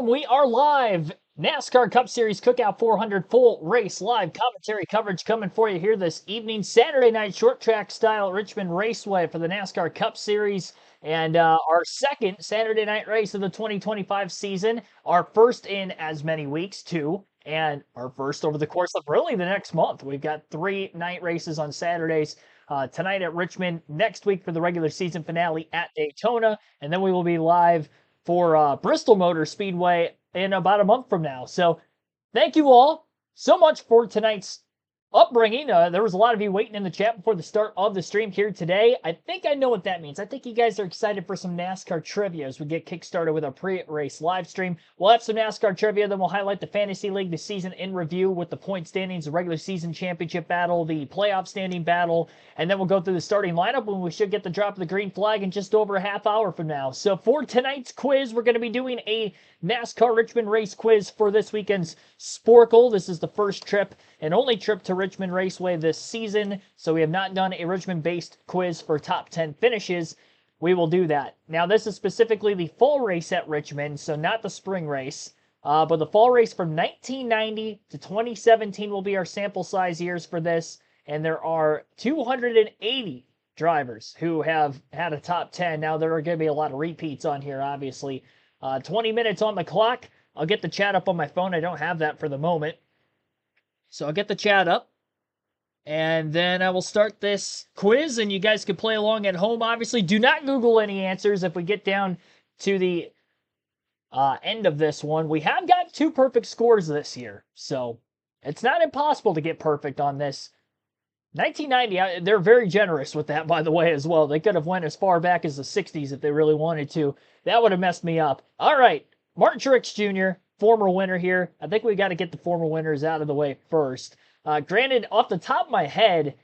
We are live. NASCAR Cup Series Cookout 400 full race live commentary coverage coming for you here this evening. Saturday night short track style at Richmond Raceway for the NASCAR Cup Series and our second Saturday night race of the 2025 season. Our first in as many weeks, too, and our first over the course of really the next month. We've got 3 night races on Saturdays. Tonight at Richmond, next week for the regular season finale at Daytona, and then we will be live for Bristol Motor Speedway in about a month from now. So thank you all so much for tonight's upbringing. There was a lot of you waiting in the chat before the start of the stream here today. I think I know what that means. I think you guys are excited for some NASCAR trivia as we get kickstarted with our pre-race live stream. We'll have some NASCAR trivia, then we'll highlight the Fantasy League, the season in review with the point standings, the regular season championship battle, the playoff standing battle, and then we'll go through the starting lineup when we should get the drop of the green flag in just over a half hour from now. So for tonight's quiz, we're going to be doing a NASCAR Richmond race quiz for this weekend's Sporkle. This is the first trip and only trip to Richmond Raceway this season, so we have not done a Richmond-based quiz for top 10 finishes. We will do that. Now, this is specifically the fall race at Richmond, so not the spring race, but the fall race from 1990 to 2017 will be our sample size years for this, and there are 280 drivers who have had a top 10. Now, there are going to be a lot of repeats on here, obviously. 20 minutes on the clock. I'll get the chat up on my phone. I don't have that for the moment. So I'll get the chat up. And then I will start this quiz, and you guys can play along at home. Obviously, do not Google any answers if we get down to the end of this one. We have got 2 perfect scores this year, so it's not impossible to get perfect on this. 1990, they're very generous with that, by the way, as well. They could have went as far back as the 60s if they really wanted to. That would have messed me up. All right, Martin Truex Jr., former winner here. I think we got to get the former winners out of the way first. Granted, off the top of my head,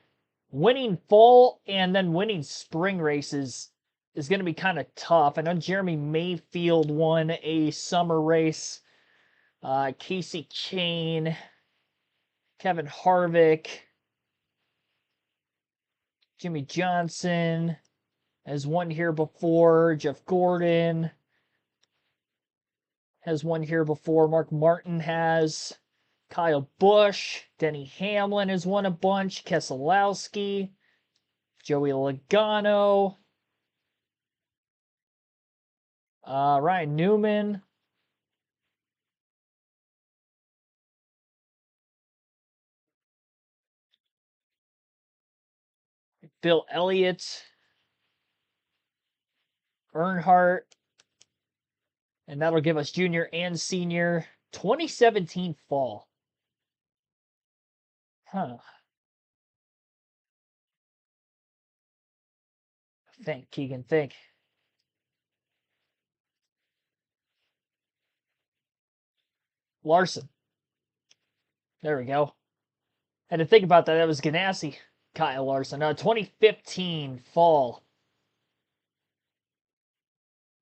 winning fall and then winning spring races is going to be kind of tough. I know Jeremy Mayfield won a summer race. Casey Kane, Kevin Harvick, Jimmy Johnson has won here before. Jeff Gordon has won here before. Mark Martin has. Kyle Busch. Denny Hamlin has won a bunch. Keselowski. Joey Logano. Ryan Newman. Bill Elliott. Earnhardt. And that'll give us junior and senior. 2017 fall. Huh. Think, Keegan, think. Larson. There we go. Had to think about that. That was Ganassi. Kyle Larson. 2015 fall.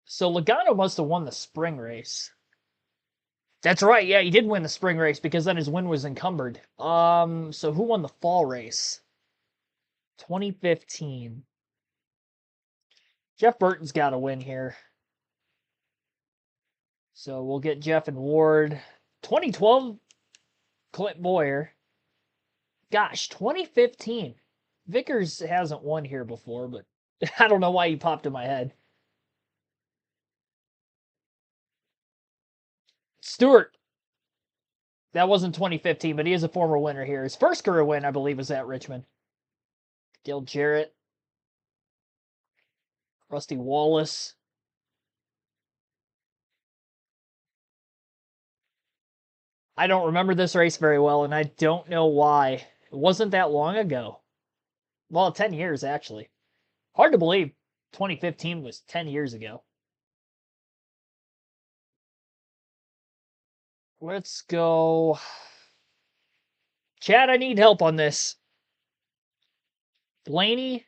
So Logano must have won the spring race. That's right. Yeah, he did win the spring race because then his win was encumbered. So who won the fall race? 2015. Jeff Burton's got to win here. So we'll get Jeff and Ward. 2012, Clint Boyer. Gosh, 2015. Vickers hasn't won here before, but I don't know why he popped in my head. Stewart. That wasn't 2015, but he is a former winner here. His first career win, I believe, was at Richmond. Dale Jarrett. Rusty Wallace. I don't remember this race very well, and I don't know why. It wasn't that long ago. Well, 10 years, actually. Hard to believe 2015 was 10 years ago. Let's go. Chad, I need help on this. Blaney.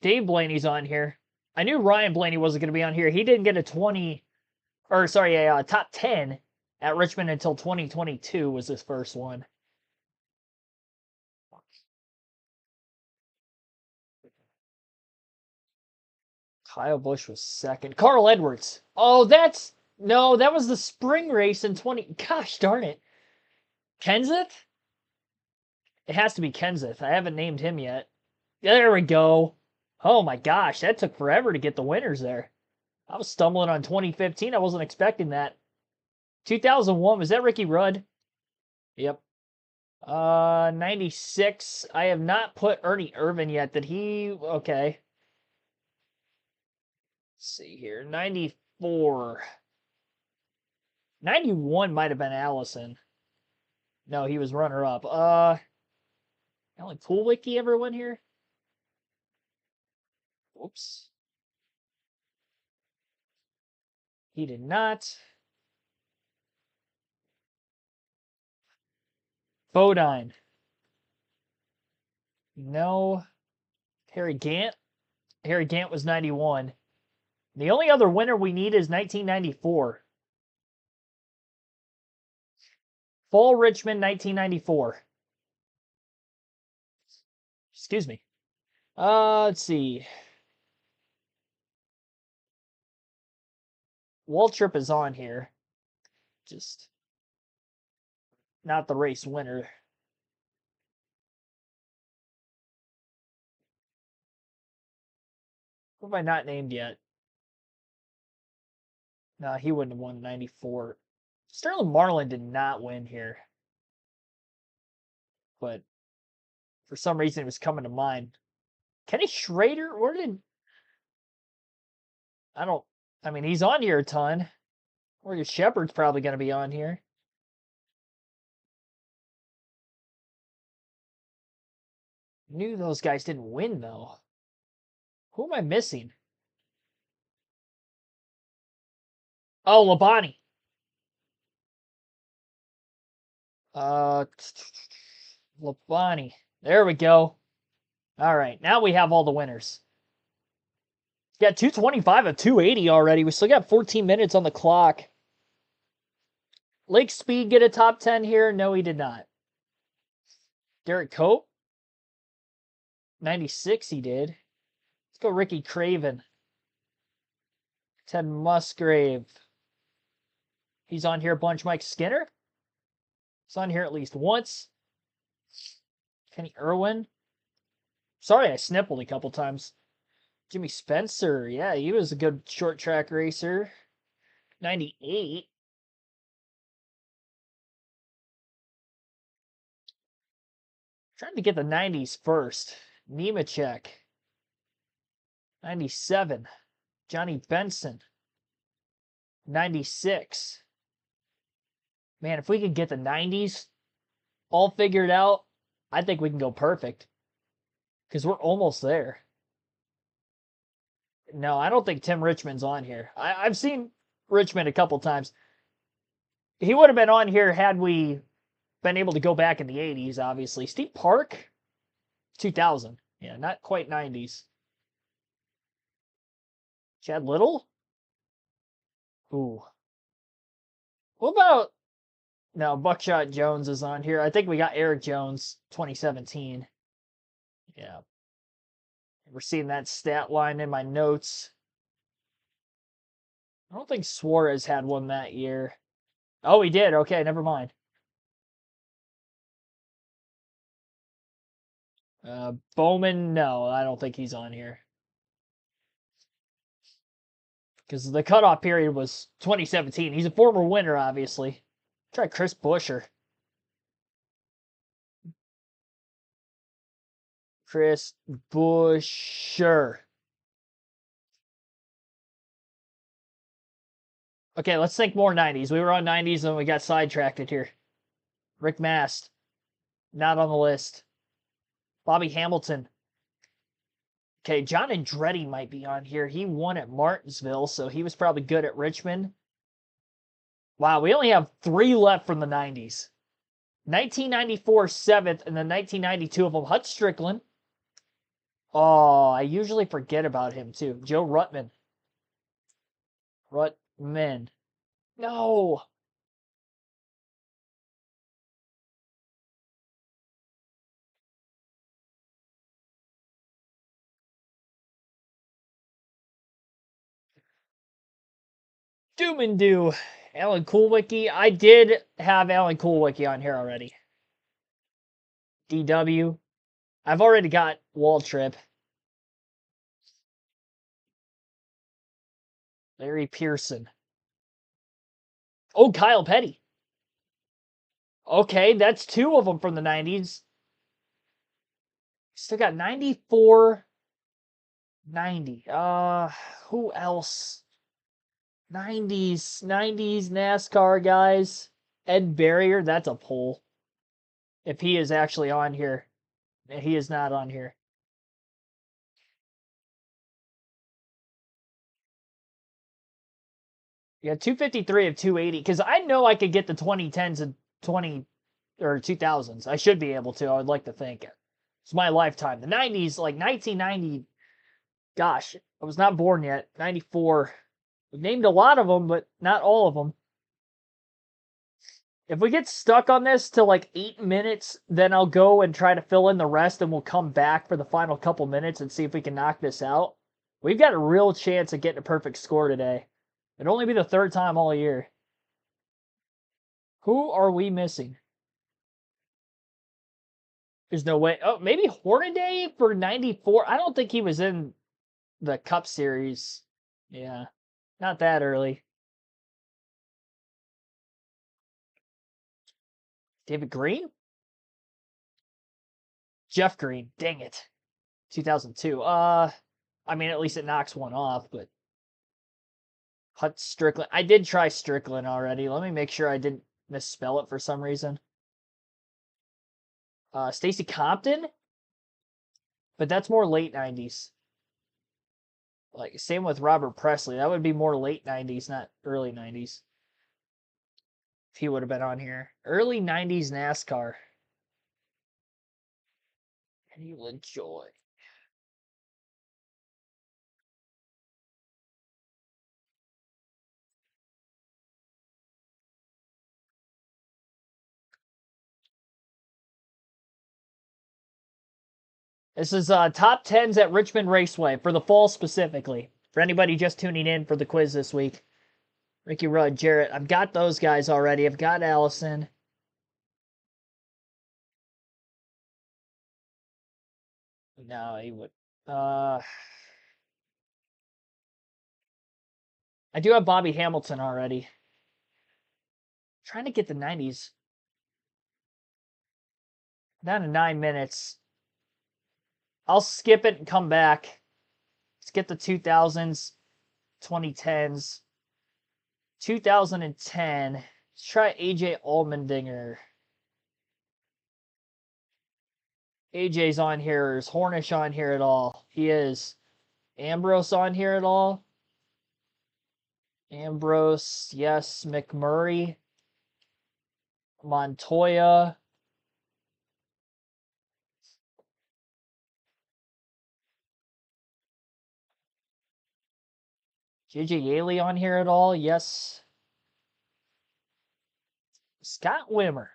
Dave Blaney's on here. I knew Ryan Blaney wasn't going to be on here. He didn't get a top 10 at Richmond until 2022 was his first one. Kyle Busch was second. Carl Edwards. Oh, that's No, that was the spring race in 20. Gosh darn it. Kenseth? It has to be Kenseth. I haven't named him yet. There we go. Oh my gosh, that took forever to get the winners there. I was stumbling on 2015. I wasn't expecting that. 2001, was that Ricky Rudd? Yep. 96. I have not put Ernie Irvan yet. Did he? Okay. Let's see here. 94. 91 might have been Allison. No, he was runner up. Only Poolwicky ever win here? Whoops. He did not. Bodine. No. Harry Gant. Harry Gant was 91. The only other winner we need is 1994. Fall Richmond, 1994. Excuse me. Let's see. Waltrip is on here. Just not the race winner. Who have I not named yet? No, he wouldn't have won 94. Sterling Marlin did not win here. But for some reason it was coming to mind. Kenny Schrader? Where did... I mean, he's on here a ton. Morgan Shepherd's probably going to be on here. Knew those guys didn't win, though. Who am I missing? Oh, Labonte. Labonte. There we go. All right, now we have all the winners. Got 225 of 280 already. We still got 14 minutes on the clock. Lake Speed get a top 10 here? No, he did not. Derek Cope? 96 he did. Let's go Ricky Craven. Ted Musgrave. He's on here a bunch. Mike Skinner? He's on here at least once. Kenny Irwin? Sorry, I snippled a couple times. Jimmy Spencer. Yeah, he was a good short track racer. 98. Trying to get the 90s first. Nemechek. 97. Johnny Benson. 96. Man, if we could get the 90s all figured out, I think we can go perfect. Because we're almost there. No, I don't think Tim Richmond's on here. I've seen Richmond a couple times. He would have been on here had we been able to go back in the 80s, obviously. Steve Park? 2000. Yeah, not quite 90s. Chad Little? Ooh. What about... No, Buckshot Jones is on here. I think we got Eric Jones, 2017. Yeah. We're seeing that stat line in my notes. I don't think Suarez had one that year. Oh, he did. Okay, never mind. Bowman, no, I don't think he's on here. Because the cutoff period was 2017. He's a former winner, obviously. Try Chris Buescher. Chris Buescher. Okay, let's think more 90s. We were on 90s and we got sidetracked here. Rick Mast. Not on the list. Bobby Hamilton. Okay, John Andretti might be on here. He won at Martinsville, so he was probably good at Richmond. Wow, we only have 3 left from the 90s. 1994, 7th, and then 1992 of them. Hut Strickland. Oh, I usually forget about him, too. Joe Ruttman. Ruttman. No. Doom and do. Alan Kulwicki. I did have Alan Kulwicki on here already. DW. I've already got Waltrip. Larry Pearson. Oh, Kyle Petty. Okay, that's two of them from the 90s. Still got 94, 90. Who else? 90s NASCAR guys. Ed Barrier, that's a pull. If he is actually on here. He is not on here. Yeah, 253 of 280. Because I know I could get the 2010s and 20 or 2000s. I should be able to. I would like to think. It's my lifetime. The 90s, like 1990. Gosh, I was not born yet. 94. We named a lot of them, but not all of them. If we get stuck on this till like 8 minutes, then I'll go and try to fill in the rest, and we'll come back for the final couple minutes and see if we can knock this out. We've got a real chance of getting a perfect score today. It'll only be the third time all year. Who are we missing? There's no way. Oh, maybe Hornaday for 94. I don't think he was in the Cup Series. Yeah, not that early. David Green? Jeff Green. Dang it. 2002. I mean, at least it knocks one off, but Hut Strickland. I did try Strickland already. Let me make sure I didn't misspell it for some reason. Stacy Compton? But that's more late 90s. Like, same with Robert Presley. That would be more late 90s, not early 90s. If he would have been on here. Early 90s NASCAR. And you enjoy. This is top 10s at Richmond Raceway for the fall specifically. For anybody just tuning in for the quiz this week. Ricky Rudd, Jarrett. I've got those guys already. I've got Allison. No, he would. I do have Bobby Hamilton already. Trying to get the 90s. Down to 9 minutes. I'll skip it and come back. Let's get the 2000s, 2010s. 2010. Let's try AJ Allmendinger. AJ's on here. Is Hornish on here at all? He is. Ambrose on here at all? Ambrose, yes. McMurray. Montoya. JJ Yaley on here at all? Yes. Scott Wimmer.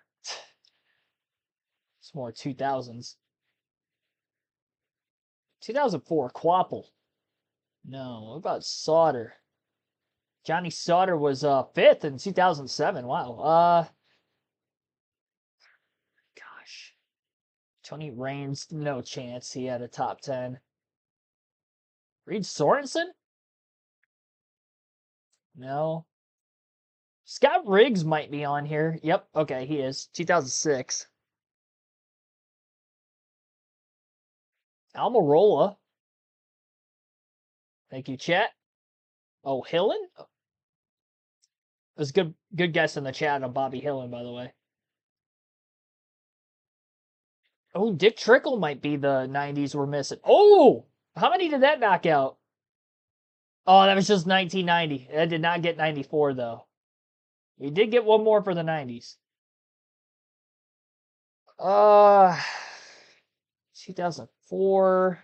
It's more 2000s. 2004, Quapple. No, what about Sauter? Johnny Sauter was 5th in 2007. Wow. Gosh. Tony Raines, no chance he had a top 10. Reed Sorensen? No. Scott Riggs might be on here. Yep, okay, he is. 2006. Almirola. Thank you, chat. Oh, Hillen? It was good guess in the chat on Bobby Hillen, by the way. Oh, Dick Trickle might be the 90s we're missing. Oh! How many did that knock out? Oh, that was just 1990. That did not get 94, though. He did get one more for the 90s. 2004.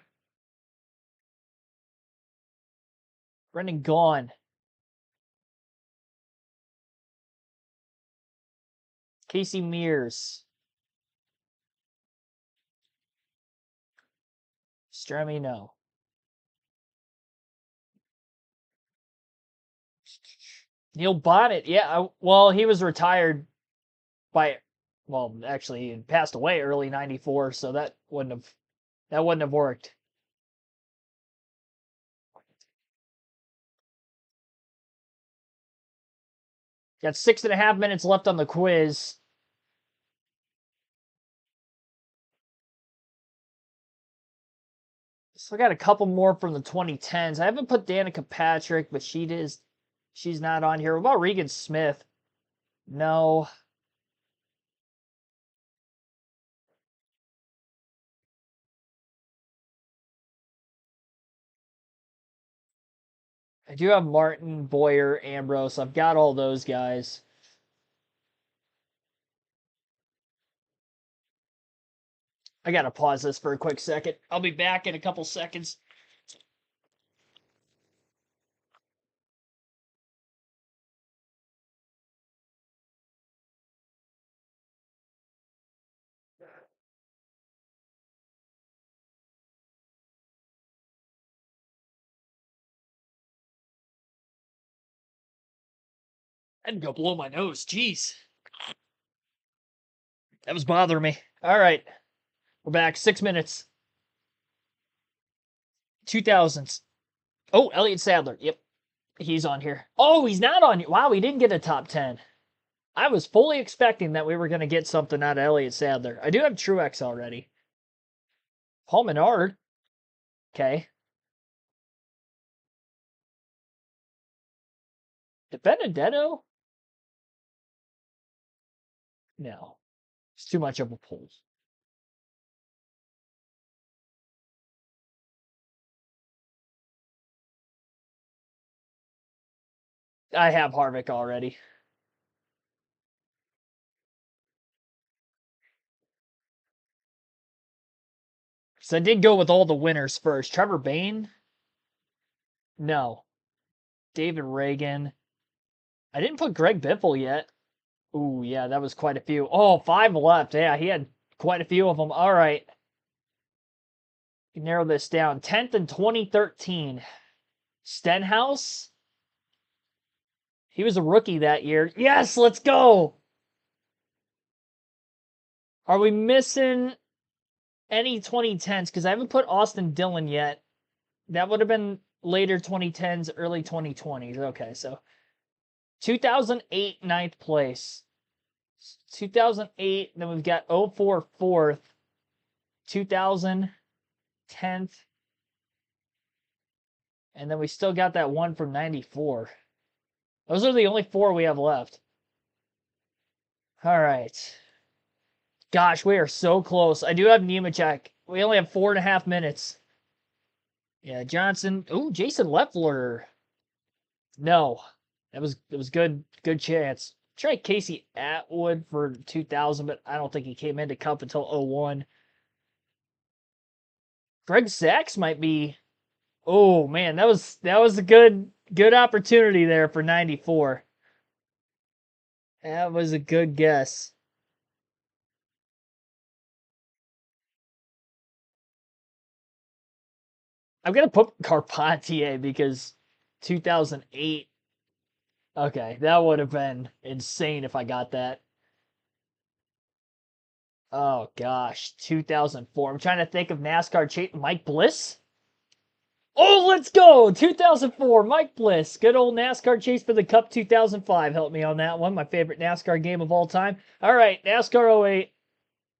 Brendan Gaughan. Casey Mears. Stremy, no. Neil Bonnet, yeah. Well, he was retired by, well, actually, he had passed away early '94, so that wouldn't have worked. Got 6.5 minutes left on the quiz. So I got a couple more from the 2010s. I haven't put Danica Patrick, but she's not on here. What about Regan Smith? No. I do have Martin, Boyer, Ambrose. I've got all those guys. I gotta pause this for a quick second. I'll be back in a couple seconds. I had to go blow my nose. Jeez. That was bothering me. All right. We're back. 6 minutes. 2000s. Oh, Elliott Sadler. Yep. He's on here. Oh, he's not on. Wow, he didn't get a top 10. I was fully expecting that we were going to get something out of Elliott Sadler. I do have Truex already. Paul Menard. Okay. DiBenedetto? No. It's too much of a pull. I have Harvick already. So I did go with all the winners first. Trevor Bayne? No. David Reagan. I didn't put Greg Biffle yet. Ooh, yeah, that was quite a few. Oh, 5 left. Yeah, he had quite a few of them. All right. Narrow this down. 10th in 2013. Stenhouse? He was a rookie that year. Yes, let's go. Are we missing any 2010s? Because I haven't put Austin Dillon yet. That would have been later 2010s, early 2020s. Okay, so 2008, 9th place. 2008, then we've got 04, 4th. 2000, 10th. And then we still got that one from 94. Those are the only 4 we have left. All right. Gosh, we are so close. I do have Nemechek. We only have 4.5 minutes. Yeah, Johnson. Ooh, Jason Leffler. No. It was good chance. Try Casey Atwood for 2000, but I don't think he came into Cup until 01. Greg Sachs might be. Oh man, that was a good opportunity there for 94. That was a good guess. I'm gonna put Carpentier because 2008. Okay, that would have been insane if I got that. Oh gosh, 2004. I'm trying to think of NASCAR chase. Mike Bliss? Oh, let's go! 2004, Mike Bliss. Good old NASCAR chase for the Cup 2005. Helped me on that one. My favorite NASCAR game of all time. All right, NASCAR '08.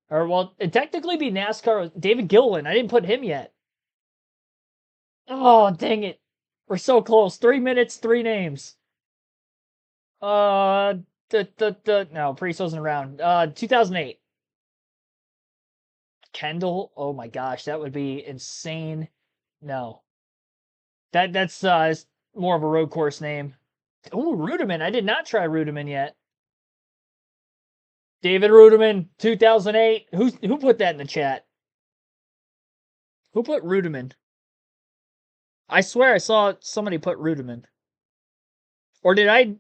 Or, well, it'd technically be NASCAR. David Gilliland. I didn't put him yet. Oh, dang it. We're so close. 3 minutes, 3 names. No, Priest wasn't around. 2008. Kendall. Oh my gosh, that would be insane. No. That's more of a road course name. Oh, Rudiman. I did not try Rudiman yet. David Rudiman, 2008. Who put that in the chat? Who put Rudiman? I swear I saw somebody put Rudiman. Or did I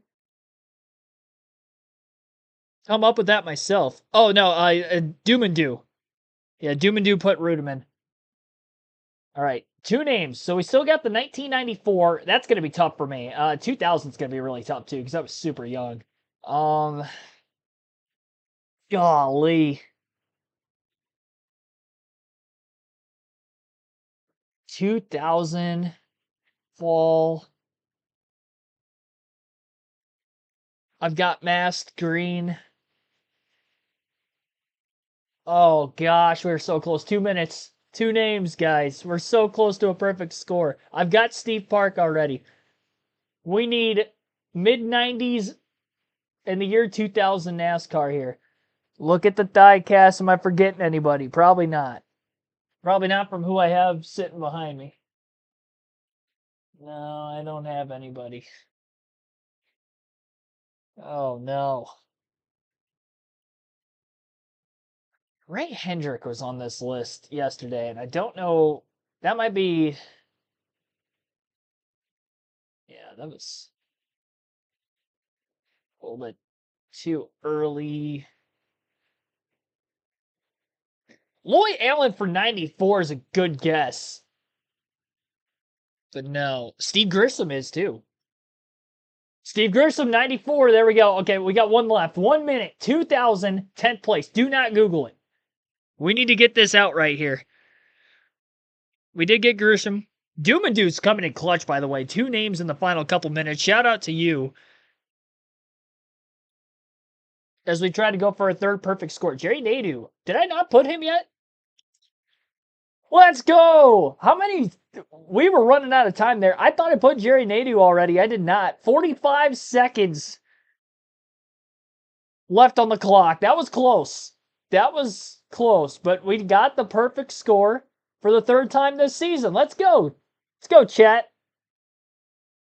come up with that myself? Oh no, Doom and Do. Yeah, Doom and Do put Rudiman. All right, Two names. So we still got the 1994. That's going to be tough for me. 2000 is going to be really tough too because I was super young. Um, golly. 2000 fall. I've got masked green. Oh gosh, we're so close. 2 minutes. Two names, guys. We're so close to a perfect score. I've got Steve Park already. We need mid 90s in the year 2000 NASCAR here. Look at the die cast. Am I forgetting anybody? Probably not. Probably not from who I have sitting behind me. No, I don't have anybody. Oh no. Ray Hendrick was on this list yesterday, and I don't know. That might be. Yeah, that was a little bit too early. Lloyd Allen for 94 is a good guess. But no. Steve Grissom is too. Steve Grissom, 94. There we go. Okay, we got one left. 1 minute. 2000, 10th place. Do not Google it. We need to get this out right here. We did get Grissom. Doom and Deuce coming in clutch, by the way. Two names in the final couple minutes. Shout out to you. As we try to go for a third perfect score. Jerry Nadeau. Did I not put him yet? Let's go! How many? We were running out of time there. I thought I put Jerry Nadeau already. I did not. 45 seconds left on the clock. That was close. That was close. But we got the perfect score for the third time this season. Let's go. Let's go, chat.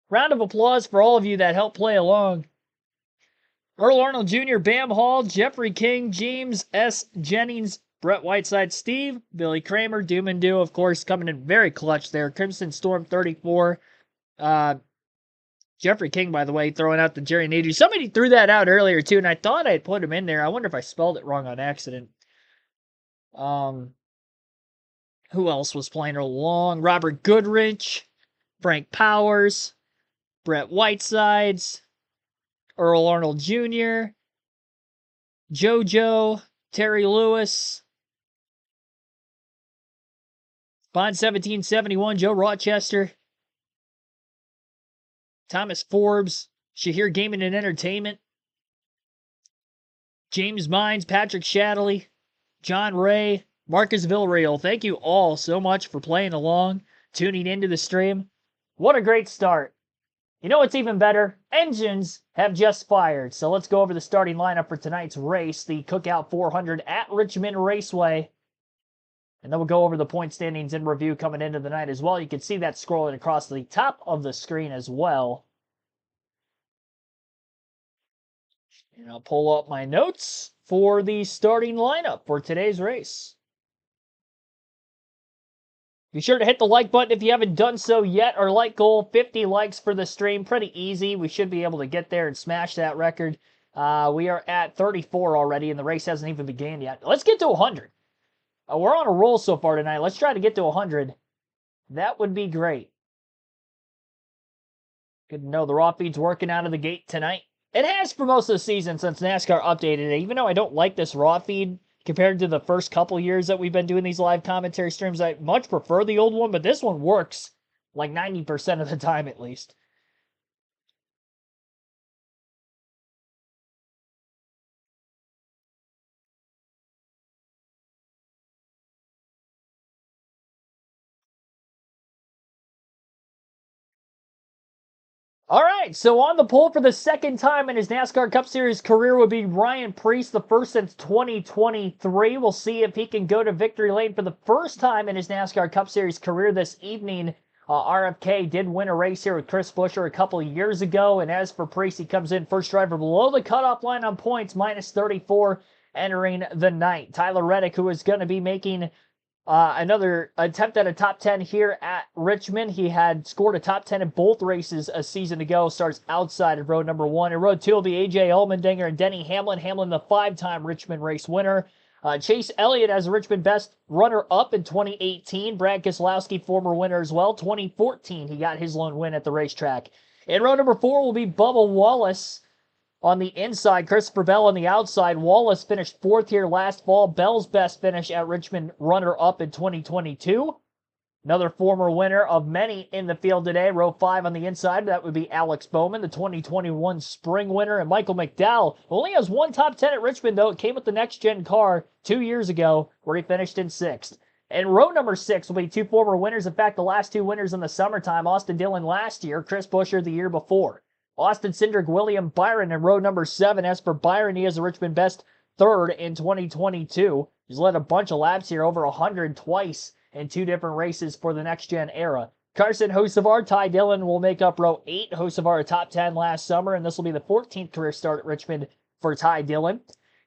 Round of applause for all of you that helped play along. Earl Arnold Jr., Bam Hall, Jeffrey King, James S. Jennings, Brett Whiteside, Steve, Billy Kramer, Doom and Do, of course, coming in very clutch there. Crimson Storm 34. Jeffrey King, by the way, throwing out the Jerry Nadeau. Somebody threw that out earlier, too, and I thought I had put him in there. I wonder if I spelled it wrong on accident. Who else was playing along? Robert Goodrich, Frank Powers, Brett Whitesides, Earl Arnold Jr., JoJo, Terry Lewis, Bond 1771, Joe Rochester, Thomas Forbes, Shahir Gaming and Entertainment, James Mines, Patrick Shadley, John Ray, Marcus Villarreal. Thank you all so much for playing along, tuning into the stream. What a great start. You know what's even better? Engines have just fired. So let's go over the starting lineup for tonight's race, the Cookout 400 at Richmond Raceway. And then we'll go over the point standings in review coming into the night as well. You can see that scrolling across the top of the screen as well. And I'll pull up my notes for the starting lineup for today's race. Be sure to hit the like button if you haven't done so yet. Our like goal, 50 likes for the stream. Pretty easy. We should be able to get there and smash that record. We are at 34 already, and the race hasn't even begun yet. Let's get to 100. We're on a roll so far tonight. Let's try to get to 100. That would be great. Good to know the raw feed's working out of the gate tonight. It has for most of the season since NASCAR updated it. Even though I don't like this raw feed compared to the first couple years that we've been doing these live commentary streams, I much prefer the old one, but this one works like 90% of the time at least. All right, so on the pole for the second time in his NASCAR Cup Series career would be Ryan Preece, the first since 2023. We'll see if he can go to victory lane for the first time in his NASCAR Cup Series career this evening. RFK did win a race here with Chris Buescher a couple of years ago, and as for Preece, he comes in first driver below the cutoff line on points, minus 34 entering the night. Tyler Reddick, who is going to be making another attempt at a top 10 here at Richmond. He had scored a top 10 in both races a season ago. Starts outside of road number 1. In road 2 will be A.J. Allmendinger and Denny Hamlin. Hamlin, the 5-time Richmond race winner. Chase Elliott as a Richmond best runner-up in 2018. Brad Keselowski, former winner as well. 2014, he got his lone win at the racetrack. In row number 4 will be Bubba Wallace on the inside. Christopher Bell on the outside. Wallace finished 4th here last fall. Bell's best finish at Richmond runner-up in 2022. Another former winner of many in the field today. Row 5 on the inside, that would be Alex Bowman, the 2021 spring winner. And Michael McDowell only has one top 10 at Richmond, though. It came with the next-gen car 2 years ago, where he finished in 6th. And row number 6 will be 2 former winners. In fact, the last 2 winners in the summertime, Austin Dillon last year, Chris Buescher the year before. Austin Cindric, William Byron in row number 7. As for Byron, he is a Richmond best 3rd in 2022. He's led a bunch of laps here, over 100 twice in 2 different races for the next-gen era. Carson Hocevar, Ty Dillon will make up row 8. Hocevar a top 10 last summer, and this will be the 14th career start at Richmond for Ty Dillon.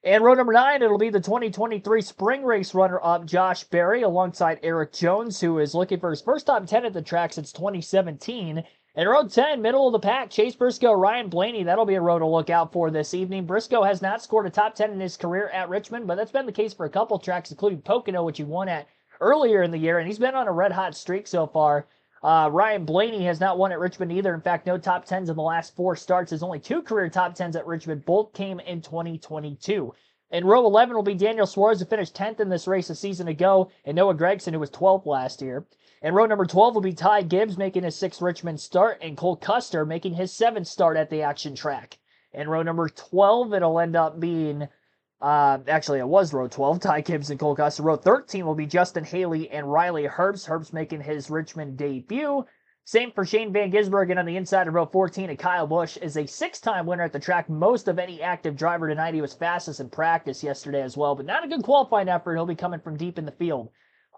And row number 9, it'll be the 2023 spring race runner-up Josh Berry alongside Eric Jones, who is looking for his first top 10 at the track since 2017. And row 10, middle of the pack, Chase Briscoe, Ryan Blaney. That'll be a row to look out for this evening. Briscoe has not scored a top 10 in his career at Richmond, but that's been the case for a couple tracks, including Pocono, which he won at earlier in the year, and he's been on a red-hot streak so far. Ryan Blaney has not won at Richmond either. In fact, no top 10s in the last 4 starts. His only 2 career top 10s at Richmond. Both came in 2022. In row 11 will be Daniel Suarez, who finished 10th in this race a season ago, and Noah Gragson, who was 12th last year. In row number 12 will be Ty Gibbs, making his 6th Richmond start, and Cole Custer making his 7th start at the action track. In row number 12, it'll end up being actually, it was row 12, Ty Gibbs and Cole Custer. Row 13 will be Justin Haley and Riley Herbst. Herbst making his Richmond debut. Same for Shane Van Gisbergen on the inside of row 14. And Kyle Busch is a 6-time winner at the track, most of any active driver tonight. He was fastest in practice yesterday as well, but not a good qualifying effort. He'll be coming from deep in the field.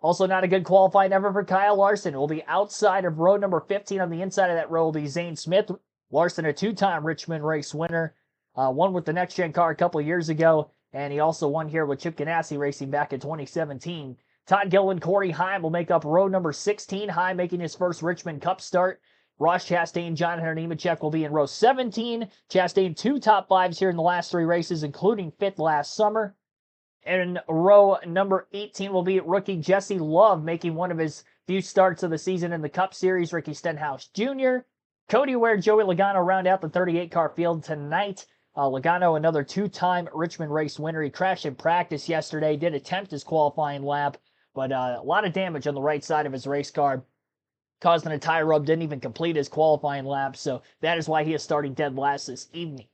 Also not a good qualifying effort for Kyle Larson. It will be outside of row number 15. On the inside of that row will be Zane Smith. Larson, a 2-time Richmond race winner. Won with the next-gen car a couple years ago. And he also won here with Chip Ganassi Racing back in 2017. Todd Gilliland, Corey Heim will make up row number 16. Heim making his first Richmond Cup start. Ross Chastain, John Henry Nemechek will be in row 17. Chastain, 2 top 5s here in the last 3 races, including 5th last summer. And row number 18 will be rookie Jesse Love, making one of his few starts of the season in the Cup Series. Ricky Stenhouse Jr. Cody Ware, Joey Logano round out the 38-car field tonight. Logano, another 2-time Richmond race winner. He crashed in practice yesterday, did attempt his qualifying lap, but a lot of damage on the right side of his race car. Caused a tire rub, didn't even complete his qualifying lap, so that is why he is starting dead last this evening.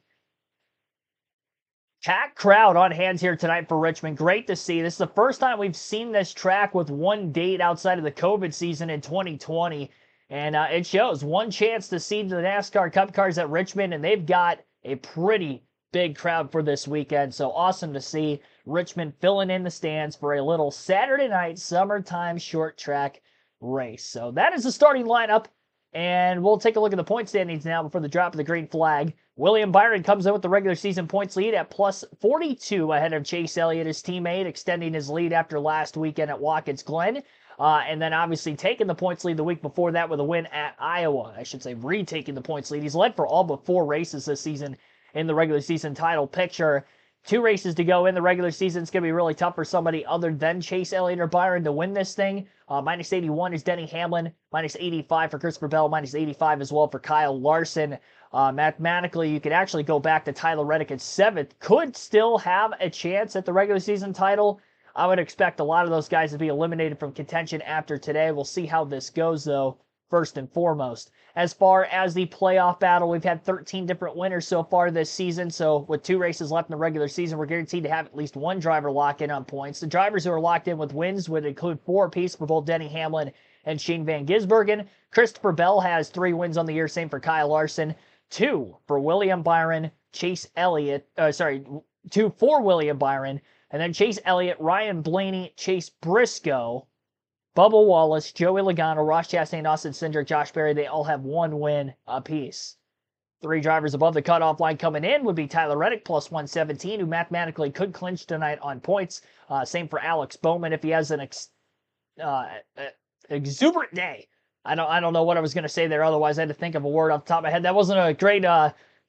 Packed crowd on hand here tonight for Richmond. Great to see. This is the first time we've seen this track with one date outside of the COVID season in 2020, and it shows. One chance to see the NASCAR Cup cars at Richmond, and they've got a pretty big crowd for this weekend. So awesome to see Richmond filling in the stands for a little Saturday night summertime short track race. So that is the starting lineup, and we'll take a look at the point standings now before the drop of the green flag. William Byron comes in with the regular season points lead at plus 42 ahead of Chase Elliott, his teammate, extending his lead after last weekend at Watkins Glen. And then obviously taking the points lead the week before that with a win at Iowa. I should say retaking the points lead. He's led for all but 4 races this season in the regular season title picture. 2 races to go in the regular season. It's going to be really tough for somebody other than Chase Elliott or Byron to win this thing. Minus 81 is Denny Hamlin. Minus 85 for Christopher Bell. Minus 85 as well for Kyle Larson. Mathematically, you could actually go back to Tyler Reddick at 7th. Could still have a chance at the regular season title. I would expect a lot of those guys to be eliminated from contention after today. We'll see how this goes, though, first and foremost. As far as the playoff battle, we've had 13 different winners so far this season. So with 2 races left in the regular season, we're guaranteed to have at least one driver lock in on points. The drivers who are locked in with wins would include 4 apiece for both Denny Hamlin and Shane Van Gisbergen. Christopher Bell has 3 wins on the year, same for Kyle Larson. 2 for William Byron, Chase Elliott, 2 for William Byron, and then Chase Elliott, Ryan Blaney, Chase Briscoe, Bubba Wallace, Joey Logano, Ross Chastain, Austin Cindric, Josh Berry. They all have 1 win apiece. 3 drivers above the cutoff line coming in would be Tyler Reddick, plus 117, who mathematically could clinch tonight on points. Same for Alex Bowman if he has an exuberant day. I don't know what I was going to say there. Otherwise, I had to think of a word off the top of my head. That wasn't a great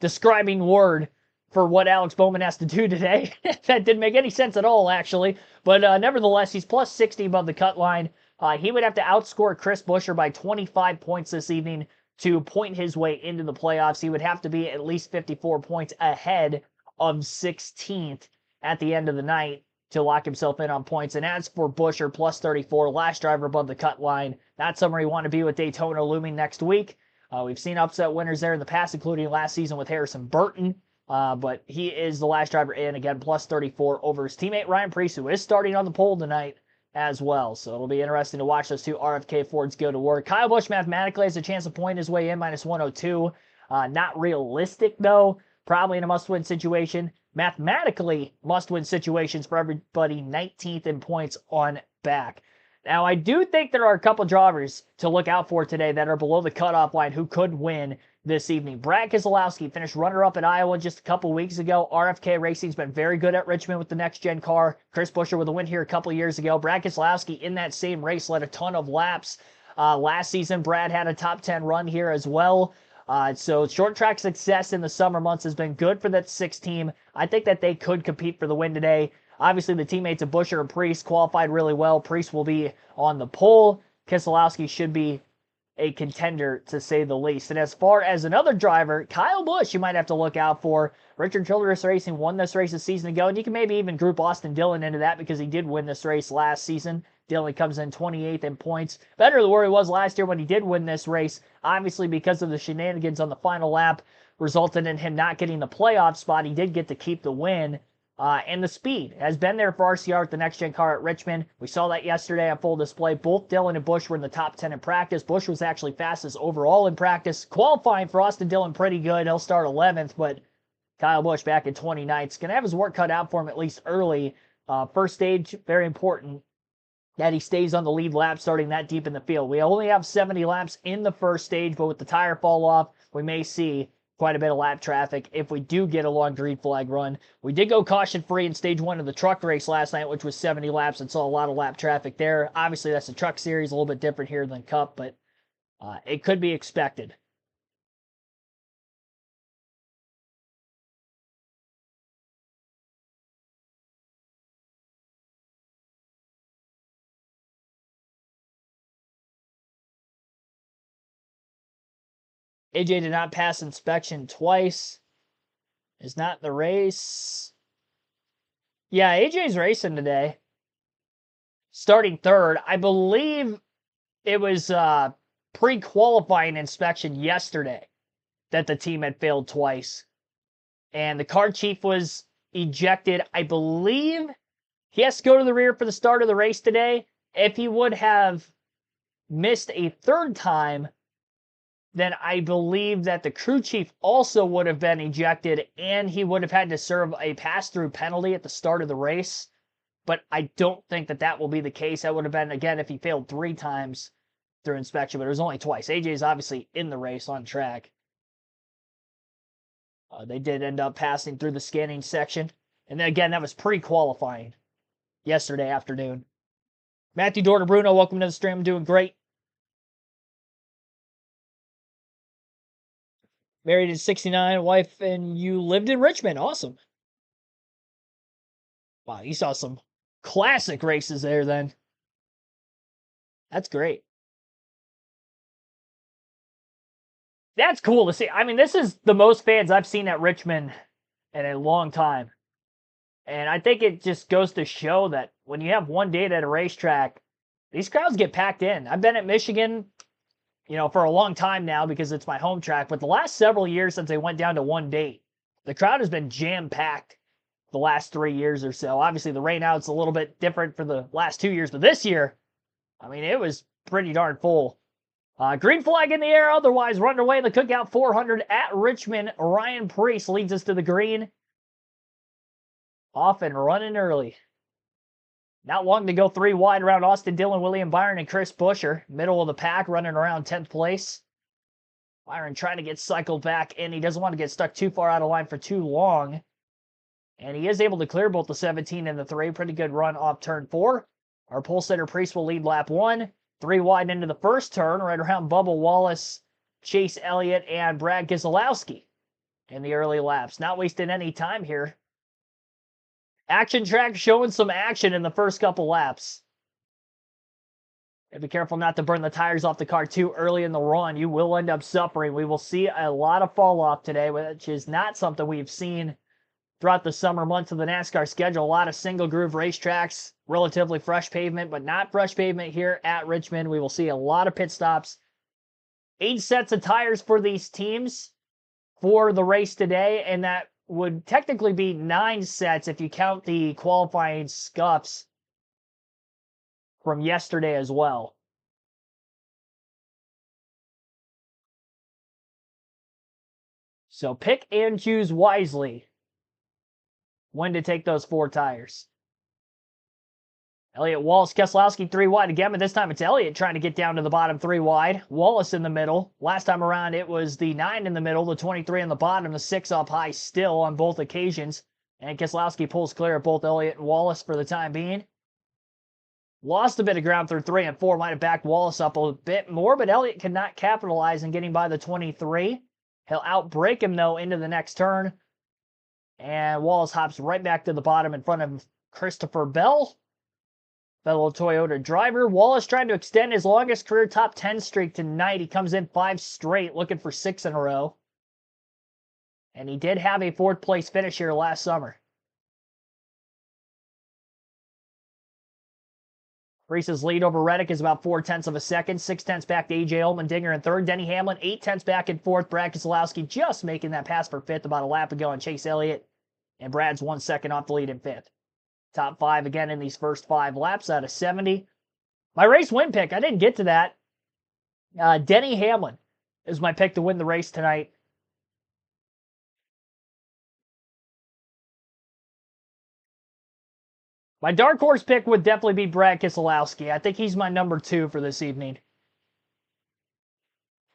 describing word for what Alex Bowman has to do today. That didn't make any sense at all, actually. But nevertheless, he's plus 60 above the cut line. He would have to outscore Chris Buescher by 25 points this evening to point his way into the playoffs. He would have to be at least 54 points ahead of 16th at the end of the night to lock himself in on points. And as for Buescher, plus 34, last driver above the cut line. Not somewhere you want to be with Daytona looming next week. We've seen upset winners there in the past, including last season with Harrison Burton. But he is the last driver in, again, plus 34 over his teammate Ryan Preece, who is starting on the pole tonight as well. So it'll be interesting to watch those two RFK Fords go to work. Kyle Busch mathematically has a chance to point his way in, minus 102. Not realistic, though. Probably in a must-win situation. Mathematically, must-win situations for everybody, 19th in points on back. Now, I do think there are a couple drivers to look out for today that are below the cutoff line who could win this evening. Brad Keselowski finished runner-up at Iowa just a couple weeks ago. RFK Racing's been very good at Richmond with the next-gen car. Chris Buescher with a win here a couple years ago. Brad Keselowski in that same race led a ton of laps. Last season, Brad had a top 10 run here as well. So short track success in the summer months has been good for that 6 team. I think that they could compete for the win today. Obviously, the teammates of Buescher and Preece qualified really well. Preece will be on the pole. Keselowski should be a contender, to say the least. And as far as another driver, Kyle Busch, you might have to look out for. Richard Childress Racing won this race a season ago, and you can maybe even group Austin Dillon into that because he did win this race last season. Dillon comes in 28th in points. Better than where he was last year when he did win this race, obviously because of the shenanigans on the final lap, resulted in him not getting the playoff spot. He did get to keep the win. And the speed has been there for RCR with the next-gen car at Richmond. We saw that yesterday on full display. Both Dillon and Busch were in the top 10 in practice. Busch was actually fastest overall in practice. Qualifying for Austin Dillon pretty good. He'll start 11th, but Kyle Busch back in 29th. Going to have his work cut out for him at least early. First stage, very important that he stays on the lead lap starting that deep in the field. We only have 70 laps in the first stage, but with the tire fall off, we may see quite a bit of lap traffic if we do get a long green flag run. We did go caution-free in stage 1 of the truck race last night, which was 70 laps, and saw a lot of lap traffic there. Obviously, that's the truck series, a little bit different here than Cup, but it could be expected. AJ did not pass inspection twice. Is not in the race. Yeah, AJ's racing today. Starting third. I believe it was pre-qualifying inspection yesterday that the team had failed twice. And the car chief was ejected. I believe he has to go to the rear for the start of the race today. If he would have missed a third time, then I believe that the crew chief also would have been ejected and he would have had to serve a pass-through penalty at the start of the race. But I don't think that that will be the case. That would have been, again, if he failed 3 times through inspection, but it was only twice. AJ is obviously in the race on track. They did end up passing through the scanning section. And then again, that was pre-qualifying yesterday afternoon. Matthew Dorter Bruno, welcome to the stream. Doing great. Married at 69, wife, and you lived in Richmond. Awesome. Wow, you saw some classic races there then. That's great. That's cool to see. I mean, this is the most fans I've seen at Richmond in a long time. And I think it just goes to show that when you have one date at a racetrack, these crowds get packed in. I've been at Michigan, for a long time now because it's my home track. But the last several years since they went down to one date, the crowd has been jam-packed the last 3 years or so. Obviously, the rain out's a little bit different for the last 2 years. But this year, I mean, it was pretty darn full. Green flag in the air, otherwise run away in the Cookout 400 at Richmond. Ryan Preece leads us to the green. Off and running early. Not long to go 3 wide around Austin Dillon, William Byron, and Chris Buescher. Middle of the pack, running around 10th place. Byron trying to get cycled back in. He doesn't want to get stuck too far out of line for too long. And he is able to clear both the 17 and the 3. Pretty good run off turn 4. Our pole sitter Preece will lead lap 1. 3 wide into the first turn, right around Bubba Wallace, Chase Elliott, and Brad Keselowski. in the early laps. Not wasting any time here. Action track showing some action in the first couple laps. And be careful not to burn the tires off the car too early in the run. You will end up suffering. We will see a lot of fall off today, which is not something we've seen throughout the summer months of the NASCAR schedule. A lot of single groove racetracks, relatively fresh pavement, but not fresh pavement here at Richmond. We will see a lot of pit stops. 8 sets of tires for these teams for the race today, and that would technically be 9 sets if you count the qualifying scuffs from yesterday as well. So pick and choose wisely when to take those 4 tires. Elliott, Wallace, Keselowski 3 wide again, but this time it's Elliott trying to get down to the bottom 3 wide. Wallace in the middle. Last time around it was the 9 in the middle, the 23 on the bottom, the 6 up high still on both occasions. And Keselowski pulls clear of both Elliott and Wallace for the time being. Lost a bit of ground through 3 and 4. Might have backed Wallace up a bit more, but Elliott could not capitalize on getting by the 23. He'll outbrake him, though, into the next turn. And Wallace hops right back to the bottom in front of Christopher Bell, fellow Toyota driver. Wallace trying to extend his longest career top 10 streak tonight. He comes in 5 straight, looking for 6 in a row. And he did have a 4th place finish here last summer. Reese's lead over Reddick is about 0.4 of a second. 0.6 back to A.J. Allmendinger in 3rd. Denny Hamlin, 0.8 back in 4th. Brad Keselowski just making that pass for 5th about a lap ago on Chase Elliott. And Brad's 1 second off the lead in 5th. Top 5 again in these first 5 laps out of 70. My race win pick, I didn't get to that. Denny Hamlin is my pick to win the race tonight. My dark horse pick would definitely be Brad Keselowski. I think he's my number 2 for this evening.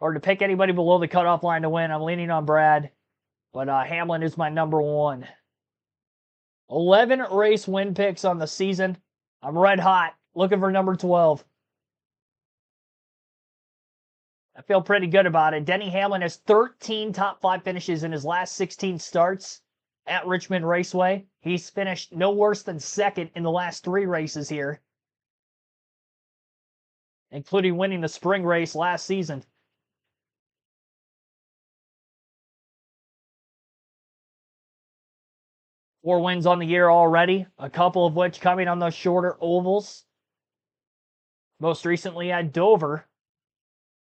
Or to pick anybody below the cutoff line to win, I'm leaning on Brad. But Hamlin is my number 1. 11 race win picks on the season. I'm red hot, looking for number 12. I feel pretty good about it. Denny Hamlin has 13 top 5 finishes in his last 16 starts at Richmond Raceway. He's finished no worse than 2nd in the last 3 races here, including winning the spring race last season. Four wins on the year already, a couple of which coming on those shorter ovals. Most recently at Dover.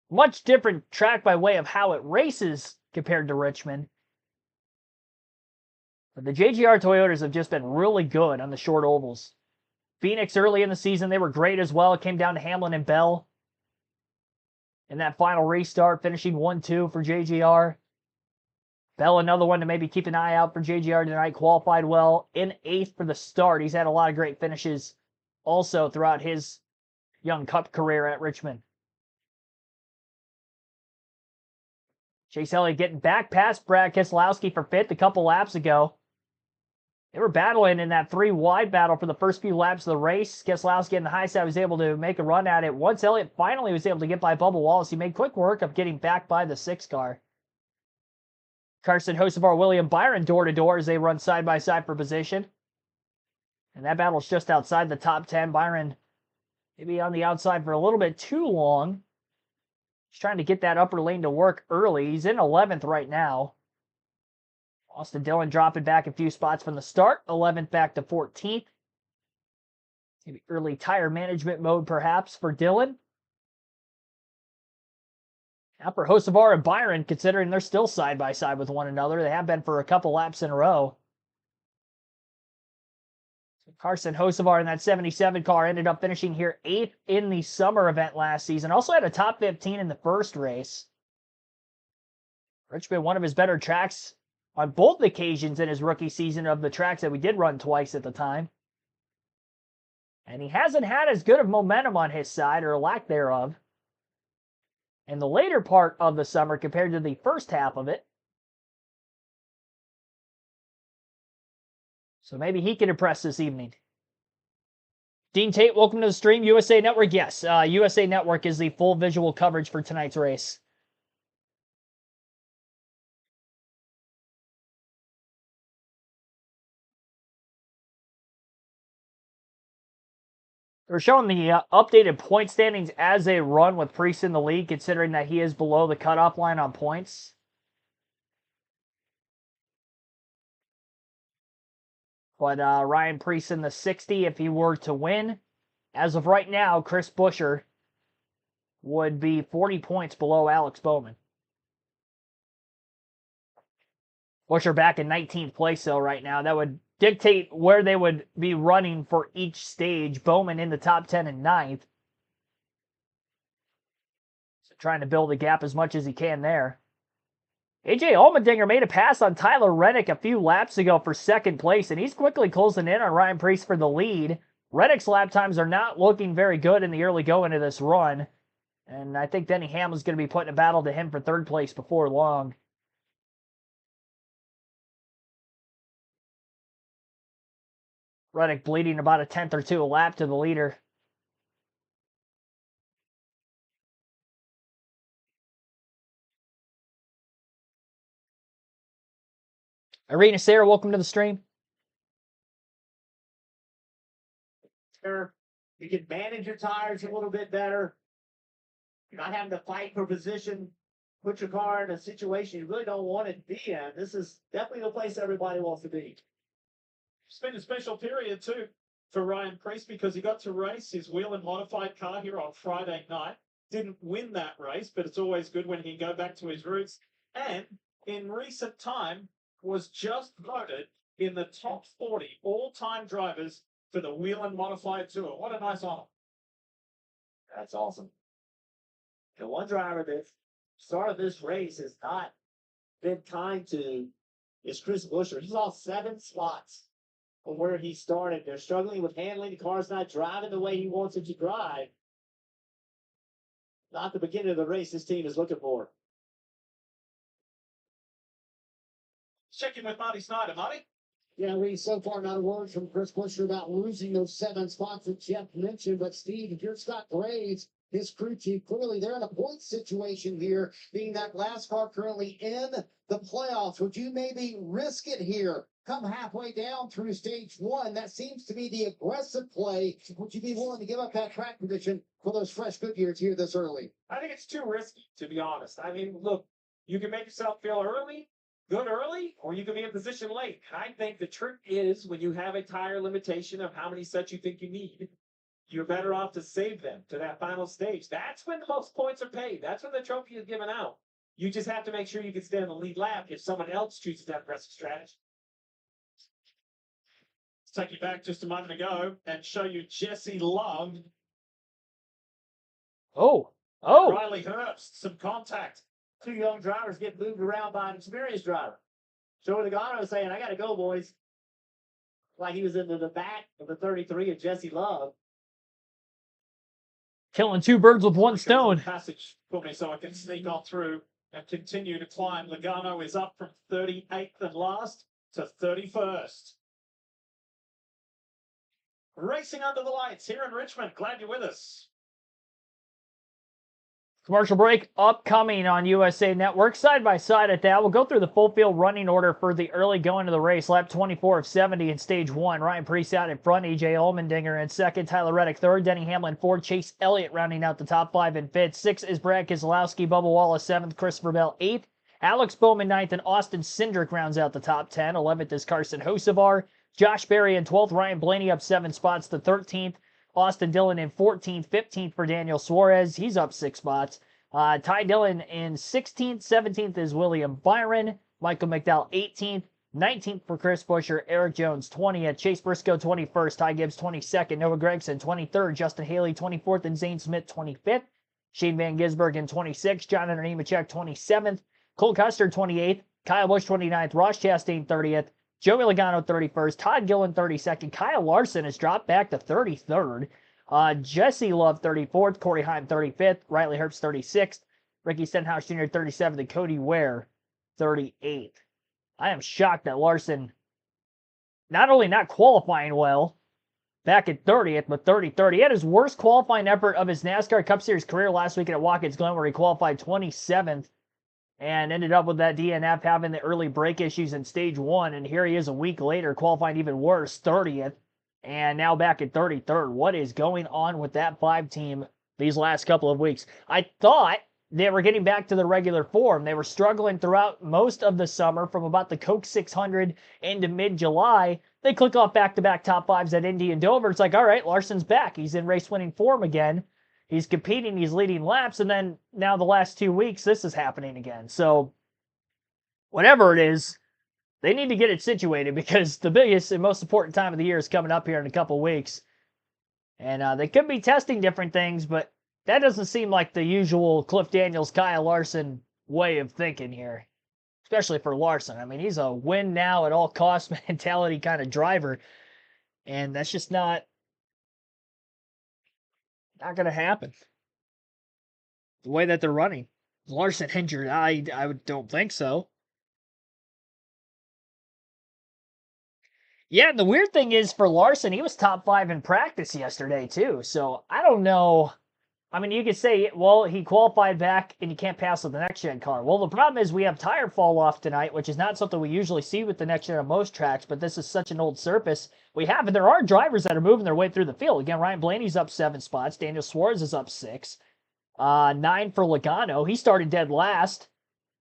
Much different track by way of how it races compared to Richmond. But the JGR Toyotas have just been really good on the short ovals. Phoenix early in the season, they were great as well. It came down to Hamlin and Bell in that final restart, finishing 1-2 for JGR. Bell, another one to maybe keep an eye out for JGR tonight. Qualified well in 8th for the start. He's had a lot of great finishes also throughout his young Cup career at Richmond. Chase Elliott getting back past Brad Keselowski for 5th a couple laps ago. They were battling in that 3 wide battle for the first few laps of the race. Keselowski in the high side was able to make a run at it. Once Elliott finally was able to get by Bubba Wallace, he made quick work of getting back by the 6 car. Carson Hocevar, William Byron door-to-door as they run side-by-side for position. And that battle's just outside the top 10. Byron maybe on the outside for a little bit too long. He's trying to get that upper lane to work early. He's in 11th right now. Austin Dillon dropping back a few spots from the start. 11th back to 14th. Maybe early tire management mode perhaps for Dillon. Now for Hocevar and Byron, considering they're still side-by-side with one another. They have been for a couple laps in a row. So Carson Hocevar in that 77 car ended up finishing here 8th in the summer event last season. Also had a top 15 in the first race. Richmond, one of his better tracks on both occasions in his rookie season of the tracks that we did run twice at the time. And he hasn't had as good of momentum on his side, or lack thereof, in the later part of the summer compared to the first half of it. So maybe he can impress this evening. Dean Tate, welcome to the stream. USA Network, yes. USA Network is the full visual coverage for tonight's race. They're showing the updated point standings as they run with Priest in the lead, considering that he is below the cutoff line on points. But Ryan Priest in the 60 if he were to win. As of right now, Chris Buescher would be 40 points below Alex Bowman. Buescher back in 19th place, though, right now. That would dictate where they would be running for each stage. Bowman in the top 10 and 9th. So trying to build a gap as much as he can there. AJ Allmendinger made a pass on Tyler Reddick a few laps ago for second place, and he's quickly closing in on Ryan Priest for the lead. Reddick's lap times are not looking very good in the early going of this run, and I think Denny Hamlin's going to be putting a battle to him for third place before long. Reddick bleeding about a tenth or two a lap to the leader. Irina Sarah, welcome to the stream. You can manage your tires a little bit better. You're not having to fight for position, put your car in a situation you really don't want it to be in. This is definitely the place everybody wants to be. It's been a special period too for Ryan Priest because he got to race his wheel and modified car here on Friday night. Didn't win that race, but it's always good when he can go back to his roots. And in recent time was just voted in the top 40 all-time drivers for the wheel and modified tour. What a nice honor. That's awesome. The one driver that started this race has not been kind to is Chris Buescher. He's lost 7 spots from where he started. They're struggling with handling. The car's not driving the way he wants it to drive. Not the beginning of the race this team is looking for. Check in with Marty Snyder. Marty? Yeah, Lee, so far not a word from Chris Buescher about losing those 7 spots that Jeff mentioned. But Steve, if you're Scott Graves, his crew chief, clearly they're in a point situation here, being that last car currently in the playoffs. Would you maybe risk it here? Come halfway down through stage 1. That seems to be the aggressive play. Would you be willing to give up that track position for those fresh Goodyears here this early? I think it's too risky, to be honest. I mean, look, you can make yourself feel good early, or you can be in position late. And I think the trick is when you have a tire limitation of how many sets you think you need, you're better off to save them to that final stage. That's when the most points are paid. That's when the trophy is given out. You just have to make sure you can stay on the lead lap if someone else chooses that aggressive strategy. Let's take you back just a moment ago and show you Jesse Love. Oh. Riley Herbst, some contact. 2 young drivers get moved around by an experienced driver. Joey Logano is saying, I got to go, boys. Like he was in the back of the 33 of Jesse Love. Killing 2 birds with 1 stone. Passage for me so I can sneak on through and continue to climb. Logano is up from 38th and last to 31st. Racing under the lights here in Richmond. Glad you're with us. Commercial break upcoming on USA Network. Side by side at that, we'll go through the full field running order for the early going of the race. Lap 24 of 70 in stage 1. Ryan Priest out in front. AJ Allmendinger in second. Tyler Reddick third. Denny Hamlin fourth. Chase Elliott rounding out the top 5 in fifth. 6 is Brad Keselowski. Bubba Wallace 7th. Christopher Bell 8th. Alex Bowman 9th. And Austin Cindric rounds out the top 10. 11th is Carson Hocevar. Josh Berry in 12th. Ryan Blaney up 7 spots to 13th. Austin Dillon in 14th. 15th for Daniel Suarez. He's up 6 spots. Ty Dillon in 16th, 17th is William Byron, Michael McDowell 18th, 19th for Chris Buescher, Eric Jones 20th, Chase Briscoe 21st, Ty Gibbs 22nd, Noah Gragson 23rd, Justin Haley 24th, and Zane Smith 25th, Shane Van Gisbergen in 26th, Jonathan Nemechek 27th, Cole Custer 28th, Kyle Busch 29th, Ross Chastain 30th, Joey Logano 31st, Todd Gillen 32nd, Kyle Larson has dropped back to 33rd, Jesse Love 34th, Corey Heim 35th, Riley Herbst 36th, Ricky Stenhouse Jr. 37th, and Cody Ware 38th. I am shocked that Larson not only not qualifying well back at 30th, but 33rd. He had his worst qualifying effort of his NASCAR Cup Series career last weekend at Watkins Glen, where he qualified 27th and ended up with that DNF having the early brake issues in stage 1. And here he is a week later qualifying even worse, 30th. and now back at 33rd. What is going on with that 5 team these last couple of weeks? I thought they were getting back to the regular form. They were struggling throughout most of the summer from about the Coke 600 into mid-July. They click off back-to-back top 5s at Indy and Dover. It's like, all right, Larson's back. He's in race-winning form again. He's competing. He's leading laps. And then now the last 2 weeks, this is happening again. So whatever it is, they need to get it situated because the biggest and most important time of the year is coming up here in a couple weeks. And they could be testing different things, but that doesn't seem like the usual Cliff Daniels, Kyle Larson way of thinking here, especially for Larson. I mean, he's a win now at all cost mentality kind of driver, and that's just not going to happen. The way that they're running. Is Larson injured? I don't think so. Yeah, and the weird thing is for Larson, he was top 5 in practice yesterday too. So I don't know. I mean, you could say, well, he qualified back and you can't pass with the next gen car. Well, the problem is we have tire fall off tonight, which is not something we usually see with the next gen on most tracks, but this is such an old surface. And there are drivers that are moving their way through the field. Again, Ryan Blaney's up 7 spots. Daniel Suarez is up 6. 9 for Logano. He started dead last,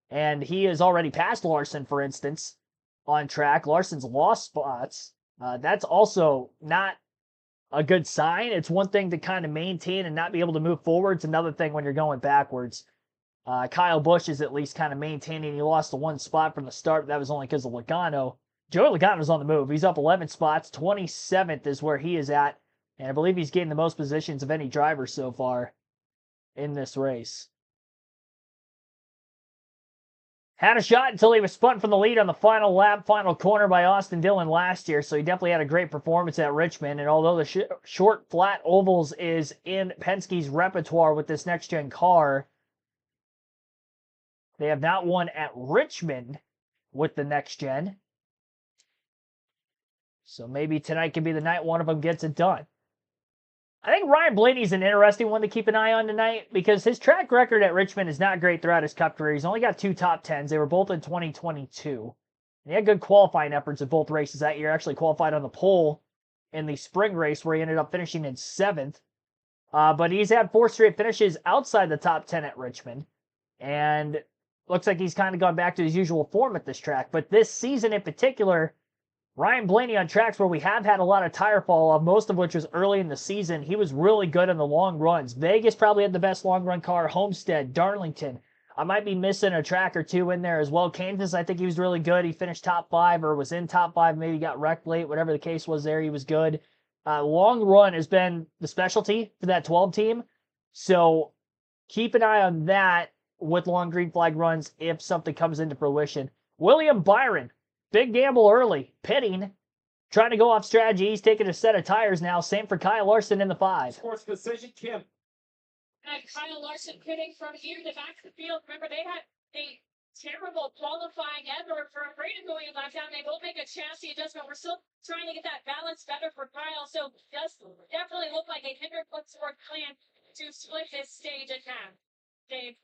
and he has already passed Larson, for instance, on track. Larson's lost spots. That's also not a good sign. It's one thing to kind of maintain and not be able to move forward. It's another thing when you're going backwards. Kyle Busch is at least kind of maintaining. He lost the 1 spot from the start. That was only because of Logano. Joey Logano's on the move. He's up 11 spots. 27th is where he is at. And I believe he's gained the most positions of any driver so far in this race. Had a shot until he was spun from the lead on the final lap, final corner by Austin Dillon last year, so he definitely had a great performance at Richmond. And although the short, flat ovals is in Penske's repertoire with this next-gen car, they have not won at Richmond with the next-gen. So maybe tonight can be the night one of them gets it done. I think Ryan Blaney's an interesting one to keep an eye on tonight because his track record at Richmond is not great throughout his Cup career. He's only got 2 top 10s. They were both in 2022. And he had good qualifying efforts at both races that year. Actually qualified on the pole in the spring race where he ended up finishing in 7th. But he's had 4 straight finishes outside the top 10 at Richmond. And looks like he's kind of gone back to his usual form at this track. But this season in particular, Ryan Blaney on tracks where we have had a lot of tire fall off, most of which was early in the season, he was really good in the long runs. Vegas probably had the best long run car. Homestead, Darlington. I might be missing a track or 2 in there as well. Kansas, I think he was really good. He finished top 5 or was in top 5, maybe got wrecked late. Whatever the case was there, he was good. Long run has been the specialty for that 12 team. So keep an eye on that with long green flag runs if something comes into fruition. William Byron. Big gamble early. Pitting. Trying to go off strategy. He's taking a set of tires now. Same for Kyle Larson in the 5. Sports decision, Kim. And Kyle Larson pitting from here to back to the field. Remember, they had a terrible qualifying ever for afraid of going left down. They will make a chassis adjustment. We're still trying to get that balance better for Kyle. So it does definitely look like a Hendrick Luxford plan to split this stage in half. Dave.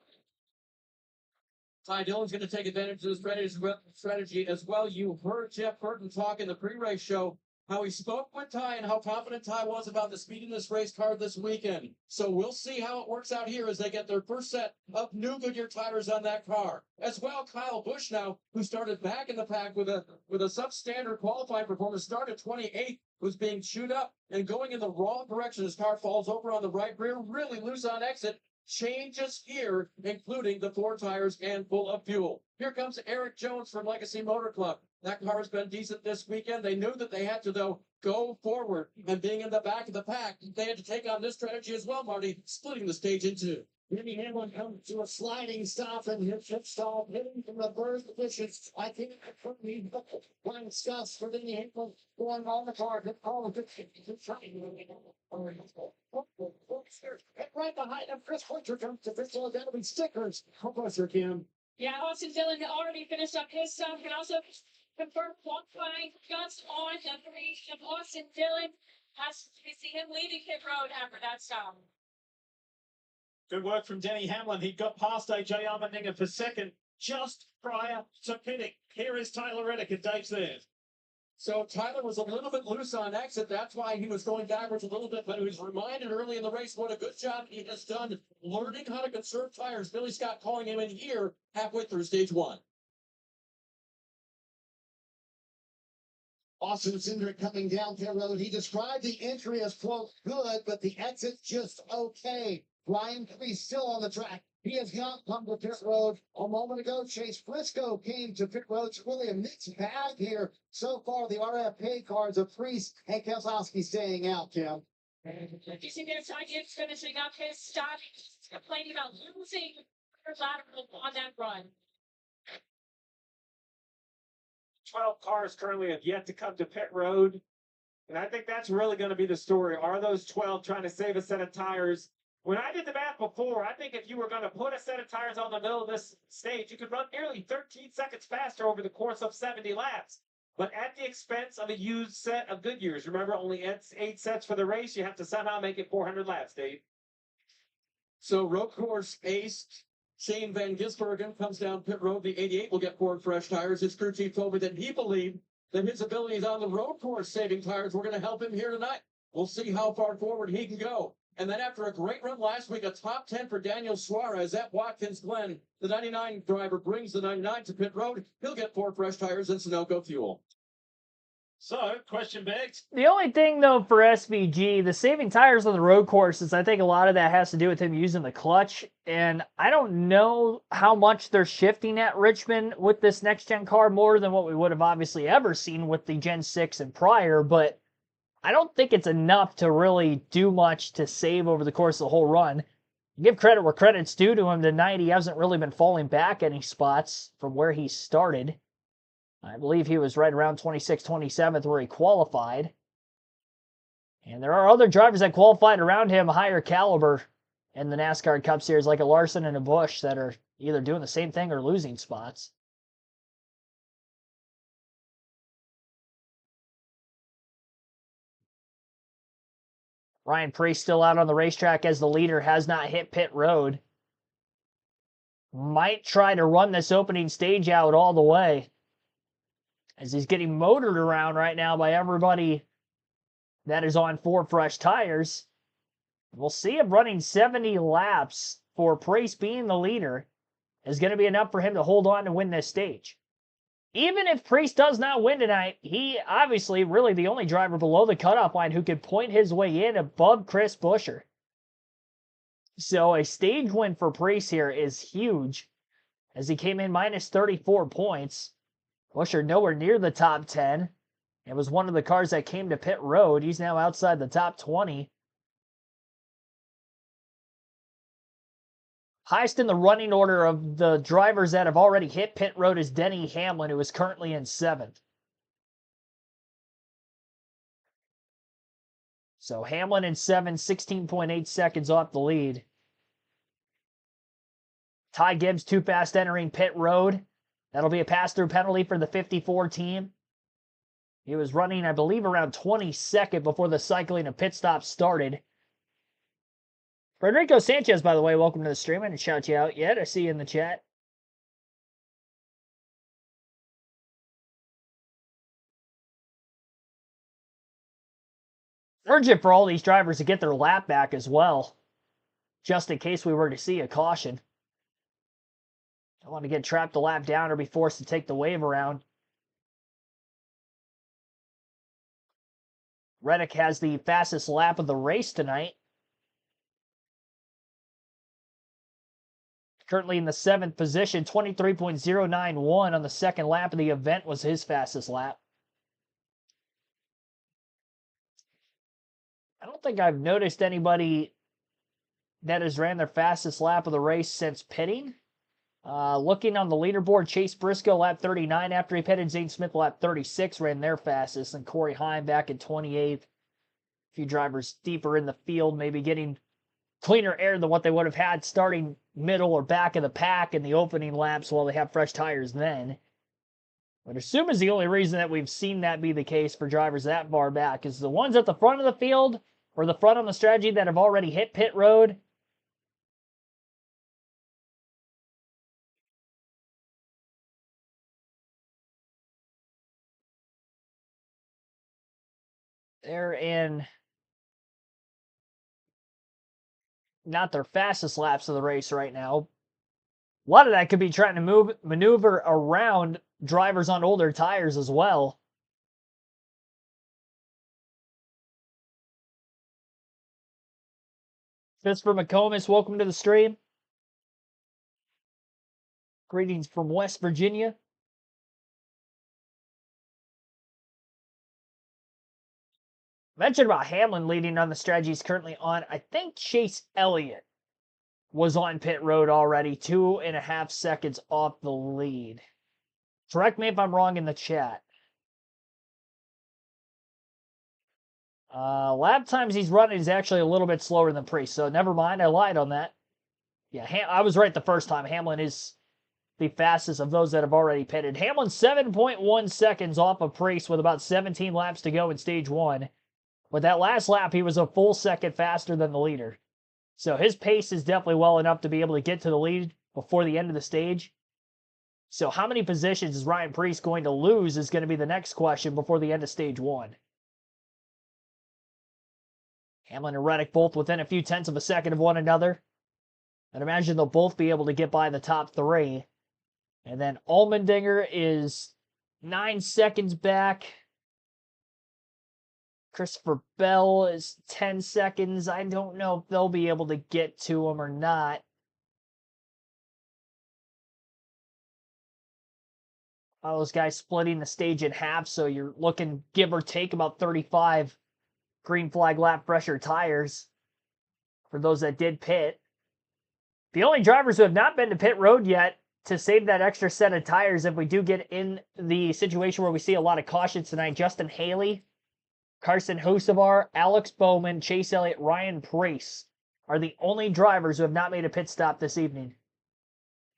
Ty Dillon's going to take advantage of the strategy as well. You heard Jeff Burton talk in the pre-race show how he spoke with Ty and how confident Ty was about the speed in this race car this weekend. So we'll see how it works out here as they get their first set of new Goodyear tires on that car. As well, Kyle Busch now, who started back in the pack with a substandard qualifying performance, started 28th, was being chewed up and going in the wrong direction. His car falls over on the right rear, really loose on exit. Changes here, including the 4 tires and full of fuel. Here comes Eric Jones from Legacy Motor Club. That car has been decent this weekend. They knew that they had to, though, go forward. And being in the back of the pack, they had to take on this strategy as well, Marty, splitting the stage in 2. Jimmy Hamlin comes to a sliding stop and his pit stall, hitting from the first position. I think it could be blind scuffs for Jimmy Hamlin going on the car. Good call. Right behind him, Chris Butcher comes to Chris Philadelphia stickers. How close are Kim? Yeah, Austin Dillon already finished up his stuff. Can also confirm qualifying just on the 3 of Austin Dillon. We see him leaving pit road after that stop. Good work from Denny Hamlin. He got past AJ Allmendinger for second just prior to pitting. Here is Tyler Reddick and Dave Sears. So Tyler was a little bit loose on exit. That's why he was going backwards a little bit, but he was reminded early in the race what a good job he has done learning how to conserve tires. Billy Scott calling him in here halfway through stage one. Austin Cindric coming down pit road. He described the entry as, quote, good, but the exit just okay. Ryan Preece still on the track. He has not come to pit road. A moment ago, Chase Briscoe came to pit road. It's really a mixed bag here. So far, the RFK cars of Preece and Keselowski staying out, Kim. You see there, Ty Gibbs finishing up his stop. He's complaining about losing lateral on that run. 12 cars currently have yet to come to pit road. And I think that's really going to be the story. Are those 12 trying to save a set of tires? When I did the math before, I think if you were going to put a set of tires on the middle of this stage, you could run nearly 13 seconds faster over the course of 70 laps. But at the expense of a used set of Goodyears. Remember, only 8 sets for the race. You have to somehow make it 400 laps, Dave. So road course ace Shane Van Gisbergen comes down pit road. The 88 will get Ford fresh tires. His crew chief told me that he believed that his abilities on the road course saving tires were going to help him here tonight. We'll see how far forward he can go. And then after a great run last week, a top 10 for Daniel Suarez at Watkins Glen. The 99 driver brings the 99 to pit road. He'll get 4 fresh tires and Sunoco fuel. So, question begs. The only thing, though, for SVG, the saving tires on the road courses, I think a lot of that has to do with him using the clutch. And I don't know how much they're shifting at Richmond with this next-gen car more than what we would have obviously ever seen with the Gen 6 and prior. But I don't think it's enough to really do much to save over the course of the whole run. Give credit where credit's due to him. Tonight, he hasn't really been falling back any spots from where he started. I believe he was right around 26th, 27th where he qualified. And there are other drivers that qualified around him, higher caliber in the NASCAR Cup Series, like a Larson and a Busch, that are either doing the same thing or losing spots. Ryan Preece still out on the racetrack as the leader, has not hit pit road. Might try to run this opening stage out all the way, as he's getting motored around right now by everybody that is on 4 fresh tires. We'll see him running 70 laps for Preece being the leader is going to be enough for him to hold on to win this stage. Even if Preece does not win tonight, he obviously really the only driver below the cutoff line who could point his way in above Chris Buescher. So a stage win for Preece here is huge, as he came in minus 34 points. Buescher nowhere near the top 10. It was one of the cars that came to pit road. He's now outside the top 20. Highest in the running order of the drivers that have already hit pit road is Denny Hamlin, who is currently in 7th. So Hamlin in 7, 16.8 seconds off the lead. Ty Gibbs too fast entering pit road. That'll be a pass-through penalty for the 54 team. He was running, I believe, around 22nd before the cycling and pit stop started. Federico Sanchez, by the way, welcome to the stream. I didn't shout you out yet. I see you in the chat. Urgent for all these drivers to get their lap back as well, just in case we were to see a caution. Don't want to get trapped a lap down or be forced to take the wave around. Reddick has the fastest lap of the race tonight. Currently in the 7th position, 23.091 on the second lap of the event was his fastest lap. I don't think I've noticed anybody that has ran their fastest lap of the race since pitting. Looking on the leaderboard, Chase Briscoe lap 39 after he pitted. Zane Smith lap 36 ran their fastest, and Corey Heim back in 28th. A few drivers deeper in the field, maybe getting cleaner air than what they would have had starting middle or back of the pack in the opening laps while they have fresh tires then. But assume is the only reason that we've seen that be the case for drivers that far back is the ones at the front of the field or the front on the strategy that have already hit pit road. They're in not their fastest laps of the race right now. A lot of that could be trying to maneuver around drivers on older tires as well. Christopher McComas, welcome to the stream. Greetings from West Virginia. Mentioned about Hamlin leading on the strategy he's currently on. I think Chase Elliott was on pit road already, 2.5 seconds off the lead. Correct me if I'm wrong in the chat. Lap times he's running is actually a little bit slower than Priest, so never mind. I lied on that. Yeah, I was right the first time. Hamlin is the fastest of those that have already pitted. Hamlin 7.1 seconds off of Priest with about 17 laps to go in stage 1. But that last lap, he was a full second faster than the leader. So his pace is definitely well enough to be able to get to the lead before the end of the stage. So how many positions is Ryan Priest going to lose is going to be the next question before the end of stage 1. Hamlin and Reddick both within a few tenths of a second of one another. I'd imagine they'll both be able to get by the top 3. And then Allmendinger is 9 seconds back. Christopher Bell is 10 seconds. I don't know if they'll be able to get to him or not. All those guys splitting the stage in half, so you're looking, give or take, about 35 green flag lap pressure tires for those that did pit. The only drivers who have not been to pit road yet to save that extra set of tires if we do get in the situation where we see a lot of cautions tonight, Justin Haley, Carson Hocevar, Alex Bowman, Chase Elliott, Ryan Priest are the only drivers who have not made a pit stop this evening.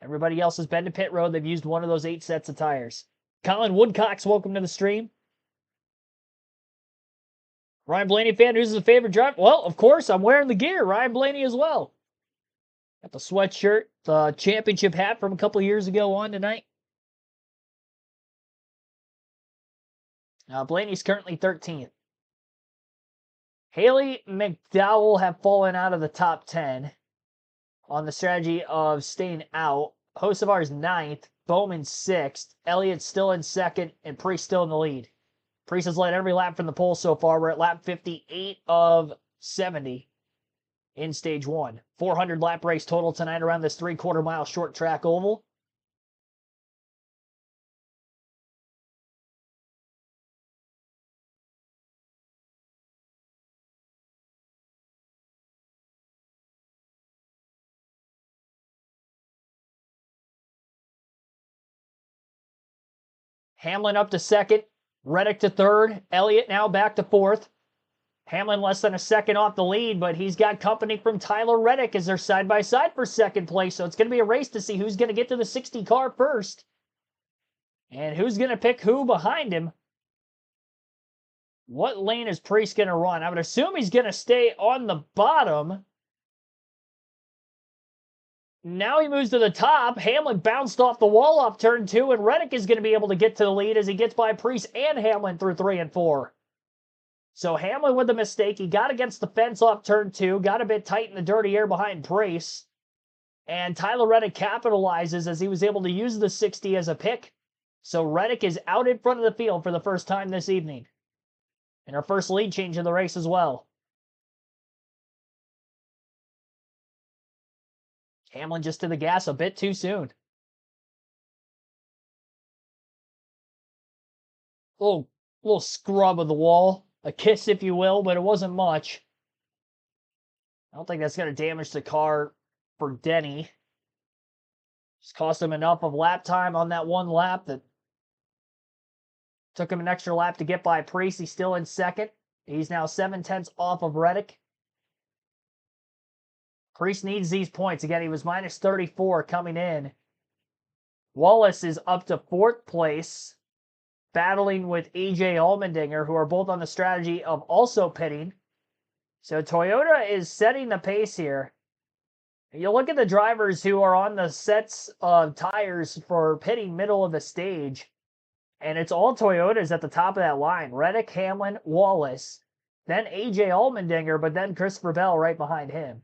Everybody else has been to pit road. They've used one of those 8 sets of tires. Colin Woodcocks, welcome to the stream. Ryan Blaney fan, who's his favorite driver? Well, of course, I'm wearing the gear. Ryan Blaney as well. Got the sweatshirt, the championship hat from a couple years ago on tonight. Blaney's currently 13th. Haley McDowell have fallen out of the top 10 on the strategy of staying out. Hocevar's 9th, Bowman's 6th, Elliott's still in 2nd, and Priest still in the lead. Priest has led every lap from the pole so far. We're at lap 58 of 70 in stage 1. 400 lap race total tonight around this 3/4 mile short track oval. Hamlin up to 2nd, Reddick to 3rd, Elliott now back to 4th. Hamlin less than a second off the lead, but he's got company from Tyler Reddick as they're side by side for 2nd place. So it's going to be a race to see who's going to get to the 60 car first. And who's going to pick who behind him. What lane is Priest going to run? I would assume he's going to stay on the bottom. Now he moves to the top. Hamlin bounced off the wall off turn 2, and Reddick is going to be able to get to the lead as he gets by Priest and Hamlin through 3 and 4. So Hamlin with the mistake. He got against the fence off turn 2, got a bit tight in the dirty air behind Priest. And Tyler Reddick capitalizes as he was able to use the 60 as a pick. So Reddick is out in front of the field for the first time this evening. And our first lead change in the race as well. Hamlin just to the gas a bit too soon. Little scrub of the wall. A kiss, if you will, but it wasn't much. I don't think that's going to damage the car for Denny. Just cost him enough of lap time on that one lap that took him an extra lap to get by Priest. He's still in 2nd. He's now 7 tenths off of Reddick. Priest needs these points. Again, he was minus 34 coming in. Wallace is up to 4th place, battling with AJ Allmendinger, who are both on the strategy of also pitting. So Toyota is setting the pace here. You look at the drivers who are on the sets of tires for pitting middle of the stage, and it's all Toyotas at the top of that line. Reddick, Hamlin, Wallace. then AJ Allmendinger, but then Christopher Bell right behind him.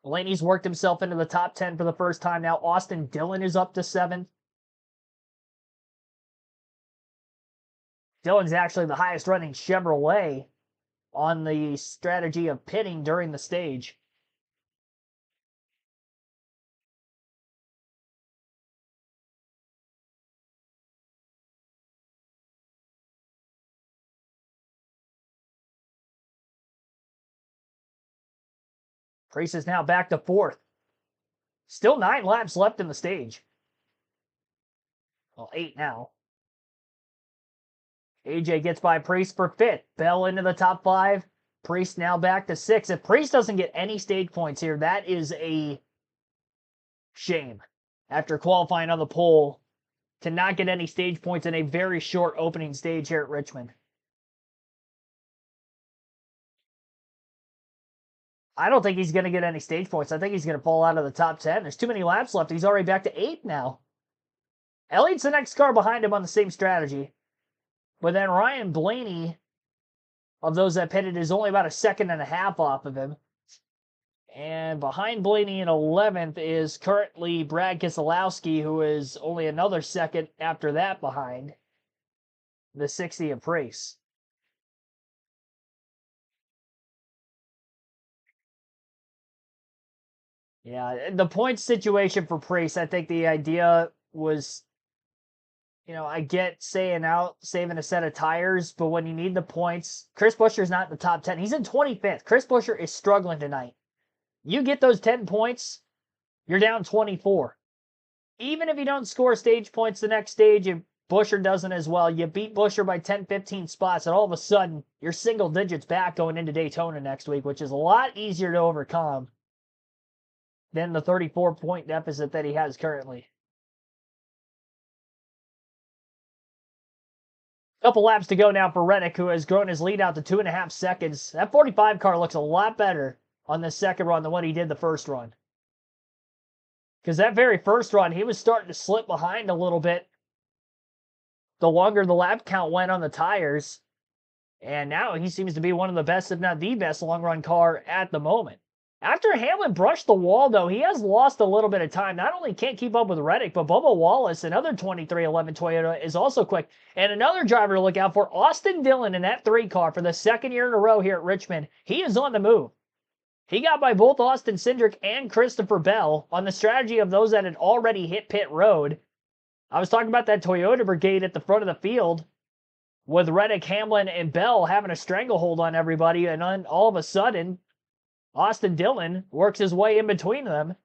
Blaney's worked himself into the top 10 for the first time now. Austin Dillon is up to 7th. Dillon's actually the highest running Chevrolet on the strategy of pitting during the stage. Priest is now back to 4th. Still 9 laps left in the stage. Well, 8 now. AJ gets by Priest for 5th. Bell into the top 5. Priest now back to 6th. If Priest doesn't get any stage points here, that is a shame. After qualifying on the pole, to not get any stage points in a very short opening stage here at Richmond. I don't think he's going to get any stage points. I think he's going to fall out of the top 10. There's too many laps left. He's already back to 8th now. Elliott's the next car behind him on the same strategy. But then Ryan Blaney, of those that pitted, is only about a second and a half off of him. And behind Blaney in 11th is currently Brad Keselowski, who is only another second after that behind the 60 of Priest. Yeah, the point situation for Priest, I think the idea was, I get saving a set of tires, but when you need the points, Chris Buescher's not in the top 10. He's in 25th. Chris Buescher is struggling tonight. You get those 10 points, you're down 24. Even if you don't score stage points the next stage, and Buescher doesn't as well, you beat Buescher by 10, 15 spots, and all of a sudden, you're single digits back going into Daytona next week, which is a lot easier to overcome than the 34-point deficit that he has currently. Couple laps to go now for Reddick, who has grown his lead out to 2.5 seconds. That 45 car looks a lot better on the second run than what he did the first run. Because that very first run, he was starting to slip behind a little bit the longer the lap count went on the tires. And now he seems to be one of the best, if not the best, long-run car at the moment. After Hamlin brushed the wall, though, he has lost a little bit of time. Not only can't keep up with Reddick, but Bubba Wallace, another 2311 Toyota, is also quick. And another driver to look out for, Austin Dillon in that 3 car for the second year in a row here at Richmond. He is on the move. He got by both Austin Cindric and Christopher Bell on the strategy of those that had already hit pit road. I was talking about that Toyota brigade at the front of the field with Reddick, Hamlin, and Bell having a stranglehold on everybody, and then all of a sudden, Austin Dillon works his way in between them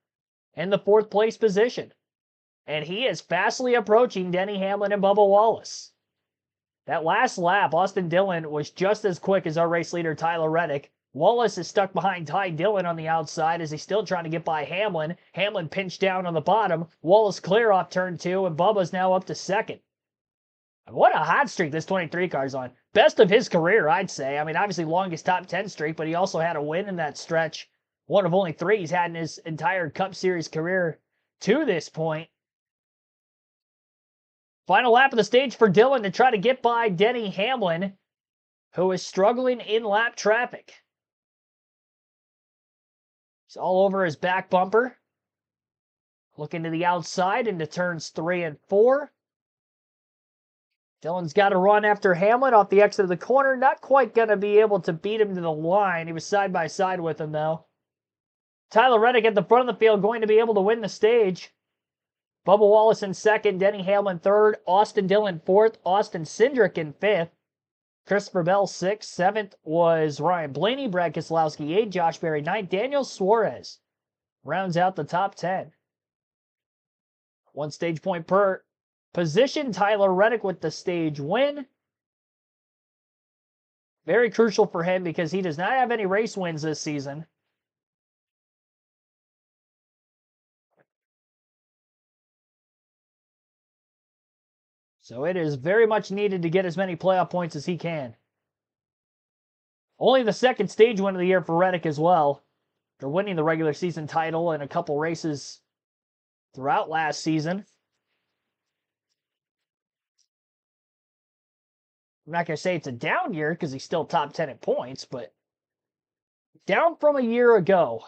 in the 4th place position. And he is fastly approaching Denny Hamlin and Bubba Wallace. That last lap, Austin Dillon was just as quick as our race leader, Tyler Reddick. Wallace is stuck behind Ty Dillon on the outside as he's still trying to get by Hamlin. Hamlin pinched down on the bottom. Wallace clear off turn 2, and Bubba's now up to 2nd. What a hot streak this 23 car's on. Best of his career, I'd say. I mean, obviously longest top 10 streak, but he also had a win in that stretch. One of only 3 he's had in his entire Cup Series career to this point. Final lap of the stage for Dillon to try to get by Denny Hamlin, who is struggling in lap traffic. He's all over his back bumper. Looking to the outside into turns 3 and 4. Dillon's got to run after Hamlin off the exit of the corner. Not quite going to be able to beat him to the line. He was side by side with him, though. Tyler Reddick at the front of the field going to be able to win the stage. Bubba Wallace in 2nd, Denny Hamlin 3rd, Austin Dillon 4th, Austin Cindric in 5th, Christopher Bell 6th, 7th was Ryan Blaney, Brad Keselowski 8th, Josh Berry 9th, Daniel Suarez rounds out the top 10. 1 stage point per position. Tyler Reddick with the stage win. Very crucial for him because he does not have any race wins this season. So it is very much needed to get as many playoff points as he can. Only the 2nd stage win of the year for Reddick as well. They're winning the regular season title and a couple races throughout last season. I'm not going to say it's a down year because he's still top 10 at points, but down from a year ago.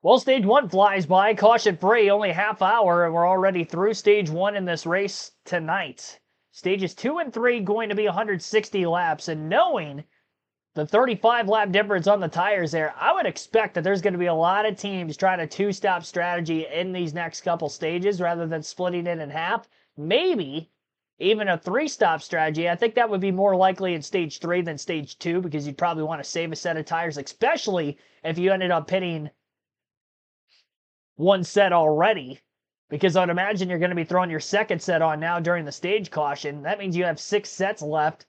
Well, stage one flies by, caution free, only half hour, and we're already through stage one in this race tonight. Stages 2 and 3 going to be 160 laps, and knowing the 35 lap difference on the tires there, I would expect that there's going to be a lot of teams trying a two-stop strategy in these next couple stages rather than splitting it in half. Maybe even a three-stop strategy. I think that would be more likely in stage 3 than stage 2 because you'd probably want to save a set of tires, especially if you ended up pitting one set already, because I'd imagine you're going to be throwing your second set on now during the stage caution. That means you have 6 sets left,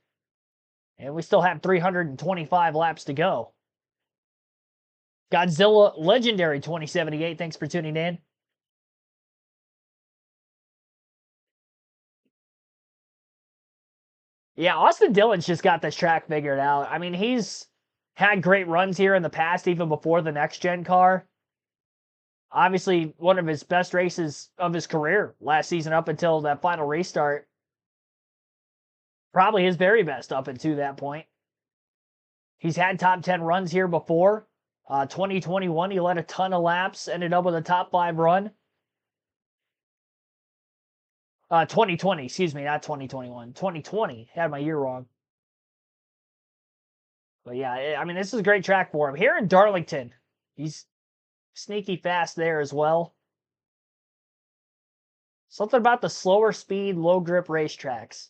and we still have 325 laps to go. Godzilla Legendary 2078, thanks for tuning in. Yeah, Austin Dillon's just got this track figured out. I mean, he's had great runs here in the past, even before the next-gen car. Obviously, one of his best races of his career last season up until that final restart. Probably his very best up until that point. He's had top 10 runs here before. 2021, he led a ton of laps, ended up with a top 5 run. 2020, excuse me, not 2021. 2020, had my year wrong. But yeah, I mean, this is a great track for him. Here in Darlington, he's sneaky fast there as well. Something about the slower speed, low grip racetracks.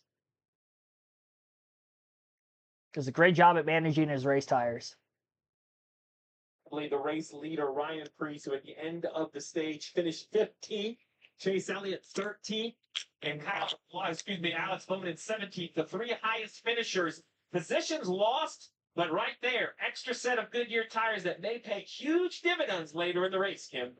Does a great job at managing his race tires. The race leader, Ryan Preece, who at the end of the stage finished 15th. Chase Elliott 13th. And Alex Bowman 17th. The 3 highest finishers. Positions lost, but right there, extra set of Goodyear tires that may pay huge dividends later in the race, Kim.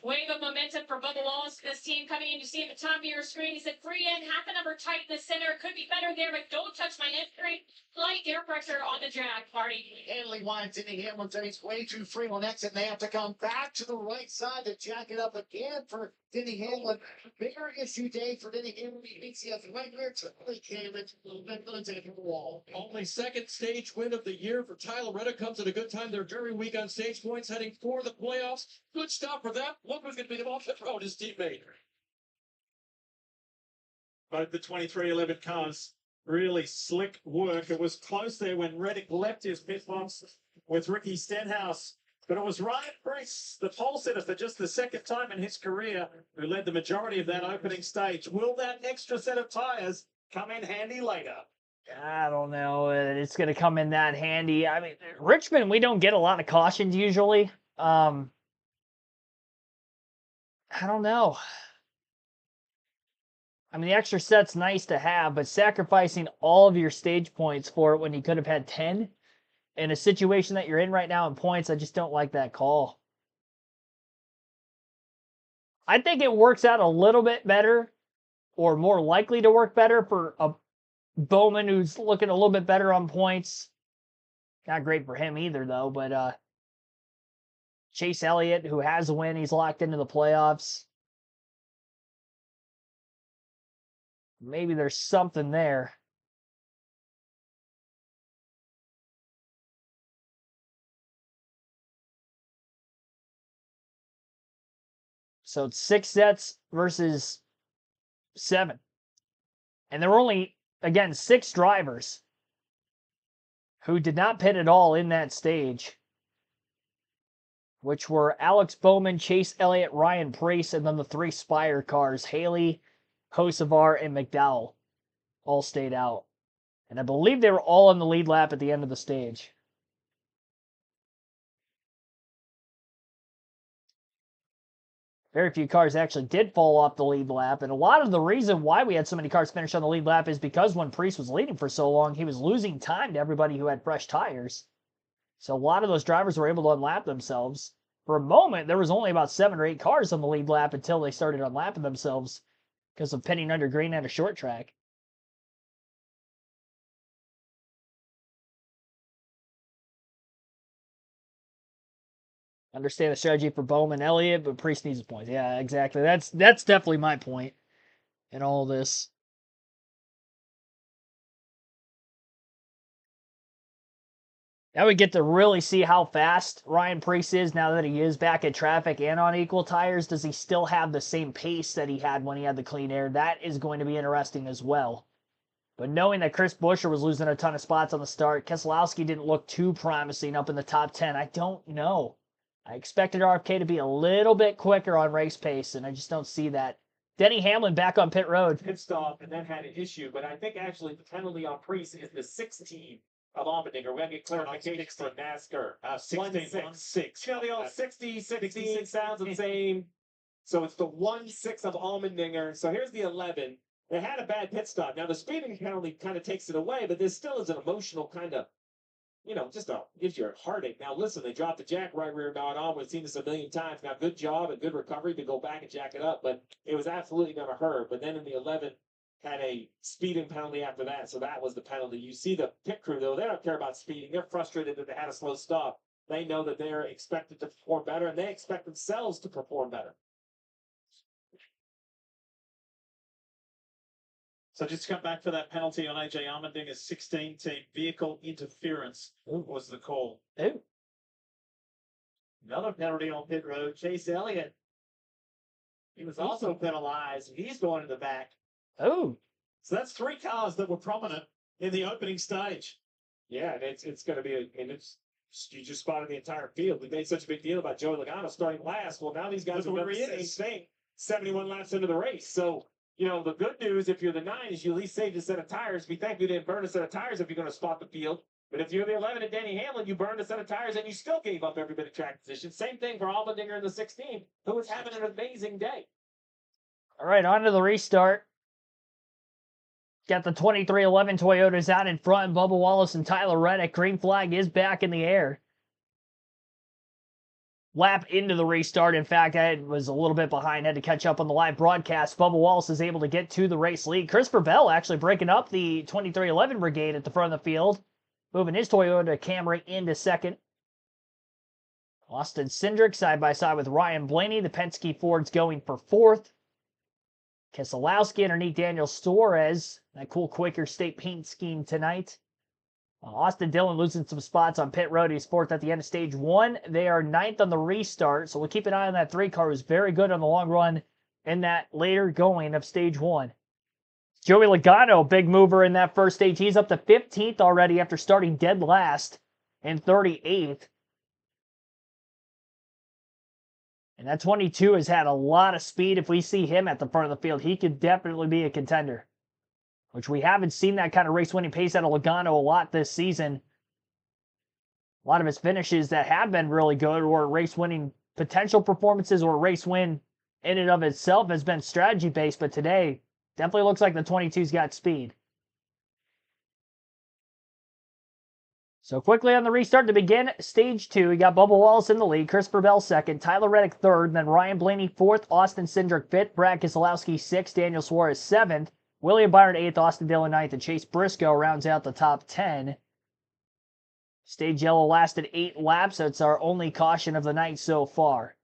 Wave of momentum for Bubba Wallace. This team coming in, you see at the top of your screen. He said free end, half a number tight in the center. Could be better there, but don't touch my end screen. Light air pressure on the track, party. Hanley winds Denny Hamilton. He's way too free on exit. They have to come back to the right side to jack it up again for Denny Hamlin. Bigger issue day for Denny Hamlin. He beats the Wegner to really came into the wall. Only second stage win of the year for Tyler Reddick comes at a good time. They're very weak on stage points, heading for the playoffs. Good stop for them. Look who's going to be off the road, his teammate. Both the 2311 cars, really slick work. It was close there when Reddick left his pit box with Ricky Stenhouse. But it was Ryan Preece, the pole sitter for just the second time in his career, who led the majority of that opening stage. Will that extra set of tires come in handy later? I don't know. It's going to come in that handy. I mean, Richmond, we don't get a lot of cautions usually. I don't know. I mean, the extra set's nice to have, but sacrificing all of your stage points for it when you could have had 10 in a situation that you're in right now in points, I just don't like that call. I think it works out a little bit better, or more likely to work better for a Bowman who's looking a little bit better on points. Not great for him either, though, but Chase Elliott, who has a win, he's locked into the playoffs. Maybe there's something there. So it's 6 sets versus 7. And there were only, again, 6 drivers who did not pit at all in that stage, which were Alex Bowman, Chase Elliott, Ryan Preece, and then the 3 Spire cars, Haley, Hocevar, and McDowell, all stayed out. And I believe they were all on the lead lap at the end of the stage. Very few cars actually did fall off the lead lap, and a lot of the reason why we had so many cars finish on the lead lap is because when Preece was leading for so long, he was losing time to everybody who had fresh tires. So a lot of those drivers were able to unlap themselves. For a moment, there was only about 7 or 8 cars on the lead lap until they started unlapping themselves because of pitting under green at a short track. Understand the strategy for Bowman Elliott, but Priest needs the points. Yeah, exactly. That's definitely my point in all this. Now we get to really see how fast Ryan Priest is now that he is back at traffic and on equal tires. Does he still have the same pace that he had when he had the clean air? That is going to be interesting as well. But knowing that Chris Buescher was losing a ton of spots on the start, Keselowski didn't look too promising up in the top 10. I don't know. I expected RFK to be a little bit quicker on race pace, and I just don't see that. Denny Hamlin back on pit road. Pit stop and then had an issue, but I think actually the penalty on Priest is the 16 of Allmendinger. We're going to get clarification from NASCAR. 1-6. You know, the old 60, 16 sounds the same. So it's the 1-6 of Allmendinger. So here's the 11. They had a bad pit stop. Now the speeding penalty kind of takes it away, but there still is an emotional kind of, gives you a heartache. Now listen, they dropped the jack right rear mount on. We've seen this a million times. Now good job and good recovery to go back and jack it up, but it was absolutely going to hurt. But then in the 11, had a speeding penalty after that, so that was the penalty. You see the pit crew, though, they don't care about speeding. They're frustrated that they had a slow stop. They know that they're expected to perform better, and they expect themselves to perform better. So just to come back for that penalty on AJ Allmendinger's 16 team, vehicle interference was the call. Ooh. Another penalty on pit road. Chase Elliott. He was also penalized. He's going to the back. Oh. So that's 3 cars that were prominent in the opening stage. Yeah, and it's going to be you just spotted the entire field. We made such a big deal about Joey Logano starting last. Well, now these guys are doing the same thing 71 laps into the race. So, the good news, if you're the 9, is you at least saved a set of tires. We thank you didn't burn a set of tires if you're going to spot the field. But if you're the 11 and Denny Hamlin, you burned a set of tires and you still gave up every bit of track position. Same thing for Allmendinger in the 16, who was having an amazing day. All right, on to the restart. Got the 2311 Toyotas out in front. Bubba Wallace and Tyler Reddick. Green flag is back in the air. Lap into the restart. In fact, I was a little bit behind. Had to catch up on the live broadcast. Bubba Wallace is able to get to the race lead. Christopher Bell actually breaking up the 2311 brigade at the front of the field. Moving his Toyota Camry into second. Austin Cindric side by side with Ryan Blaney. The Penske Ford's going for fourth. Keselowski underneath Daniel Suarez. That cool Quaker State paint scheme tonight. Austin Dillon losing some spots on pit road. He's fourth at the end of stage 1. They are 9th on the restart, so we'll keep an eye on that 3 car, who's very good on the long run in that later going of stage 1. Joey Logano, big mover in that first stage. He's up to 15th already after starting dead last and 38th. And that 22 has had a lot of speed. If we see him at the front of the field, he could definitely be a contender, which we haven't seen that kind of race-winning pace out of Logano a lot this season. A lot of his finishes that have been really good or race-winning potential performances or race win in and of itself has been strategy-based, but today definitely looks like the 22's got speed. So quickly on the restart to begin stage 2, we got Bubba Wallace in the lead, Christopher Bell second, Tyler Reddick third, then Ryan Blaney fourth, Austin Cindric fifth, Brad Keselowski sixth, Daniel Suarez seventh, William Byron 8th, Austin Dillon 9th, and Chase Briscoe rounds out the top 10. Stage yellow lasted 8 laps. That's our only caution of the night so far.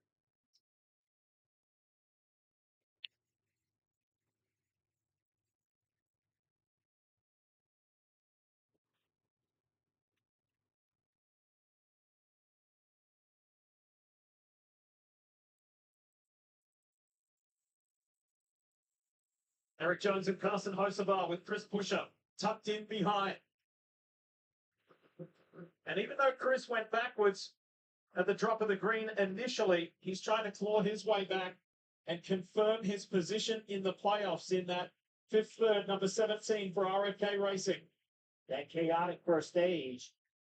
Eric Jones and Carson Hocevar with Chris Buescher tucked in behind. And even though Chris went backwards at the drop of the green initially, he's trying to claw his way back and confirm his position in the playoffs in that 5th third, number 17 for RFK Racing. That chaotic first stage,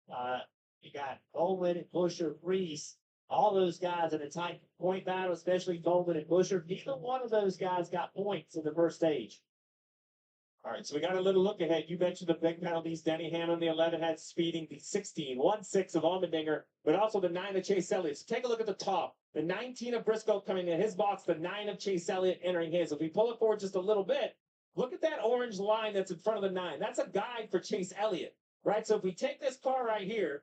you got Coleman and Buescher, Reese, all those guys in a tight point battle, especially Coleman and Buescher. Neither one of those guys got points in the first stage. All right, so we got a little look ahead. You mentioned the big penalties. Denny Hamlin, the 11, had speeding. The 16, 1-6 of Allmendinger, but also the 9 of Chase Elliott. So take a look at the top. The 19 of Briscoe coming in his box, the 9 of Chase Elliott entering his. If we pull it forward just a little bit, look at that orange line that's in front of the 9. That's a guide for Chase Elliott, right? So if we take this car right here,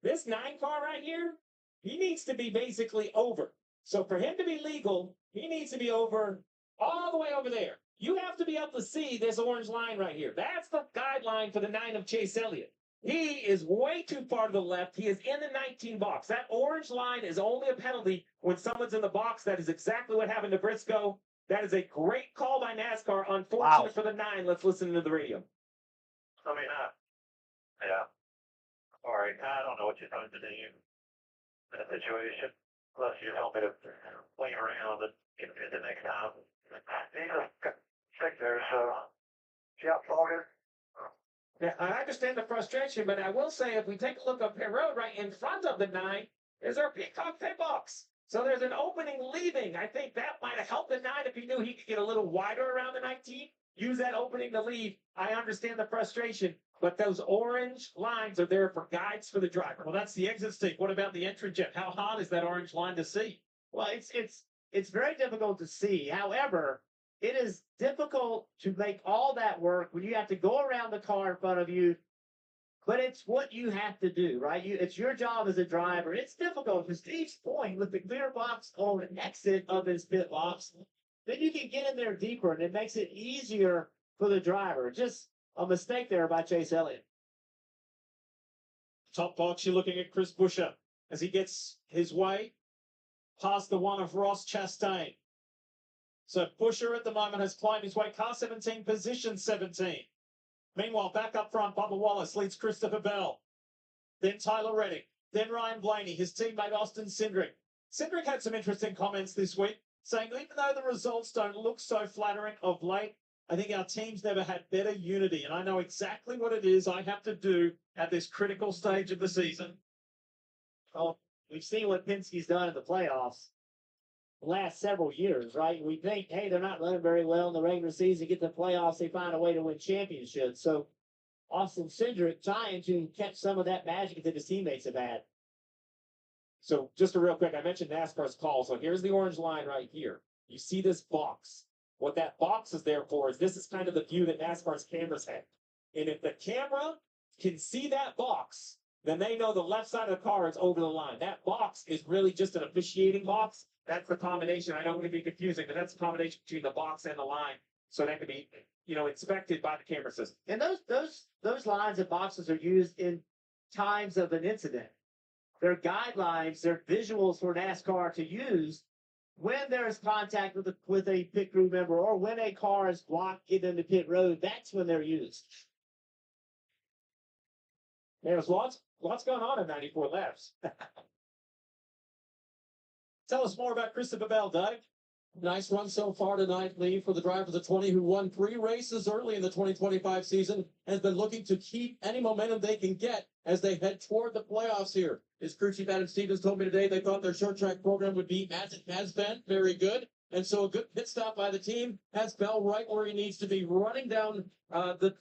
this 9 car right here, he needs to be basically over. So for him to be legal, he needs to be over all the way over there. You have to be able to see this orange line right here. That's the guideline for the 9 of Chase Elliott. He is way too far to the left. He is in the 19 box. That orange line is only a penalty when someone's in the box. That is exactly what happened to Briscoe. That is a great call by NASCAR. Unfortunate for the 9. Let's listen to the radio. I mean, yeah. All right, I don't know what you're going to do in that situation. Unless you help me to play around and get it the next time. He just got sick there, so yeah, all good. Now, I understand the frustration, but I will say if we take a look up Penn Road, right in front of the 9 is our Peacock pit box. So there's an opening leaving. I think that might have helped the 9 if he knew he could get a little wider around the 19. Use that opening to leave. I understand the frustration, but those orange lines are there for guides for the driver. Well, that's the exit, Steve. What about the entry, Jeff? How hard is that orange line to see? Well, it's very difficult to see. However, it is difficult to make all that work when you have to go around the car in front of you. But it's what you have to do, right? It's your job as a driver. It's difficult to Steve's point with the clear box on the exit of his pit box. Then you can get in there deeper, and it makes it easier for the driver. Just a mistake there by Chase Elliott. Top box, you're looking at Chris Buescher as he gets his way past the 1 of Ross Chastain. So Buescher at the moment has climbed his way. Car 17, position 17. Meanwhile, back up front, Bubba Wallace leads Christopher Bell. Then Tyler Reddick. Then Ryan Blaney, his teammate Austin Cindric. Cindric had some interesting comments this week, saying even though the results don't look so flattering of late, I think our team's never had better unity, and I know exactly what it is I have to do at this critical stage of the season. Well, we've seen what Penske's done in the playoffs the last several years, right? We think, hey, they're not running very well in the regular season. Get to the playoffs, they find a way to win championships. So Austin Cindric trying to catch some of that magic that his teammates have had. So just a real quick, I mentioned NASCAR's call. So here's the orange line right here. You see this box. What that box is there for is this is kind of the view that NASCAR's cameras have. And if the camera can see that box, then they know the left side of the car is over the line. That box is really just an officiating box. That's the combination. I don't want to be confusing, but that's the combination between the box and the line. So that can be, inspected by the camera system. And those lines and boxes are used in times of an incident. They're guidelines, they're visuals for NASCAR to use when there's contact with a pit crew member or when a car is blocked getting into pit road. That's when they're used. There's lots going on in 94 laps. Tell us more about Christopher Bell, Dave. Nice run so far tonight, Lee, for the driver of the 20 who won 3 races early in the 2025 season, has been looking to keep any momentum they can get as they head toward the playoffs here. His crew chief Adam Stevens told me today they thought their short track program would be as it has been, very good. And so a good pit stop by the team has Bell right where he needs to be, running down the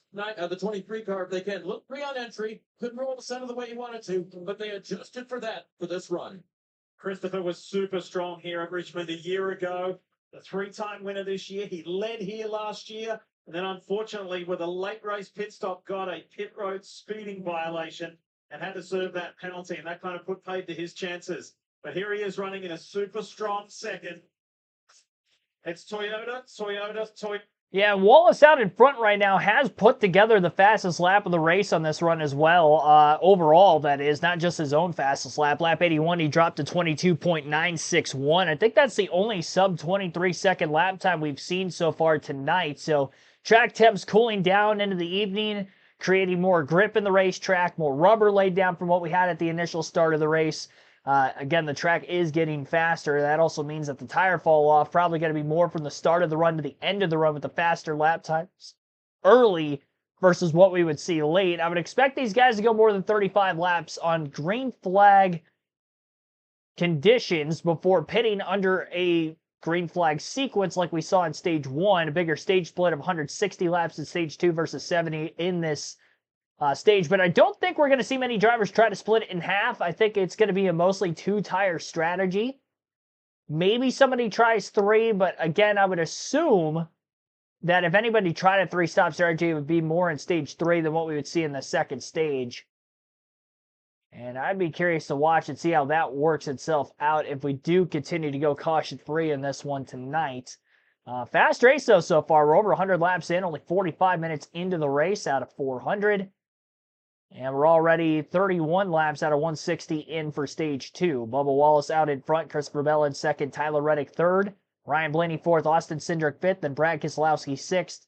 23 car if they can. Look free on entry, couldn't roll the center the way he wanted to, but they adjusted for that for this run. Christopher was super strong here at Richmond a year ago. The 3-time winner this year. He led here last year. And then unfortunately, with a late race pit stop, got a pit road speeding violation and had to serve that penalty. And that kind of put paid to his chances. But here he is running in a super strong second. It's Toyota. Yeah, Wallace out in front right now has put together the fastest lap of the race on this run as well. Overall, that is, not just his own fastest lap. Lap 81, he dropped to 22.961. I think that's the only sub-23-second lap time we've seen so far tonight. So track temps cooling down into the evening, creating more grip in the racetrack, more rubber laid down from what we had at the initial start of the race. Again, the track is getting faster. That also means that the tire fall off probably going to be more from the start of the run to the end of the run with the faster lap times early versus what we would see late. I would expect these guys to go more than 35 laps on green flag conditions before pitting under a green flag sequence like we saw in stage 1, a bigger stage split of 160 laps in stage 2 versus 70 in this stage. But I don't think we're going to see many drivers try to split it in half. I think it's going to be a mostly 2-tire strategy. Maybe somebody tries 3, but again, I would assume that if anybody tried a 3-stop strategy, it would be more in stage 3 than what we would see in the second stage. And I'd be curious to watch and see how that works itself out if we do continue to go caution-free in this one tonight. Fast race, though, so far. We're over 100 laps in, only 45 minutes into the race out of 400. And we're already 31 laps out of 160 in for stage 2. Bubba Wallace out in front, Christopher Bell in second, Tyler Reddick third, Ryan Blaney fourth, Austin Cindric fifth, and Brad Keselowski sixth.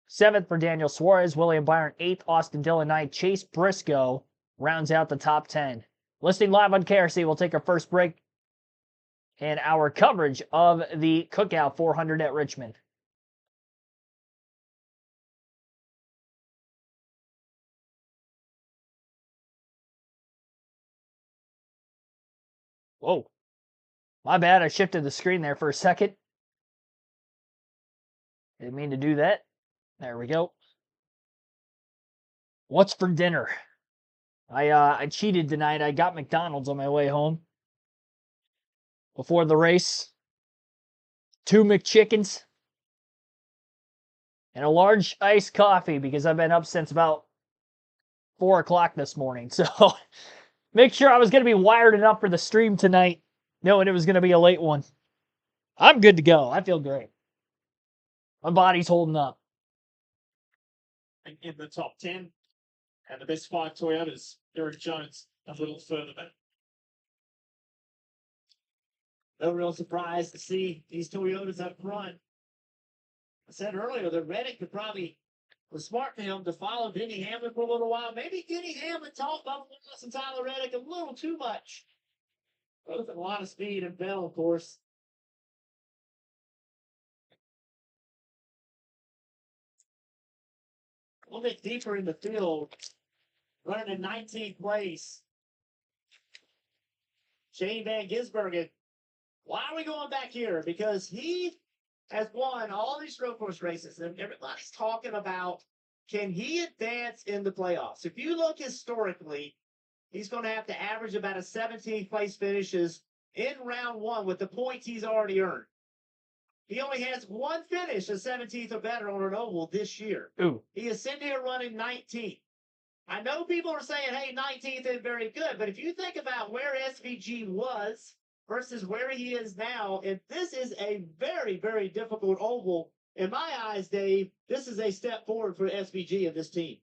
Seventh for Daniel Suarez, William Byron eighth, Austin Dillon ninth, Chase Briscoe rounds out the top 10. Listening live on KRC, we'll take our first break in our coverage of the Cookout 400 at Richmond. Whoa. My bad, I shifted the screen there for a second. Didn't mean to do that. There we go. What's for dinner? I cheated tonight. I got McDonald's on my way home. Before the race. 2 McChickens. And a large iced coffee because I've been up since about 4 o'clock this morning. So make sure I was going to be wired enough for the stream tonight, knowing it was going to be a late one. I'm good to go. I feel great. My body's holding up. In the top 10, and the best 5 Toyotas, Eric Jones, a little further back. No real surprise to see these Toyotas up front. I said earlier that Reddick could probably was smart for him to follow Denny Hamlin for a little while. Maybe Denny Hamlin taught Bubba Wallace and Tyler Reddick a little too much. Both at a lot of speed and Bell, of course. A little bit deeper in the field, running in 19th place. Shane Van Gisbergen. Why are we going back here? Because he has won all these road course races, and everybody's talking about, can he advance in the playoffs? If you look historically, he's going to have to average about a 17th place finishes in round 1 with the points he's already earned. He only has one finish, a 17th or better on an oval this year. Ooh. He is sitting here running 19th. I know people are saying, hey, 19th isn't very good, but if you think about where SVG was versus where he is now, and this is a very, very difficult oval. In my eyes, Dave, this is a step forward for SVG of this team.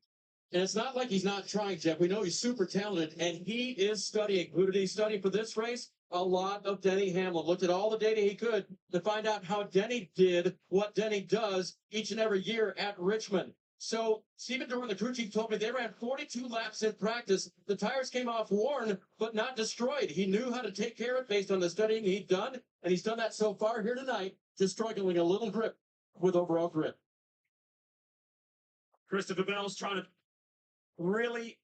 And it's not like he's not trying, Jeff. We know he's super talented, and he is studying. Who did he study for this race? A lot of Denny Hamlin. Looked at all the data he could to find out how Denny did what Denny does each and every year at Richmond. So Stephen Dorn, the crew chief, told me they ran 42 laps in practice. The tires came off worn, but not destroyed. He knew how to take care of it based on the studying he'd done, and he's done that so far here tonight, just struggling a little grip with overall grip. Christopher Bell's trying to really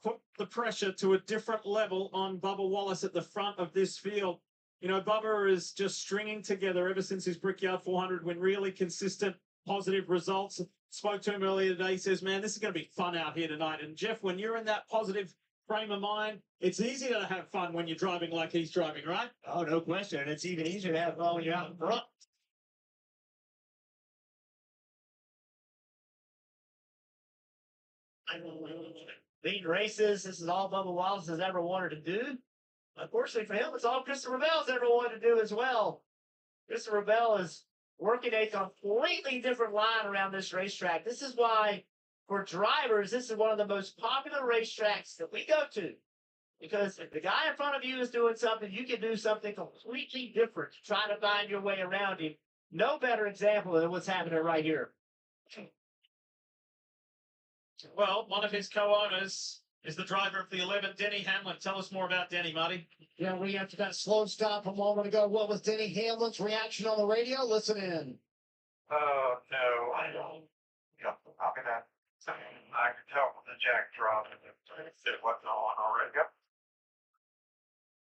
put the pressure to a different level on Bubba Wallace at the front of this field. You know, Bubba is just stringing together ever since his Brickyard 400 when really consistent, positive results. Spoke to him earlier today. He says, man, this is going to be fun out here tonight. And Jeff, when you're in that positive frame of mind, it's easier to have fun when you're driving like he's driving, right? Oh, no question. And it's even easier to have fun when you're out in front. Lead races, this is all Bubba Wallace has ever wanted to do. Unfortunately for him, it's all Christopher Bell's ever wanted to do as well. Christopher Bell is working a completely different line around this racetrack. This is why, for drivers, this is one of the most popular racetracks that we go to. Because if the guy in front of you is doing something, you can do something completely different to try to find your way around him. No better example than what's happening right here. Well, one of his co-owners is the driver of the 11, Denny Hamlin. Tell us more about Denny, Marty. Yeah, we after that slow stop a moment ago. What was Denny Hamlin's reaction on the radio? Listen in. Oh, no, I don't. Yep, copy that. I could tell from the jack drop it wasn't on already. Yep.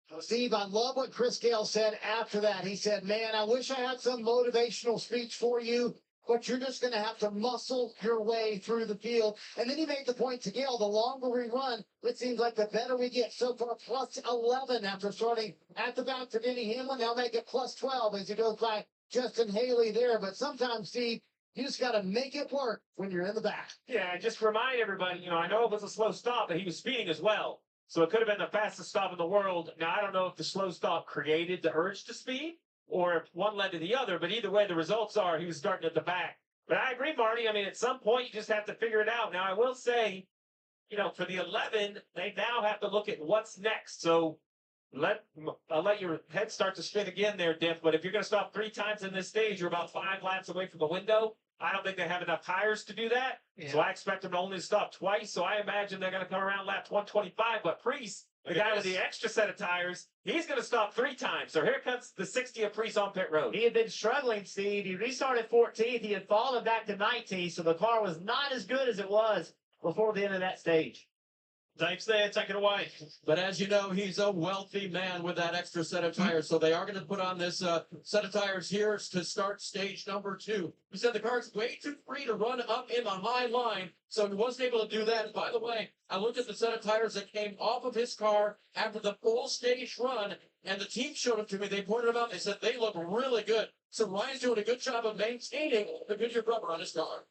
So Steve, I love what Chris Gale said after that. He said, man, I wish I had some motivational speech for you, but you're just going to have to muscle your way through the field. And then he made the point to Gale, the longer we run, it seems like the better we get. So far, plus 11 after starting at the back for Denny Hamlin. They'll make it plus 12 as he goes by Justin Haley there. But sometimes, Steve, you just got to make it work when you're in the back. Yeah, just remind everybody, you know, I know it was a slow stop, but he was speeding as well. So it could have been the fastest stop in the world. Now, I don't know if the slow stop created the urge to speed or if one led to the other, but either way, the results are he was starting at the back. But I agree, Marty. I mean, at some point, you just have to figure it out. Now, I will say, for the 11, they now have to look at what's next. So I'll let your head start to spin again there, Diff. But if you're going to stop 3 times in this stage, you're about 5 laps away from the window. I don't think they have enough tires to do that. Yeah. So I expect them to only stop twice. So I imagine they're going to come around lap 125. But Priest, the guy with the extra set of tires, he's going to stop 3 times. So here comes the 60 of Priest on pit road. He had been struggling, Steve. He restarted 14th. He had fallen back to 19th. So the car was not as good as it was before the end of that stage. Dave's there, take it away. But as you know, he's a wealthy man with that extra set of tires. So they are going to put on this set of tires here to start stage number 2. He said the car's way too free to run up in the high line. So he wasn't able to do that. And by the way, I looked at the set of tires that came off of his car after the full stage run. And the team showed them to me. They pointed them out. They said they look really good. So Ryan's doing a good job of maintaining the Goodyear rubber on his car.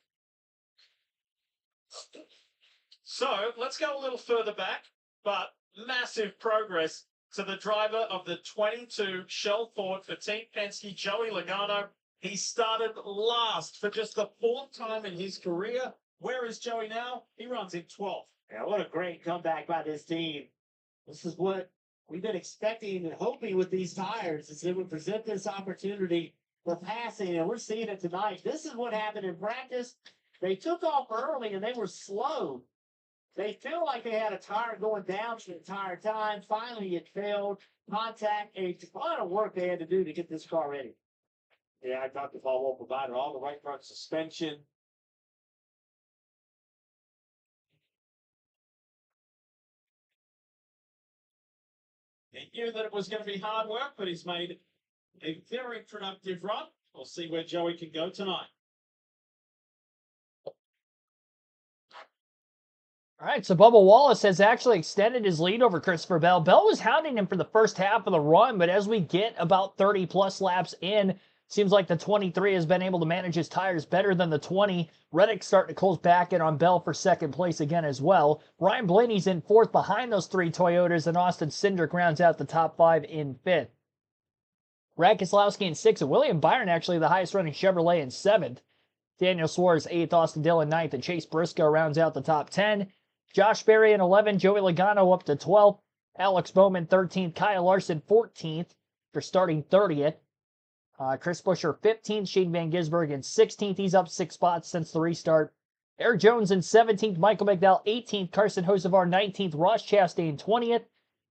So let's go a little further back, but massive progress to the driver of the 22 Shell Ford for Team Penske, Joey Logano. He started last for just the 4th time in his career. Where is Joey now? He runs in 12th. Yeah, what a great comeback by this team. This is what we've been expecting and hoping with these tires, is it would present this opportunity for passing, and we're seeing it tonight. This is what happened in practice. They took off early and they were slow. They feel like they had a tire going down the entire time. Finally, it failed. Contact. A lot of work they had to do to get this car ready. Yeah, I thought the Paul will provide all the right front suspension. He knew that it was going to be hard work, but he's made a very productive run. We'll see where Joey can go tonight. All right, so Bubba Wallace has actually extended his lead over Christopher Bell. Bell was hounding him for the first half of the run, but as we get about 30-plus laps in, seems like the 23 has been able to manage his tires better than the 20. Reddick's starting to close back in on Bell for second place again as well. Ryan Blaney's in 4th behind those 3 Toyotas, and Austin Cindric rounds out the top 5 in 5th. Brad Keselowski in 6th, and William Byron actually the highest running Chevrolet in 7th. Daniel Suarez 8th, Austin Dillon 9th, and Chase Briscoe rounds out the top 10. Josh Berry in 11th, Joey Logano up to 12th, Alex Bowman 13th, Kyle Larson 14th for starting 30th. Chris Buescher 15th, Shane Van Gisbergen in 16th. He's up 6 spots since the restart. Eric Jones in 17th, Michael McDowell 18th, Carson Hocevar 19th, Ross Chastain 20th.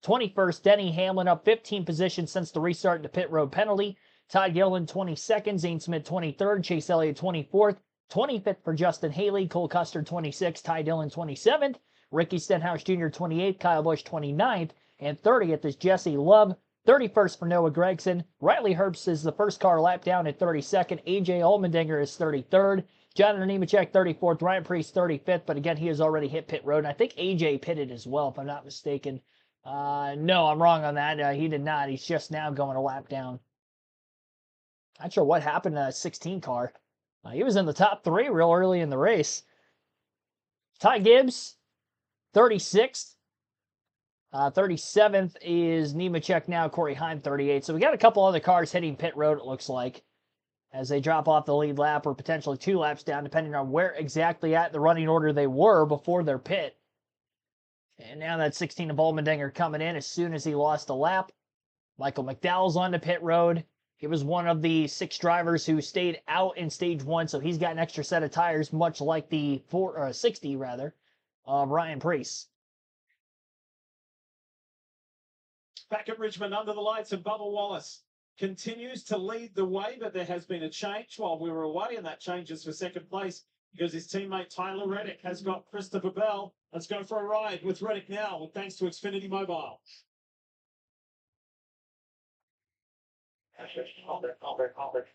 21st, Denny Hamlin up 15 positions since the restart into pit road penalty. Todd Gilliland 22nd, Zane Smith 23rd, Chase Elliott 24th. 25th for Justin Haley, Cole Custer 26th, Ty Dillon 27th. Ricky Stenhouse Jr. 28th, Kyle Busch 29th, and 30th is Jesse Love. 31st for Noah Gragson. Riley Herbst is the first car lap down at 32nd. AJ Allmendinger is 33rd. Jonathan Nemechek 34th. Ryan Preece 35th, but again, he has already hit pit road. And I think AJ pitted as well, if I'm not mistaken. No, I'm wrong on that. He did not. He's just now going a lap down. Not sure what happened to that 16 car. He was in the top 3 real early in the race. Ty Gibbs, 36th. 37th is Nemechek now, Corey Heim 38th. So we got a couple other cars hitting pit road, it looks like, as they drop off the lead lap or potentially 2 laps down, depending on where exactly at the running order they were before their pit. And now that 16 of Allmendinger coming in as soon as he lost a lap. Michael McDowell's on the pit road. He was one of the 6 drivers who stayed out in stage 1, so he's got an extra set of tires, much like the 60 of Ryan Preece. Back at Richmond under the lights, and Bubba Wallace continues to lead the way, but there has been a change while we were away, and that changes for second place because his teammate Tyler Reddick has got Christopher Bell. Let's go for a ride with Reddick now, thanks to Xfinity Mobile. Hold it.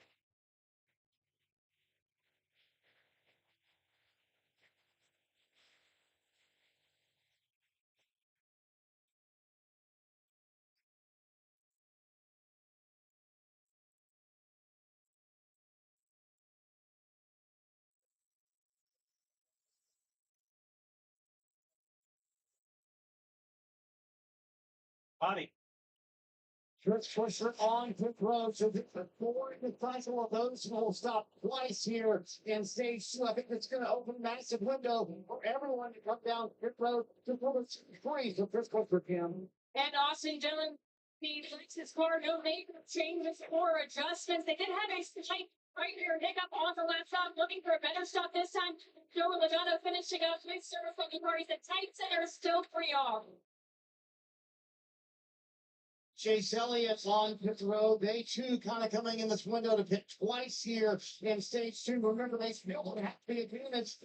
Money. Chris Busher on pit road. So the four in the cycle of those will stop twice here in stage 2. I think it's going to open a massive window for everyone to come down pit road to first free. So Chris Busher can. And Austin Dillon, he likes his car. No major changes or adjustments. They did have a slight right rear hiccup on the left stop, looking for a better stop this time. Joe Logano finishing up mid-service from the car. He's a tight center, still free off. Chase Elliott on pit road. They too kind of coming in this window to pit twice here in stage 2. Remember, they still have the advantage.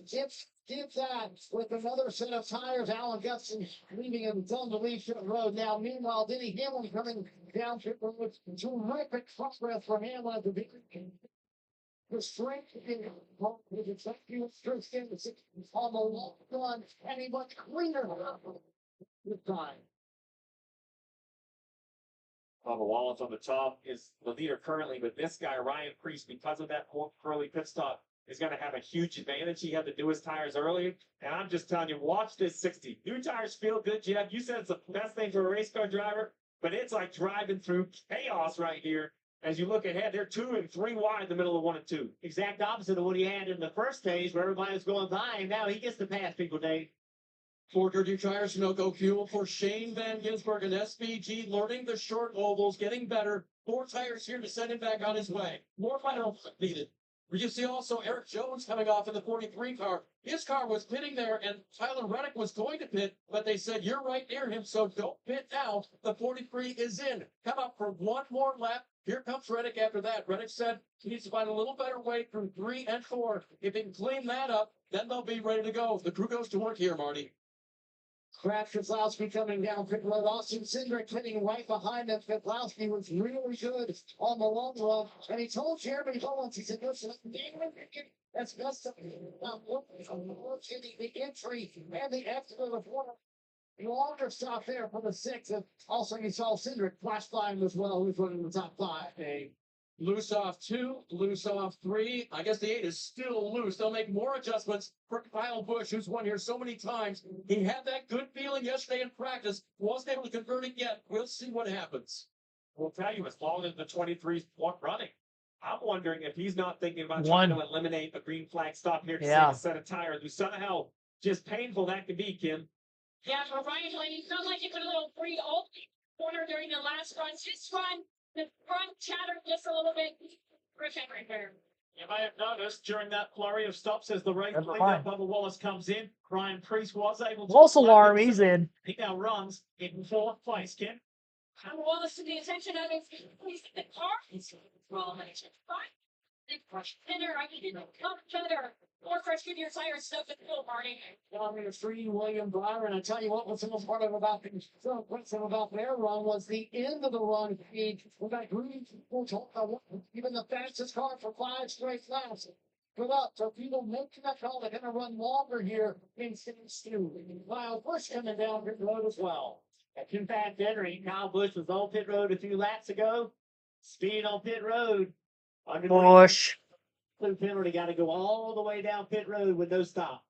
Give that with another set of tires. Alan Gusson leaving him on the lead pit road. Now, meanwhile, Denny Hamlin coming down pit road. Terrific progress for Hamlin at the beginning. The strength in his executive on the long run, and he much cleaner this time. Bubba Wallace on the top is the leader currently, but this guy, Ryan Preece, because of that early pit stop, is going to have a huge advantage. He had to do his tires early, and I'm just telling you, watch this 60. New tires feel good, Jeff. You said it's the best thing for a race car driver, but it's like driving through chaos right here. As you look ahead, they're 2 and 3 wide in the middle of 1 and 2. Exact opposite of what he had in the first stage where everybody was going by him. Now he gets to pass people, Dave. Ford Goodyear Tires, Sunoco Fuel for Shane Van Gisbergen and SVG, learning the short ovals, getting better. 4 tires here to send him back on his way. More final needed. You see also Eric Jones coming off in the 43 car. His car was pitting there, and Tyler Reddick was going to pit, but they said, you're right near him, so don't pit now. The 43 is in. Come up for 1 more lap. Here comes Reddick after that. Reddick said he needs to find a little better way from 3 and 4. If he can clean that up, then they'll be ready to go. The crew goes to work here, Marty. Brad Keselowski coming down pit road. Austin Cindric hitting right behind him. Keselowski was really good on the long run. And he told Jeremy Owens, he said, listen, that's best of the entry and the exit of the corner. The longer stop there for the 6th. And also, you saw Cindric flash by him as well, who's running the top 5. A loose off 2, loose off 3. I guess the 8 is still loose. They'll make more adjustments for Kyle Busch, who's won here so many times. He had that good feeling yesterday in practice. Wasn't able to convert it yet. We'll see what happens. We'll tell you, as long as the 23's running, I'm wondering if he's not thinking about trying to eliminate a green flag stop here to save a set of tires. We saw how just painful that could be, Kim. Yeah, for Ryan Blaney, it felt like he put a little free old corner during the last run. His run, the front chattered just a little bit. Richmond right there. You may have noticed during that flurry of stops as the race leader, Bubba Wallace comes in, Ryan Preece was able to... False alarm, he's in. He now runs in 4th place, Kim. And Wallace to the attention of his the car. Well, thinner, I needed to come better. More fresh Goodyear tires stuff at full, Marty. Down in the 3, William Breyer, and I tell you what was the most part of about their run was the end of the run speed. We got green people talking about even the fastest car for 5 straight laps. Good up, so people making that call, they're going to run longer here in stage 2. Kyle Busch coming down pit road as well. In fact, Henry, Kyle Busch was on pit road a few laps ago. Speed on pit road. Busch. Blue penalty got to go all the way down pit road with no stop.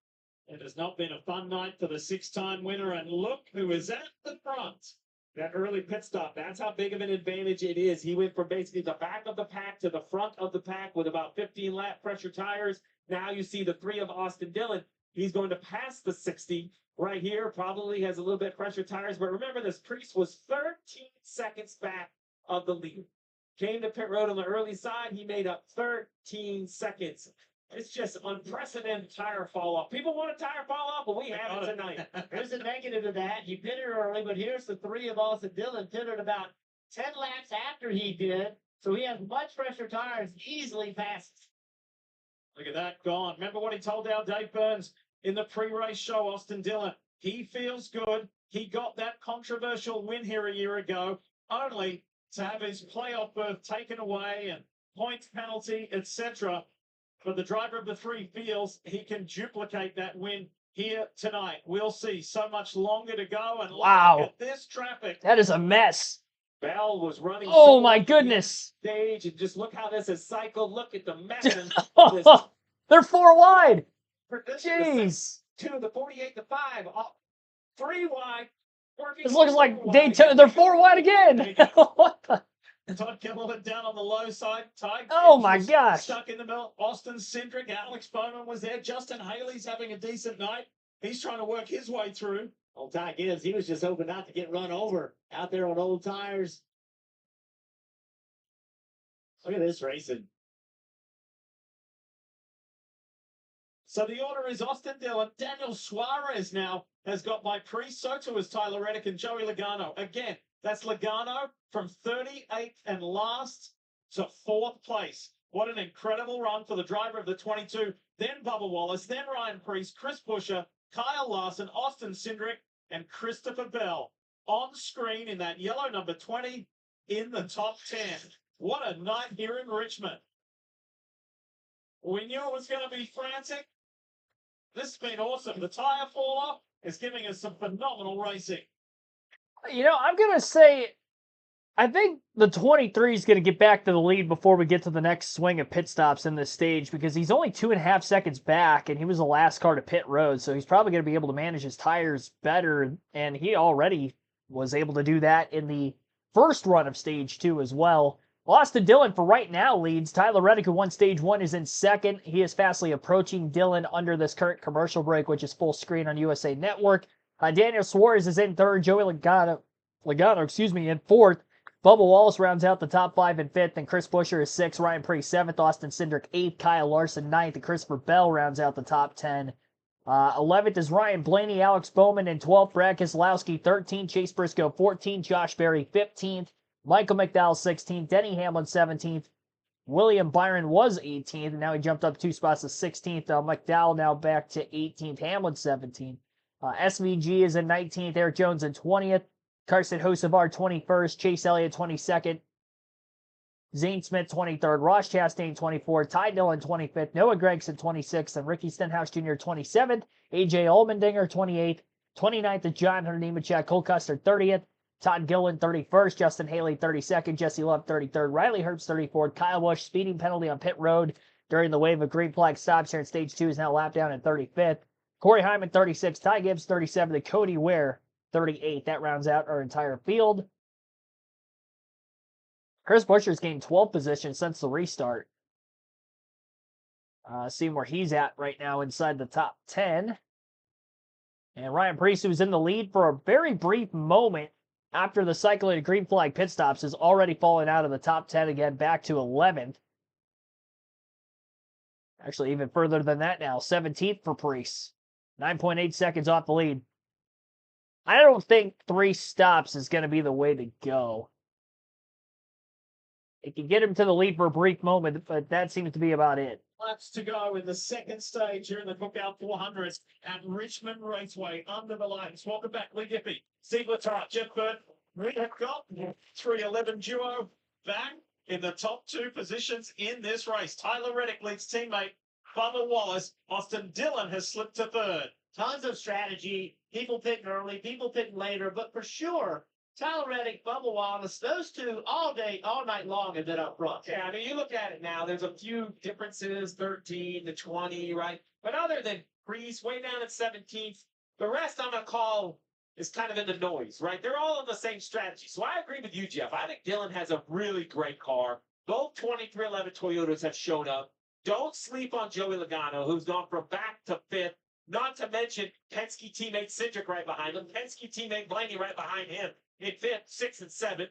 It has not been a fun night for the 6-time winner, and look who is at the front. That early pit stop, that's how big of an advantage it is. He went from basically the back of the pack to the front of the pack with about 15 lap pressure tires. Now you see the 3 of Austin Dillon. He's going to pass the 60 right here. Probably has a little bit pressure tires, but remember this Preece was 13 seconds back of the lead. Came to pit road on the early side. He made up 13 seconds. It's just unprecedented tire fall off. People want a tire fall off, but we have it tonight. There's a negative to that. He pitted early, but here's the 3 of Austin Dillon pitted about 10 laps after he did. So he has much fresher tires, easily passes. Look at that gone. Remember what he told our Dave Burns in the pre-race show, Austin Dillon. He feels good. He got that controversial win here a year ago, only to have his playoff berth taken away and points penalty, etc. But the driver of the 3 feels he can duplicate that win here tonight. We'll see. So much longer to go, and wow, look at this traffic. That is a mess. Bell was running. Oh my goodness! Stage, and just look how this has cycled. Look at the mess. They're 4 wide. Jeez. Jeez. 2 the 48 to 5, 3 wide. working. This looks like Daytona. They're 4 wide again. What the? Todd Gilliland down on the low side. Ty Oh Gibbs my was gosh. stuck in the middle. Austin Cindric, Alex Bowman was there. Justin Haley's having a decent night. He's trying to work his way through. Old Ty Gibbs, he was just hoping not to get run over out there on old tires. Look at this racing. So the order is Austin Dillon. Daniel Suarez now has got by Priest. So too is Tyler Reddick and Joey Logano. Again, that's Logano from 38th and last to 4th place. What an incredible run for the driver of the 22. Then Bubba Wallace, then Ryan Priest, Chris Buescher, Kyle Larson, Austin Cindric, and Christopher Bell on screen in that yellow number 20 in the top 10. What a night here in Richmond. We knew it was going to be frantic. This has been awesome. The tire fall off is giving us some phenomenal racing. You know, I'm going to say, I think the 23 is going to get back to the lead before we get to the next swing of pit stops in this stage because he's only 2.5 seconds back and he was the last car to pit road. So he's probably going to be able to manage his tires better. And he already was able to do that in the first run of stage 2 as well. Austin Dillon for right now leads. Tyler Reddick, who won stage 1, is in second. He is fastly approaching Dillon under this current commercial break, which is full screen on USA Network. Daniel Suarez is in third. Joey Logano, in fourth. Bubba Wallace rounds out the top 5 in fifth, and Chris Buescher is sixth. Ryan Priest seventh. Austin Cindric eighth. Kyle Larson ninth, and Christopher Bell rounds out the top 10. 11th is Ryan Blaney, Alex Bowman in 12th. Brad Keselowski 13th. Chase Briscoe 14th. Josh Berry 15th. Michael McDowell 16th. Denny Hamlin 17th. William Byron was 18th, and now he jumped up 2 spots to 16th. McDowell now back to 18th. Hamlin 17th. SVG is in 19th. Eric Jones in 20th. Carson Hocevar 21st. Chase Elliott 22nd. Zane Smith 23rd. Ross Chastain 24th. Ty Dillon 25th. Noah Gragson 26th. And Ricky Stenhouse Jr. 27th. AJ Allmendinger 28th. 29th is John Hunter Nemechek. Cole Custer 30th. Todd Gilliland 31st. Justin Haley 32nd. Jesse Love 33rd. Riley Herbst 34th. Kyle Busch speeding penalty on pit road during the wave of green flag stops here in stage 2 is now lapped down at 35th. Corey Hyman 36th. Ty Gibbs 37th. And Cody Ware 38th. That rounds out our entire field. Chris Buescher's gained 12 positions since the restart. Seeing where he's at right now inside the top 10. And Ryan Priest, who was in the lead for a very brief moment after the cycling of green flag pit stops, has already fallen out of the top 10 again, back to 11th. Actually, even further than that now, 17th for Priest. 9.8 seconds off the lead. I don't think 3 stops is going to be the way to go. It can get him to the lead for a brief moment, but that seems to be about it. Laps to go in the second stage here in the Cookout 400 at Richmond Raceway under the lights. Welcome back, Lee Gippy, Steve Letarte, Jeff Burton. We have got 311 duo back in the top 2 positions in this race. Tyler Reddick leads teammate Bubba Wallace. Austin Dillon has slipped to third. Tons of strategy. People pitting early, people pitting later, but for sure, Tyler Reddick, Bubba Wallace, those two all day, all night long have been up front. Yeah, I mean, you look at it now, there's a few differences, 13 to 20, right? But other than Priest, way down at 17th, the rest I'm going to call is kind of in the noise, right? They're all on the same strategy. So I agree with you, Jeff. I think Dillon has a really great car. Both 2311 Toyotas have shown up. Don't sleep on Joey Logano, who's gone from back to 5th. Not to mention Penske teammate Cindric right behind him. Penske teammate Blaney right behind him in 5th, 6th, and 7th.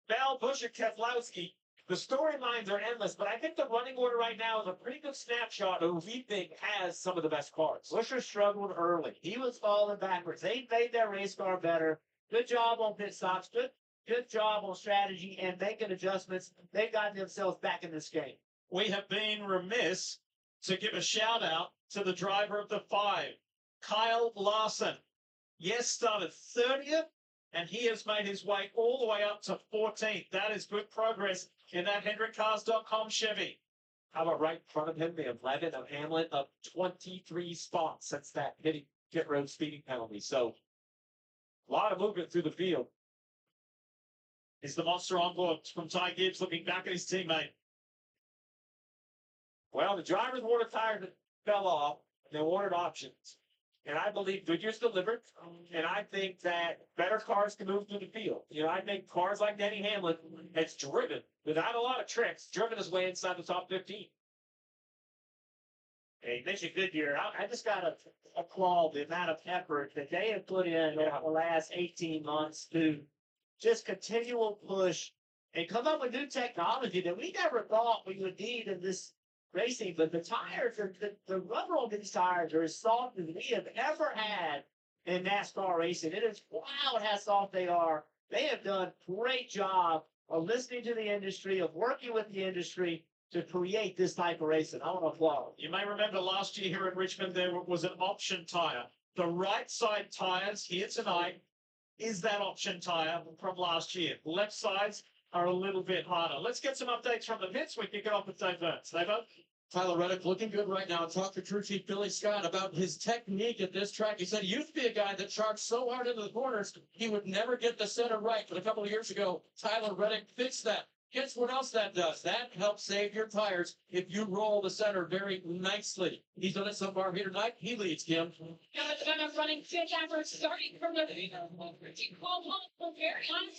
Bell, Buescher, Keselowski. The storylines are endless, but I think the running order right now is a pretty good snapshot of who we think has some of the best cars. Buescher struggled early. He was falling backwards. They made their race car better. Good job on pit stops. Good job on strategy and making adjustments. They've gotten themselves back in this game. We have been remiss to give a shout out to the driver of the 5, Kyle Larson. Yes, started 30th, and he has made his way all the way up to 14th. That is good progress in that HendrickCars.com Chevy. How about right in front of him, the 11 of Hamlin, up 23 spots since that pit road speeding penalty. So a lot of movement through the field. Is the monster onboard from Ty Gibbs looking back at his teammate? Well, the driver's water tire fell off. They wanted options. And I believe Goodyear's delivered. And I think that better cars can move through the field. You know, I think cars like Denny Hamlin has driven, without a lot of tricks, driven his way inside the top 15. Hey, you mentioned Goodyear. I just got to applaud the amount of effort that they have put in over the last 18 months to just continual push and come up with new technology that we never thought we would need in this racing. But the tires are the rubber on these tires are as soft as we have ever had in NASCAR racing. It is wild how soft they are. They have done a great job of listening to the industry, of working with the industry to create this type of racing. I want to applaud. You may remember last year here in Richmond, there was an option tyre. The right side tyres here tonight is that option tyre from last year. Left sides are a little bit harder. Let's get some updates from the pits. We kick it off with Dave Burns. Dave Burns? Tyler Reddick looking good right now. Talked to crew chief Billy Scott about his technique at this track. He said he used to be a guy that charged so hard into the corners, he would never get the center right. But a couple of years ago, Tyler Reddick fixed that. Guess what else that does? That helps save your tires if you roll the center very nicely. He's done it so far here tonight. He leads, Kim. Yeah, it's been a running fifth effort starting from the very last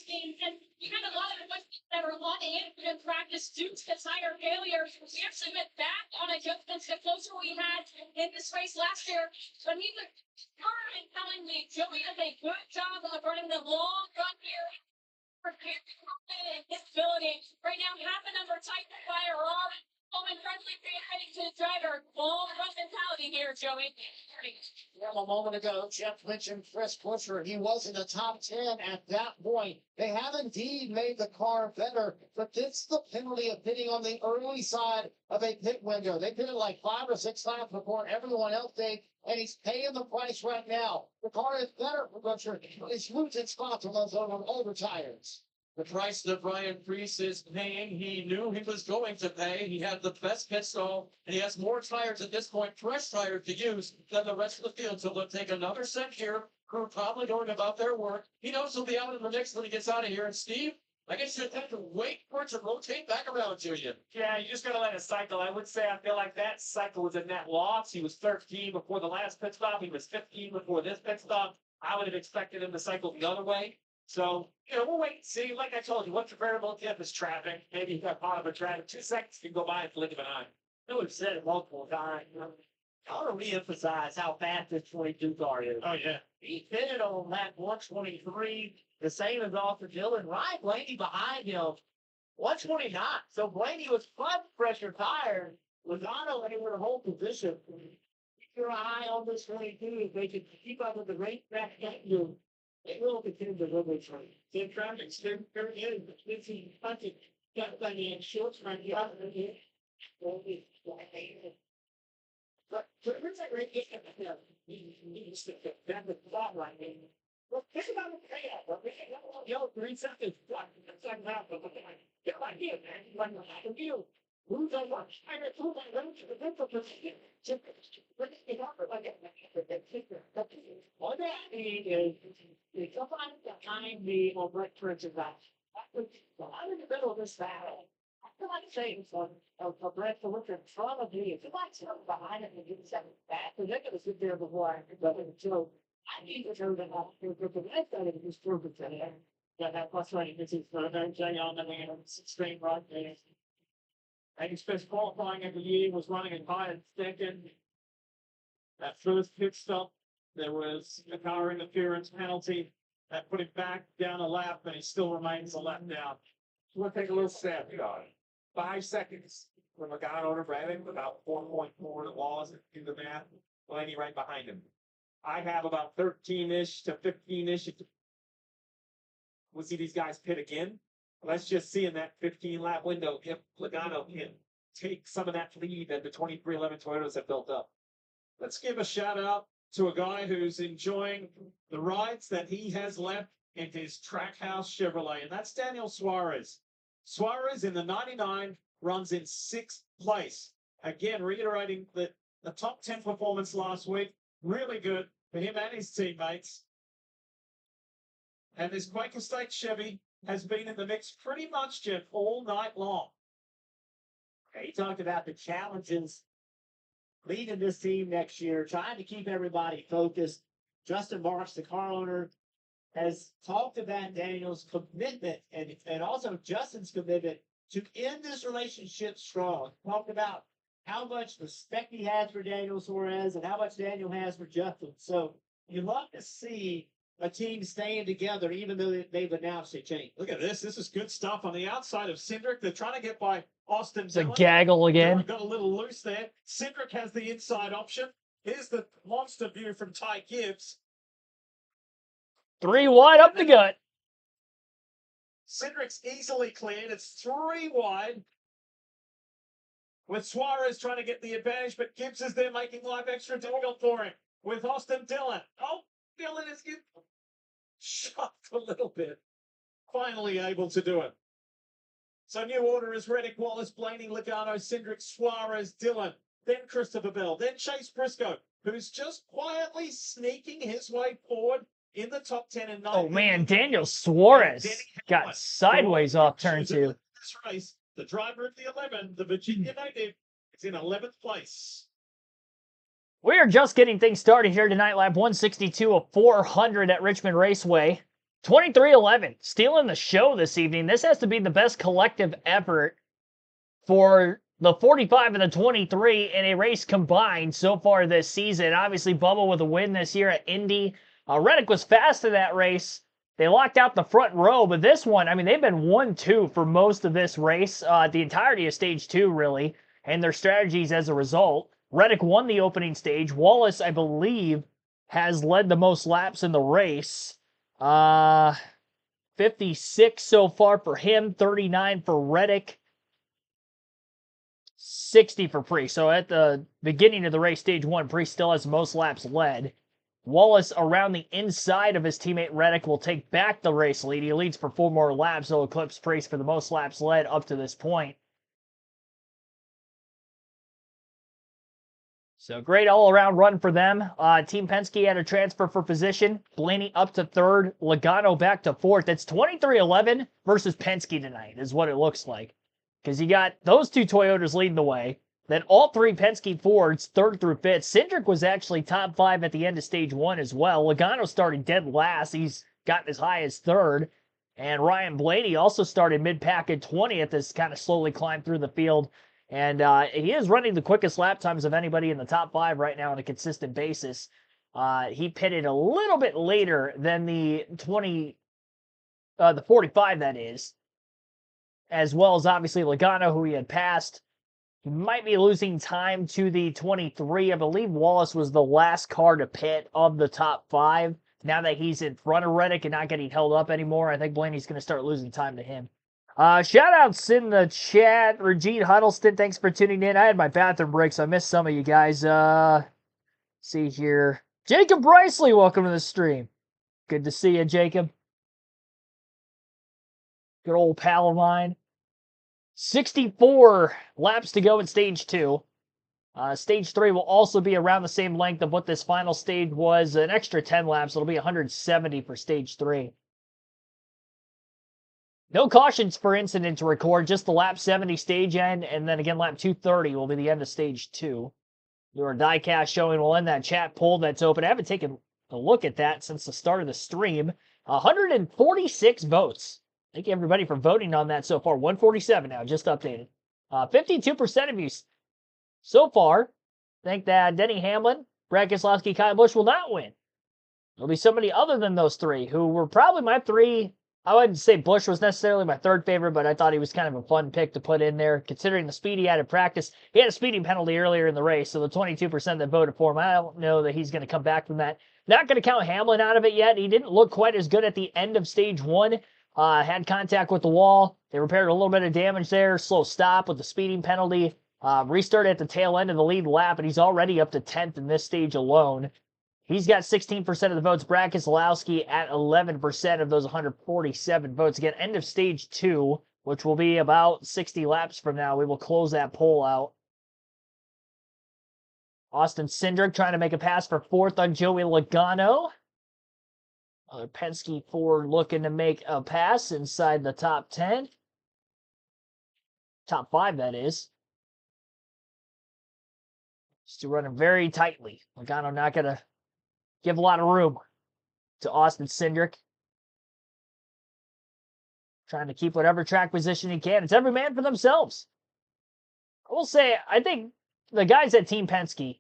game. And you had a lot of questions that were a lot of in practice due to the tire failure. We actually went back on adjustments the closer we had in this race last year. But he was currently telling me Joey does a good job of running the long run here. His ability. Right now, half a number tight to fire off. Home friendly heading to the driver. Long run mentality here, Joey. Well, a moment ago, Jeff mentioned Chris Buescher. He was in the top 10 at that point. They have indeed made the car better, but this is the penalty of pitting on the early side of a pit window. They pitted like 5 or 6 times before everyone else did, and he's paying the price right now. The car is better for Buescher. He's losing spots on those over tires. The price that Brian Priest is paying, he knew he was going to pay. He had the best pit stall, and he has more tires at this point, fresh tires to use, than the rest of the field. So they'll take another set here. Crew probably going about their work. He knows he'll be out in the mix when he gets out of here. And Steve, I guess you have to wait for it to rotate back around to you. Yeah, you just got to let it cycle. I would say I feel like that cycle was a net loss. He was 13 before the last pit stop. He was 15 before this pit stop. I would have expected him to cycle the other way. So, you know, we'll wait and see. Like I told you, what's the variable tip is traffic. Maybe he got caught up in traffic. 2 seconds can go by and blink of an eye. I would have said it multiple times. I want to reemphasize how fast this 22 car is. Oh, yeah. He pitted on lap 123, the same as Austin Dillon. Right, Blaney behind him, 129. So Blaney was flood pressure tires. Logano able to hold position. Keep your eye on this 22 if they can keep up with the race back you. It will continue to run this race. The traffic still very good. This is punching. Got plenty of shorts right here. But here's a great issue. That's the thought right here. Well, think about the payout. Yo, 3 seconds. What? That's like that. Get right here, man. Like the view. Who's on what? I got 2 by 1 to the different position. All that means is somebody behind me on Brett Prince's ass. I'm in the middle of this battle. I feel like saying for Brett to look in front of me. If somebody's behind it and get something back, they're going to sit there before I can go. So I need to turn that off. Because the left side of this proven today. Yeah, that plus right. This is going to say on the straight right there. I expect qualifying every year was running in high and second. That first pit stop, there was a car interference penalty that put him back down a lap, and he still remains a lap down. So we'll take a little step. 5 seconds from Logano to Bradley, about 4.4 it was in the math. Blaney right behind him. I have about 13-ish to 15-ish. We'll see these guys pit again. Let's just see in that 15-lap window if Logano can take some of that lead that the 2311 Toyotas have built up. Let's give a shout out to a guy who's enjoying the rides that he has left in his Trackhouse Chevrolet, and that's Daniel Suarez. Suarez in the 99 runs in 6th place. Again, reiterating the top 10 performance last week. Really good for him and his teammates. And this Quaker State Chevy has been in the mix pretty much, Jeff, all night long. He talked about the challenges leading this team next year, trying to keep everybody focused. Justin Marks, the car owner, has talked about Daniel's commitment and also Justin's commitment to end this relationship strong. Talked about how much respect he has for Daniel Suarez and how much Daniel has for Justin. So you love to see a team staying together, even though they've announced a change. Look at this. This is good stuff on the outside of Cindric. They're trying to get by Austin It's a Dillon. gaggle again. Dillon got a little loose there. Cindric has the inside option. Here's the monster view from Ty Gibbs. 3 wide up the gut. Cindric's easily cleared. It's 3 wide. With Suarez trying to get the advantage, but Gibbs is there making life extra difficult for him. With Austin Dillon. Oh, Dillon is getting shocked a little bit. Finally able to do it. So new order is Reddick, Wallace, Blaney, Logano, Cindric, Suarez, Dillon, then Christopher Bell, then Chase Briscoe, who's just quietly sneaking his way forward in the top 10 and 9. Oh, man, Daniel Suarez got sideways off turn 2. This race, the driver of the 11, the Virginia native, is in 11th place. We are just getting things started here tonight. Lap 162 of 400 at Richmond Raceway. 23-11, stealing the show this evening. This has to be the best collective effort for the 45 and the 23 in a race combined so far this season. Obviously, Bubba with a win this year at Indy. Reddick was fast in that race. They locked out the front row, but this one, I mean, they've been 1-2 for most of this race, the entirety of stage 2, really, and their strategies as a result. Reddick won the opening stage. Wallace, I believe, has led the most laps in the race. 56 so far for him, 39 for Reddick, 60 for Pre. So at the beginning of the race, stage 1, Pre still has the most laps led. Wallace around the inside of his teammate Reddick will take back the race lead. He leads for 4 more laps. He'll eclipse Priest for the most laps led up to this point. So great all-around run for them. Team Penske had a transfer for position. Blaney up to 3rd. Logano back to 4th. It's 23-11 versus Penske tonight is what it looks like. Because you got those 2 Toyotas leading the way. Then all 3 Penske Fords, 3rd through 5th. Cindric was actually top 5 at the end of stage 1 as well. Logano started dead last. He's gotten as high as 3rd. And Ryan Blaney also started mid-pack at 20th as kind of slowly climbed through the field. And he is running the quickest lap times of anybody in the top 5 right now on a consistent basis. He pitted a little bit later than the 45, that is. As well as obviously Logano, who he had passed. He might be losing time to the 23. I believe Wallace was the last car to pit of the top 5. Now that he's in front of Reddick and not getting held up anymore, I think Blaney's going to start losing time to him. Shout-outs in the chat. Regine Huddleston, thanks for tuning in. I had my bathroom break, so I missed some of you guys. See here. Jacob Brysley, welcome to the stream. Good to see you, Jacob. Good old pal of mine. 64 laps to go in stage 2. Stage 3 will also be around the same length of what this final stage was. An extra 10 laps. It'll be 170 for stage 3. No cautions for incident to record, just the lap 70 stage end, and then again lap 230 will be the end of stage 2. Your diecast showing will end that chat poll that's open. I haven't taken a look at that since the start of the stream. 146 votes. Thank you everybody for voting on that so far. 147 now, just updated. 52% of you so far think that Denny Hamlin, Brad Keselowski, Kyle Busch will not win. It'll be somebody other than those 3 who were probably my 3. I wouldn't say Busch was necessarily my 3rd favorite, but I thought he was kind of a fun pick to put in there, considering the speed he had in practice. He had a speeding penalty earlier in the race, so the 22% that voted for him, I don't know that he's going to come back from that. Not going to count Hamlin out of it yet. He didn't look quite as good at the end of stage 1. Had contact with the wall. They repaired a little bit of damage there. Slow stop with the speeding penalty. Restarted at the tail end of the lead lap, and he's already up to 10th in this stage alone. He's got 16% of the votes. Brad Keselowski at 11% of those 147 votes. Again, end of stage 2, which will be about 60 laps from now. We will close that poll out. Austin Cindric trying to make a pass for 4th on Joey Logano. Another Penske Ford looking to make a pass inside the top 10. Top 5, that is. Still running very tightly. Logano not going to give a lot of room to Austin Cindric. Trying to keep whatever track position he can. It's every man for themselves. I will say, I think the guys at Team Penske,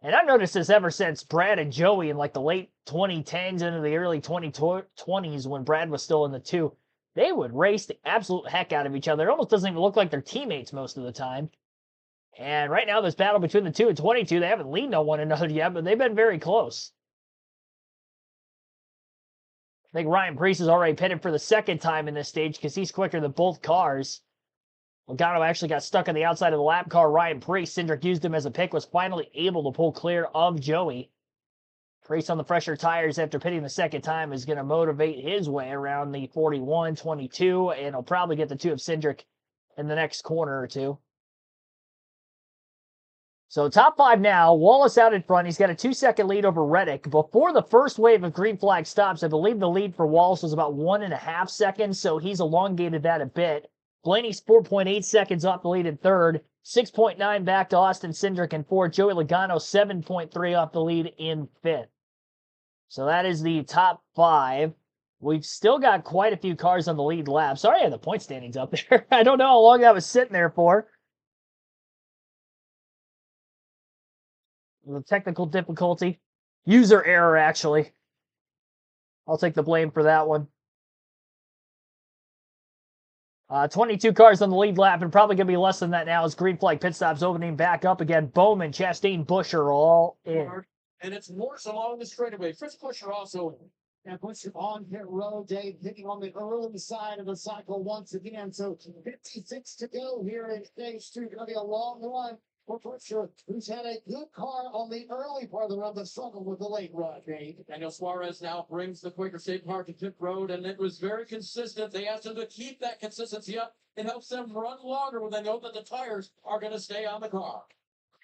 and I've noticed this ever since Brad and Joey in like the late 2010s into the early 2020s when Brad was still in the 2, they would race the absolute heck out of each other. It almost doesn't even look like they're teammates most of the time. And right now, this battle between the 2 and 22, they haven't leaned on one another yet, but they've been very close. I think Ryan Preece is already pitted for the second time in this stage because he's quicker than both cars. Logano actually got stuck on the outside of the lap car. Ryan Preece, Cindric used him as a pick, was finally able to pull clear of Joey. Preece on the fresher tires after pitting the second time is going to motivate his way around the 41-22, and he'll probably get the 2 of Cindric in the next corner or two. So top 5 now, Wallace out in front. He's got a 2-second lead over Reddick. Before the first wave of green flag stops, I believe the lead for Wallace was about 1.5 seconds, so he's elongated that a bit. Blaney's 4.8 seconds off the lead in third, 6.9 back to Austin Cindric in fourth. Joey Logano 7.3 off the lead in fifth. So that is the top 5. We've still got quite a few cars on the lead lap. Sorry I have the point standings up there. I don't know how long that was sitting there for. The technical difficulty. User error, actually. I'll take the blame for that one. 22 cars on the lead lap, and probably going to be less than that now as green flag pit stops opening back up again. Bowman, Chastain, Buescher all in. And it's Morse along the straightaway. Fritz Buescher also. And Buescher on pit road, Dave, hitting on the early side of the cycle once again. So 56 to go here in stage 2. Going to be a long run for Buescher, who's had a good car on the early part of the run, but struggled with the late run, Dave. Daniel Suarez now brings the quicker safe car to pit road, and it was very consistent. They asked him to keep that consistency up. It helps them run longer when they know that the tires are going to stay on the car.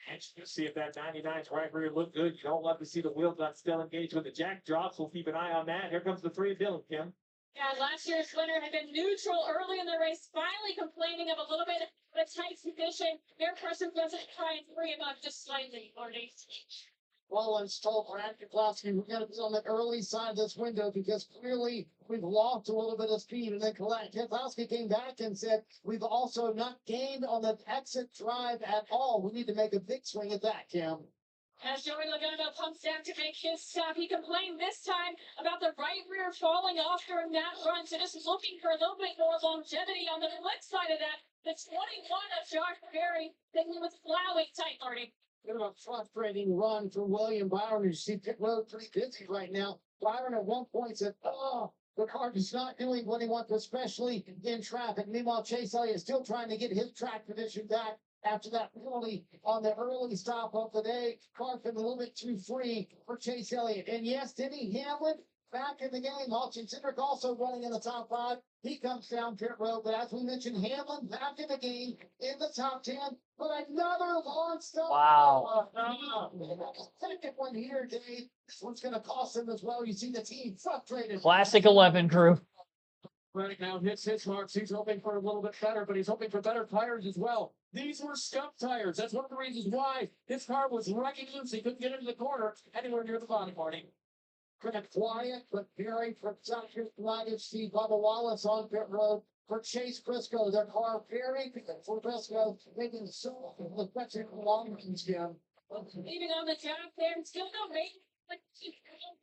Anxious to see if that 99's right rear look good. You don't love to see the wheel nuts still engaged with the jack drops. We'll keep an eye on that. Here comes the 3 of Dylan, Kim. Yeah, last year's winner had been neutral early in the race, finally complaining of a little bit of a tight condition. Their person doesn't try and free him up just slightly, Marty. Well, and told Brad Keselowski, we're going to be on the early side of this window because clearly we've lost a little bit of speed. And then Keselowski came back and said, we've also not gained on the exit drive at all. We need to make a big swing at that, Kim. As Joey Logano pumps down to make his stop, he complained this time about the right rear falling off during that run. So just looking for a little bit more longevity. On the flip side of that, the 21 of Josh Berry, then he was plowing tight, Marty. Bit of a frustrating run for William Byron. You see pit road pretty busy right now. Byron at one point said, the car is not doing what he wants, especially in traffic. Meanwhile, Chase Elliott is still trying to get his track position back after that penalty on the early stop of the day. Car been a little bit too free for Chase Elliott. And yes, Denny Hamlin back in the game. Austin Cindric also running in the top 5. He comes down pit road, but as we mentioned, Hamlin back in the game in the top 10. But another long stop. Wow. Second one here, Dave. This one's going to cost him as well. You see the team frustrated. Classic 11 crew. Reddick now hits his marks. He's hoping for a little bit better, but he's hoping for better tires as well. These were scuff tires. That's one of the reasons why his car was wrecking loose. He couldn't get into the corner anywhere near the bottom, Marty. Kind of quiet, but very productive. Delighted to see Bubba Wallace on pit road for Chase Briscoe. Their car very good for Briscoe, making so effective long runs, Jim. Leaving on the track there, still no rate, but keep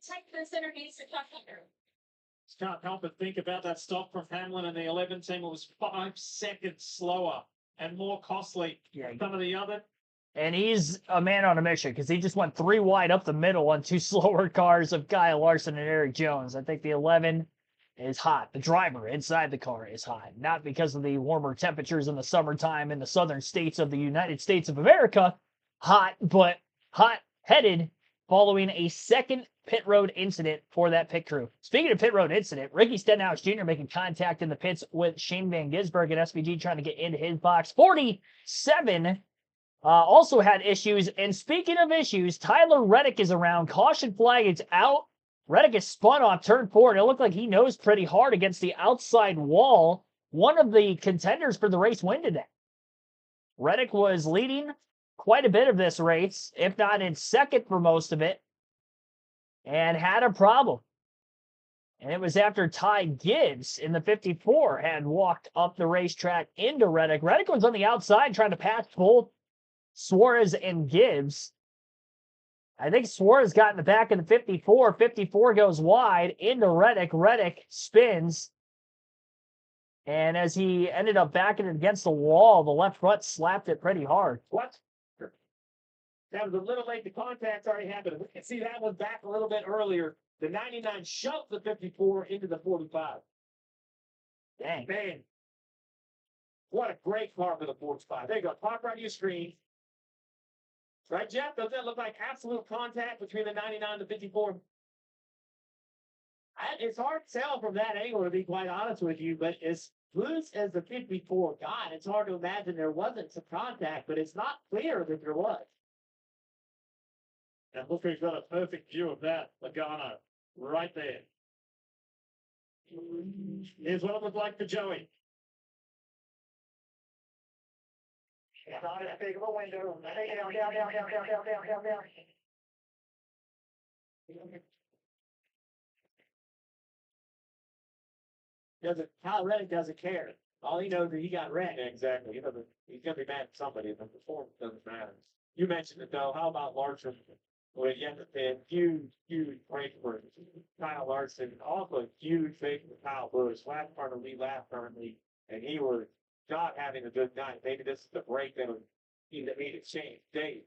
tightness underneath the top here. Can't help but think about that stop from Hamlin and the 11 team. It was 5 seconds slower and more costly than some of the other. And he's a man on a mission because he just went 3 wide up the middle on 2 slower cars of Kyle Larson and Eric Jones. I think the 11 is hot. The driver inside the car is hot. Not because of the warmer temperatures in the summertime in the southern states of the United States of America. Hot, but hot-headed following a second pit road incident for that pit crew. Speaking of pit road incident, Ricky Stenhouse Jr. making contact in the pits with Shane Van Gisbergen and SVG trying to get into his box. 47 also had issues. And speaking of issues, Tyler Reddick is around. Caution flag is out. Reddick is spun off turn 4, and it looked like he nosed pretty hard against the outside wall. One of the contenders for the race win today. Reddick was leading quite a bit of this race, if not in second for most of it, and had a problem. And it was after Ty Gibbs in the 54 had walked up the racetrack into Reddick. Reddick was on the outside trying to pass both Suarez and Gibbs. I think Suarez got in the back of the 54. 54 goes wide into Reddick. Reddick spins. And as he ended up backing it against the wall, the left front slapped it pretty hard. What? That was a little late. The contact's already happened. We can see that one back a little bit earlier. The 99 shoved the 54 into the 45. Dang. Man, what a great car for the 45. There you go. Pop right on your screen. Right, Jeff? Doesn't that look like absolute contact between the 99 and the 54? It's hard to tell from that angle, to be quite honest with you, but as loose as the 54 got, it's hard to imagine there wasn't some contact, but it's not clear that there was. And look who's got a perfect view of that, Logano, right there. Here's what it looked like for Joey. Not as big of a window. Down. Kyle Reddick doesn't care. All he knows is he got wrecked. Exactly. He's going to be mad at somebody. The performance doesn't matter. You mentioned it, though. How about Larson? Well, you have to say a huge break for Kyle Larson. Also a huge break for Kyle Busch. Last part of the lead lap currently, and he was not having a good night. Maybe this is the break that made it change. Dave.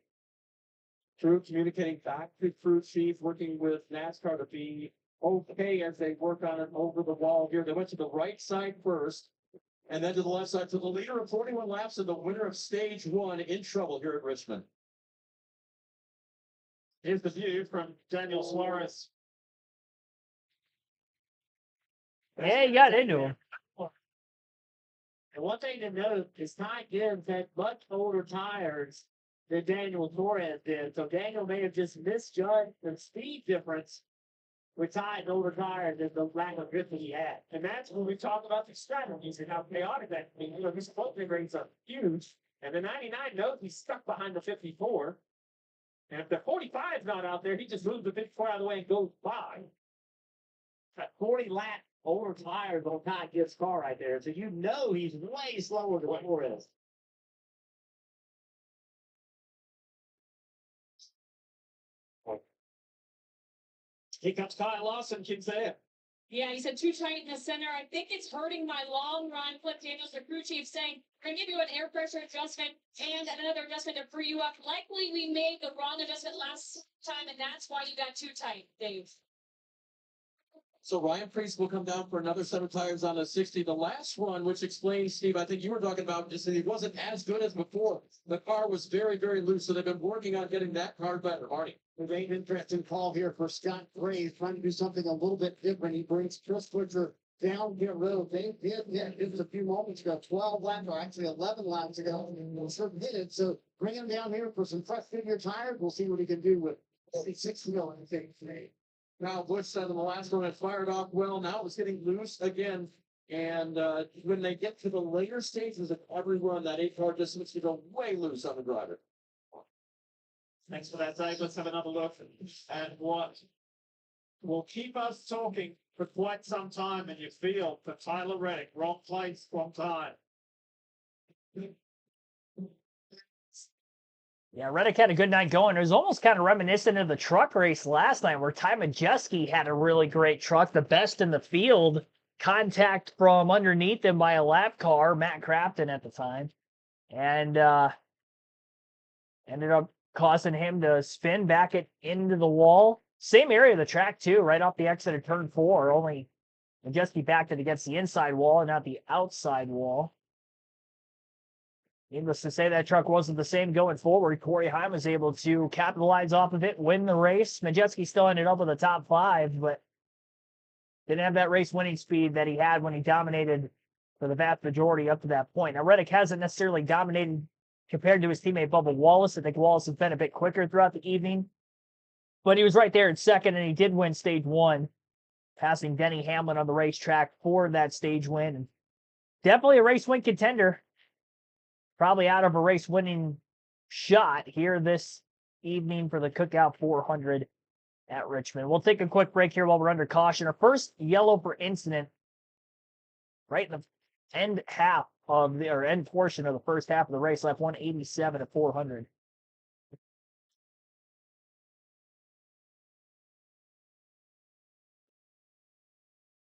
True, communicating back to crew chief, working with NASCAR to be okay as they work on it over the wall here. They went to the right side first, and then to the left side. So the leader of 41 laps and the winner of stage 1 in trouble here at Richmond. Here's the view from Daniel Suarez. Yeah, he got into him. And one thing to note is Ty Gibbs had much older tires than Daniel Torres did. So Daniel may have just misjudged the speed difference with Ty's older tires than the lack of grip that he had. And that's when we talk about the strategies and how chaotic that can be. You know, his opening rates are huge, and the 99 knows he's stuck behind the 54. And if the 45 is not out there, he just moves the 54 out of the way and goes by. That 40 lap older tires on Ty Gibbs' car right there. So you know he's way slower than Torres. Here comes Kyle Lawson, Kinsale. Yeah, he said too tight in the center. I think it's hurting my long run. Flip Daniels, the crew chief, saying, we're going to give you an air pressure adjustment and another adjustment to free you up. Likely we made the wrong adjustment last time, and that's why you got too tight, Dave. So Ryan Priest will come down for another set of tires on a 60. The last one, which explains, Steve, I think you were talking about, just that he wasn't as good as before. The car was very, very loose, so they've been working on getting that car better. Marty. A very interesting call here for Scott Graves, trying to do something a little bit different. He brings Chris Butcher down pit road. They did it was a few moments ago, 12 laps, or actually 11 laps ago, and certain hit it. So bring him down here for some fresh figure tires. We'll see what he can do with 6 mil, I think, today. Now, Bush said in the last one, it fired off well. Now it's getting loose again. And when they get to the later stages of every run, that 8-car distance to go way loose on the driver. Thanks for that, Dave. Let's have another look at what will keep us talking for quite some time in your field for Tyler Reddick. Wrong place, wrong time. Yeah, Reddick had a good night going. It was almost kind of reminiscent of the truck race last night where Ty Majeski had a really great truck, the best in the field. Contact from underneath him by a lap car, Matt Crafton at the time. And ended up causing him to spin back it into the wall. Same area of the track, too, right off the exit of turn 4. Only Majeski backed it against the inside wall and not the outside wall. Needless to say, that truck wasn't the same going forward. Corey Heim was able to capitalize off of it, win the race. Majeski still ended up with the top 5, but didn't have that race winning speed that he had when he dominated for the vast majority up to that point. Now, Reddick hasn't necessarily dominated compared to his teammate Bubba Wallace. I think Wallace has been a bit quicker throughout the evening, but he was right there in second, and he did win stage 1, passing Denny Hamlin on the racetrack for that stage win. And definitely a race win contender. Probably out of a race winning shot here this evening for the Cookout 400 at Richmond. We'll take a quick break here while we're under caution. Our first yellow for incident right in the end portion of the first half of the race, lap 187 at 400.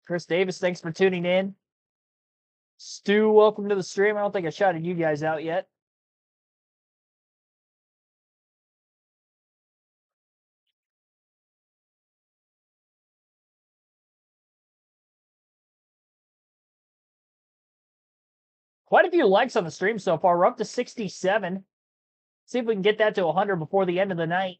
Chris Davis, thanks for tuning in. Stu, welcome to the stream. I don't think I shouted you guys out yet. Quite a few likes on the stream so far. We're up to 67. See if we can get that to 100 before the end of the night.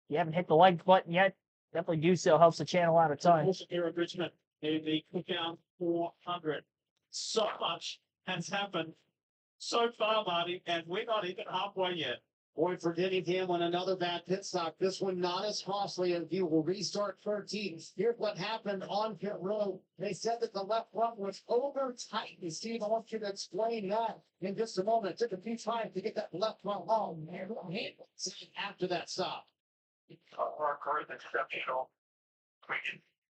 If you haven't hit the like button yet, definitely do so. Helps the channel out a ton. Also here at Richmond in the Cookout 400. So much has happened so far, Marty, and we're not even halfway yet. Boy, forgetting him on another bad pit stop. This one not as costly as you will restart 13. Here's what happened on pit road. They said that the left front was over tight. And Steve, I want you to explain that in just a moment. It took a few times to get that left front long. After that stop. Our car is exceptional.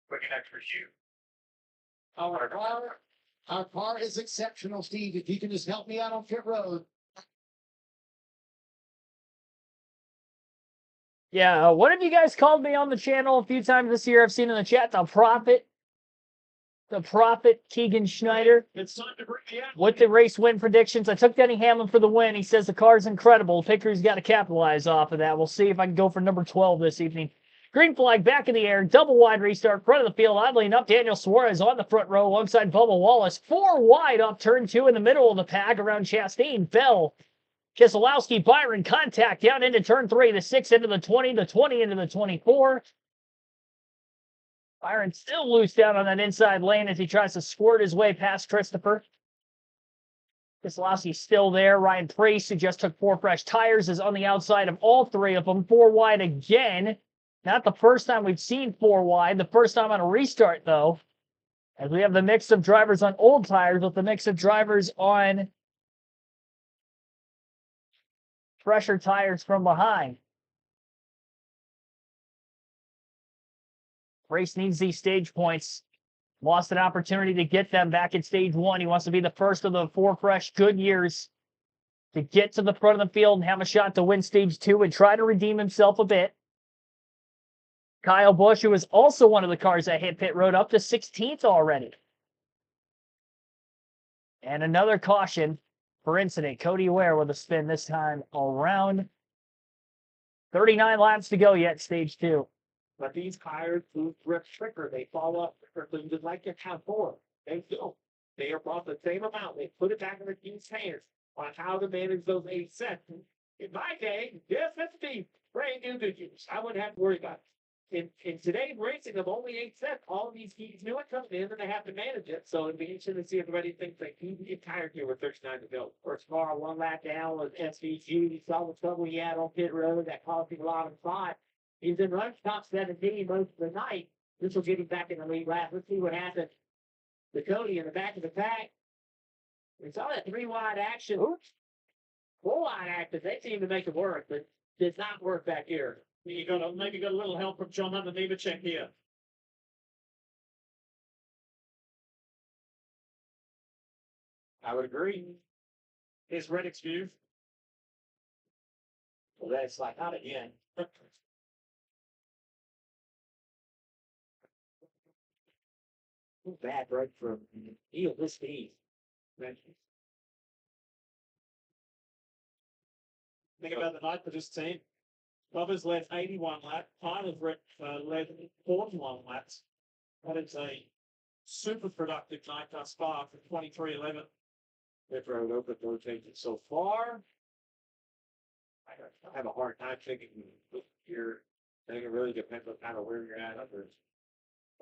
We can extra shoot. Our car is exceptional, Steve. If you can just help me out on pit road. Yeah, what have you guys called me on the channel a few times this year? I've seen in the chat, the Prophet Keegan Schneider. It's time to bring the out. With the race win predictions, I took Denny Hamlin for the win. He says the car's incredible. Picker's got to capitalize off of that. We'll see if I can go for number 12 this evening. Green flag back in the air. Double wide restart. Front of the field. Oddly enough, Daniel Suarez on the front row alongside Bubba Wallace. 4 wide off turn 2 in the middle of the pack around Chastain. Bell, Keselowski, Byron, contact down into turn 3. The 6 into the 20. The 20 into the 24. Byron still loose down on that inside lane as he tries to squirt his way past Christopher. Keselowski's still there. Ryan Preece, who just took 4 fresh tires, is on the outside of all 3 of them. 4 wide again. Not the first time we've seen 4 wide. The first time on a restart, though. As we have the mix of drivers on old tires with the mix of drivers on fresher tires from behind. Race needs these stage points. Lost an opportunity to get them back in stage 1. He wants to be the first of the 4 fresh good years to get to the front of the field and have a shot to win stage 2 and try to redeem himself a bit. Kyle Busch, who is also one of the cars that hit pit road, up to 16th already. And another caution for incident. Cody Ware with a spin this time around. 39 laps to go yet, stage 2. But these tires move quicker. They fall off quicker, just like your top 4. They do. They are bought the same amount. They put it back in the team's hands on how to manage those 8 sets. In my day, yes, that's the brand new Goodyears. I wouldn't have to worry about it. In today's racing of only 8 sets, all of these teams knew it coming in and they have to manage it. So it'd be interesting to see if everybody thinks they can get tired here with 39 to go. First car, 1 lap down with SVG. You saw the trouble he had on pit road that cost him a lot of spot. He's in run top 17 most of the night. This will get him back in the lead lap. Let's see what happens to Cody in the back of the pack. We saw that 3 wide action. 4 wide action. They seem to make it work, but did not work back here. You maybe got a little help from John Hunter Nemechek here. I would agree. Here's Reddick's view. Well, that's like, not again. Bad break from Neil this speed. Think about the night for this team. Bubba's led 81 laps. Tyler's led 41 laps. That is a super productive night thus far for 23-11. They've rode open rotation so far. I have a hard time thinking you're. I think it really depends on kind of where you're at. There's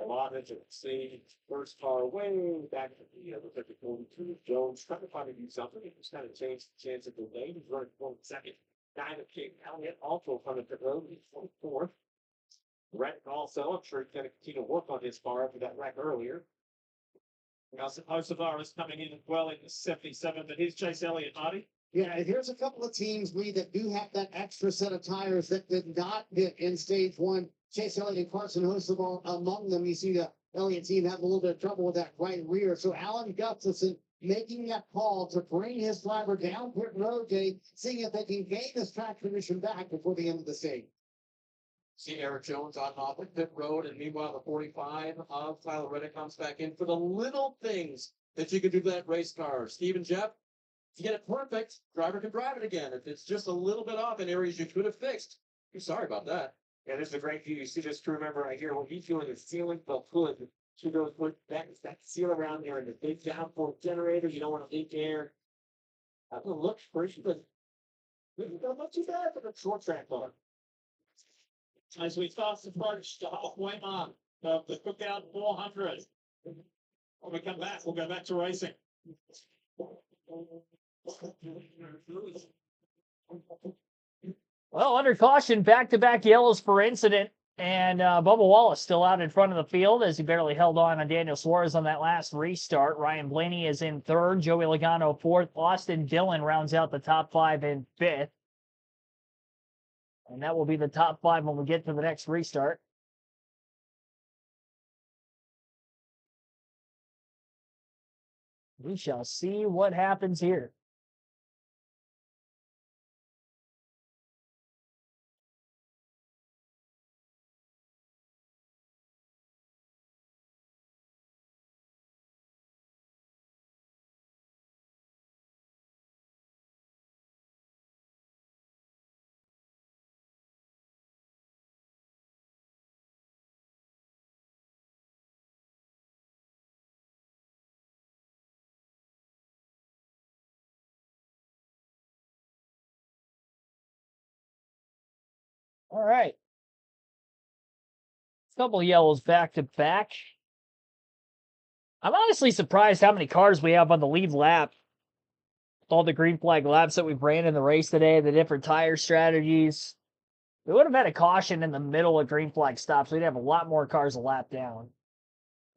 a lot of see first car away back to the other 42. Jones trying to find to do something. He just kind of changed the chance of the lane. He's running 42nd. Diamond King Elliott also coming to the road. He's 24th. Reddick also, I'm sure he's going to continue to work on his car after that wreck earlier. Now, Osavara's coming in as well in the 77, but here's Chase Elliott, Marty. Yeah, here's a couple of teams, Lee, that do have that extra set of tires that did not hit in stage one. Chase Elliott and Carson Hocevar among them. You see the Elliott team have a little bit of trouble with that right rear. So Alan Gustafson making that call to bring his driver down pit road, Jay, seeing if they can gain this track position back before the end of the stage. See Eric Jones on off the pit road, and meanwhile the 45 of Tyler Reddick comes back in for the little things that you can do to that race car. Steve and Jeff, if you get it perfect, driver can drive it again. If it's just a little bit off in areas you could have fixed, you're sorry about that. Yeah, this is a great view. You see this crew member right here. When he's doing the ceiling, the hood, to those put that seal around there and the big downforce generator. You don't want to leak air. That one looks pretty good. Not too bad for the short track car. As we fast approach the halfway mark of the Cookout 400. When we come back, we'll go back to racing. Well, under caution, back-to-back yellows for incident, and Bubba Wallace still out in front of the field as he barely held on Daniel Suarez on that last restart. Ryan Blaney is in third, Joey Logano fourth, Austin Dillon rounds out the top five in fifth. And that will be the top five when we get to the next restart. We shall see what happens here. All right. Couple yellows back to back. I'm honestly surprised how many cars we have on the lead lap. All the green flag laps that we've ran in the race today, the different tire strategies. We would have had a caution in the middle of green flag stops. We'd have a lot more cars a lap down.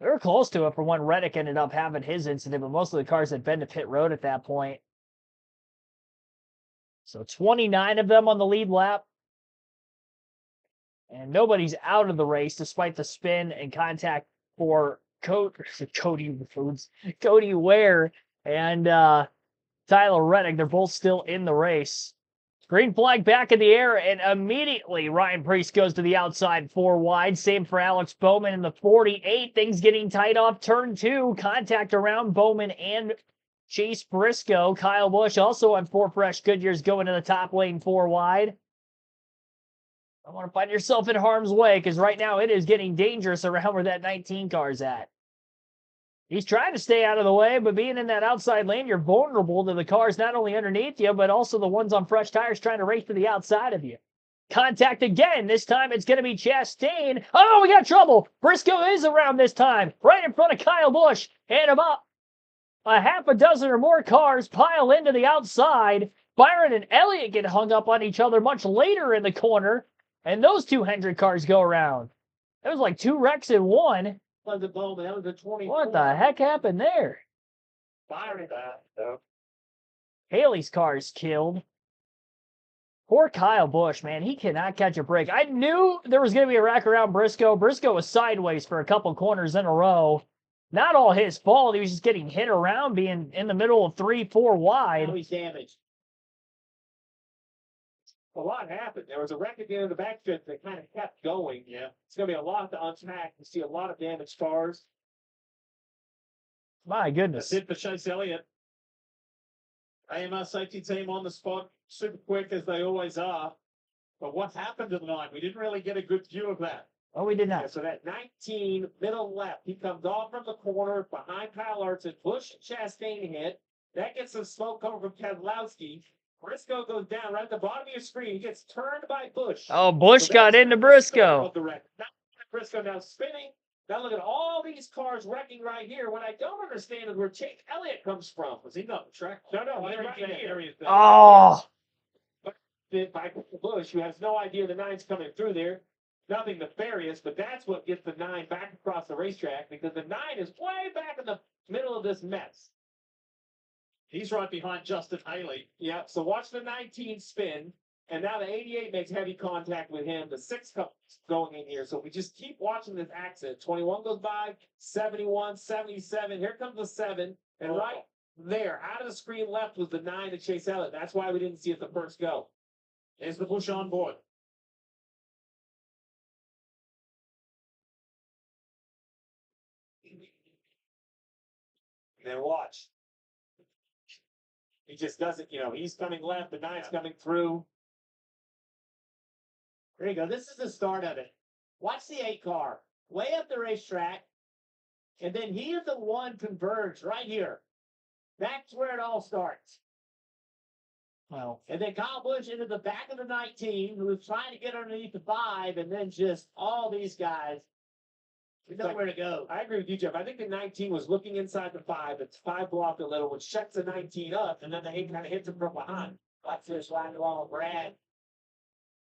We were close to it for when Reddick ended up having his incident, but most of the cars had been to pit road at that point. So 29 of them on the lead lap. And nobody's out of the race despite the spin and contact for Cody Ware and Tyler Reddick. They're both still in the race. Green flag back in the air, and immediately Ryan Preece goes to the outside 4 wide. Same for Alex Bowman in the 48. Things getting tight off turn 2. Contact around Bowman and Chase Briscoe. Kyle Busch also on 4 fresh Goodyears going to the top lane 4 wide. I want to find yourself in harm's way because right now it is getting dangerous around where that 19 car's at. He's trying to stay out of the way, but being in that outside lane, you're vulnerable to the cars not only underneath you, but also the ones on fresh tires trying to race to the outside of you. Contact again. This time it's going to be Chastain. Oh, we got trouble. Briscoe is around this time, right in front of Kyle Busch. And about a half a dozen or more cars pile into the outside. Byron and Elliott get hung up on each other much later in the corner. And those 2 Hendrick cars go around. It was like 2 wrecks in one. Was a Bowman. That was a 20. What the heck happened there? Byron that though. Haley's car is killed. Poor Kyle Busch, man. He cannot catch a break. I knew there was going to be a wreck around Briscoe. Briscoe was sideways for a couple corners in a row. Not all his fault. He was just getting hit around being in the middle of 3, 4 wide. Now he's damaged. A lot happened. There was a wreck at the end of the backstretch that kind of kept going. Yeah. It's going to be a lot to unpack. You see a lot of damaged cars. My goodness. That's it for Chase Elliott. AMR safety team on the spot, super quick as they always are. But what happened to the 9? We didn't really get a good view of that. Oh, we did Yeah, not. so that 19 middle left, he comes off from the corner behind Kyle Larson. Busch and Chastain hit. That gets some smoke coming from Keselowski. Briscoe goes down right at the bottom of your screen. He gets turned by Busch. Oh, Busch So got that's into Briscoe Briscoe. of the wreck. Now Briscoe now spinning. Now look at all these cars wrecking right here. What I don't understand is where Chase Elliott comes from. Was he not the track? No, Oh, he's there right he is. here. There he is. Oh, Hit by Busch, who has no idea the 9's coming through there. Nothing nefarious, but that's what gets the 9 back across the racetrack because the 9 is way back in the middle of this mess. He's right behind Justin Haley. Yeah, so watch the 19 spin, and now the 88 makes heavy contact with him. The 6 comes going in here. So if we just keep watching this accident, 21 goes by, 71, 77. Here comes the 7, and right there, out of the screen left was the 9 to Chase Elliott. That's why we didn't see it the first go. There's the Bush on board. Then watch. He just doesn't, he's coming left, the 9's coming through. There you go. This is the start of it. Watch the 8 car way up the racetrack. And then he and the 1 converge right here. That's where it all starts. Well, And then Kyle Busch into the back of the 19, who was trying to get underneath the 5, and then just all these guys. We know where to go. I agree with you, Jeff. I think the 19 was looking inside the 5. The 5 blocked a little, which shuts the 19 up, and then the 8 kind of hits him from behind. Watch this line along Brad.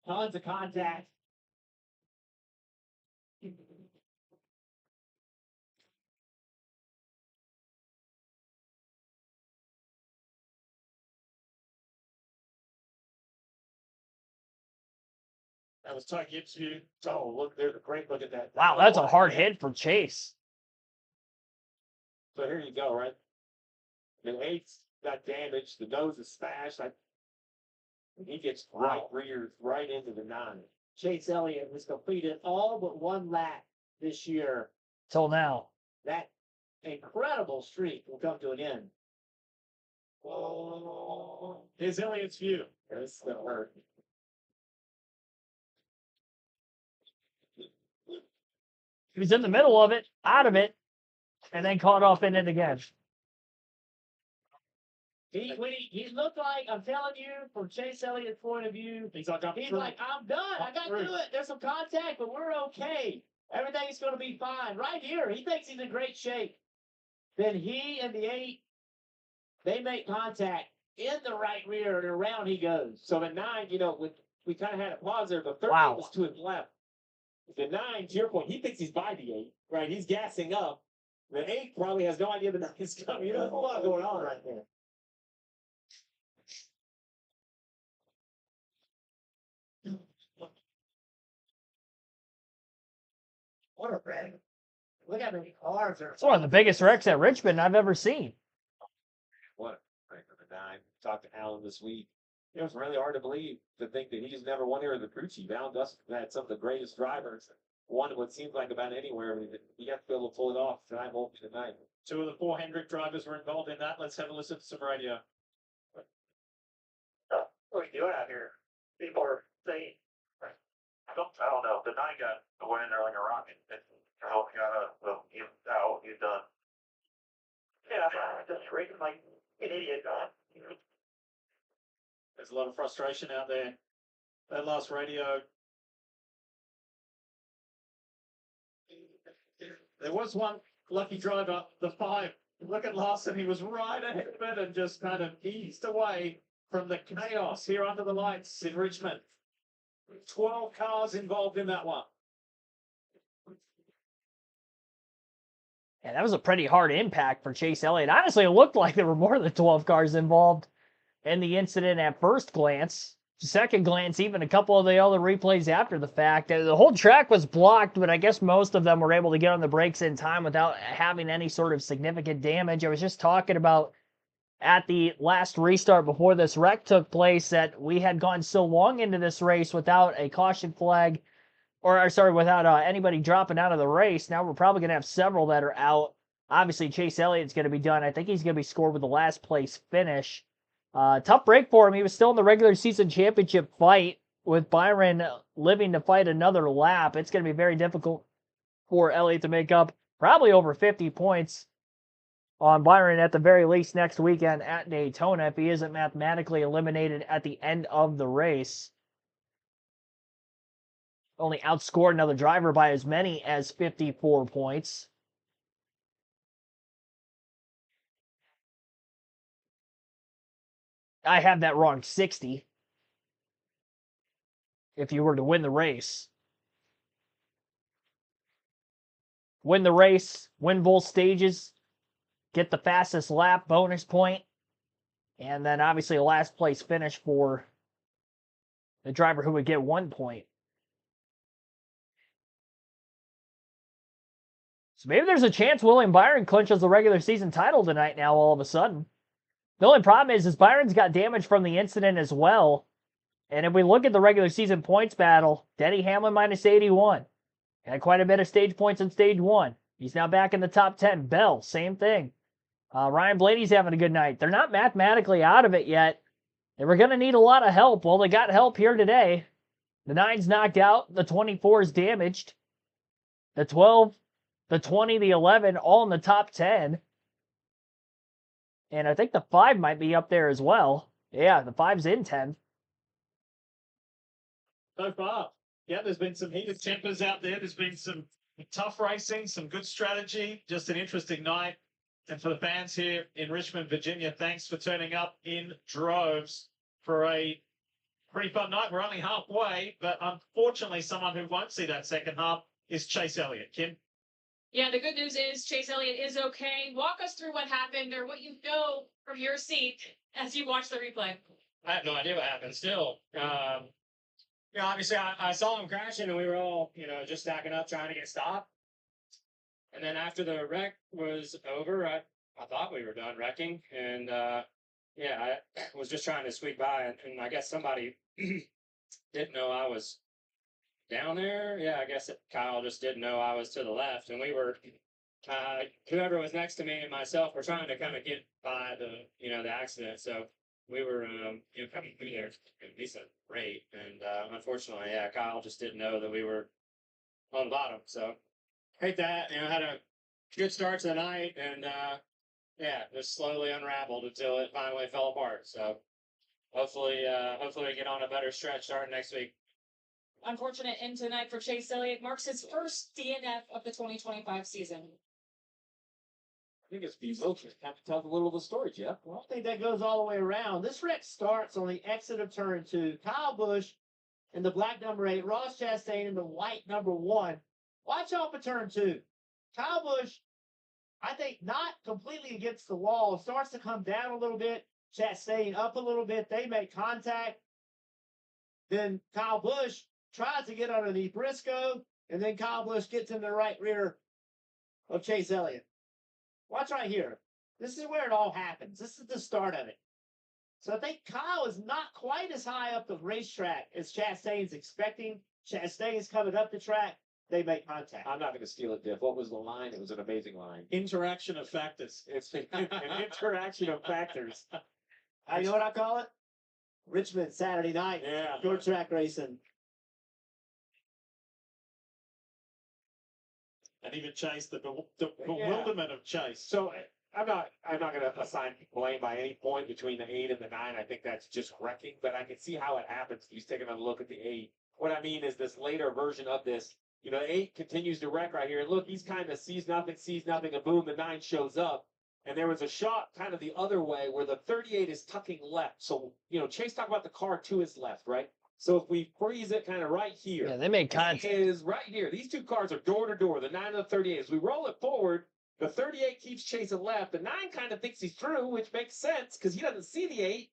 Tons of contact. That was Ty Gibbs' view. Oh, look, there's a great look at that. wow, that's a hard hit for Chase. So here you go, right? The 8's got damaged. The nose is smashed. He gets rears right into the 9. Chase Elliott has completed all but 1 lap this year. Till now. That incredible streak will come to an end. Here's Elliott's view. This is gonna hurt. He was in the middle of it, out of it, and then caught off in it again. He looked like, I'm telling you, from Chase Elliott's point of view, He's like, I'm done. I got through it. There's some contact, but we're okay. Everything's going to be fine. Right here, he thinks he's in great shape. Then he and the 8, they make contact in the right rear, and around he goes. So the 9, we kind of had a pause there. The 13 Wow. was to his left. The 9, to your point, he thinks he's by the 8, right? He's gassing up. The 8 probably has no idea the 9 is coming. There's a lot going on right there. What a wreck. Look how many cars are. It's one of the biggest wrecks at Richmond I've ever seen. What a break for the 9. Talked to Alan this week. It was really hard to believe to think that he's never won here as a crew chief. Alan Dustin had some of the greatest drivers. Won what seems like about anywhere. You have to be able to pull it off. Tonight won't be the night. 2 of the 4 Hendrick drivers were involved in that. Let's have a listen to some radio. What are you doing out here? People are saying, I don't know. The 9 got went in there like a rocket. He's done. Yeah, just racing like an idiot. There's a lot of frustration out there. That last radio. There was one lucky driver, the 5. Look at Larson. He was right ahead of it and just kind of eased away from the chaos here under the lights in Richmond. 12 cars involved in that one. Yeah, that was a pretty hard impact for Chase Elliott. Honestly, it looked like there were more than 12 cars involved in the incident at first glance. Second glance, even a couple of the other replays after the fact. The whole track was blocked, but I guess most of them were able to get on the brakes in time without having any sort of significant damage. I was just talking about at the last restart before this wreck took place that we had gone so long into this race without a caution flag, or sorry, without anybody dropping out of the race. Now we're probably going to have several that are out. Obviously, Chase Elliott's going to be done. I think he's going to be scored with the last place finish. Tough break for him. He was still in the regular season championship fight with Byron living to fight another lap. It's going to be very difficult for Elliott to make up probably over 50 points on Byron at the very least next weekend at Daytona if he isn't mathematically eliminated at the end of the race. Only outscored another driver by as many as 54 points. I have that wrong, 60. If you were to win the race. Win the race, win both stages, get the fastest lap, bonus point. And then obviously a last place finish for the driver who would get 1 point. So maybe there's a chance William Byron clinches the regular season title tonight now all of a sudden. The only problem is Byron's got damage from the incident as well. And if we look at the regular season points battle, Denny Hamlin minus 81. Had quite a bit of stage points in stage 1. He's now back in the top 10. Bell, same thing. Ryan Blaney's having a good night. They're not mathematically out of it yet. They were going to need a lot of help. Well, they got help here today. The 9's knocked out. The 24's damaged. The 12, the 20, the 11, all in the top 10. And I think the 5 might be up there as well. Yeah, the 5's in 10th. So far, yeah, there's been some heated tempers out there. There's been some tough racing, some good strategy. Just an interesting night. And for the fans here in Richmond, Virginia, thanks for turning up in droves for a pretty fun night. We're only halfway, but unfortunately, someone who won't see that second half is Chase Elliott. Kim? Yeah, the good news is Chase Elliott is okay. Walk us through what happened or what you know from your seat as you watch the replay. I have no idea what happened still. Obviously I saw him crashing and we were all, just stacking up trying to get stopped. And then after the wreck was over, I thought we were done wrecking. And, I was just trying to squeak by. And I guess somebody didn't know I was down there. Yeah, I guess Kyle just didn't know I was to the left. And we were, whoever was next to me and myself were trying to kind of get by the accident. So we were, coming through there at a decent rate. And unfortunately, Kyle just didn't know that we were on the bottom. So hate that. Had a good start to the night and, just slowly unraveled until it finally fell apart. So hopefully we get on a better stretch starting next week. Unfortunate end tonight for Chase Elliott. Marks his first DNF of the 2025 season. I think it's bewildered. Have to tell a little of the story, Jeff. Well, I think that goes all the way around. This wreck starts on the exit of turn 2. Kyle Busch in the black number 8, Ross Chastain in the white number 1. Watch off of turn 2. Kyle Busch, I think, not completely against the wall, starts to come down a little bit. Chastain up a little bit. They make contact. Then Kyle Busch tries to get underneath Briscoe, and then Kyle Busch gets in the right rear of Chase Elliott. Watch right here. This is where it all happens. This is the start of it. So I think Kyle is not quite as high up the racetrack as Chastain's expecting. Chastain's coming up the track. They make contact. I'm not going to steal it, Diff. What was the line? It was an amazing line. Interaction of factors. It's an interaction of factors. You know what I call it? Richmond Saturday night. Yeah. Short track racing. And even Chase, the bewilderment of Chase. So I'm not going to assign blame by any point between the 8 and the 9. I think that's just wrecking, but I can see how it happens. He's taking a look at the 8. What I mean is this later version of this. The 8 continues to wreck right here. And look, he's kind of sees nothing, and boom, the 9 shows up. And there was a shot kind of the other way where the 38 is tucking left. So, Chase talked about the car to his left, right? So if we freeze it kind of right here. Yeah, they made contact. It is right here. These two cars are door to door, the 9 and the 38. As we roll it forward, the 38 keeps chasing left. The 9 kind of thinks he's through, which makes sense because he doesn't see the 8.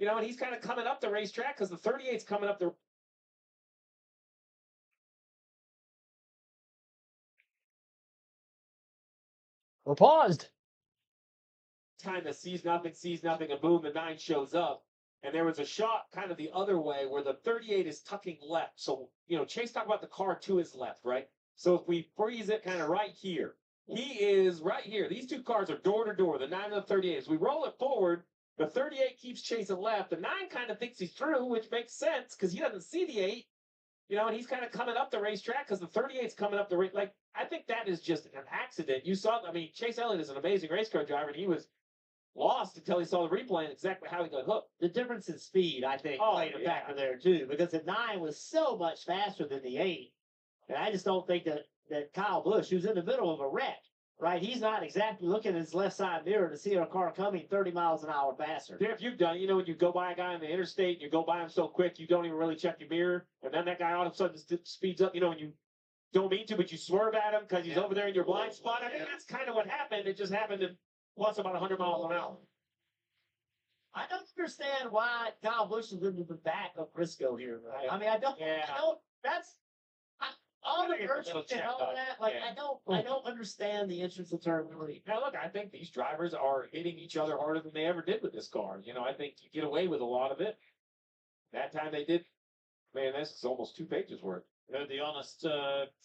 And he's kind of coming up the racetrack because the 38's coming up the. We're paused. Kind of sees nothing, and boom, the 9 shows up. And there was a shot kind of the other way where the 38 is tucking left. So, Chase talked about the car to his left, right? So if we freeze it kind of right here, he is right here. These two cars are door to door, the 9 and the 38. As we roll it forward, the 38 keeps chasing left. The 9 kind of thinks he's through, which makes sense because he doesn't see the 8. And he's kind of coming up the racetrack because the 38's coming up the race. Like, I think that is just an accident. You saw, Chase Elliott is an amazing race car driver, and he was lost until he saw the replay and exactly how he got hooked. The difference in speed, I think, played a factor there too, because the 9 was so much faster than the 8. And I just don't think that Kyle Busch, who's in the middle of a wreck, right? He's not exactly looking at his left side mirror to see a car coming 30 miles an hour faster. If you've done, when you go by a guy on the interstate, you go by him so quick, you don't even really check your mirror. And then that guy all of a sudden speeds up, and you don't mean to, but you swerve at him because he's over there in your blind spot. I think that's kind of what happened. It just happened to plus about 100 miles an hour. I don't understand why Kyle Busch is in the back of Briscoe here. Right. I mean, I don't. Yeah. I don't. That's all the Gotta get a virtues little and checked all of out. that. Like, Yeah. I don't understand the entrance of turn 3. Now, look, I think these drivers are hitting each other harder than they ever did with this car. You know, I think you get away with a lot of it. That time they did. Man, this is almost 2 pages worth. Heard the honest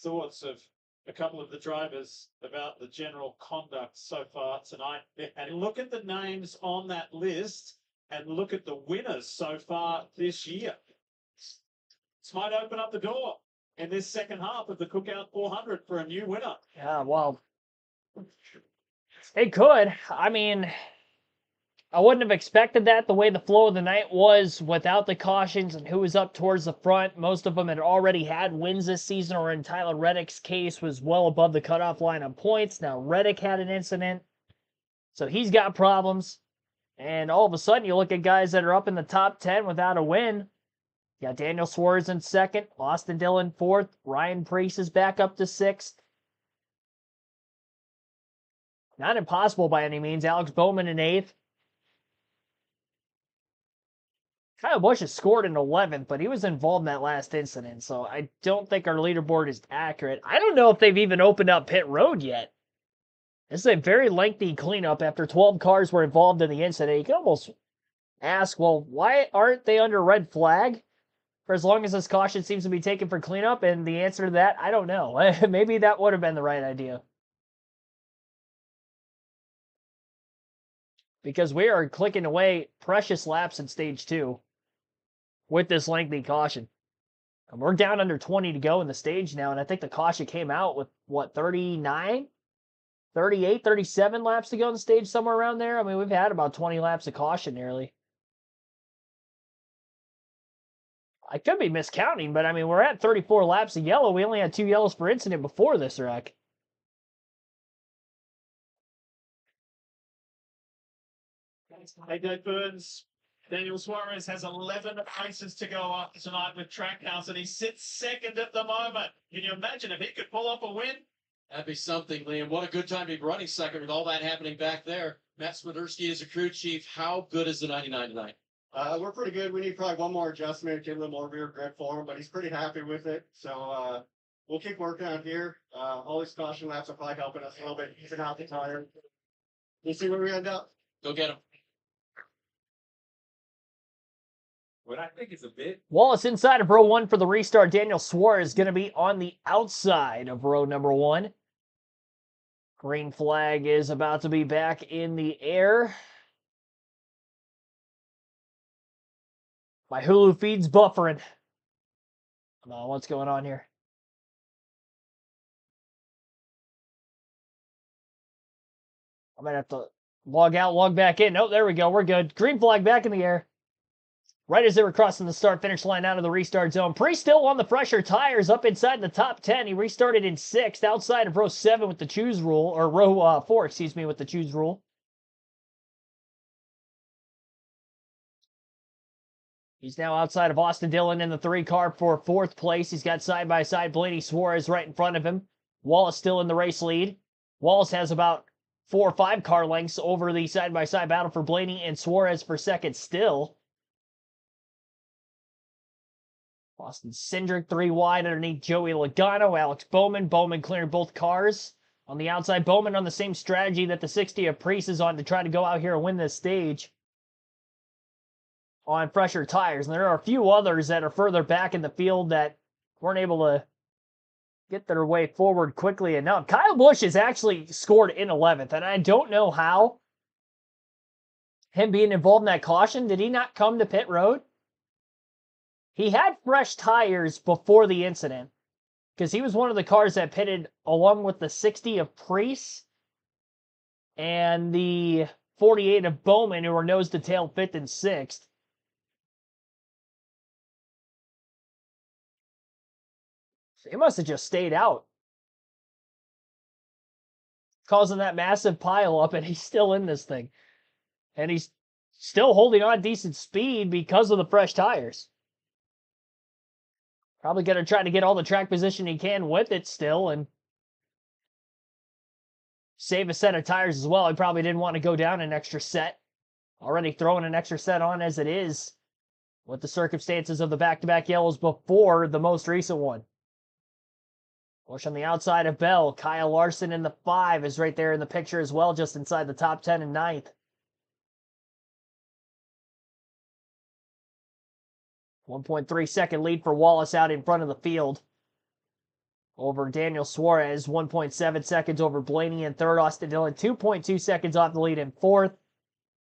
thoughts of a couple of the drivers about the general conduct so far tonight. And look at the names on that list and look at the winners so far this year. This might open up the door in this second half of the Cookout 400 for a new winner. Yeah, well, it could. I mean, I wouldn't have expected that the way the flow of the night was without the cautions and who was up towards the front. Most of them had already had wins this season, or in Tyler Reddick's case, was well above the cutoff line on points. Now, Reddick had an incident, so he's got problems. And all of a sudden, you look at guys that are up in the top 10 without a win. You got Daniel Suarez in second, Austin Dillon fourth, Ryan Preece is back up to sixth. Not impossible by any means. Alex Bowman in eighth. Kyle Busch has scored in 11th, but he was involved in that last incident, so I don't think our leaderboard is accurate. I don't know if they've even opened up pit road yet. This is a very lengthy cleanup after 12 cars were involved in the incident. You can almost ask, well, why aren't they under red flag for as long as this caution seems to be taken for cleanup? And the answer to that, I don't know. Maybe that would have been the right idea. Because we are clicking away precious laps in stage 2 with this lengthy caution. And we're down under 20 to go in the stage now, and I think the caution came out with, what, 39? 38, 37 laps to go in the stage, somewhere around there. I mean, we've had about 20 laps of caution nearly. I could be miscounting, but I mean, we're at 34 laps of yellow. We only had 2 yellows per incident before this wreck. Hey, Dave Burns. Daniel Suarez has 11 races to go after tonight with Trackhouse, and he sits second at the moment. Can you imagine if he could pull off a win? That'd be something, Liam. What a good time to be running second with all that happening back there. Matt Swiderski is a crew chief. How good is the 99 tonight? We're pretty good. We need probably one more adjustment, get a little more rear grip for him, but he's pretty happy with it. So we'll keep working on here. All these caution laps are probably helping us a little bit, even out the tire. We'll see where we end up. Go get him. What I think is a bit. Wallace inside of row 1 for the restart. Daniel Suarez is going to be on the outside of row number 1. Green flag is about to be back in the air. My Hulu feed's buffering. Come on, what's going on here? I'm going to have to log out, log back in. Oh, there we go. We're good. Green flag back in the air. Right as they were crossing the start-finish line out of the restart zone. Preece still on the fresher tires up inside the top 10. He restarted in 6th outside of row 7 with the choose rule, or row 4, excuse me, with the choose rule. He's now outside of Austin Dillon in the 3 car for 4th place. He's got side-by-side Blaney Suarez right in front of him. Wallace still in the race lead. Wallace has about 4 or 5 car lengths over the side-by-side battle for Blaney and Suarez for second still. Austin Cindric 3 wide underneath Joey Logano. Alex Bowman. Bowman clearing both cars. On the outside, Bowman on the same strategy that the 60 of Preece is on to try to go out here and win this stage on fresher tires. And there are a few others that are further back in the field that weren't able to get their way forward quickly enough. Kyle Busch has actually scored in 11th, and I don't know how. Him being involved in that caution, did he not come to pit road? He had fresh tires before the incident because he was one of the cars that pitted along with the 60 of Preece and the 48 of Bowman, who were nose to tail 5th and 6th. So he must have just stayed out, causing that massive pile up, and he's still in this thing. And he's still holding on decent speed because of the fresh tires. Probably going to try to get all the track position he can with it still and save a set of tires as well. He probably didn't want to go down an extra set Already throwing an extra set on as it is with the circumstances of the back-to-back yellows before the most recent one. Busch on the outside of Bell. Kyle Larson in the 5 is right there in the picture as well, just inside the top 10 and 9th. 1.3 second lead for Wallace out in front of the field. Over Daniel Suarez, 1.7 seconds over Blaney in 3rd. Austin Dillon, 2.2 seconds off the lead in 4th.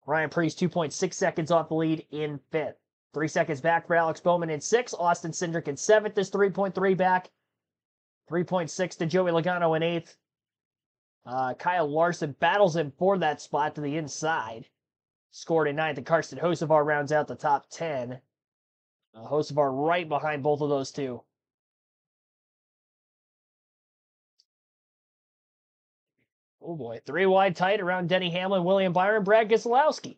Ryan Preece, 2.6 seconds off the lead in 5th. 3 seconds back for Alex Bowman in 6th. Austin Cindric in 7th is 3.3 back. 3.6 to Joey Logano in 8th. Kyle Larson battles him for that spot to the inside. Scored in 9th, and Karsten Hocevar rounds out the top 10. Hocevar right behind both of those two. Oh boy, 3 wide tight around Denny Hamlin, William Byron, Brad Keselowski. I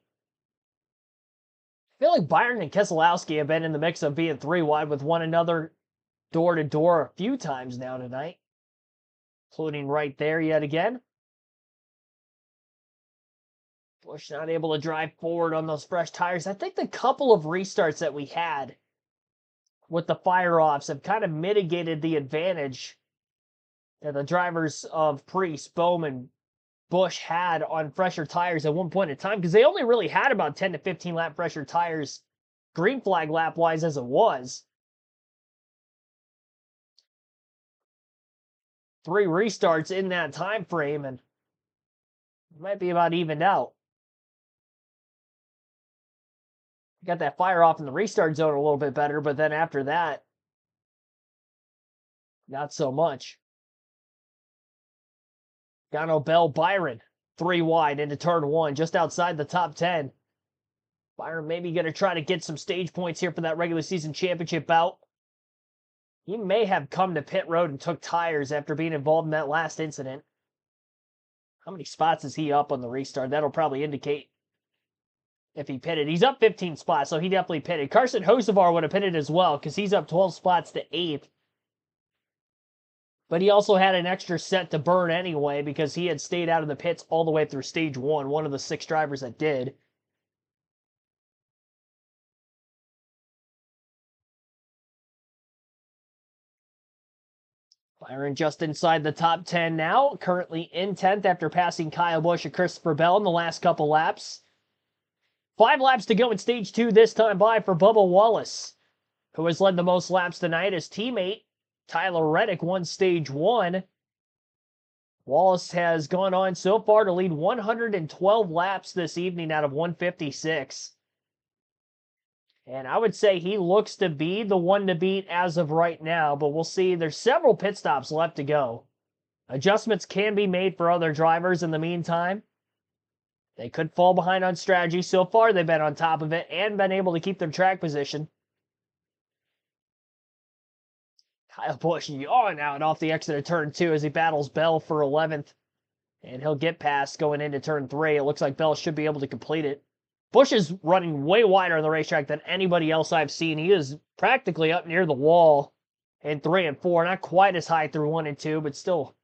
feel like Byron and Keselowski have been in the mix of being 3 wide with one another door to door a few times now tonight, including right there yet again. Busch not able to drive forward on those fresh tires. I think the couple of restarts that we had with the fire-offs have kind of mitigated the advantage that the drivers of Preece, Bowman, Busch had on fresher tires at one point in time, because they only really had about 10 to 15 lap fresher tires green flag lap-wise as it was. 3 restarts in that time frame, and it might be about evened out. Got that fire off in the restart zone a little bit better, but then after that, not so much. Gano, Bell, Byron, 3 wide into turn 1, just outside the top 10. Byron maybe going to try to get some stage points here for that regular season championship bout. He may have come to pit road and took tires after being involved in that last incident. How many spots is he up on the restart? That'll probably indicate if he pitted. He's up 15 spots, so he definitely pitted. Karsten Hocevar would have pitted as well, because he's up 12 spots to 8th. But he also had an extra set to burn anyway, because he had stayed out of the pits all the way through stage 1, one of the 6 drivers that did. Byron just inside the top 10 now, currently in 10th after passing Kyle Busch and Christopher Bell in the last couple laps. 5 laps to go in stage 2 this time by for Bubba Wallace, who has led the most laps tonight. His teammate, Tyler Reddick, won stage 1. Wallace has gone on so far to lead 112 laps this evening out of 156. And I would say he looks to be the one to beat as of right now, but we'll see. There's several pit stops left to go. Adjustments can be made for other drivers in the meantime. They could fall behind on strategy. So far, they've been on top of it and been able to keep their track position. Kyle Busch yawing out off the exit of turn 2 as he battles Bell for 11th. And he'll get past going into turn 3. It looks like Bell should be able to complete it. Busch is running way wider on the racetrack than anybody else I've seen. He is practically up near the wall in 3 and 4. Not quite as high through 1 and 2, but still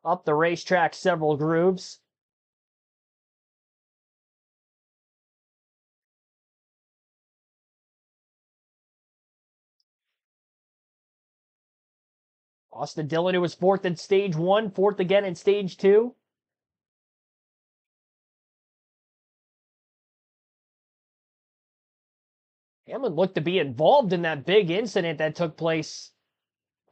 up the racetrack several grooves. Austin Dillon, who was 4th in stage 1, 4th again in stage 2. Hamlin looked to be involved in that big incident that took place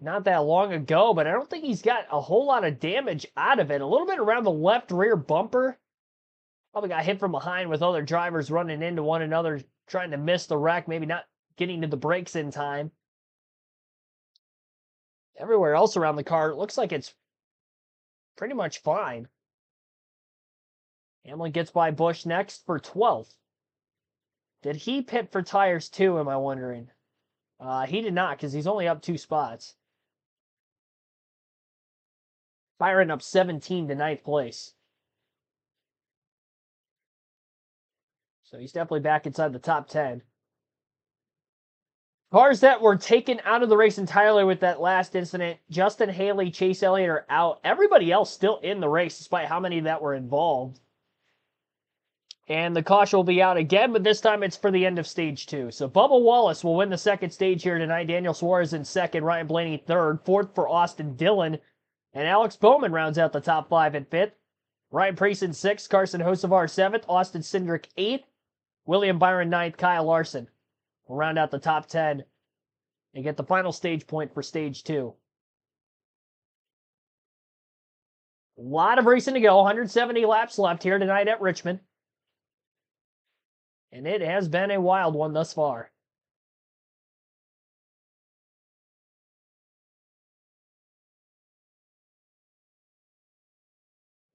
not that long ago, but I don't think he's got a whole lot of damage out of it. A little bit around the left rear bumper. Probably got hit from behind with other drivers running into one another, trying to miss the wreck, maybe not getting to the brakes in time. Everywhere else around the car, it looks like it's pretty much fine. Hamlin gets by Busch next for 12th. Did he pit for tires too, am I wondering? He did not, because he's only up 2 spots. Byron up 17 to 9th place. So he's definitely back inside the top 10. Cars that were taken out of the race entirely with that last incident, Justin Haley, Chase Elliott are out. Everybody else still in the race, despite how many that were involved. And the caution will be out again, but this time it's for the end of stage 2. So Bubba Wallace will win the second stage here tonight. Daniel Suarez in second, Ryan Blaney third, fourth for Austin Dillon, and Alex Bowman rounds out the top 5 in fifth. Ryan Preece in sixth, Carson Hocevar seventh, Austin Cindric eighth, William Byron ninth, Kyle Larson will round out the top 10 and get the final stage point for stage 2. A lot of racing to go, 170 laps left here tonight at Richmond. And it has been a wild one thus far.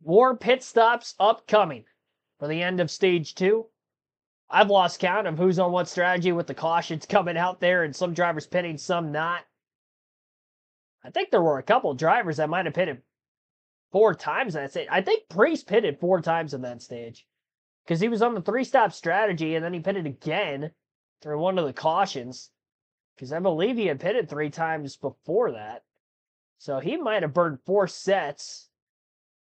More pit stops upcoming for the end of stage 2. I've lost count of who's on what strategy with the cautions coming out there and some drivers pitting, some not. I think there were a couple of drivers that might have pitted 4 times that stage. I think Preece pitted 4 times in that stage because he was on the 3-stop strategy and then he pitted again through one of the cautions because I believe he had pitted 3 times before that. So he might have burned 4 sets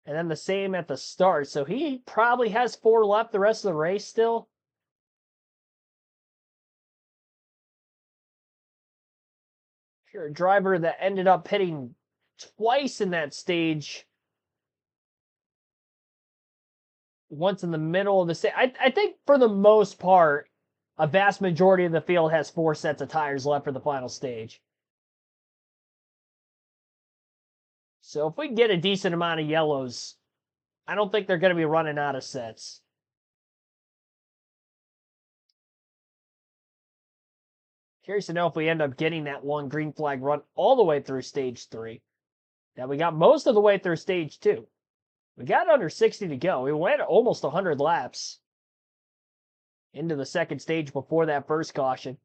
and then the same at the start. So he probably has 4 left the rest of the race still. If you're a driver that ended up pitting twice in that stage, once in the middle of the stage, I think for the most part, a vast majority of the field has 4 sets of tires left for the final stage. So if we get a decent amount of yellows, I don't think they're going to be running out of sets. Curious to know if we end up getting that one green flag run all the way through stage 3. Now we got most of the way through stage 2. We got under 60 to go. We went almost 100 laps into the second stage before that first caution.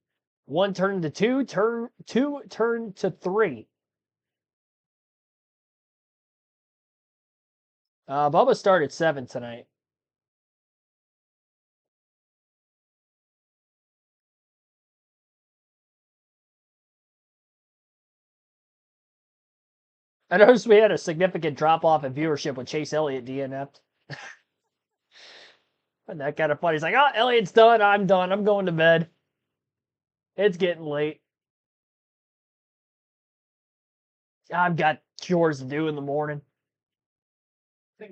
1 turned to 2, turn 2 turned to 3. Bubba started 7 tonight. I noticed we had a significant drop-off in viewership with Chase Elliott DNF'd. And that kind of funny. He's like, oh, Elliott's done. I'm done. I'm going to bed. It's getting late. I've got chores to do in the morning.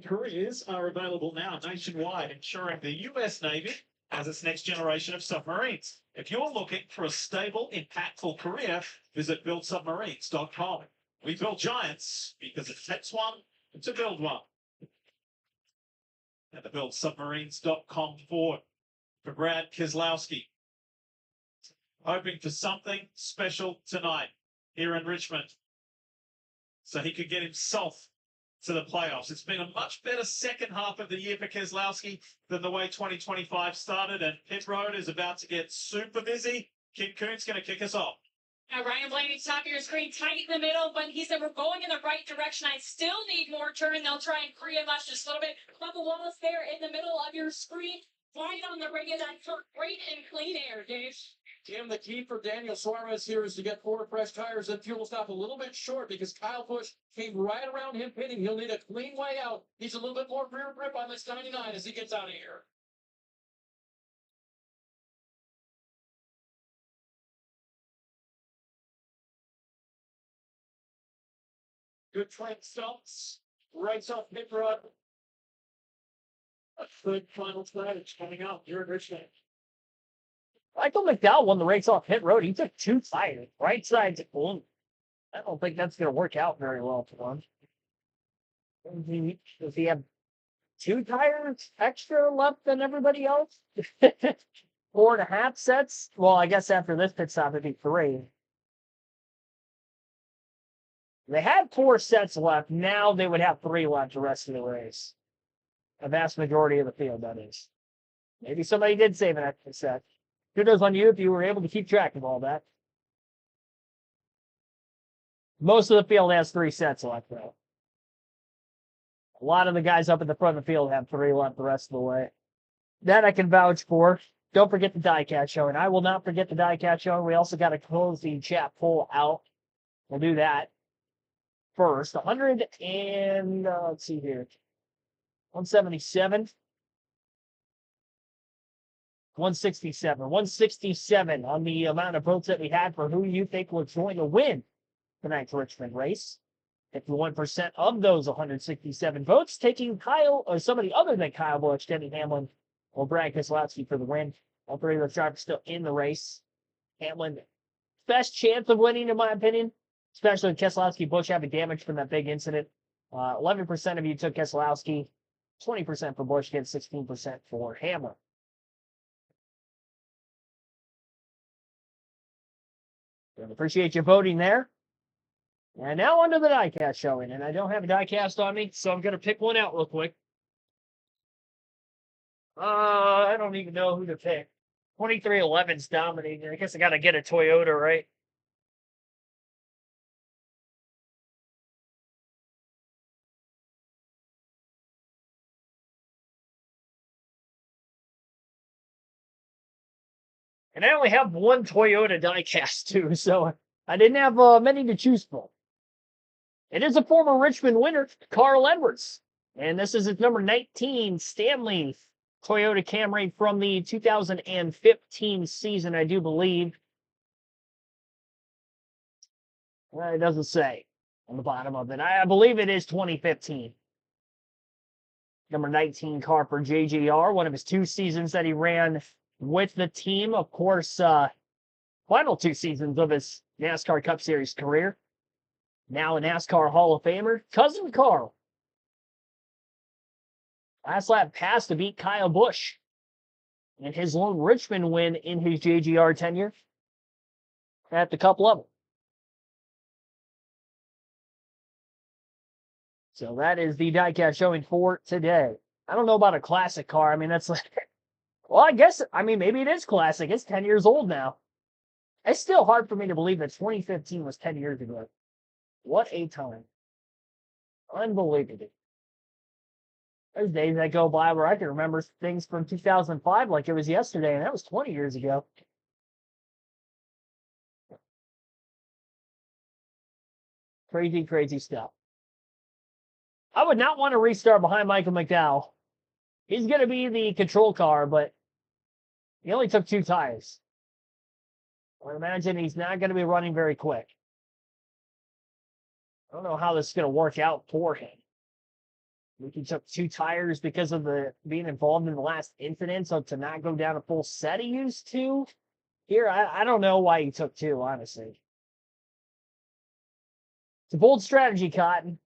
Careers are available now nationwide, ensuring the U.S. Navy has its next generation of submarines. If you're looking for a stable, impactful career, visit buildsubmarines.com. We build giants because it takes one to build one. And the buildsubmarines.com for Brad Keselowski. Hoping for something special tonight here in Richmond so he could get himself to the playoffs. It's been a much better second half of the year for Keselowski than the way 2025 started, and pit road is about to get super busy. Kid Coon's going to kick us off. Now, Ryan Blaney, top of your screen, tight in the middle, but he said we're going in the right direction. I still need more turn. They'll try and free him up just a little bit. Bubba Wallace there in the middle of your screen, right on the ring of that turn. Great and clean air, Dave. Tim, the key for Daniel Suarez here is to get 4 fresh tires and fuel stop a little bit short because Kyle Busch came right around him pitting. He'll need a clean way out. Needs a little bit more rear grip on this 99 as he gets out of here. Good train stops. Right off pit road. A third final stage coming up here in Richmond. Michael McDowell won the race off pit road. He took 2 tires. Right side to blue. I don't think that's going to work out very well for him. Does he have 2 tires extra left than everybody else? 4.5 sets? Well, I guess after this pit stop, it'd be 3. They had 4 sets left. Now they would have 3 left the rest of the race. A vast majority of the field, that is. Maybe somebody did save an extra set. Kudos on you if you were able to keep track of all that. Most of the field has 3 sets left, though. A lot of the guys up at the front of the field have 3 left the rest of the way. That I can vouch for. Don't forget the die-cat showing. I will not forget the die-cat showing. We also got to close the chat poll out. We'll do that first. 100 and, let's see here. 177. 167. 167 on the amount of votes that we had for who you think was going to win tonight's Richmond race. 51% of those 167 votes taking Kyle or somebody other than Kyle Busch, Denny Hamlin, or Brad Keselowski for the win. All three of those drivers still in the race. Hamlin, best chance of winning, in my opinion, especially with Keselowski, Busch having damage from that big incident. 11% of you took Keselowski, 20% for Busch, against 16% for Hamlin. Appreciate you voting there. And now onto the diecast showing, and I don't have a diecast on me, so I'm going to pick one out real quick. I don't even know who to pick. 2311's dominating. I guess I got to get a Toyota, right? And I only have one Toyota diecast, too, so I didn't have many to choose from. It is a former Richmond winner, Carl Edwards. And this is his number 19 Stanley Toyota Camry from the 2015 season, I do believe. Well, it doesn't say on the bottom of it. I believe it is 2015. Number 19 car for JGR, one of his 2 seasons that he ran with the team. Of course, final 2 seasons of his NASCAR Cup Series career. Now a NASCAR Hall of Famer, cousin Carl. Last lap pass to beat Kyle Busch in his lone Richmond win in his JGR tenure at the Cup level. So that is the diecast showing for today. I don't know about a classic car. I mean, that's like, well, I guess, I mean, maybe it is classic. It's 10 years old now. It's still hard for me to believe that 2015 was 10 years ago. What a time. Unbelievable. There's days that go by where I can remember things from 2005 like it was yesterday, and that was 20 years ago. Crazy, crazy stuff. I would not want to restart behind Michael McDowell. He's going to be the control car, but he only took 2 tires. I imagine he's not going to be running very quick. I don't know how this is going to work out for him. He took 2 tires because of the being involved in the last incident, so to not go down a full set he used to. Here, I don't know why he took 2, honestly. It's a bold strategy, Cotton.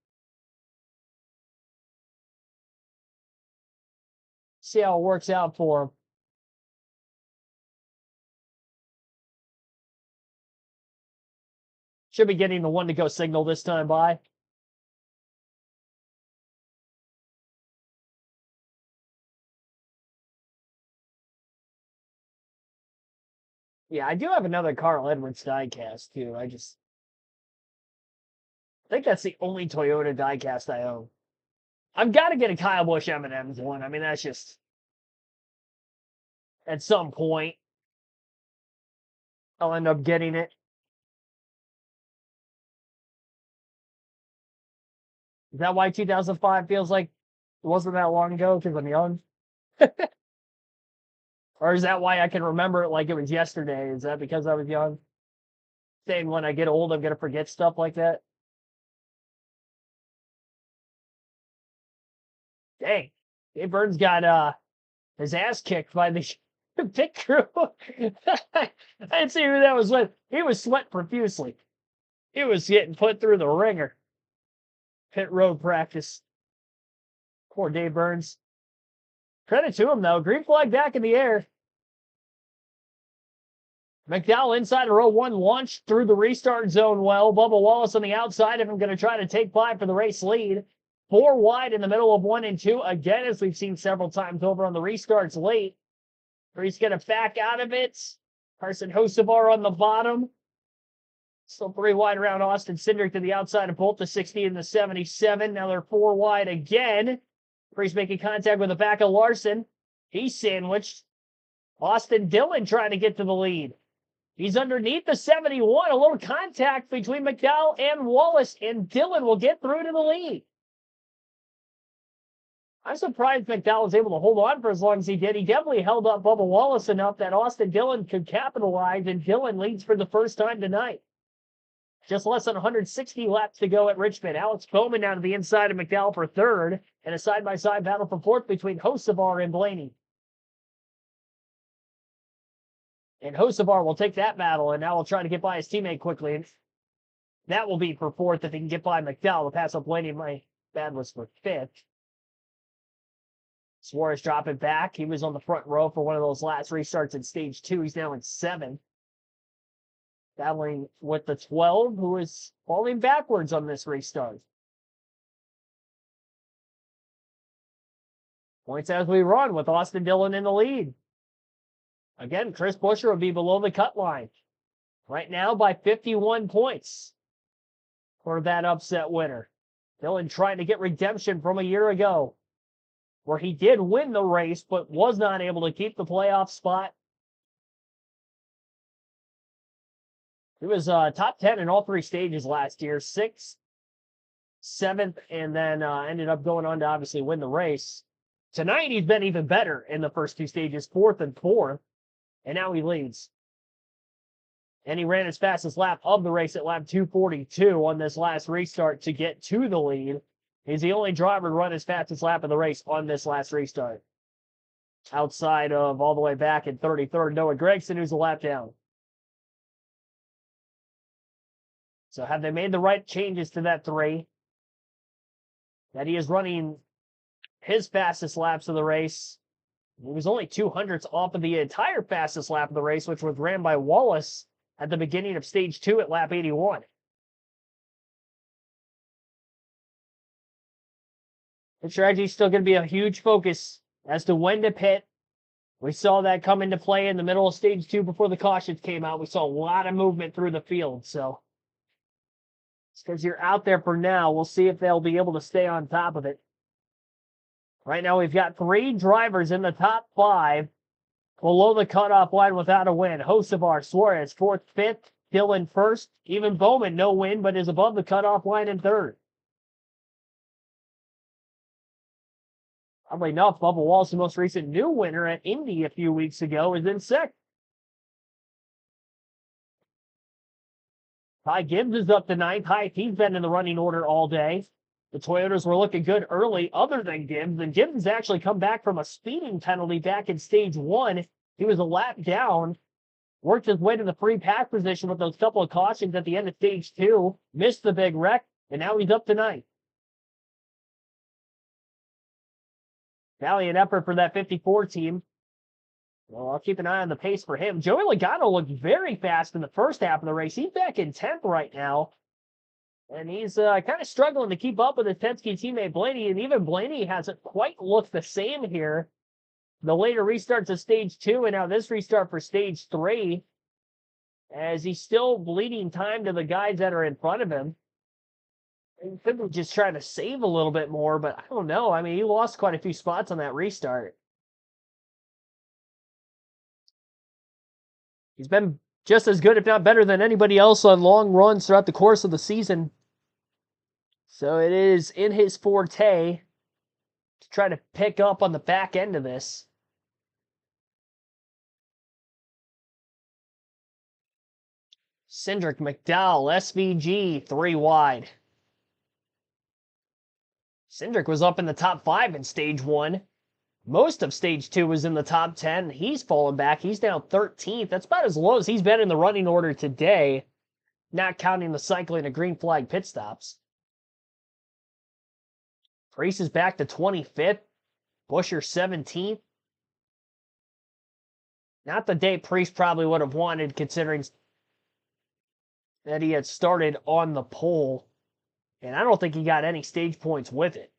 See how it works out for him. Should be getting the 1-to-go signal this time by. Yeah, I do have another Carl Edwards diecast, too. I think that's the only Toyota diecast I own. I've got to get a Kyle Busch M&M's one. I mean, that's just... At some point, I'll end up getting it. Is that why 2005 feels like it wasn't that long ago? Because I'm young? Or is that why I can remember it like it was yesterday? Is that because I was young? Saying when I get old, I'm going to forget stuff like that? Dang. Dave Burns got his ass kicked by the pit crew. I didn't see who that was with. He was sweating profusely. He was getting put through the ringer. Pit road practice. Poor Dave Burns. Credit to him, though. Green flag back in the air. McDowell inside of row 1 launched through the restart zone well. Bubba Wallace on the outside of him going to try to take 5 for the race lead. 4 wide in the middle of 1 and 2. Again, as we've seen several times over on the restarts late. He's going to back out of it. Carson Hocevar on the bottom. Still 3 wide around Austin Cindric to the outside of both the 60 and the 77. Now they're 4 wide again. He's making contact with the back of Larson. He's sandwiched. Austin Dillon trying to get to the lead. He's underneath the 71. A little contact between McDowell and Wallace, and Dillon will get through to the lead. I'm surprised McDowell was able to hold on for as long as he did. He definitely held up Bubba Wallace enough that Austin Dillon could capitalize, and Dillon leads for the first time tonight. Just less than 160 laps to go at Richmond. Alex Bowman down to the inside of McDowell for third, and a side-by-side battle for fourth between Hocevar and Blaney. And Hocevar will take that battle, and now will try to get by his teammate quickly. And that will be for fourth if he can get by McDowell. The pass up Blaney, my bad was for fifth. Suarez dropping back. He was on the front row for one of those last restarts in stage 2. He's now in 7th. Battling with the 12, who is falling backwards on this restart. Points as we run with Austin Dillon in the lead. Again, Chris Buescher will be below the cut line. Right now by 51 points for that upset winner. Dillon trying to get redemption from a year ago, where he did win the race, but was not able to keep the playoff spot. He was top 10 in all 3 stages last year, 6th, 7th, and then ended up going on to obviously win the race. Tonight, he's been even better in the first 2 stages, 4th and 4th, and now he leads. And he ran his fastest lap of the race at lap 242 on this last restart to get to the lead. He's the only driver to run his fastest lap of the race on this last restart. Outside of all the way back in 33rd, Noah Gragson, who's a lap down. So have they made the right changes to that 3? That he is running his fastest laps of the race. He was only 200ths off of the entire fastest lap of the race, which was ran by Wallace at the beginning of stage 2 at lap 81. The strategy is still going to be a huge focus as to when to pit. We saw that come into play in the middle of stage 2 before the cautions came out. We saw a lot of movement through the field, so because you're out there for now, we'll see if they'll be able to stay on top of it. Right now, we've got 3 drivers in the top 5 below the cutoff line without a win. Hocevar, Suarez, 4th, 5th, Dillon 1st. Even Bowman, no win, but is above the cutoff line in 3rd. Oddly enough, Bubba Wallace, the most recent new winner at Indy a few weeks ago, is in 6th. Ty Gibbs is up to 9th. He's been in the running order all day. The Toyotas were looking good early other than Gibbs, and Gibbs has actually come back from a speeding penalty back in stage 1. He was a lap down, worked his way to the free pass position with those couple of cautions at the end of stage 2, missed the big wreck, and now he's up to 9th. Valiant effort for that 54 team. Well, I'll keep an eye on the pace for him. Joey Logano looked very fast in the first half of the race. He's back in 10th right now. And he's kind of struggling to keep up with his Penske teammate Blaney. And even Blaney hasn't quite looked the same here. The later restarts of stage 2 and now this restart for stage 3. As he's still bleeding time to the guys that are in front of him. He could be just trying to save a little bit more, but I don't know. I mean, he lost quite a few spots on that restart. He's been just as good, if not better, than anybody else on long runs throughout the course of the season. So it is in his forte to try to pick up on the back end of this. Cindric, McDowell, SVG, 3 wide. Cindric was up in the top 5 in stage 1. Most of stage 2 was in the top 10. He's fallen back. He's down 13th. That's about as low as he's been in the running order today, not counting the cycling of green flag pit stops. Priest is back to 25th. Buescher 17th. Not the day Priest probably would have wanted, considering that he had started on the pole. And I don't think he got any stage points with it.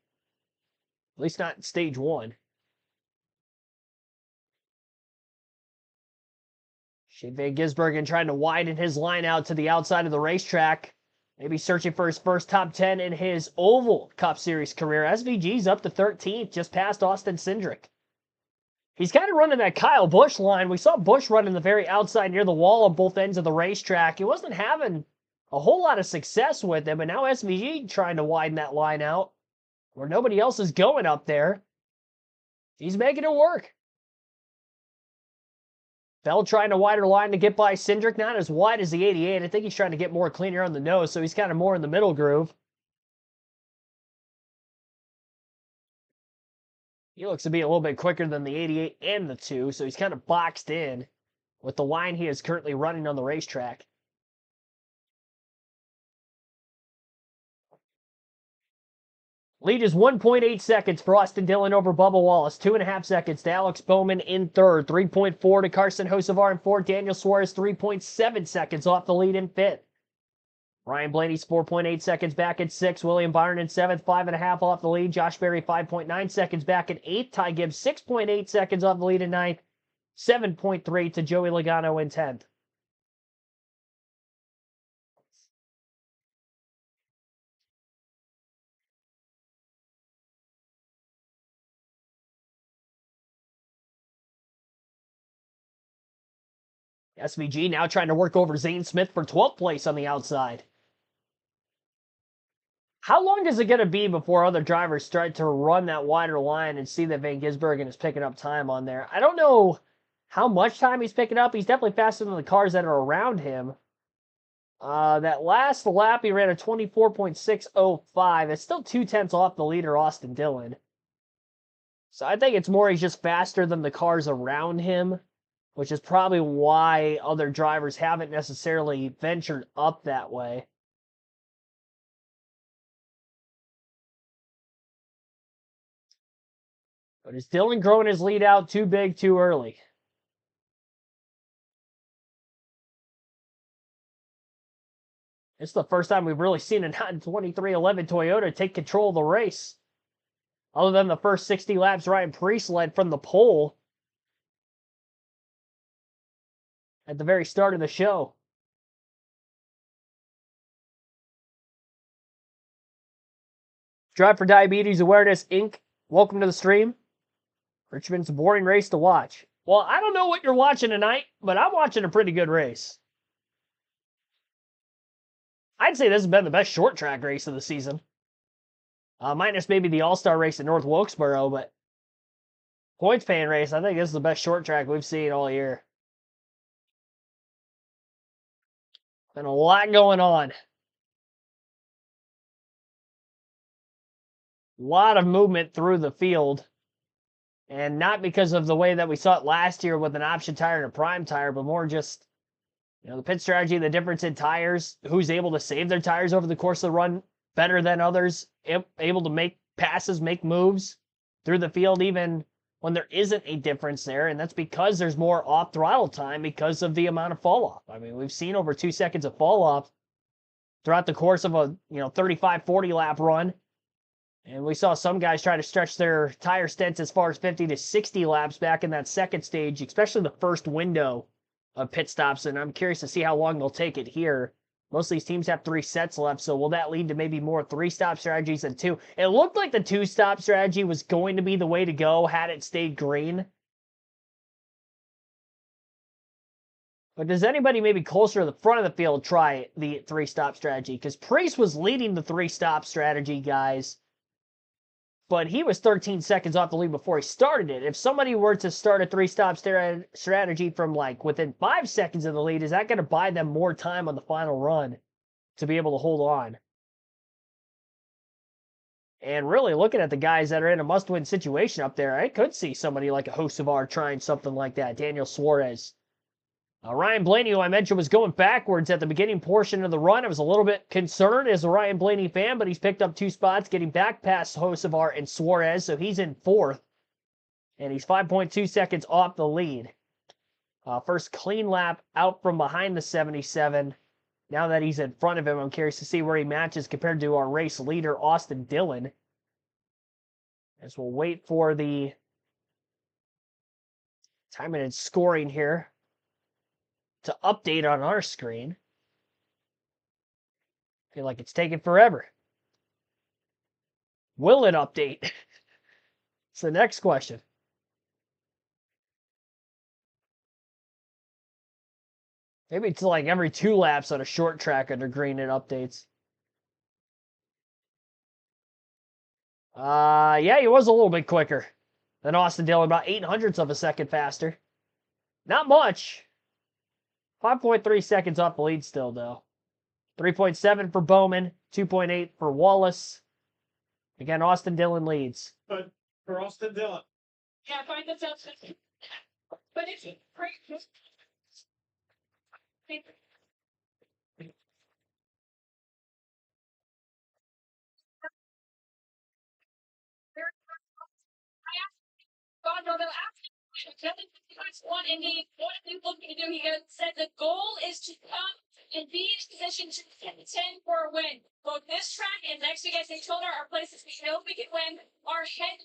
At least not in stage 1. Shane Van Gisbergen trying to widen his line out to the outside of the racetrack. Maybe searching for his first top 10 in his Oval Cup Series career. SVG's up to 13th, just past Austin Cindric. He's kind of running that Kyle Busch line. We saw Busch running the very outside near the wall on both ends of the racetrack. He wasn't having a whole lot of success with it, but now SVG trying to widen that line out where nobody else is going up there. He's making it work. Bell trying a wider line to get by Cindric, not as wide as the 88. I think he's trying to get more cleaner on the nose, so he's kind of more in the middle groove. He looks to be a little bit quicker than the 88 and the 2, so he's kind of boxed in with the line he is currently running on the racetrack. Lead is 1.8 seconds for Austin Dillon over Bubba Wallace. 2.5 seconds to Alex Bowman in third. 3.4 to Carson Hocevar in fourth. Daniel Suarez 3.7 seconds off the lead in fifth. Ryan Blaney's 4.8 seconds back at sixth. William Byron in seventh. 5.5 off the lead. Josh Berry 5.9 seconds back at eighth. Ty Gibbs 6.8 seconds off the lead in ninth. 7.3 to Joey Logano in 10th. SVG now trying to work over Zane Smith for 12th place on the outside. How long is it going to be before other drivers start to run that wider line and see that Van Gisbergen is picking up time on there? I don't know how much time he's picking up. He's definitely faster than the cars that are around him. That last lap, he ran a 24.605. It's still 0.2 off the leader, Austin Dillon. So I think it's more he's just faster than the cars around him, which is probably why other drivers haven't necessarily ventured up that way. But is Dillon growing his lead out too big too early? It's the first time we've really seen a 2311 Toyota take control of the race. Other than the first 60 laps, Ryan Preece led from the pole at the very start of the show. Drive for Diabetes Awareness, Inc. Welcome to the stream. Richmond's a boring race to watch. Well, I don't know what you're watching tonight, but I'm watching a pretty good race. I'd say this has been the best short track race of the season. Minus maybe the All-Star race at North Wilkesboro, but points paying race, I think this is the best short track we've seen all year. Been a lot going on. A lot of movement through the field. And not because of the way that we saw it last year with an option tire and a prime tire, but more just, the pit strategy, the difference in tires, who's able to save their tires over the course of the run better than others, able to make passes, make moves through the field, even when there isn't a difference there. And that's because there's more off throttle time because of the amount of fall off. I mean, we've seen over 2 seconds of fall off throughout the course of a 35-40 lap run. And we saw some guys try to stretch their tire stints as far as 50 to 60 laps back in that second stage, especially the first window of pit stops. And I'm curious to see how long they'll take it here. Most of these teams have 3 sets left, so will that lead to maybe more 3-stop strategies than 2? It looked like the 2-stop strategy was going to be the way to go had it stayed green. But does anybody maybe closer to the front of the field try the 3-stop strategy? Because Preece was leading the 3-stop strategy, guys. But he was 13 seconds off the lead before he started it. If somebody were to start a 3-stop strategy from within 5 seconds of the lead, is that going to buy them more time on the final run to be able to hold on? And really looking at the guys that are in a must-win situation up there, I could see somebody like a Hocevar trying something like that. Daniel Suarez. Ryan Blaney, who I mentioned, was going backwards at the beginning portion of the run. I was a little bit concerned as a Ryan Blaney fan, but he's picked up 2 spots, getting back past Hocevar and Suarez, so he's in 4th. And he's 5.2 seconds off the lead. First clean lap out from behind the 77. Now that he's in front of him, I'm curious to see where he matches compared to our race leader, Austin Dillon. As we'll wait for the timing and scoring here to update on our screen. Feel like it's taking forever. Will it update? It's the next question. Maybe it's like every 2 laps on a short track under green it updates. Yeah, he was a little bit quicker. Then Austin Dillon about 800ths of a second faster. Not much. 5.3 seconds off the lead still, though. 3.7 for Bowman, 2.8 for Wallace. Again, Austin Dillon leads. But for Austin Dillon, Yeah, find themselves. But it's great. God, no, they'll actually one and what are they looking to do? He said the goal is to come and be in position to contend for a win. Both this track and next week, as they told our places we know we can win. Our head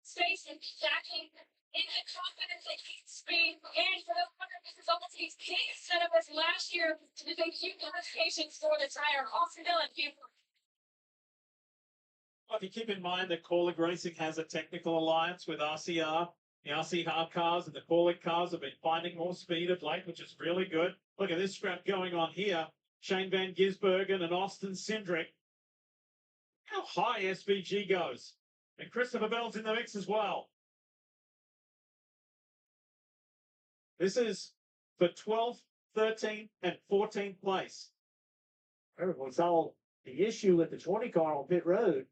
space and backing in the confidence that he's speed. And for those this is almost he's set up as last year to do huge qualifications for the tire. Austin Dillon, if you keep in mind that Corlick Racing has a technical alliance with RCR, the RC hard cars and the Corlick cars have been finding more speed of late, which is really good. Look at this scrap going on here. Shane Van Gisbergen and Austin Cindric. How high SVG goes. And Christopher Bell's in the mix as well. This is for 12th, 13th, and 14th place. Everyone saw the issue with the 20 car on pit road.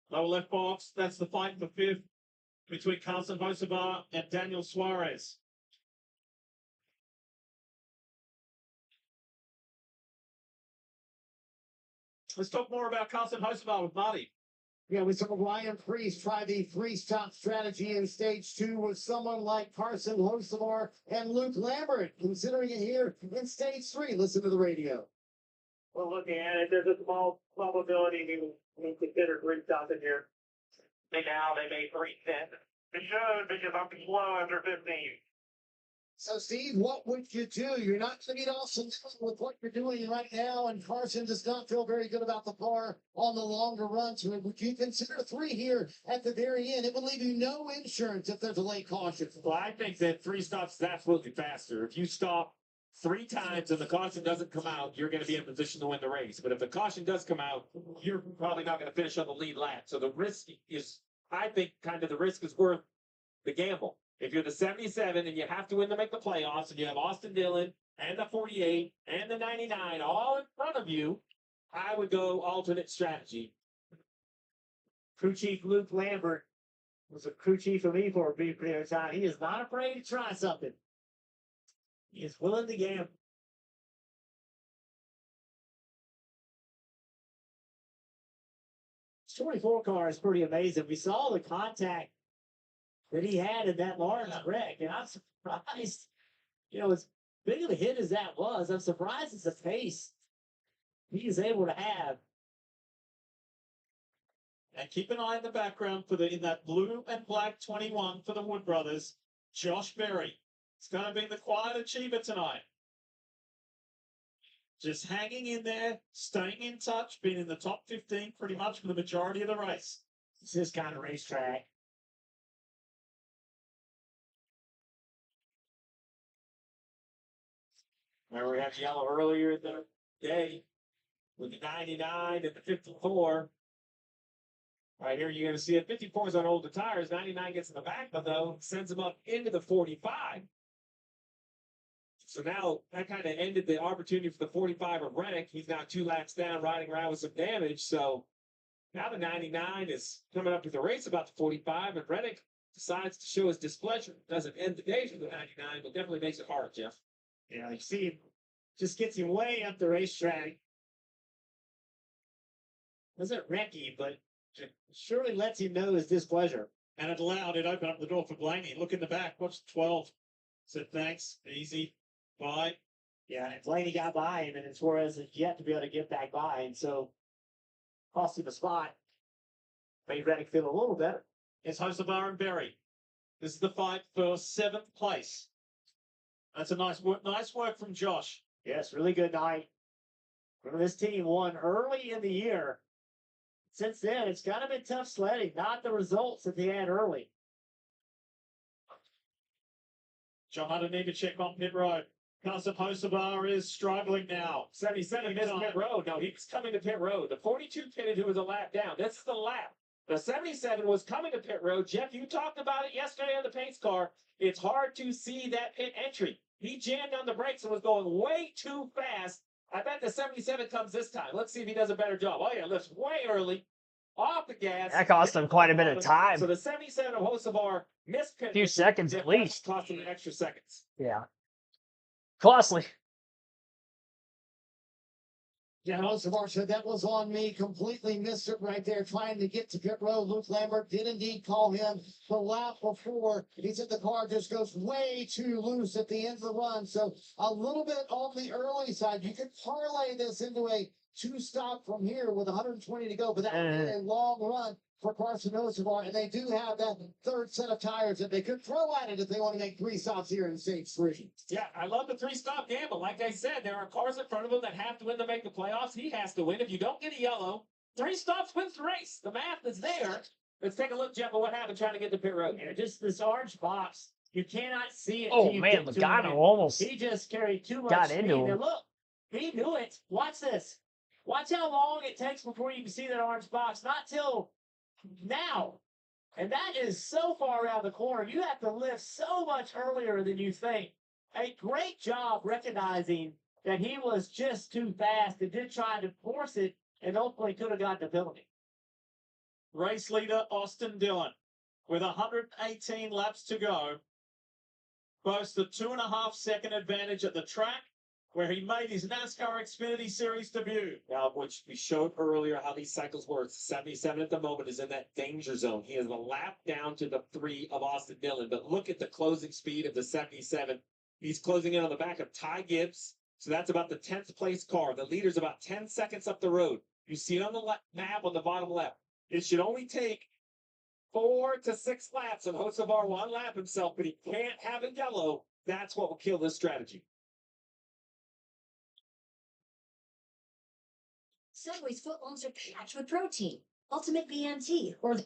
Lower left box, that's the fight for 5th between Carson Hocevar and Daniel Suarez. Let's talk more about Carson Hocevar with Marty. Yeah, we saw Ryan Priest try the three-stop strategy in stage 2 with someone like Carson Hocevar and Luke Lambert, considering it here in stage 3. Listen to the radio. Well, looking at it, there's a small probability we consider 3 stops in here. Now they made 310. It should because I'm slow after 15. So, Steve, what would you do? You're not going to get awesome with what you're doing right now, and Carson does not feel very good about the car on the longer runs. Would you consider 3 here at the very end? It would leave you no insurance if there's a late caution. Well, I think that 3 stops is absolutely faster. If you stop 3 times and the caution doesn't come out, you're going to be in position to win the race. But if the caution does come out, you're probably not going to finish on the lead lap. So the risk is, I think, kind of the risk is worth the gamble. If you're the 77 and you have to win to make the playoffs, and you have Austin Dillon and the 48 and the 99 all in front of you, I would go alternate strategy. Crew Chief Luke Lambert was a crew chief for me for a brief period of time. He is not afraid to try something. He is willing to gamble. This 24 car is pretty amazing. We saw the contact that he had in that large wreck, and I'm surprised, as big of a hit as that was, I'm surprised it's the pace he is able to have. And keep an eye in the background for in that blue and black 21 for the Wood Brothers, Josh Berry. It's going to be the quiet achiever tonight. Just hanging in there, staying in touch, being in the top 15 pretty much for the majority of the race. It's this kind of racetrack. Remember, we had yellow earlier in the day with the 99 and the 54. Right here, you're going to see it. 54 is on older tires. 99 gets in the back, but though sends him up into the 45. So now that kind of ended the opportunity for the 45 of Reddick. He's now 2 laps down, riding around with some damage. So now the 99 is coming up with the race about the 45, and Reddick decides to show his displeasure. Doesn't end the day for the 99, but definitely makes it hard, Jeff. Yeah, you see, just gets him way up the racetrack. Wasn't wrecky, but surely lets him know his displeasure. And it opened up the door for Blaney. Look in the back. What's 12? Said thanks. Easy. Bye. Yeah, and Blaney got by him, and Suarez is yet to be able to get back by, and so cost him a spot. Made Reddick feel a little better. It's Hocevar and Berry. This is the fight for 7th place. That's a nice work from Josh. Yes, really good night. Remember, this team won early in the year. Since then, it's kind of been tough sledding, not the results that they had early. John Hunter need to check on pit road. Hocevar is struggling now. 77 missed pit road. No, he was coming to pit road. The 42 pitted who was a lap down. This is the lap. The 77 was coming to pit road. Jeff, you talked about it yesterday on the pace car. It's hard to see that pit entry. He jammed on the brakes and was going way too fast. I bet the 77 comes this time. Let's see if he does a better job. Oh, yeah, lifts way early. Off the gas. That cost him quite a bit of time. So the 77 of Hocevar missed pit. A few seconds at least. Cost him extra seconds. Yeah. Costly. Yeah, Hocevar said that was on me. Completely missed it right there, trying to get to pit road. Luke Lambert did indeed call him the lap before. He said the car just goes way too loose at the end of the run. So a little bit on the early side. You could parlay this into a two-stop from here with 120 to go, but that would be a long run for Carson Hocevar, and they do have that third set of tires that they could throw at it if they want to make 3 stops here in stage 3. Yeah, I love the 3-stop gamble. Like I said, there are cars in front of him that have to win to make the playoffs. He has to win. If you don't get a yellow, 3 stops wins the race. The math is there. Let's take a look, Jeff, at what happened trying to get to pit road. Yeah, just this orange box. You cannot see it. Oh, till you man, get to Logano him. almost He just carried too much got speed. into him. And look, he knew it. Watch this. Watch how long it takes before you can see that orange box. Not till now. And that is so far around the corner. You have to lift so much earlier than you think. A great job recognizing that he was just too fast and did try to force it and ultimately could have gotten the penalty. Race leader Austin Dillon, with 118 laps to go, boasts the 2.5-second advantage at the track where he made his NASCAR Xfinity Series debut. Now, which we showed earlier how these cycles work. 77 at the moment is in that danger zone. He is a lap down to the 3 of Austin Dillon. But look at the closing speed of the 77. He's closing in on the back of Ty Gibbs. So that's about the 10th place car. The leader's about 10 seconds up the road. You see it on the map on the bottom left. It should only take 4 to 6 laps, and Hocevar will unlap himself, but he can't have a yellow. That's what will kill this strategy. Subway's footlongs are packed with protein. Ultimate BMT, or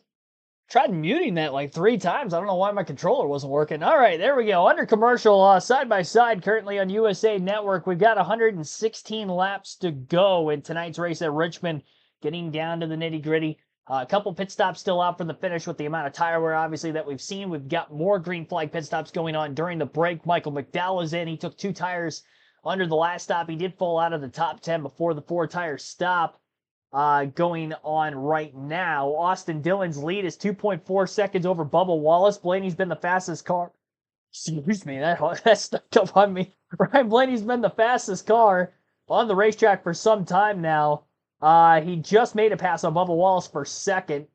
Tried muting that like 3 times. I don't know why my controller wasn't working. All right, there we go. Under commercial, side by side, currently on USA Network. We've got 116 laps to go in tonight's race at Richmond, getting down to the nitty gritty. A couple pit stops still out for the finish with the amount of tire wear, obviously, that we've seen. We've got more green flag pit stops going on during the break. Michael McDowell is in. He took 2 tires under the last stop. He did fall out of the top 10 before the 4-tire stop going on right now. Austin Dillon's lead is 2.4 seconds over Bubba Wallace. Blaney's been the fastest car. Excuse me, that stuck up on me. Ryan Blaney's been the fastest car on the racetrack for some time now. He just made a pass on Bubba Wallace for second.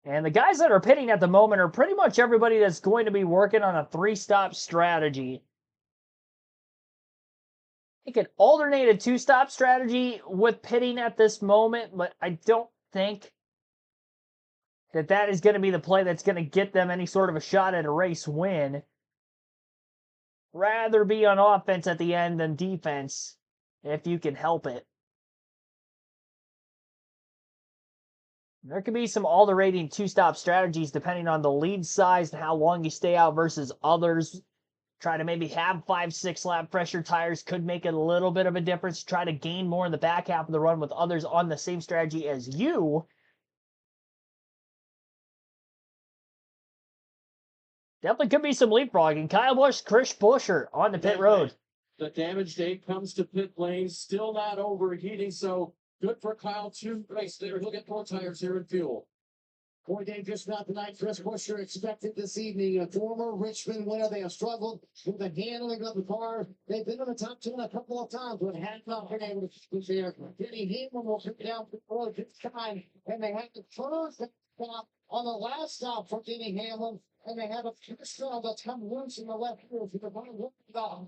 And the guys that are pitting at the moment are pretty much everybody that's going to be working on a 3-stop strategy. They could alternate a 2-stop strategy with pitting at this moment, but I don't think that is going to be the play that's going to get them any sort of a shot at a race win. Rather be on offense at the end than defense, if you can help it. There could be some alternating 2-stop strategies depending on the lead size and how long you stay out versus others. Try to maybe have 5-6 lap pressure tires could make a little bit of a difference. Try to gain more in the back half of the run with others on the same strategy as you. Definitely could be some leapfrogging. Kyle Busch, Chris Buescher on the pit road. The damage day comes to pit lane, still not overheating, so good for Kyle to race there. He'll get 4 tires here in fuel. Boy, Dave, just not the night Chris Buescher expected this evening. A former Richmond winner. They have struggled with the handling of the car. They've been in the top 10 a couple of times, but had not been able to keep there. Denny Hamlin will pick down the road this time, and they have to close the stop on the last stop for Denny Hamlin, and they have a pistol that's come loose in the left rear for the bottom.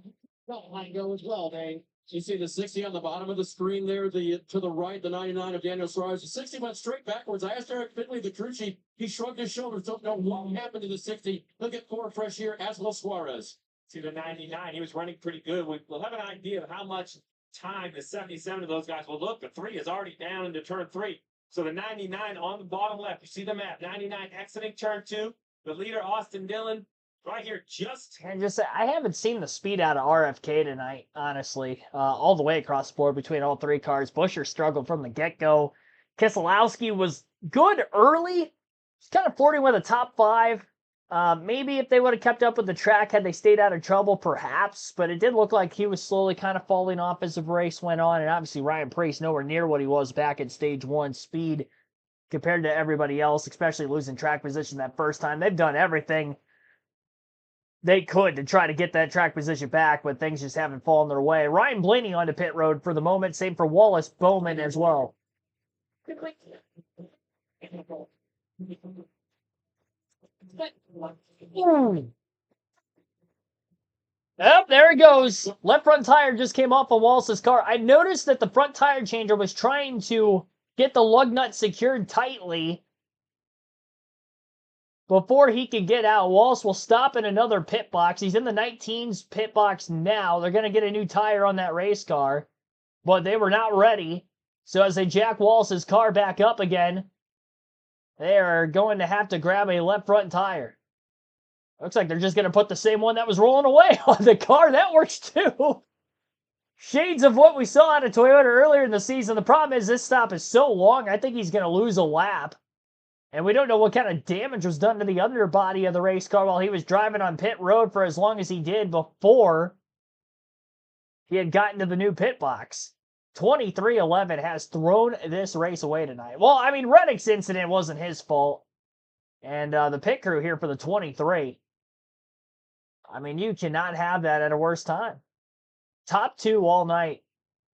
That might go as well, Dave. You see the 60 on the bottom of the screen there, to the right, the 99 of Daniel Suarez. The 60 went straight backwards. I asked Eric Finley, the crew chief. He shrugged his shoulders, don't know what happened to the 60. He'll get 4 fresh here, as will Suarez. See the 99, he was running pretty good. We'll have an idea of how much time the 77 of those guys will look. The 3 is already down into turn 3. So the 99 on the bottom left, you see the map. 99 exiting turn 2. The leader, Austin Dillon, Right here, just And just I haven't seen the speed out of RFK tonight, honestly. All the way across the board between all three cars. Busher struggled from the get-go. Keselowski was good early. He's kind of flirting with a top 5. Maybe if they would have kept up with the track, had they stayed out of trouble, perhaps. But it did look like he was slowly kind of falling off as the race went on. And obviously Ryan Preece nowhere near what he was back in stage 1 speed compared to everybody else, especially losing track position that first time. They've done everything they could to try to get that track position back, but things just haven't fallen their way. Ryan Blaney onto pit road for the moment. Same for Wallace Bowman as well. Yep, there it goes. Left front tire just came off of Wallace's car. I noticed that the front tire changer was trying to get the lug nut secured tightly before he could get out. Wallace will stop in another pit box. He's in the 19's pit box now. They're going to get a new tire on that race car, but they were not ready. So as they jack Wallace's car back up again, they are going to have to grab a left front tire. Looks like they're just going to put the same one that was rolling away on the car. That works too. Shades of what we saw out of Toyota earlier in the season. The problem is this stop is so long, I think he's going to lose a lap. And we don't know what kind of damage was done to the underbody of the race car while he was driving on pit road for as long as he did before he had gotten to the new pit box. 23-11 has thrown this race away tonight. Well, I mean, Reddick's incident wasn't his fault. And the pit crew here for the 23. I mean, you cannot have that at a worse time. Top 2 all night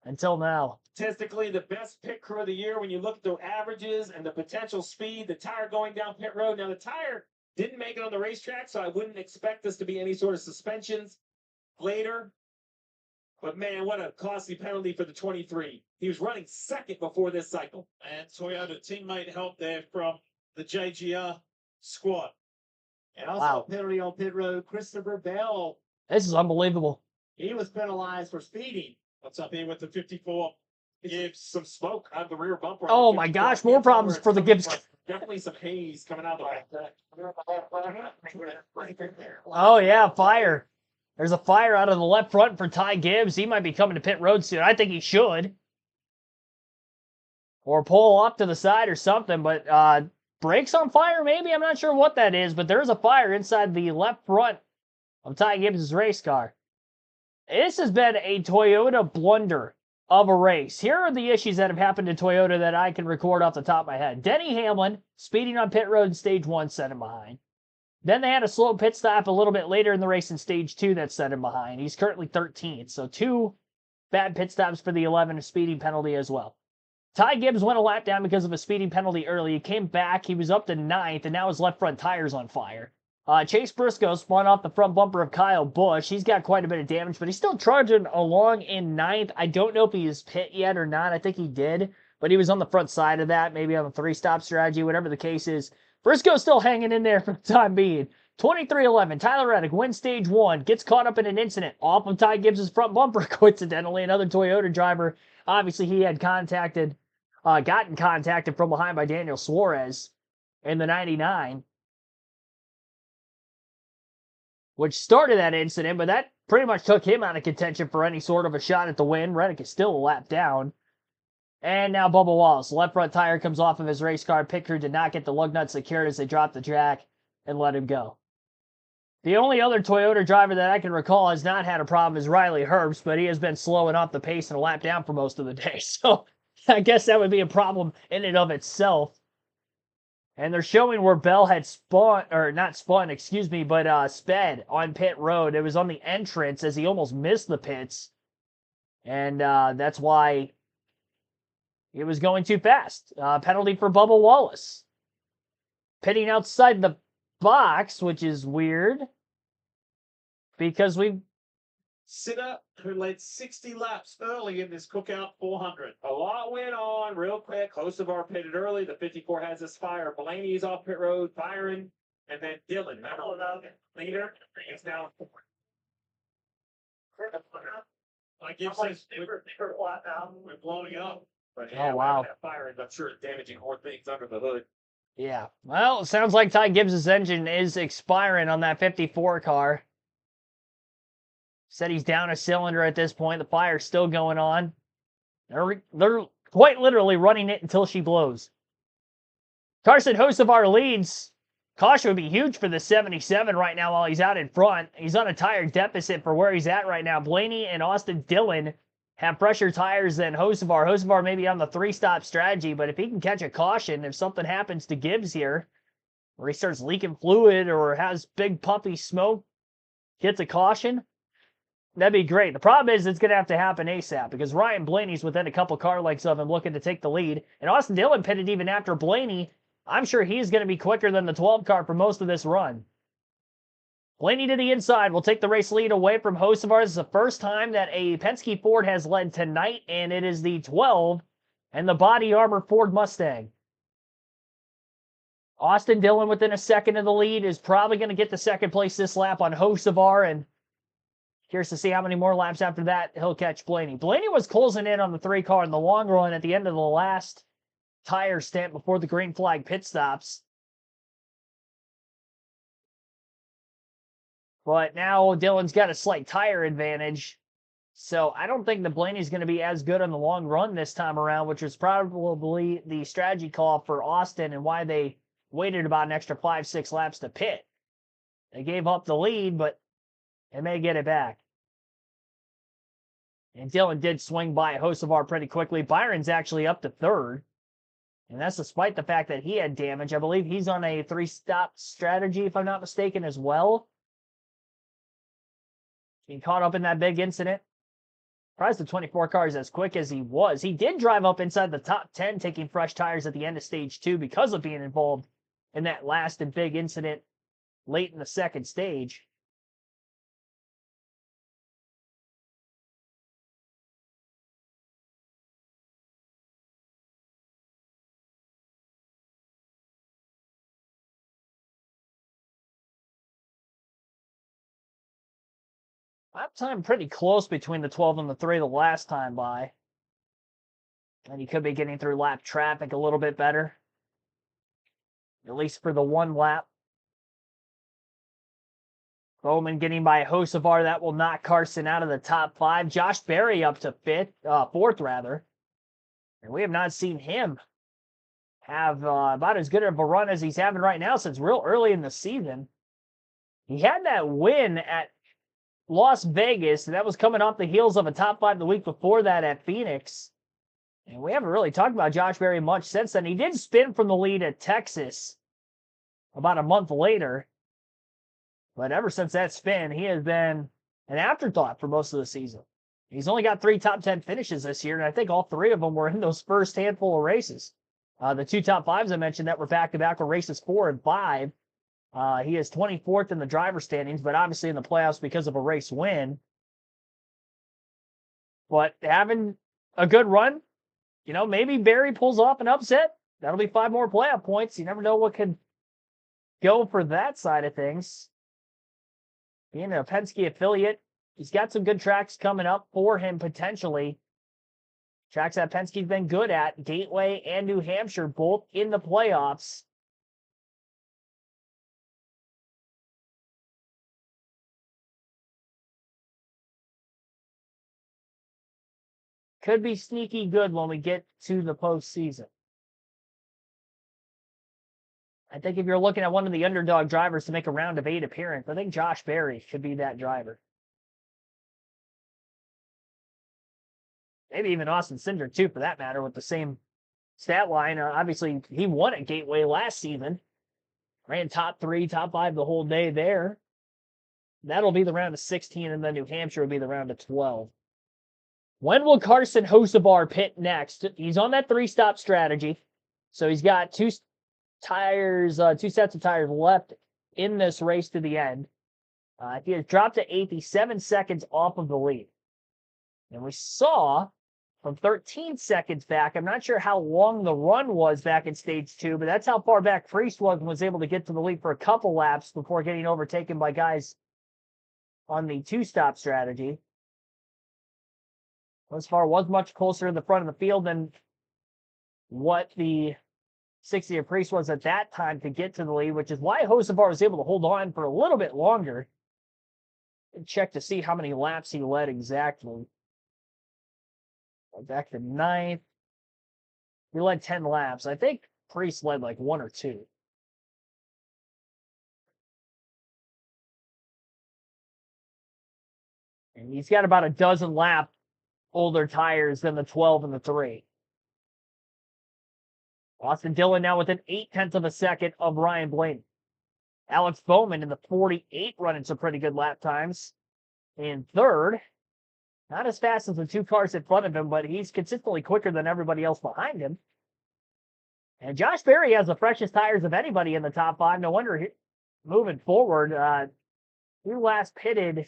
until now. statistically the best pit crew of the year when you look at the averages and the potential speed, the tire going down pit road. Now, the tire didn't make it on the racetrack, so I wouldn't expect this to be any sort of suspensions later. But man, what a costly penalty for the 23. He was running second before this cycle. And Toyota teammate help there from the JGR squad. And also Wow. a penalty on pit road. Christopher Bell, This is unbelievable. he was penalized for speeding. What's up here with the 54? Gives some smoke out of the rear bumper. on Oh the my 54. gosh, Can't more tell problems where it's for the coming Gibbs. from. Definitely some haze coming out of the Oh yeah, fire. There's a fire out of the left front for Ty Gibbs. He might be coming to pit road soon. I think he should. Or pull off to the side or something, but brakes on fire maybe? I'm not sure what that is, but there's a fire inside the left front of Ty Gibbs' race car. This has been a Toyota blunder of a race. Here are the issues that have happened to Toyota that I can record off the top of my head. Denny Hamlin, speeding on pit road in stage 1, set him behind. Then they had a slow pit stop a little bit later in the race in stage 2 that set him behind. He's currently 13th, so 2 bad pit stops for the 11 speeding penalty as well. Ty Gibbs went a lap down because of a speeding penalty early. He came back, he was up to 9th, and now his left front tire's on fire. Chase Briscoe spun off the front bumper of Kyle Busch. He's got quite a bit of damage, but he's still trudging along in 9th. I don't know if he is pit yet or not. I think he did, but he was on the front side of that, maybe on the 3-stop strategy, whatever the case is. Briscoe's still hanging in there for the time being. 23-11, Tyler Reddick wins stage 1, gets caught up in an incident off of Ty Gibbs' front bumper, coincidentally. Another Toyota driver, obviously he had gotten contacted from behind by Daniel Suarez in the 99, which started that incident, but that pretty much took him out of contention for any sort of a shot at the win. Reddick is still a lap down. And now Bubba Wallace. Left front tire comes off of his race car. Pit crew did not get the lug nut secured as they dropped the track and let him go. The only other Toyota driver that I can recall has not had a problem is Riley Herbst, but he has been slowing off the pace and a lap down for most of the day. So I guess that would be a problem in and of itself. And they're showing where Bell had sped on pit road. It was on the entrance as he almost missed the pits. And that's why it was going too fast. Penalty for Bubba Wallace. Pitting outside the box, which is weird. Because we Sitter, who led 60 laps early in this Cookout 400. A lot went on real quick. Hocevar pitted early. The 54 has this fire. Blaney's off pit road firing. And then Dylan, leader, is now. Like Gibbs says, we're blowing up. But Oh, wow. That fire is, I'm sure, damaging more things under the hood. Yeah. Well, it sounds like Ty Gibbs' engine is expiring on that 54 car. Said he's down a cylinder at this point. The fire's still going on. They're quite literally running it until she blows. Carson Hocevar leads. Caution would be huge for the 77 right now while he's out in front. He's on a tire deficit for where he's at right now. Blaney and Austin Dillon have fresher tires than Hocevar. Hocevar may be on the 3-stop strategy, but if he can catch a caution, if something happens to Gibbs here, or he starts leaking fluid or has big puffy smoke, gets a caution, that'd be great. The problem is it's going to have to happen ASAP because Ryan Blaney's within a couple car lengths of him looking to take the lead. And Austin Dillon pitted even after Blaney. I'm sure he's going to be quicker than the 12 car for most of this run. Blaney to the inside will take the race lead away from Hocevar. This is the first time that a Penske Ford has led tonight, and it is the 12 and the body armor Ford Mustang. Austin Dillon within a second of the lead is probably going to get the second place this lap on Hocevar, and curious to see how many more laps after that he'll catch Blaney. Blaney was closing in on the 3 car in the long run at the end of the last tire stint before the green flag pit stops. But now Dillon's got a slight tire advantage. So I don't think that Blaney's going to be as good on the long run this time around, which was probably the strategy call for Austin and why they waited about an extra 5-6 laps to pit. They gave up the lead, but they may get it back. And Dillon did swing by Hocevar pretty quickly. Byron's actually up to 3rd. And that's despite the fact that he had damage. I believe he's on a 3-stop strategy, if I'm not mistaken, as well. Being caught up in that big incident. Surprised the 24 car is as quick as he was. He did drive up inside the top 10, taking fresh tires at the end of stage 2 because of being involved in that last and big incident late in the second stage. Lap time pretty close between the 12 and the 3 the last time by. And you could be getting through lap traffic a little bit better. At least for the 1 lap. Bowman getting by Hocevar. That will knock Carson out of the top 5. Josh Berry up to 4th rather. And we have not seen him have about as good of a run as he's having right now since real early in the season. He had that win at Las Vegas, and that was coming off the heels of a top 5 the week before that at Phoenix. And we haven't really talked about Josh Berry much since then. He did spin from the lead at Texas about a month later. But ever since that spin, he has been an afterthought for most of the season. He's only got 3 top 10 finishes this year, and I think all 3 of them were in those first handful of races. The 2 top 5s I mentioned that were back-to-back were races 4 and 5. He is 24th in the driver standings, but obviously in the playoffs because of a race win. But having a good run, you know, maybe Berry pulls off an upset. That'll be 5 more playoff points. You never know what can go for that side of things. Being a Penske affiliate, he's got some good tracks coming up for him potentially. Tracks that Penske's been good at, Gateway and New Hampshire, both in the playoffs. Could be sneaky good when we get to the postseason. I think if you're looking at one of the underdog drivers to make a round of 8 appearance, I think Josh Berry should be that driver. Maybe even Austin Cindric, too, for that matter, with the same stat line. Obviously, he won at Gateway last season. Ran top 3, top 5 the whole day there. That'll be the round of 16, and then New Hampshire will be the round of 12. When will Carson Hocevar pit next? He's on that 3-stop strategy. So he's got 2 tires, 2 sets of tires left in this race to the end. If he has dropped to 8th, he's 7 seconds off of the lead. And we saw from 13 seconds back, I'm not sure how long the run was back in stage 2, but that's how far back Priest was and was able to get to the lead for a couple laps before getting overtaken by guys on the 2-stop strategy. Hocevar was much closer to the front of the field than what the 60 Priest was at that time to get to the lead, which is why Hocevar was able to hold on for a little bit longer. And check to see how many laps he led exactly. Back to 9th. He led 10 laps. I think Priest led like 1 or 2. And he's got about a dozen lap older tires than the 12 and the 3. Austin Dillon now within 0.8 of a second of Ryan Blaney. Alex Bowman in the 48 running some pretty good lap times. In third, not as fast as the 2 cars in front of him, but he's consistently quicker than everybody else behind him. And Josh Berry has the freshest tires of anybody in the top 5. No wonder moving forward, he last pitted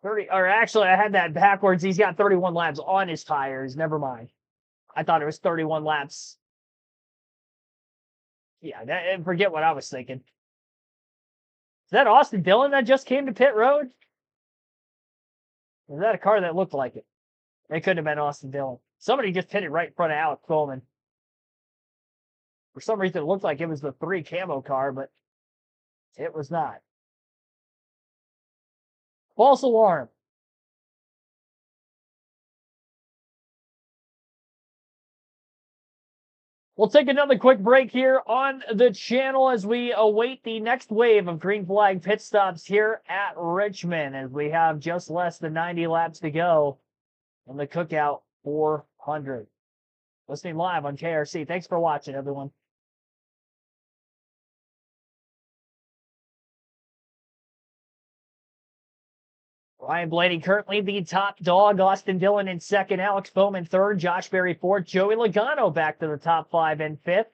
30, or actually I had that backwards. He's got 31 laps on his tires. Never mind. I thought it was 31 laps. Yeah, and forget what I was thinking. Is that Austin Dillon that just came to pit road? Is that a car that looked like it? It couldn't have been Austin Dillon. Somebody just pitted right in front of Alex Bowman. For some reason, it looked like it was the 3 camo car, but it was not. False alarm. We'll take another quick break here on the channel as we await the next wave of green flag pit stops here at Richmond, as we have just less than 90 laps to go in the Cookout 400. Listening live on KRC. Thanks for watching, everyone. Ryan Blaney currently the top dog. Austin Dillon in second. Alex Bowman third. Josh Berry fourth. Joey Logano back to the top 5 in 5th.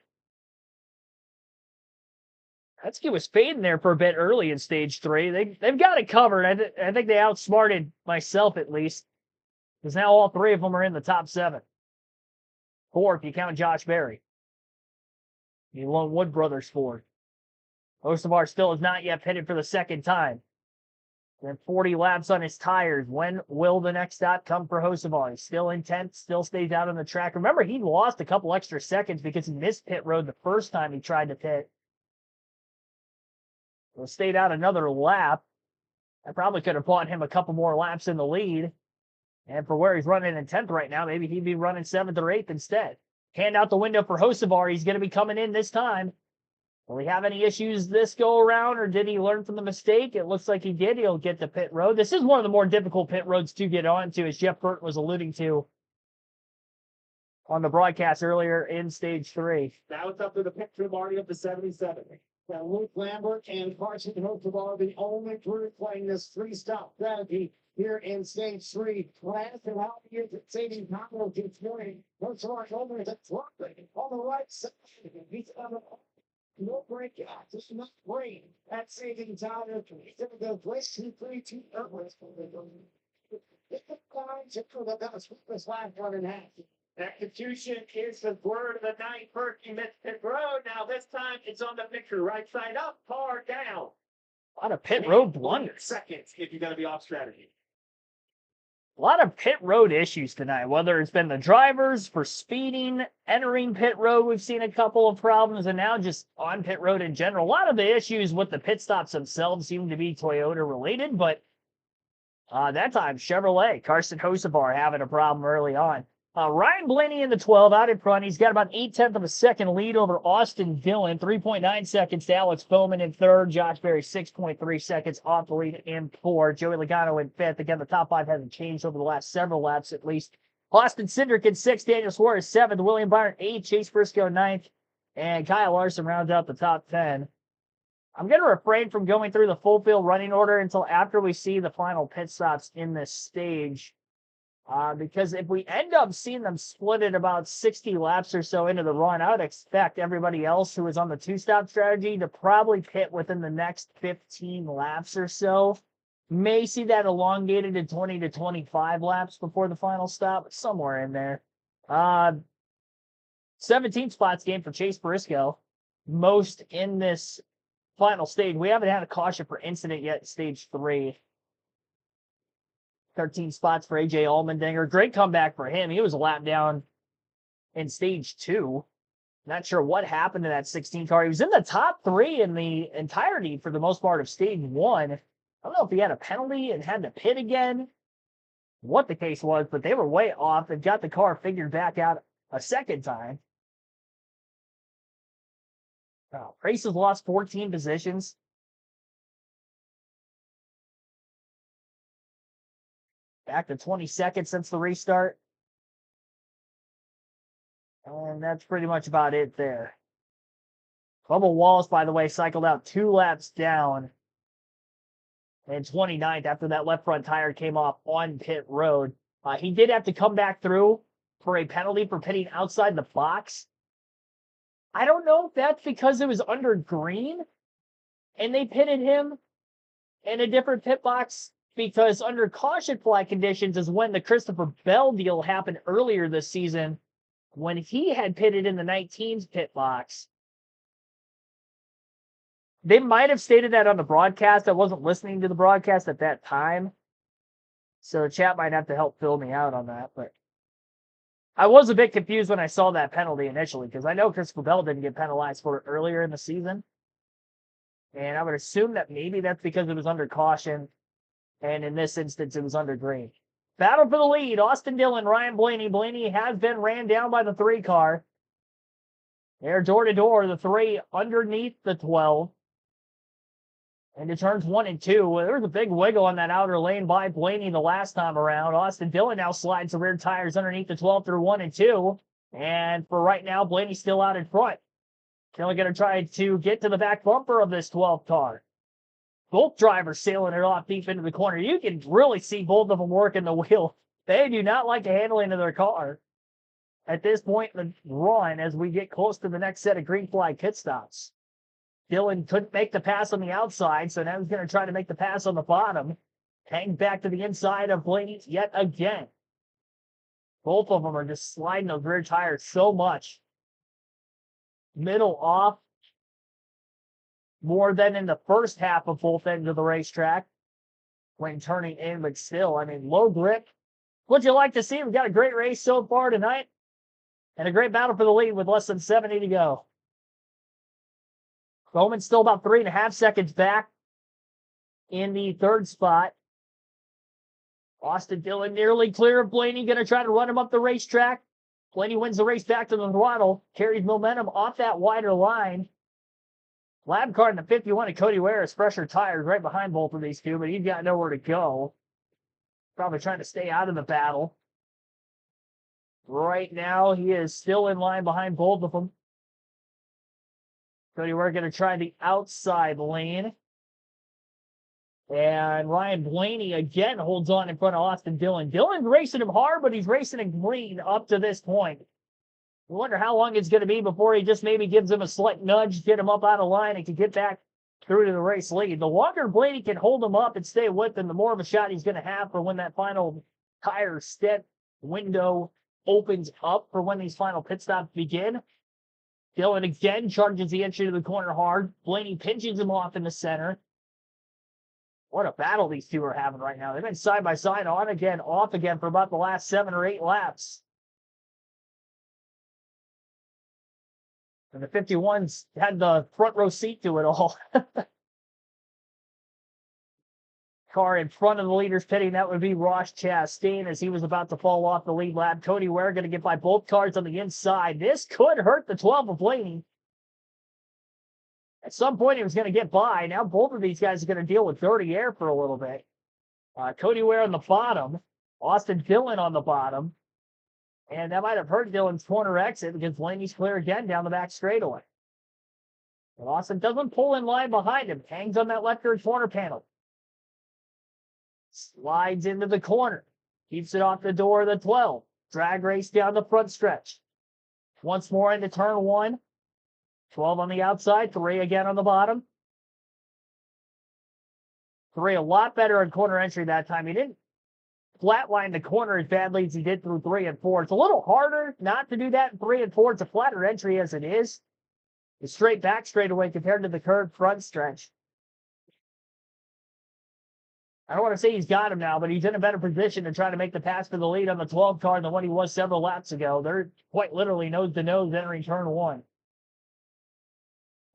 Hetsky was fading there for a bit early in stage 3. They've got it covered. I think they outsmarted myself at least, because now all 3 of them are in the top 7. 4 if you count Josh Berry. The Lone Wood Brothers Ford. Hocevar still has not yet pitted for the second time. Then 40 laps on his tires. When will the next stop come for Hocevar? He's still in 10th, still stays out on the track. Remember, he lost a couple extra seconds because he missed pit road the first time he tried to pit. So stayed out another lap. I probably could have bought him a couple more laps in the lead. And for where he's running in 10th right now, maybe he'd be running 7th or 8th instead. Hand out the window for Hocevar. He's going to be coming in this time. Will he have any issues this go around, or did he learn from the mistake? It looks like he did. He'll get to pit road. This is one of the more difficult pit roads to get onto, as Jeff Burton was alluding to on the broadcast earlier in stage 3. Now it's up to the pit crew party of the 77. Now, Luke Lambert and Carson Hocevar are the only crew playing this 3-stop strategy here in stage 3. Last and out here to saving Pablo this morning. Hocevar over the truck on the right side. He's on the no break out. This is not brain. That's saving time. He's going to go place 2, 3, 2. It's the line to the this last 1.5. Execution is the word of the night. First, he missed pit road. Now this time it's on the picture. Right side up, car down. A lot of pit road blunders. Seconds if you're going to be off strategy. A lot of pit road issues tonight, whether it's been the drivers for speeding, entering pit road, we've seen a couple of problems, and now just on pit road in general. A lot of the issues with the pit stops themselves seem to be Toyota related, but that time Chevrolet, Carson Hocevar having a problem early on. Ryan Blaney in the 12 out in front. He's got about 0.8 of a second lead over Austin Dillon. 3.9 seconds to Alex Bowman in third. Josh Berry 6.3 seconds off the lead in fourth. Joey Logano in fifth. Again, the top 5 hasn't changed over the last several laps at least. Austin Cindric in sixth. Daniel Suarez seventh. William Byron eighth. Chase Briscoe ninth. And Kyle Larson rounds out the top 10. I'm going to refrain from going through the full field running order until after we see the final pit stops in this stage. Because if we end up seeing them split at about 60 laps or so into the run, I would expect everybody else who is on the 2-stop strategy to probably pit within the next 15 laps or so. May see that elongated to 20 to 25 laps before the final stop, somewhere in there. 17 spots game for Chase Briscoe, most in this final stage. We haven't had a caution for incident yet in stage 3. 13 spots for AJ Allmendinger. Great comeback for him. He was a lap down in stage 2. Not sure what happened to that 16 car. He was in the top 3 in the entirety for the most part of stage 1. I don't know if he had a penalty and had to pit again, what the case was, but they were way off and got the car figured back out a second time. Race has lost 14 positions. Back to 22nd since the restart. And that's pretty much about it there. Bubba Wallace, by the way, cycled out 2 laps down and 29th after that left front tire came off on pit road. He did have to come back through for a penalty for pitting outside the box. I don't know if that's because it was under green and they pitted him in a different pit box, because under caution flag conditions is when the Christopher Bell deal happened earlier this season when he had pitted in the 19's pit box. They might have stated that on the broadcast. I wasn't listening to the broadcast at that time, so the chat might have to help fill me out on that. But I was a bit confused when I saw that penalty initially, because I know Christopher Bell didn't get penalized for it earlier in the season. And I would assume that maybe that's because it was under caution, and in this instance, it was under green. Battle for the lead. Austin Dillon, Ryan Blaney. Blaney has been ran down by the 3 car. They're door to door, the 3 underneath the 12. Into turns 1 and 2. There was a big wiggle on that outer lane by Blaney the last time around. Austin Dillon now slides the rear tires underneath the 12 through 1 and 2. And for right now, Blaney's still out in front. Only going to try to get to the back bumper of this 12 car. Both drivers sailing it off deep into the corner. You can really see both of them working the wheel. They do not like the handling of their car at this point in the run as we get close to the next set of green flag pit stops. Dillon couldn't make the pass on the outside, so now he's going to try to make the pass on the bottom. Hang back to the inside of Blaney yet again. Both of them are just sliding those rear tires so much. Middle off more than in the first half of both ends of the racetrack when turning in, but still, I mean, low grip. What'd you like to see? We've got a great race so far tonight and a great battle for the lead with less than 70 to go. Bowman's still about 3.5 seconds back in the 3rd spot. Austin Dillon nearly clear of Blaney, going to try to run him up the racetrack. Blaney wins the race back to the throttle, carries momentum off that wider line. Lab car in the 51 of Cody Ware is fresher tires right behind both of these two, but he's got nowhere to go. Probably trying to stay out of the battle. Right now, he is still in line behind both of them. Cody Ware going to try the outside lane. And Ryan Blaney again holds on in front of Austin Dillon. Dillon's racing him hard, but he's racing in green up to this point. I wonder how long it's going to be before he just maybe gives him a slight nudge, get him up out of line, and can get back through to the race lead. The longer Blaney can hold him up and stay with him, the more of a shot he's going to have for when that final tire step window opens up for when these final pit stops begin. Dillon again charges the entry to the corner hard. Blaney pinches him off in the center. What a battle these two are having right now. They've been side by side, on again, off again for about the last 7 or 8 laps. And the 51's had the front row seat to it all. Car in front of the leaders pitting, that would be Ross Chastain as he was about to fall off the lead lap. Cody Ware going to get by both cars on the inside. This could hurt the 12 of Blaney. At some point, he was going to get by. Now both of these guys are going to deal with dirty air for a little bit. Cody Ware on the bottom. Austin Dillon on the bottom. And that might have hurt Dillon's corner exit because Blaney's clear again down the back straightaway. And Austin doesn't pull in line behind him. Hangs on that left rear corner panel. Slides into the corner. Keeps it off the door of the 12. Drag race down the front stretch. Once more into turn 1. 12 on the outside. 3 again on the bottom. 3 a lot better in corner entry that time. He didn't flatline the corner as badly as he did through 3 and 4. It's a little harder not to do that in 3 and 4. It's a flatter entry as it is. It's straight back straightaway compared to the curved front stretch. I don't want to say he's got him now, but he's in a better position to try to make the pass for the lead on the 12 car than what he was several laps ago. They're quite literally nose to nose entering turn 1.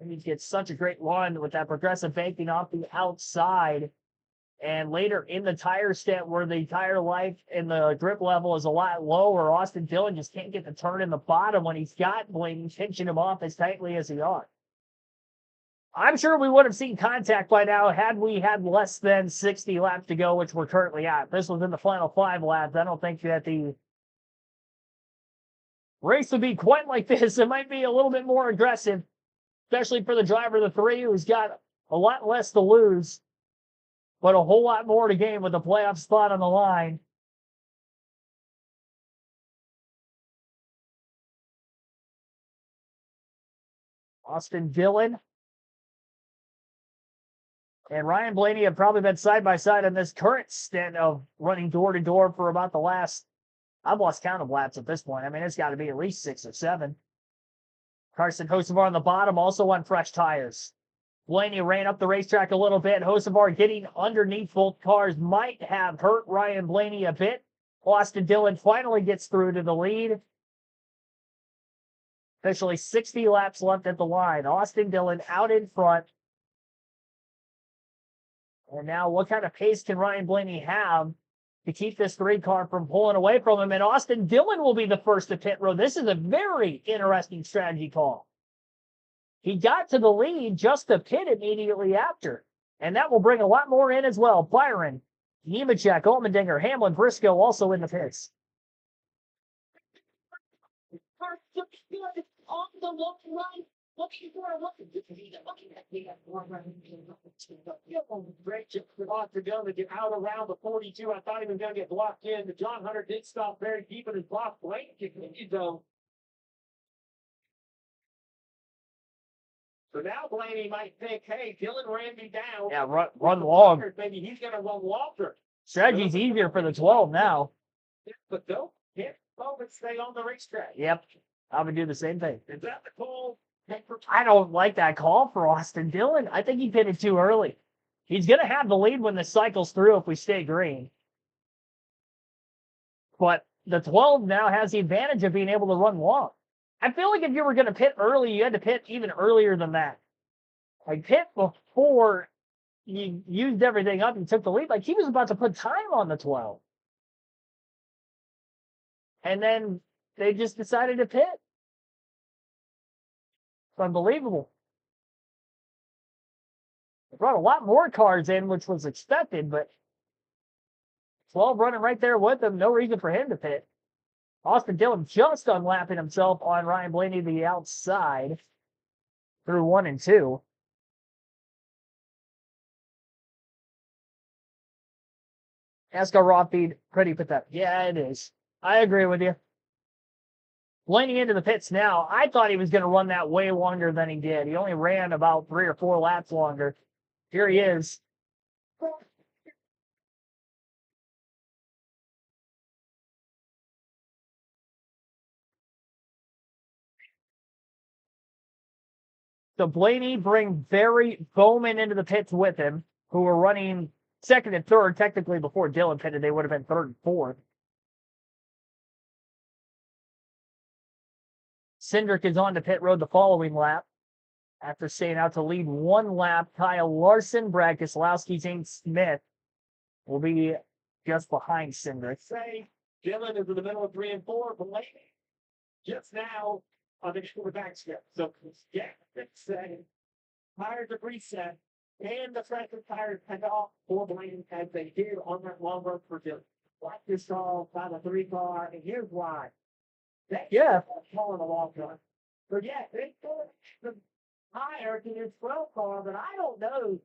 He gets such a great run with that progressive banking off the outside. And later in the tire stint where the tire life and the grip level is a lot lower, Austin Dillon just can't get the turn in the bottom when he's got Blaney pinching him off as tightly as he are. I'm sure we would have seen contact by now had we had less than 60 laps to go, which we're currently at. This was in the final 5 laps. I don't think that the race would be quite like this. It might be a little bit more aggressive, especially for the driver of the 3 who's got a lot less to lose, but a whole lot more to gain with the playoff spot on the line. Austin Dillon and Ryan Blaney have probably been side by side in this current stint of running door to door for about the last, I've lost count of laps at this point. I mean, it's got to be at least 6 or 7. Carson Hocevar on the bottom, also on fresh tires. Blaney ran up the racetrack a little bit. Hocevar getting underneath both cars might have hurt Ryan Blaney a bit. Austin Dillon finally gets through to the lead. Officially 60 laps left at the line. Austin Dillon out in front. And now what kind of pace can Ryan Blaney have to keep this 3 car from pulling away from him? And Austin Dillon will be the first to pit road. This is a very interesting strategy call. He got to the lead just to pit immediately after. And that will bring a lot more in as well. Byron, Nemechek, Allmendinger, Hamlin, Briscoe also in the pits. On the look right, looking for a look. Great job for Austin Dillon to get out around the 42. I thought he was going to get blocked in. The John Hunter did stop very deep in his block. Blaney continued though. So now Blaney might think, hey, Dillon ran me down. Yeah, run long. Maybe he's going to run longer. Strategy's easier for the 12 now. But don't hit and stay on the racetrack. Yep, I would do the same thing. Is that the call? I don't like that call for Austin Dillon. I think he pitted too early. He's going to have the lead when the cycle's through if we stay green. But the 12 now has the advantage of being able to run long. I feel like if you were going to pit early, you had to pit even earlier than that. Like pit before you used everything up and took the lead. Like he was about to put time on the 12. And then they just decided to pit. It's unbelievable. They brought a lot more cars in, which was expected, but 12 running right there with them. No reason for him to pit. Austin Dillon just unlapping himself on Ryan Blaney the outside through 1 and 2. NASCAR raw feed, pretty pathetic. Yeah, it is. I agree with you. Blaney into the pits now. I thought he was going to run that way longer than he did. He only ran about 3 or 4 laps longer. Here he is. So Blaney bring Barry Bowman into the pits with him, who were running 2nd and 3rd. Technically, before Dillon pitted, they would have been 3rd and 4th. Cindric is on to pit road the following lap. After staying out to lead 1 lap, Kyle Larson, Brad Keselowski, Zane Smith will be just behind Cindric. Say Dillon is in the middle of 3 and 4. Blaney just now on the back step. So yeah, say tires are reset and the fresher tires head off for Blaney as they did on that long run for Dillon. Like this all by the 3 car, and here's why. Yeah. Pulling a long run. So yeah, they put the tire to this 12 car, but I don't know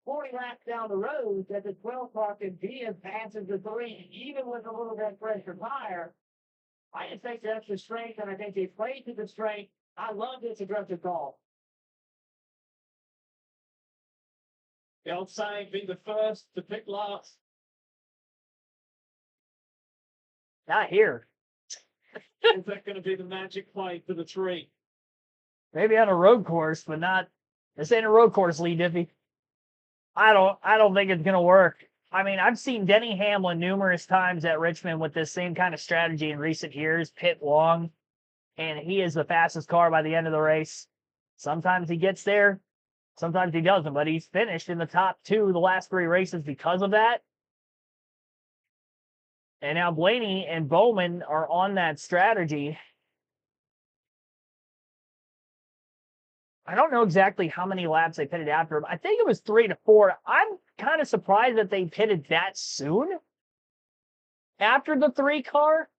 40 laps down the road that the 12 car can be as fast as the 3, even with a little bit fresher tire. I just think that's the strength, and I think they played to the strength. I love this aggressive call. The outside being the first to pick last. Not here. Is that going to be the magic play for the 3? Maybe on a road course, but not. This ain't a road course, Lee Diffie. I don't think it's gonna work. I mean, I've seen Denny Hamlin numerous times at Richmond with this same kind of strategy in recent years, pit long, and he is the fastest car by the end of the race. Sometimes he gets there, sometimes he doesn't, but he's finished in the top 2 the last 3 races because of that. And now Blaney and Bowman are on that strategy. I don't know exactly how many laps they pitted after him. I think it was 3 to 4. I'm kind of surprised that they pitted that soon after the 3 car,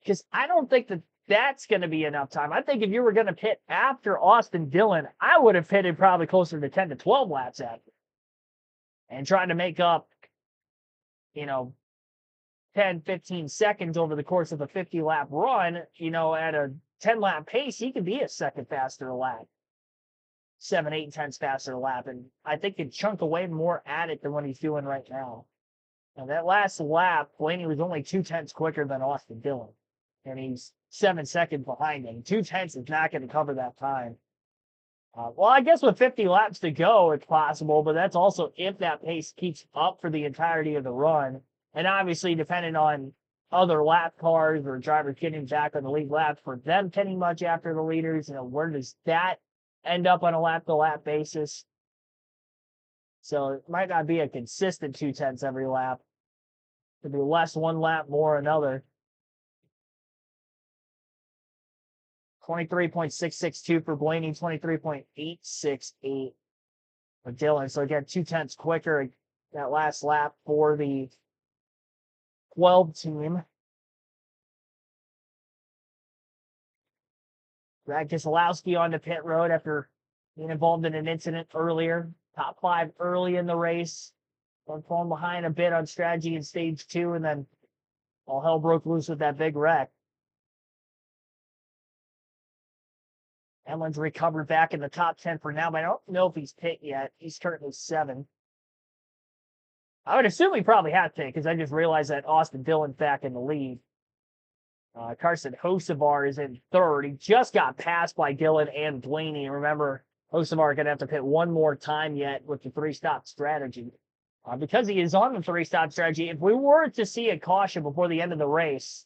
because I don't think that that's going to be enough time. I think if you were going to pit after Austin Dillon, I would have pitted probably closer to 10 to 12 laps after and tried to make up, 10, 15 seconds over the course of a 50-lap run. At a 10-lap pace, he could be a second faster a lap. 7, 8 tenths faster a lap, and I think he'd chunk away more at it than what he's doing right now. Now, that last lap, Blaney was only 2 tenths quicker than Austin Dillon, and he's 7 seconds behind him. 2 tenths is not going to cover that time. Well, I guess with 50 laps to go, it's possible, but that's also if that pace keeps up for the entirety of the run. And obviously, depending on other lap cars or drivers getting back on the lead lap for them pinning much after the leaders, where does that end up on a lap-to-lap basis? So it might not be a consistent 2 tenths every lap. It'll be less one lap, more another. 23.662 for Blaney, 23.868 for Dillon. So again, 2 tenths quicker that last lap for the 12 team. Brad Keselowski on the pit road after being involved in an incident earlier. Top 5 early in the race. Then falling behind a bit on strategy in stage 2, and then all hell broke loose with that big wreck. Edlin's recovered back in the top 10 for now, but I don't know if he's pit yet. He's currently 7. I would assume he probably had pit, because I just realized that Austin Dillon's back in the lead. Carson Hocevar is in 3rd. He just got passed by Dillon and Blaney. Remember, Hocevar going to have to pit one more time yet with the 3-stop strategy. Because he is on the 3-stop strategy, if we were to see a caution before the end of the race,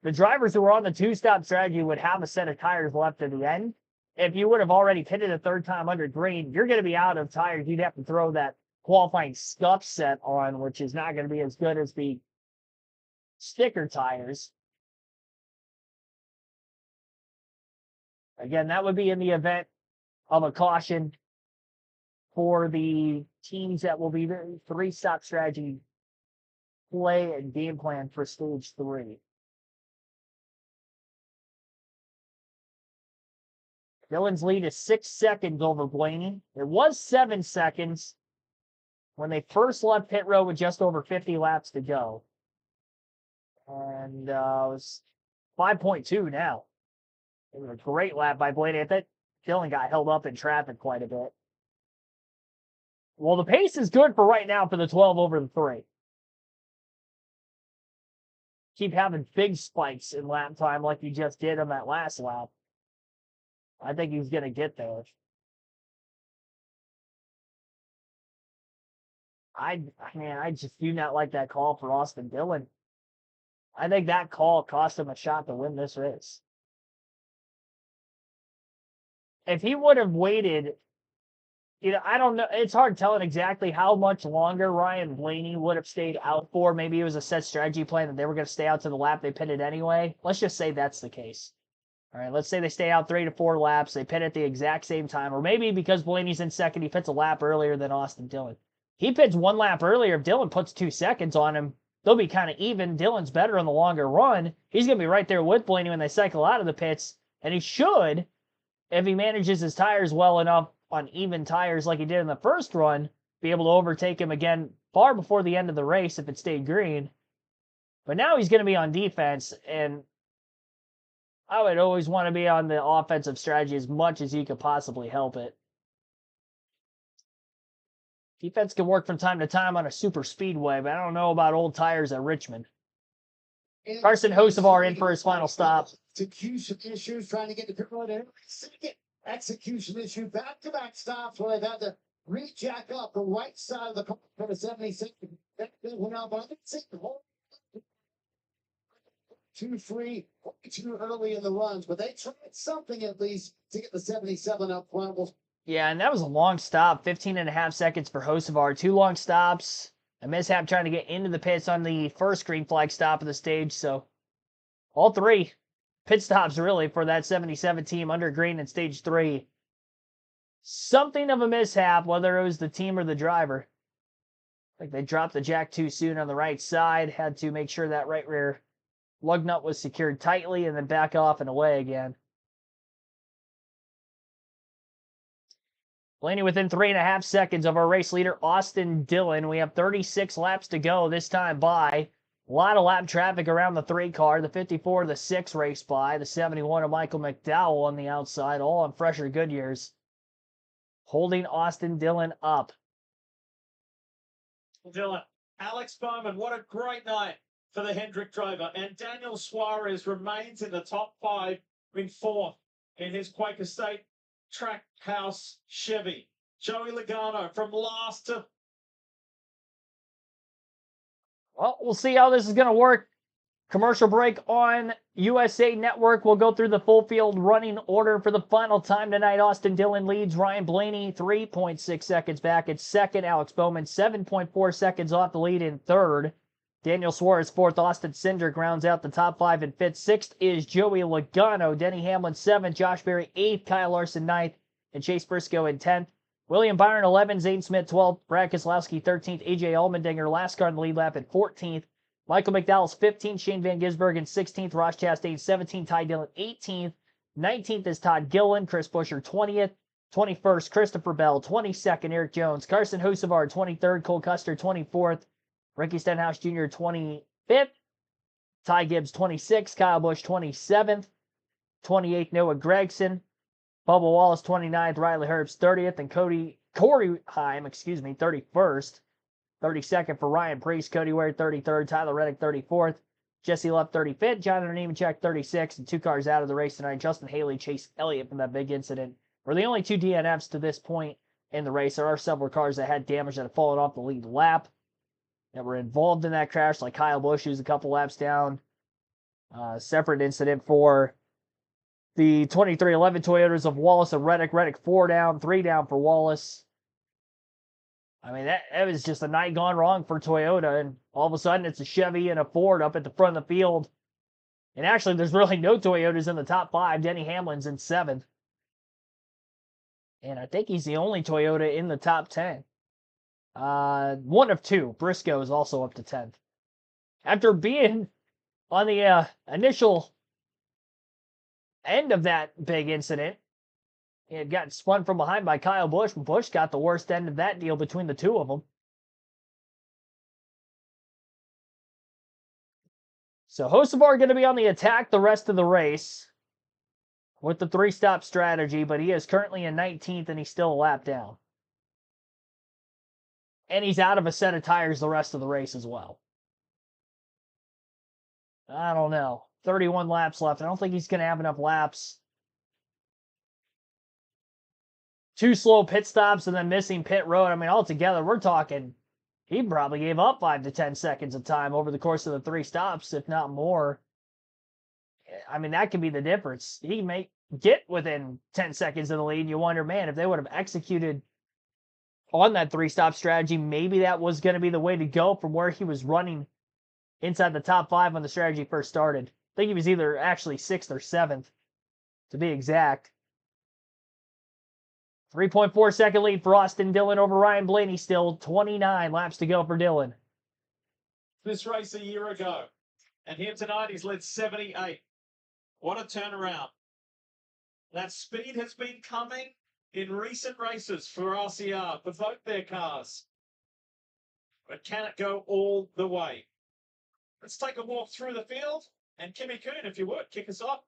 the drivers who were on the 2-stop strategy would have a set of tires left at the end. If you would have already pitted a 3rd time under green, you're going to be out of tires. You'd have to throw that qualifying scuff set on, which is not going to be as good as the sticker tires. Again, that would be in the event of a caution for the teams that will be 3-stop strategy play and game plan for stage 3. Dillon's lead is 6 seconds over Blaney. It was 7 seconds when they first left pit road with just over 50 laps to go. And it was 5.2 now. It was a great lap by Blaney. I think Dillon got held up in traffic quite a bit. Well, the pace is good for right now for the 12 over the 3. Keep having big spikes in lap time like you just did on that last lap. I think he's going to get there. I just do not like that call for Austin Dillon. I think that call cost him a shot to win this race. If he would have waited, I don't know. It's hard telling exactly how much longer Ryan Blaney would have stayed out for. Maybe it was a set strategy plan that they were going to stay out to the lap they pitted anyway. Let's just say that's the case. All right, let's say they stay out 3 to 4 laps. They pit at the exact same time. Or maybe because Blaney's in 2nd, he pits a lap earlier than Austin Dillon. He pits 1 lap earlier. If Dillon puts 2 seconds on him, they'll be kind of even. Dillon's better on the longer run. He's going to be right there with Blaney when they cycle out of the pits. And he should, if he manages his tires well enough on even tires like he did in the first run, be able to overtake him again far before the end of the race if it stayed green. But now he's going to be on defense, and I would always want to be on the offensive strategy as much as you could possibly help it. Defense can work from time to time on a super speedway, but I don't know about old tires at Richmond. Carson Hocevar in for his final stop. Execution issues trying to get the pit road in. Second execution issue, back-to-back stops where they've had to rejack up the right side of the car for the 76. Went out by the whole too free, too early in the runs, but they tried something at least to get the 77 up front. Yeah, and that was a long stop, 15.5 seconds for Hocevar. 2 long stops, a mishap trying to get into the pits on the first green flag stop of the stage. So all 3 pit stops really for that 77 team under green in stage 3. Something of a mishap, whether it was the team or the driver. Like they dropped the jack too soon on the right side, had to make sure that right rear lug nut was secured tightly and then back off and away again. Blaney within 3.5 seconds of our race leader, Austin Dillon. We have 36 laps to go this time by. A lot of lap traffic around the 3 car. The 54, the 6 race by. The 71 of Michael McDowell on the outside, all on fresher Goodyears. Holding Austin Dillon up. Dillon, Alex Bowman, what a great night for the Hendrick driver. And Daniel Suarez remains in the top 5, in 4th in his Quaker State Trackhouse Chevy. Joey Logano from last to... Well, we'll see how this is going to work. Commercial break on USA Network. We'll go through the full field running order for the final time tonight. Austin Dillon leads. Ryan Blaney 3.6 seconds back at second. Alex Bowman 7.4 seconds off the lead in third. Daniel Suarez fourth. Austin Cindric rounds out the top 5 in fifth. Sixth is Joey Logano. Denny Hamlin 7th. Josh Berry 8th. Kyle Larson 9th. And Chase Briscoe in 10th. William Byron 11th. Zane Smith 12th. Brad Keselowski 13th. AJ Allmendinger last car in the lead lap at 14th. Michael McDowell's 15th, Shane Van Gisbergen 16th, Ross Chastain 17th, Ty Dillon 18th, 19th is Todd Gillen, Chris Buescher 20th, 21st, Christopher Bell 22nd, Eric Jones, Carson Hocevar 23rd, Cole Custer 24th, Ricky Stenhouse Jr. 25th, Ty Gibbs 26th, Kyle Busch 27th, 28th, Noah Gragson, Bubba Wallace 29th, Riley Herbst 30th, and Corey Heim 31st. 32nd for Ryan Preece, Cody Ware 33rd, Tyler Reddick 34th, Jesse Love 35th, Jonathan Nemechek 36th, and 2 cars out of the race tonight. Justin Haley, Chase Elliott from that big incident were the only 2 DNFs to this point in the race. There are several cars that had damage that have fallen off the lead lap that were involved in that crash, like Kyle Busch, who's a couple laps down. Separate incident for the 2311 Toyotas of Wallace and Reddick. Reddick 4 down, 3 down for Wallace. I mean, that was just a night gone wrong for Toyota, and all of a sudden it's a Chevy and a Ford up at the front of the field. And actually, there's really no Toyotas in the top 5. Denny Hamlin's in 7th. And I think he's the only Toyota in the top 10. One of 2. Briscoe is also up to 10th. After being on the initial end of that big incident, he had gotten spun from behind by Kyle Busch. Busch got the worst end of that deal between the 2 of them. So Hocevar going to be on the attack the rest of the race with the 3-stop strategy, but he is currently in 19th and he's still a lap down. And he's out of a set of tires the rest of the race as well. I don't know. 31 laps left. I don't think he's going to have enough laps. 2 slow pit stops and then missing pit road. I mean, altogether, we're talking, he probably gave up 5 to 10 seconds of time over the course of the 3 stops, if not more. I mean, that could be the difference. He may get within 10 seconds of the lead. You wonder, man, if they would have executed on that 3-stop strategy, maybe that was going to be the way to go from where he was running inside the top 5 when the strategy first started. I think he was either actually 6th or 7th, to be exact. 3.4 second lead for Austin Dillon over Ryan Blaney still. 29 laps to go for Dillon. This race a year ago. And here tonight he's led 78. What a turnaround. That speed has been coming in recent races for RCR, for both their cars. But can it go all the way? Let's take a walk through the field. And Kimmy Coon, if you would, kick us off.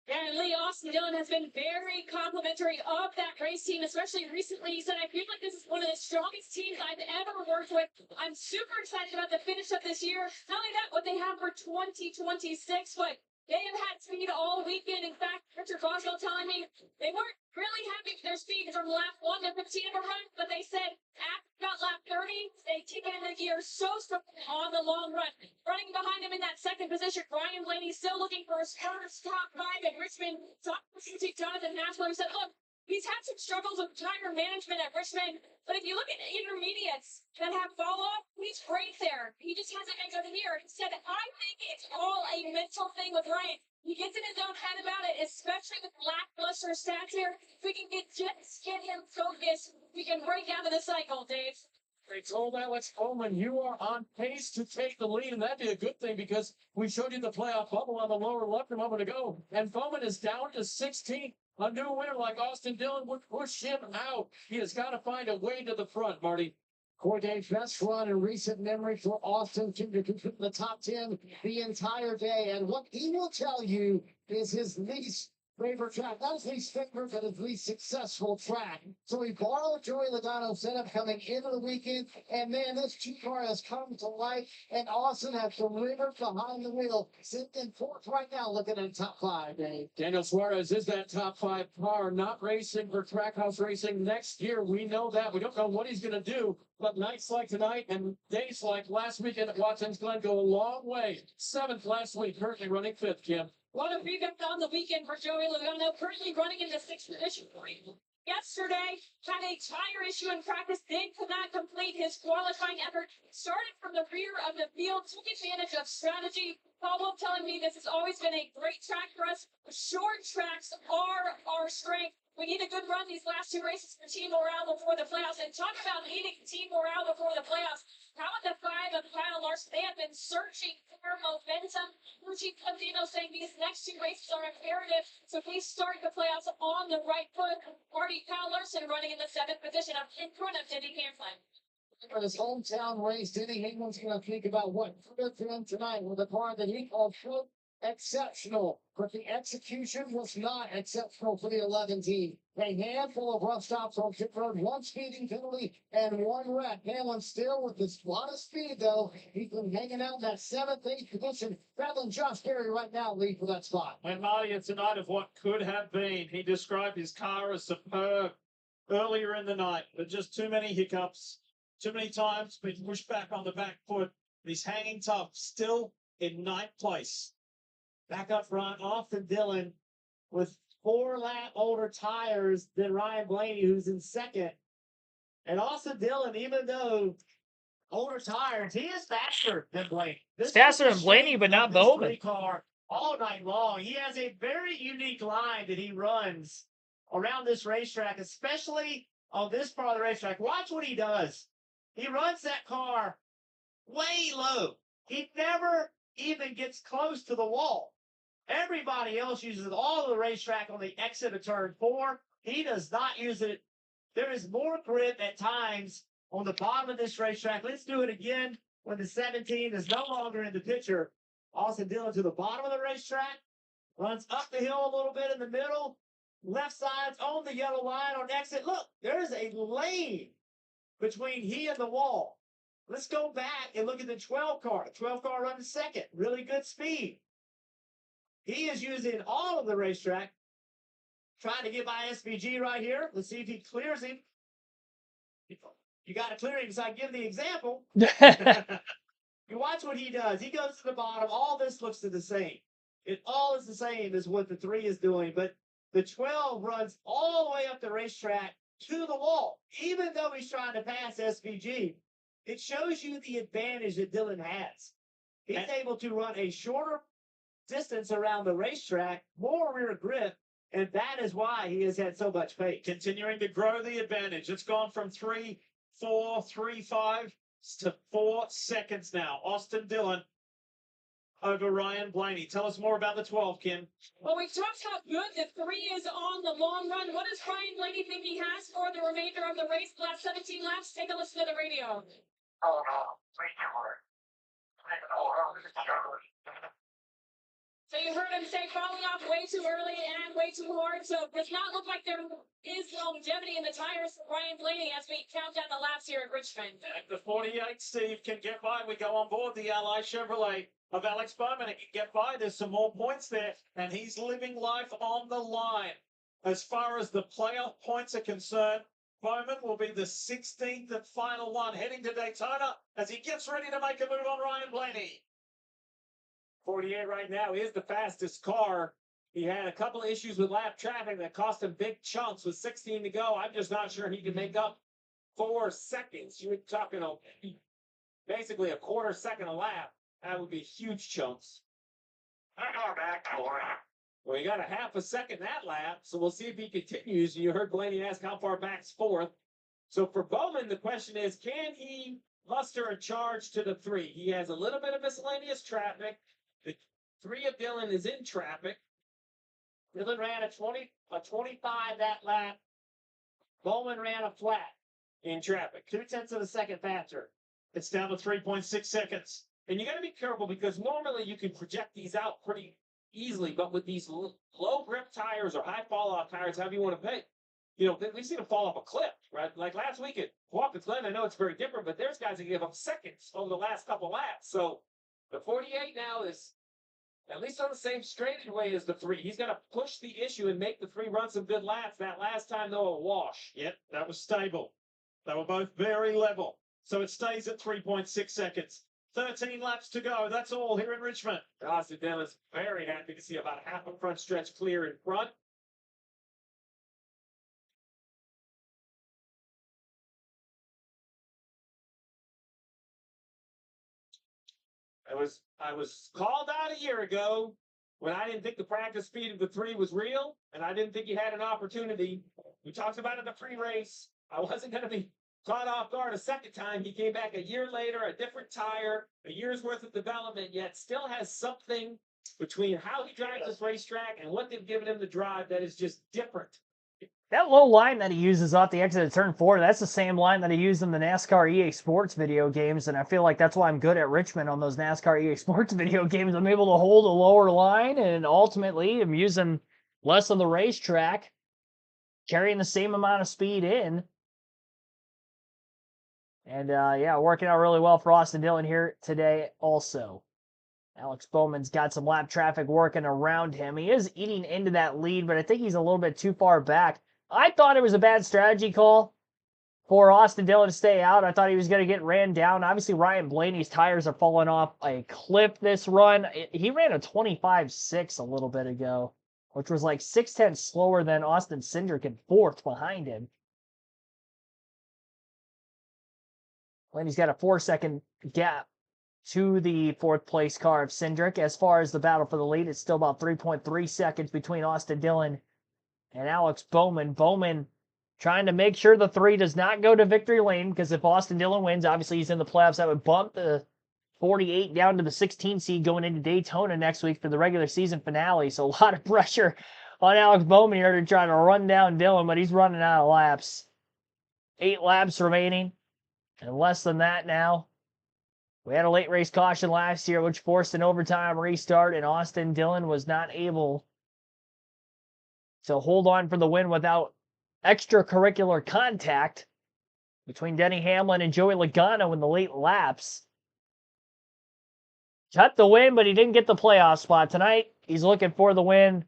Yeah, and Lee, Austin Dillon has been very complimentary of that race team, especially recently. He said, I feel like this is one of the strongest teams I've ever worked with. I'm super excited about the finish of this year. Not only that, what they have for 2026, but they have had speed all weekend. In fact, Richard Boswell telling me they weren't really happy with their speed from lap 1 to 15 of a run, but they said after about lap 30, they kick it in the gear so strong on the long run. Running behind him in that second position, Ryan Blaney still looking for his first top 5 at Richmond. Top Jonathan Hassler said, look, he's had some struggles with tire management at Richmond, but if you look at intermediates that have fall off, he's great there. He just hasn't been good here. He said, I think it's all a mental thing with Ryan. He gets in his own head about it, especially with lackluster stats here. If we can just get him focused, we can break out of the cycle, Dave. They told Alex Bowman, you are on pace to take the lead, and that'd be a good thing because we showed you the playoff bubble on the lower left a moment ago, and Bowman is down to 16th. A new winner like Austin Dillon would push him out. He has got to find a way to the front, Marty. Cordae's best run in recent memory for Austin to complete the top 10 the entire day. And what he will tell you is his least favorite track. Not his least favorite, but his least successful track. So he borrowed Joey Logano's setup coming into the weekend. And man, this two-car has come to life. And Austin has delivered behind the wheel. Sitting in fourth right now, looking at top 5, Dave. Daniel Suarez is that top 5 car, not racing for Trackhouse Racing next year. We know that. We don't know what he's going to do. But nights like tonight and days like last weekend at Watkins Glen go a long way. 7th last week, currently running 5th, Kim. What a rebound on the weekend for Joey Logano, currently running in the 6th position. Yesterday, had a tire issue in practice, could not complete his qualifying effort. Started from the rear of the field, took advantage of strategy. Paul Wolf telling me this has always been a great track for us. Short tracks are our strength. We need a good run these last 2 races for team morale before the playoffs. And talk about needing team morale before the playoffs. How about the 5 of Kyle Larson? They have been searching for momentum. Luigi Contino saying these next 2 races are imperative. So please start the playoffs on the right foot. Marty Kyle Larson running in the 7th position in front of Denny Hamlin. For his hometown race, Denny Hamlin's going to think about what could for him tonight with a car that he called exceptional, but the execution was not exceptional for the 11 team. A handful of rough stops on pit road, 1 speeding penalty, and 1 wreck. Hamlin still with a lot of speed, though. He's been hanging out in that 7th, 8th position. Battling Josh Berry right now, lead for that spot. And Marty, it's a night of what could have been. He described his car as superb earlier in the night, but just too many hiccups. Too many times been pushed back on the back foot. He's hanging tough, still in 9th place. Back up front, Austin Dillon with 4 lap older tires than Ryan Blaney, who's in 2nd. And Austin Dillon, even though older tires, he is faster than Blaney. He's faster than Blaney, but not Bowman. Car all night long. He has a very unique line that he runs around this racetrack, especially on this part of the racetrack. Watch what he does. He runs that car way low. He never even gets close to the wall. Everybody else uses all of the racetrack on the exit of turn 4. He does not use it. There is more grip at times on the bottom of this racetrack. Let's do it again when the 17 is no longer in the picture. Austin Dillon to the bottom of the racetrack, runs up the hill a little bit in the middle, left side's on the yellow line on exit. Look, there's a lane between he and the wall. Let's go back and look at the 12 car. The 12 car runs 2nd. Really good speed. He is using all of the racetrack, trying to get by SVG right here. Let's see if he clears him. You got to clear him, so I give the example. You watch what he does. He goes to the bottom. All this looks the same. It all is the same as what the 3 is doing, but the 12 runs all the way up the racetrack to the wall, even though he's trying to pass SVG. It shows you the advantage that Dillon has. He's able to run a shorter distance around the racetrack, more rear grip, and that is why he has had so much pace. Continuing to grow the advantage. It's gone from 3, 4, 3, 5 to 4 seconds now. Austin Dillon over Ryan Blaney. Tell us more about the 12, Kim. Well, we've talked how good the 3 is on the long run. What does Ryan Blaney think he has for the remainder of the race? Last 17 laps. Take a listen to the radio. Oh no, way too hard. So you heard him say falling off way too early and way too hard. So it does not look like there is longevity in the tires for Ryan Blaney as we count down the laps here at Richmond. And the 48, Steve, can get by. We go on board the Ally Chevrolet of Alex Bowman. It can get by. There's some more points there, and he's living life on the line. As far as the playoff points are concerned, Bowman will be the 16th and final one heading to Daytona as he gets ready to make a move on Ryan Blaney. 48 right now is the fastest car. He had a couple of issues with lap traffic that cost him big chunks with 16 to go. I'm just not sure he can make up 4 seconds. You're talking basically a quarter second a lap. That would be huge chunks. I'm going back for it. Well, he got a half a second that lap, so we'll see if he continues. You heard Blaney ask how far back's fourth. So for Bowman, the question is, can he muster a charge to the 3? He has a little bit of miscellaneous traffic. The 3 of Dillon is in traffic. Dillon ran a 25 that lap. Bowman ran a flat in traffic. 0.2 of a second faster. It's down to 3.6 seconds. And you got to be careful because normally you can project these out pretty easily, but with these low grip tires or high fall off tires, however you want to pay, we've seen them fall off a cliff, right? Like last week at Watkins Glen, I know it's very different, but there's guys that give up seconds over the last couple laps. So the 48 now is at least on the same straightaway as the 3. He's got to push the issue and make the 3 run some good laps. That last time, though, a wash. Yep, that was stable. They were both very level. So it stays at 3.6 seconds. 13 laps to go. That's all here in Richmond. Austin Dillon's very happy to see about half a front stretch clear in front. I was called out a year ago when I didn't think the practice speed of the 3 was real, and I didn't think he had an opportunity. We talked about it in the pre-race. I wasn't going to be caught off guard a second time. He came back a year later, a different tire, a year's worth of development, yet still has something between how he drives this racetrack and what they've given him to drive that is just different. That low line that he uses off the exit of turn 4, that's the same line that he used in the NASCAR EA Sports video games, and I feel like that's why I'm good at Richmond on those NASCAR EA Sports video games. I'm able to hold a lower line, and ultimately I'm using less on the racetrack, carrying the same amount of speed in. And, yeah, working out really well for Austin Dillon here today also. Alex Bowman's got some lap traffic working around him. He is eating into that lead, but I think he's a little bit too far back. I thought it was a bad strategy call for Austin Dillon to stay out. I thought he was going to get ran down. Obviously, Ryan Blaney's tires are falling off a cliff this run. He ran a 25.6 a little bit ago, which was like 6/10 slower than Austin Cindric in 4th behind him. Blaney's got a 4-second gap to the 4th place car of Cindric. As far as the battle for the lead, it's still about 3.3 seconds between Austin Dillon and Alex Bowman. Bowman trying to make sure the 3 does not go to victory lane, because if Austin Dillon wins, obviously he's in the playoffs. That would bump the 48 down to the 16 seed going into Daytona next week for the regular season finale. So a lot of pressure on Alex Bowman here to try to run down Dillon, but he's running out of laps. 8 laps remaining, and less than that now. We had a late race caution last year, which forced an overtime restart, and Austin Dillon was not able to hold on for the win without extracurricular contact between Denny Hamlin and Joey Logano in the late laps. Got the win, but he didn't get the playoff spot. Tonight, he's looking for the win,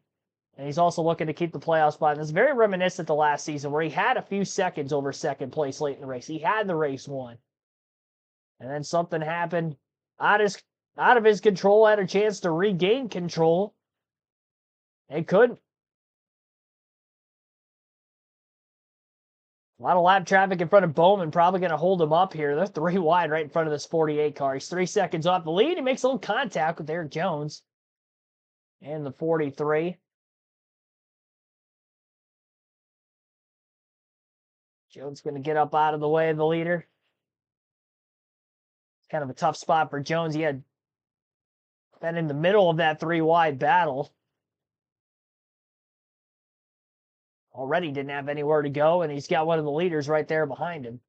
and he's also looking to keep the playoff spot. And it's very reminiscent to last season, where he had a few seconds over second place late in the race. He had the race won. And then something happened out of his control, had a chance to regain control. He couldn't. A lot of lap traffic in front of Bowman, probably going to hold him up here. They're 3 wide right in front of this 48 car. He's 3 seconds off the lead. He makes a little contact with Eric Jones and the 43. Jones going to get up out of the way of the leader. It's kind of a tough spot for Jones. He had been in the middle of that 3 wide battle. Already didn't have anywhere to go, and he's got one of the leaders right there behind him.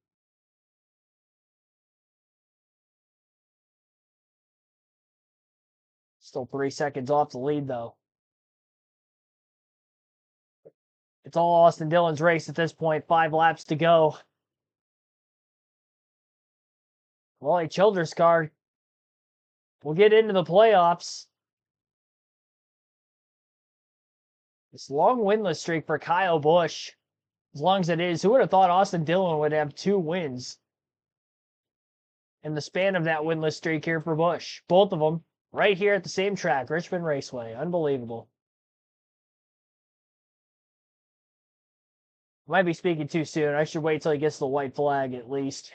Still 3 seconds off the lead, though. It's all Austin Dillon's race at this point. 5 laps to go. Wally Childress car will get into the playoffs. This long winless streak for Kyle Busch, as long as it is, who would have thought Austin Dillon would have 2 wins in the span of that winless streak here for Busch? Both of them right here at the same track, Richmond Raceway. Unbelievable. Might be speaking too soon. I should wait till he gets the white flag at least.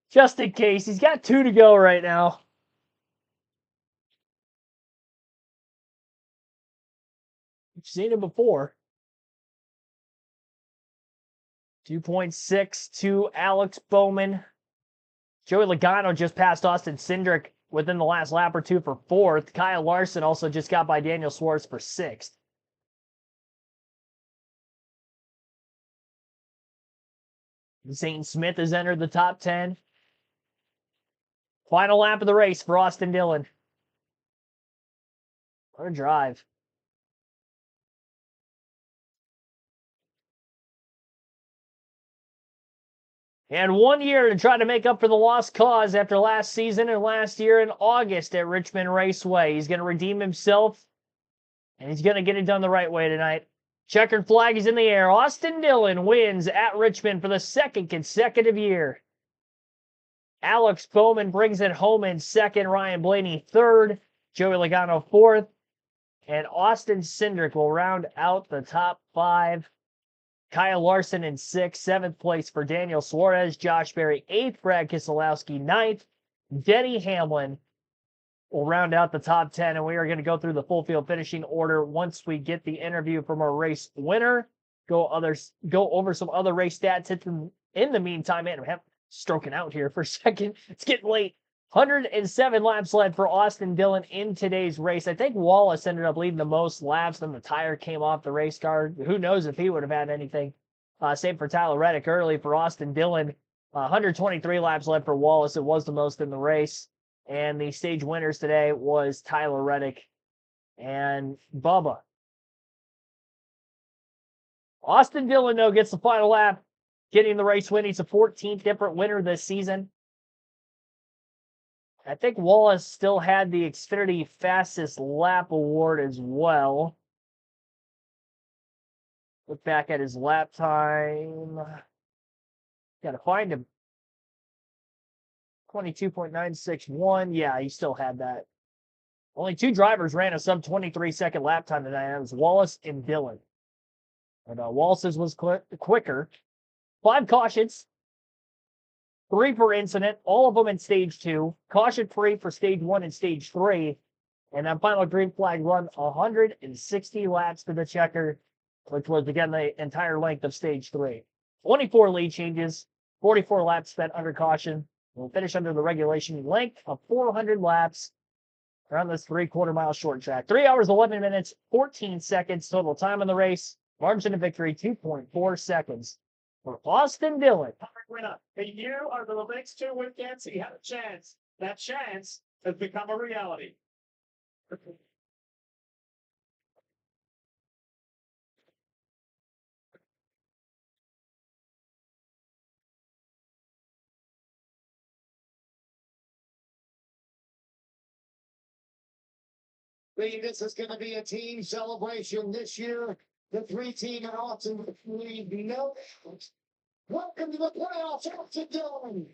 Just in case. He's got 2 to go right now. We've seen him before. 2.6 to Alex Bowman. Joey Logano just passed Austin Cindric within the last lap or two for 4th. Kyle Larson also just got by Daniel Suarez for 6th. Zane Smith has entered the top 10. Final lap of the race for Austin Dillon. What a drive. And 1 year to try to make up for the lost cause after last season and last year in August at Richmond Raceway. He's going to redeem himself, and he's going to get it done the right way tonight. Checkered flag is in the air. Austin Dillon wins at Richmond for the 2nd consecutive year. Alex Bowman brings it home in 2nd. Ryan Blaney 3rd. Joey Logano 4th. And Austin Cindric will round out the top 5. Kyle Larson in 6th. 7th place for Daniel Suarez. Josh Berry 8th. Brad Keselowski 9th. Denny Hamlin will round out the top 10. And we are going to go through the full field finishing order once we get the interview from our race winner. Go over some other race stats. In the meantime, man, I'm stroking out here for a second. It's getting late. 107 laps led for Austin Dillon in today's race. I think Wallace ended up leading the most laps. Then the tire came off the race car. Who knows if he would have had anything. Same for Tyler Reddick early for Austin Dillon. 123 laps led for Wallace. It was the most in the race. And the stage winners today was Tyler Reddick and Bubba. Austin Dillon, though, gets the final lap, getting the race win. He's a 14th different winner this season. I think Wallace still had the Xfinity fastest lap award as well. Look back at his lap time. Got to find him. 22.961. Yeah, he still had that. Only 2 drivers ran a sub 23-second lap time tonight. That was Wallace and Dillon. And Wallace's was quicker. 5 cautions. 3 per incident, all of them in stage 2. Caution free for stage 1 and stage 3. And then final green flag run 160 laps to the checker, which was, again, the entire length of stage 3. 24 lead changes, 44 laps spent under caution. We'll finish under the regulation length of 400 laps around this 3/4 mile short track. 3 hours, 11 minutes, 14 seconds total time in the race. Margin of victory, 2.4 seconds. For Austin Dillon. Winner. And you, over the next 2 weekends, he had a chance. That chance has become a reality. This is going to be a team celebration this year. The 3-team and Austin lead. No. Welcome to the playoffs, Austin Dillon.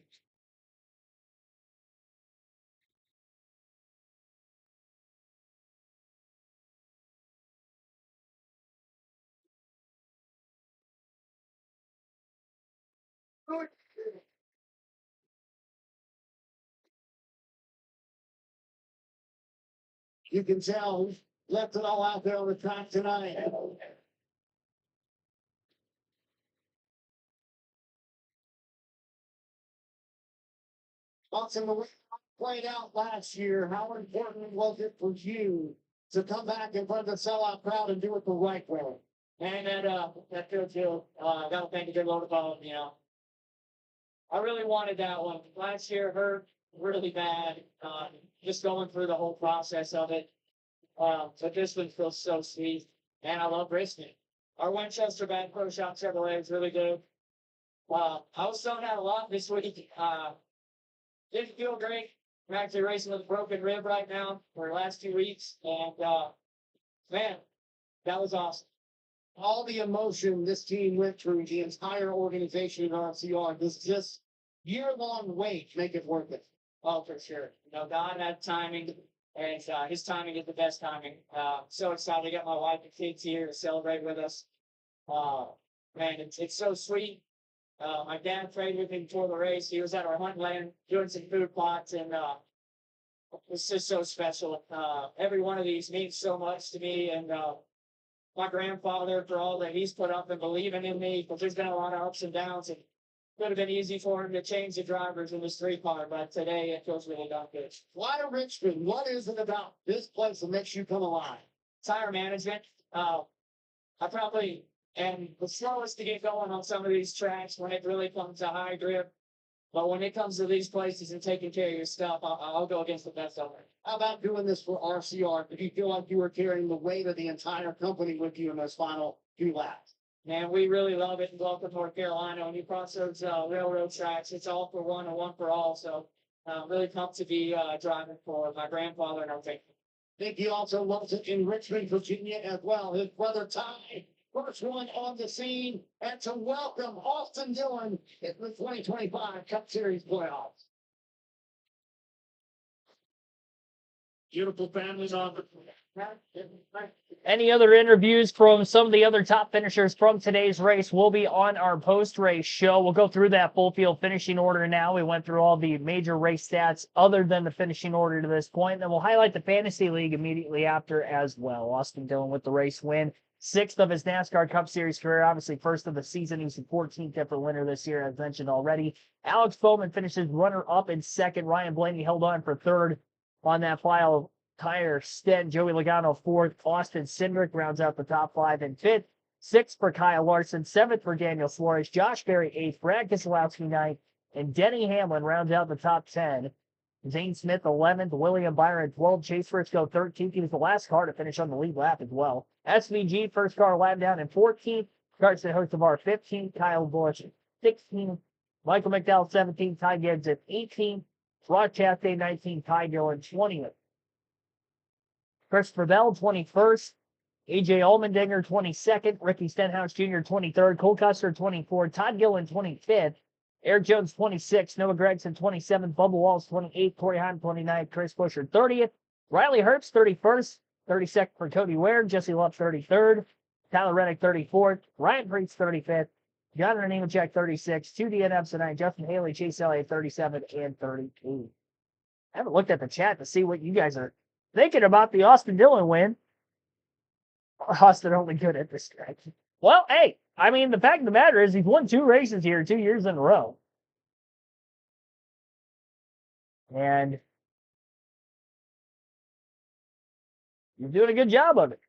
You can tell left it all out there on the track tonight. Austin, the way it played out last year, how important was it for you to come back in front of the sellout crowd and do it the right way? Man, that feels good. That'll make a good load of bone, you know. I really wanted that one. Last year hurt really bad. Just going through the whole process of it. But this one feels so sweet. Man, I love Richmond. Our Winchester Bad Pro Shop Chevrolet is really good. I was stoned out a lot this week. Didn't feel great. I'm actually racing with a broken rib right now for the last 2 weeks. And, man, that was awesome. All the emotion this team went through, the entire organization in RCR, this just year-long wait, make it worth it. Oh, for sure. You know, God had timing, and his timing is the best timing. So excited to get my wife and kids here to celebrate with us. Man, it's so sweet. My dad prayed with me before the race. He was at our hunt land doing some food plots, and it's just so special. Every one of these means so much to me, and my grandfather for all that he's put up and believing in me, because there's been a lot of ups and downs, and could have been easy for him to change the drivers in this 3-car, but today it feels really darn good. Why Richmond? What is it about this place that makes you come alive? Tire management. I probably am the slowest to get going on some of these tracks when it really comes to high grip. But when it comes to these places and taking care of your stuff, I'll go against the best of them. How about doing this for RCR? Did you feel like you were carrying the weight of the entire company with you in those final few laps? Man, we really love it in Gulf, North Carolina. When you cross those railroad tracks, it's all for one and one for all. So really pumped to be driving for my grandfather and our family. I think he also loves it in Richmond, Virginia as well. His brother Ty, first one on the scene, and to welcome Austin Dillon in the 2025 Cup Series playoffs. Beautiful families on the. Any other interviews from some of the other top finishers from today's race will be on our post-race show. We'll go through that full field finishing order now. We went through all the major race stats other than the finishing order to this point. Then we'll highlight the Fantasy League immediately after as well. Austin Dillon with the race win. 6th of his NASCAR Cup Series career, obviously first of the season. He's the 14th ever winner this year, as mentioned already. Alex Bowman finishes runner-up in 2nd. Ryan Blaney held on for 3rd on that file. Tire Sten, Joey Logano 4th, Austin Cindric rounds out the top 5 in 5th, 6th for Kyle Larson, 7th for Daniel Suarez, Josh Berry 8th, Brad Keselowski 9th, and Denny Hamlin rounds out the top 10. Zane Smith 11th, William Byron 12th, Chase Briscoe 13th. He was the last car to finish on the lead lap as well. SVG first car lap down in 14th, Carson Hocevar 15th, Kyle Busch 16th, Michael McDowell 17th, Ty Gibbs at 18th, Rod Chastain 19th, Ty Dillon 20th. Christopher Bell, 21st. A.J. Allmendinger, 22nd. Ricky Stenhouse Jr., 23rd. Cole Custer, 24th. Todd Gillen, 25th. Eric Jones, 26th. Noah Gragson, 27th. Bubba Walls, 28th. Corey Heim, 29th. Chris Buescher, 30th. Riley Herbst, 31st. 32nd for Cody Ware. Jesse Love, 33rd. Tyler Reddick, 34th. Ryan Preece, 35th. Jonathan Nemechek, 36th. 2 DNFs tonight. Justin Haley, Chase Elliott, 37 and 32. I haven't looked at the chat to see what you guys are thinking about the Austin Dillon win. Austin only good at this track. Well, hey, I mean, the fact of the matter is he's won 2 races here 2 years in a row. And you're doing a good job of it.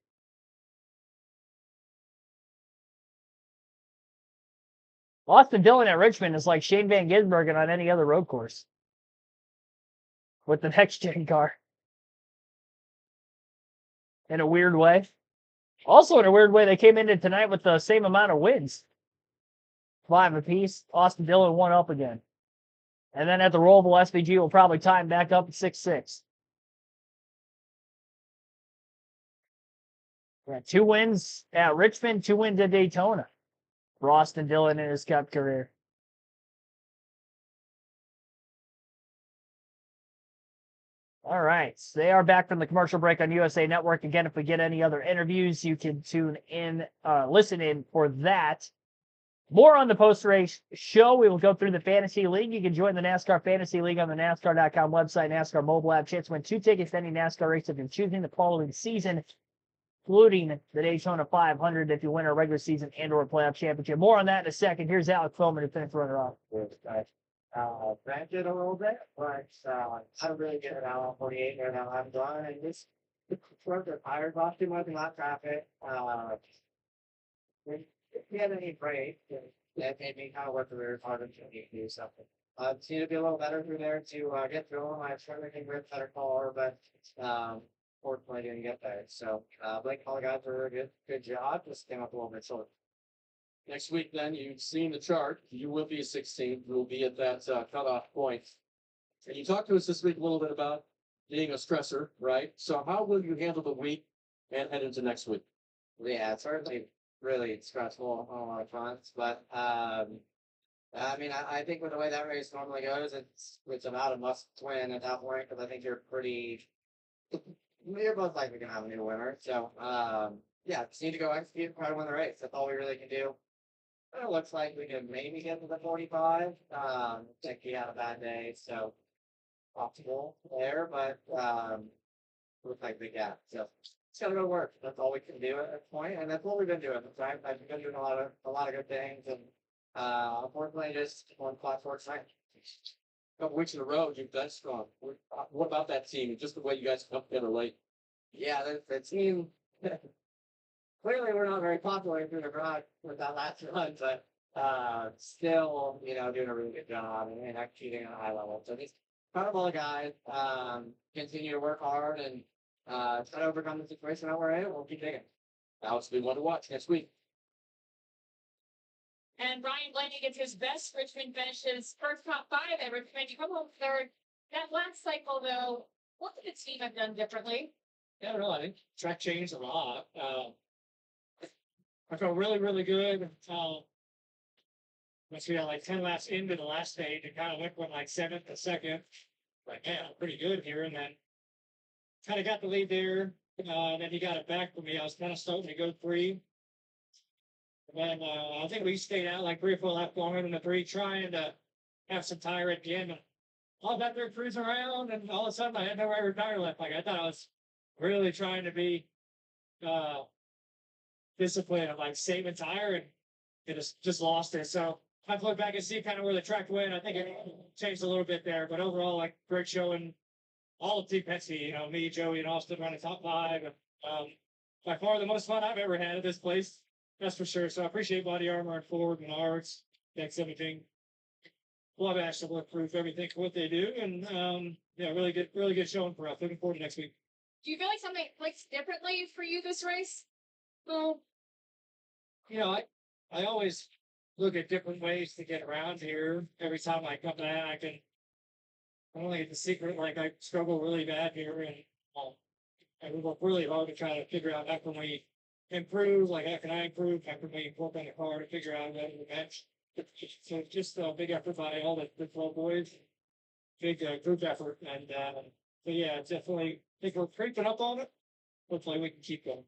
Austin Dillon at Richmond is like Shane Van Gisbergen on any other road course with the next-gen car. In a weird way. Also, in a weird way, they came into tonight with the same amount of wins. 5 apiece. Austin Dillon 1 up again. And then at the Rollable, SVG will probably tie him back up at 6-6. Yeah, 2 wins at Richmond, 2 wins at Daytona for Austin Dillon in his Cup career. All right, so they are back from the commercial break on USA Network. Again, if we get any other interviews, you can tune in, listen in for that. More on the post-race show. We will go through the Fantasy League. You can join the NASCAR Fantasy League on the NASCAR.com website, NASCAR mobile app. Chance to win 2 tickets to any NASCAR race if you're choosing the following season, including the Daytona 500 if you win a regular season and/or playoff championship. More on that in a second. Here's Alex Feldman to finish runner-off. Granted a little bit, but I'm really good at Allen 48 right now. I'm done, and this short the tires off too much in that traffic. If you had any break, that made me kind of work the rear part of to do something. Just need to be a little better through there to get through them. I'm sure we can grip better car, but fortunately didn't get there. So Blake and all the guys were a good job. Just came up a little bit short. Next week, then, you've seen the chart. You will be 16th. You'll be at that cutoff point. And you talked to us this week a little bit about being a stressor, right? So how will you handle the week and head into next week? Yeah, it's certainly really stressful on a lot of fronts, but I mean, I think with the way that race normally goes, it's about a must win at that point because I think you're both likely gonna have a new winner. So yeah, just need to go execute, try to win the race. That's all we really can do. It looks like we can maybe get to the 45. I think he had a bad day, so possible there, but looks like we got. So it's gotta go to work. That's all we can do at this point, and that's what we've been doing. Right? I've been doing a lot of good things, and unfortunately, just one spot short tonight. A couple weeks in a row, you've done strong. What about that team? Just the way you guys come together late. Yeah, the team. Clearly, we're not very popular through the garage with that last run, but still, doing a really good job and executing at a high level. So these all guys continue to work hard and try to overcome the situation that we're in. We'll keep digging. Alex, we want to watch next week. And Ryan Blaney gets his best. Richmond finishes first top 5 at Richmond. You come home third. That last cycle, though, what did the team have done differently? Yeah, I don't know. I think track changed a lot. I felt really, really good. Once we got like 10 laps into the last stage, it kind of went from like 7th to 2nd. Like, man, I'm pretty good here. And then kind of got the lead there. Then he got it back from me. I was kind of starting to go 3. And then I think we stayed out like 3 or 4 laps longer than the 3, trying to have some tire at the end. And I was out there cruising around, and all of a sudden I had no rubber tire left. Like, I thought I was really trying to be disciplined of like saving tire, and it just lost it. So I look back and see kind of where the track went. I think it changed a little bit there, but overall, like, great showing. All of Team Penske, me, Joey, and Austin running top 5. By far the most fun I've ever had at this place. That's for sure. So I appreciate Body Armor and Ford and Arts, Dex, everything. Love Ashton Bulletproof, everything for what they do. And yeah, really good showing for us. Looking forward to next week. Do you feel like something clicks differently for you this race? Well, I always look at different ways to get around here. Every time I come back, and only the secret, like, I struggle really bad here, and I work really hard to try to figure out how can we improve, like, how can I improve, how can we work on the car to figure out what we match. So it's just a big effort by all the 12 boys, big group effort, and so yeah, definitely think we're creeping up on it. Hopefully we can keep going.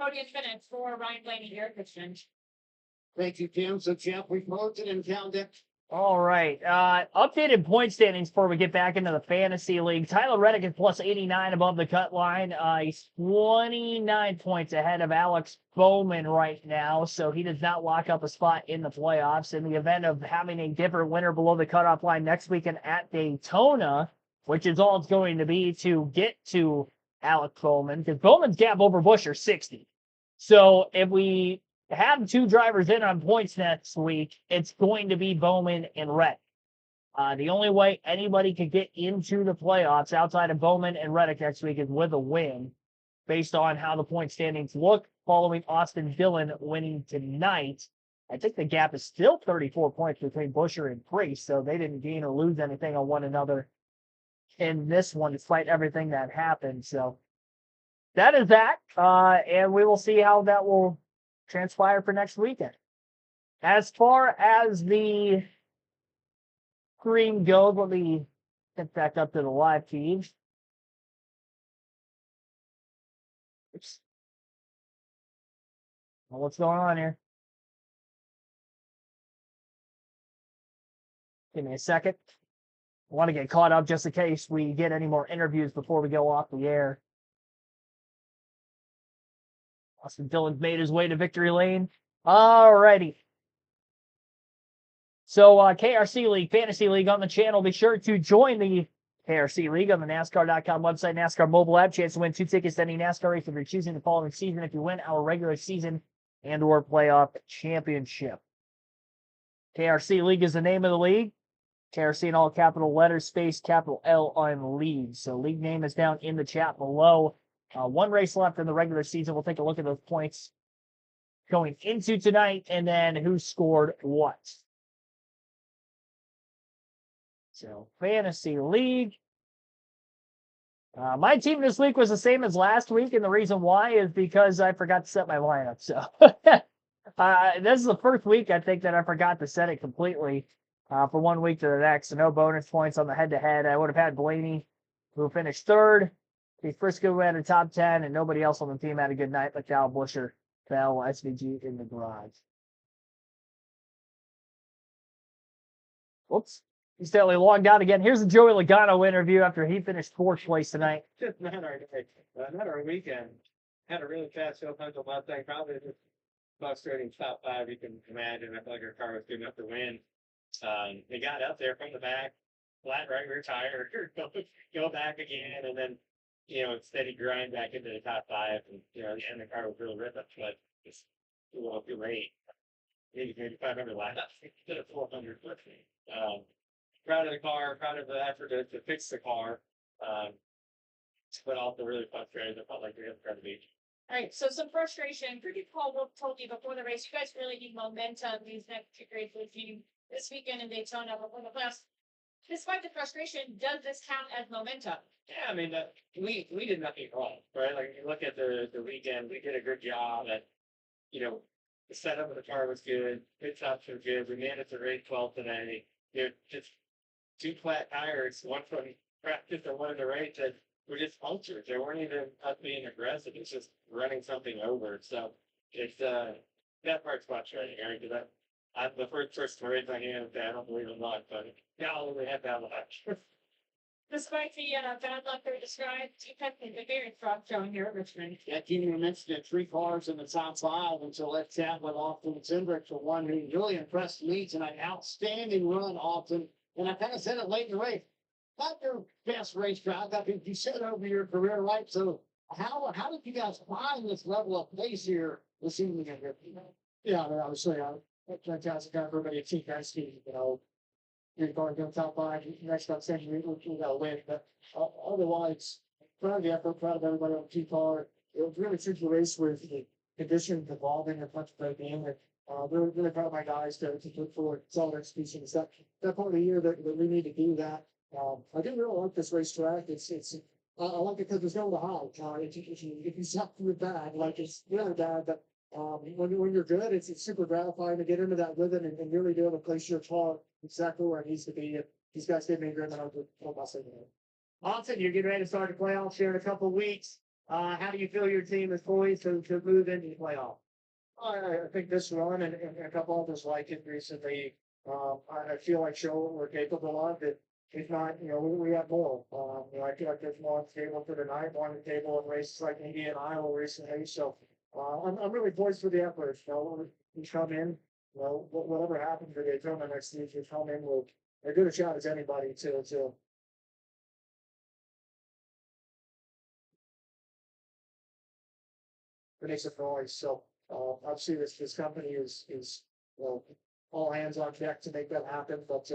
Podium finish for Ryan Blaney here at Richmond. Thank you, Tim. So, Jeff, we've moved it and counted. All right. Updated point standings before we get back into the fantasy league. Tyler Reddick is plus 89 above the cut line. He's 29 points ahead of Alex Bowman right now, so he does not lock up a spot in the playoffs. In the event of having a different winner below the cutoff line next weekend at Daytona, which is all it's going to be to get to Alex Bowman, because Bowman's gap over Busch are 60. So if we have 2 drivers in on points next week, it's going to be Bowman and Reddick. The only way anybody could get into the playoffs outside of Bowman and Reddick next week is with a win, based on how the point standings look following Austin Dillon winning tonight. I think the gap is still 34 points between Buescher and Priest, so they didn't gain or lose anything on one another in this one, despite everything that happened. So that is that, and we will see how that will transpire for next weekend. As far as the screen goes, let me get back up to the live feed. Oops. Well, what's going on here? Give me a second. I want to get caught up just in case we get any more interviews before we go off the air. Austin Dillon's made his way to victory lane. Alrighty. So KRC League, Fantasy League on the channel. Be sure to join the KRC League on the NASCAR.com website, NASCAR mobile app. Chance to win 2 tickets to any NASCAR race if you're choosing the following season if you win our regular season and or playoff championship. KRC League is the name of the league. KRC in all capital letters, space, capital L on league. So league name is down in the chat below. 1 race left in the regular season. We'll take a look at those points going into tonight and then who scored what. So, Fantasy League. My team this week was the same as last week, and the reason why is because I forgot to set my lineup. So, This is the first week I think that I forgot to set it completely from 1 week to the next. So no bonus points on the head-to-head. I would have had Blaney, who finished third. Steve Frisco had a top 10, and nobody else on the team had a good night, but Cal Busher fell SVG in the garage. Whoops. He's totally logged out again. Here's the Joey Logano interview after he finished fourth place tonight. Just not our weekend. Had a really fast field punch on Mustang, probably the most frustrating top five you can imagine. I felt like our car was good enough to win. They got up there from the back, flat right rear tire, go back again, and then, steady grind back into the top five. And, and the car was really rhythmic, but it's a little too late. Maybe 500 laps instead of 400. Proud of the car, proud of the effort to fix the car. But also really frustrated. I felt like we had the beach. All right, so some frustration. Cricket Paul Wolf told you before the race, you guys really need momentum these next two races, this weekend in Daytona before the playoffs. Despite the frustration, does this count as momentum? Yeah, I mean, we did nothing wrong, right? Like, you look at the weekend, we did a good job at, the setup of the car was good, pit stops were good, we managed to race 12 today. Just two flat tires, one from practice and one in the race that were just punctured. They weren't even us being aggressive. It's just running something over. So it's that part's frustrating, right? Because I'm the first race I am. I don't believe in luck, but yeah, I'll only have bad luck. Despite the bad luck they described, you had the very strong showing here at Richmond. Yeah, Keating mentioned it, 3 cars in the top 5 until that chat went off to Zimbrick for one who really impressed me tonight. Outstanding run, Austin. And I kind of said it late in the race. Not your best racetrack. I think you said over your career, right? So how did you guys find this level of pace here this evening? Yeah, I mean, obviously, fantastic for everybody at Team Penske, you're going to the top 5, next up, second, we got to win. But otherwise, proud of the effort, proud of everybody on the car. It was really tricky race with the conditions evolving as much as they can. And really proud of my guys to put forward solid execution. It's that part of the year that we need to do that. I do really like this racetrack. I like it because there's no to hide. If you suck through bad, like it's really bad, but when you're good, it's super gratifying to get into that rhythm and really be able to place your car exactly where it needs to be. These guys gave me a great amount of Austin, you're getting ready to start the playoffs here in a couple of weeks. How do you feel your team is poised to move into the playoff? I think this run and a couple others like it recently, I feel like show what we're capable of. If not, we have more. I feel like there's more on the table for tonight, more on the table in races like Indy and Iowa recently. So I'm really poised for the effort. We come in, whatever happens to Daytona next week, we come in with as good a shot as anybody to finish the noise. So obviously this company is all hands on deck to make that happen. But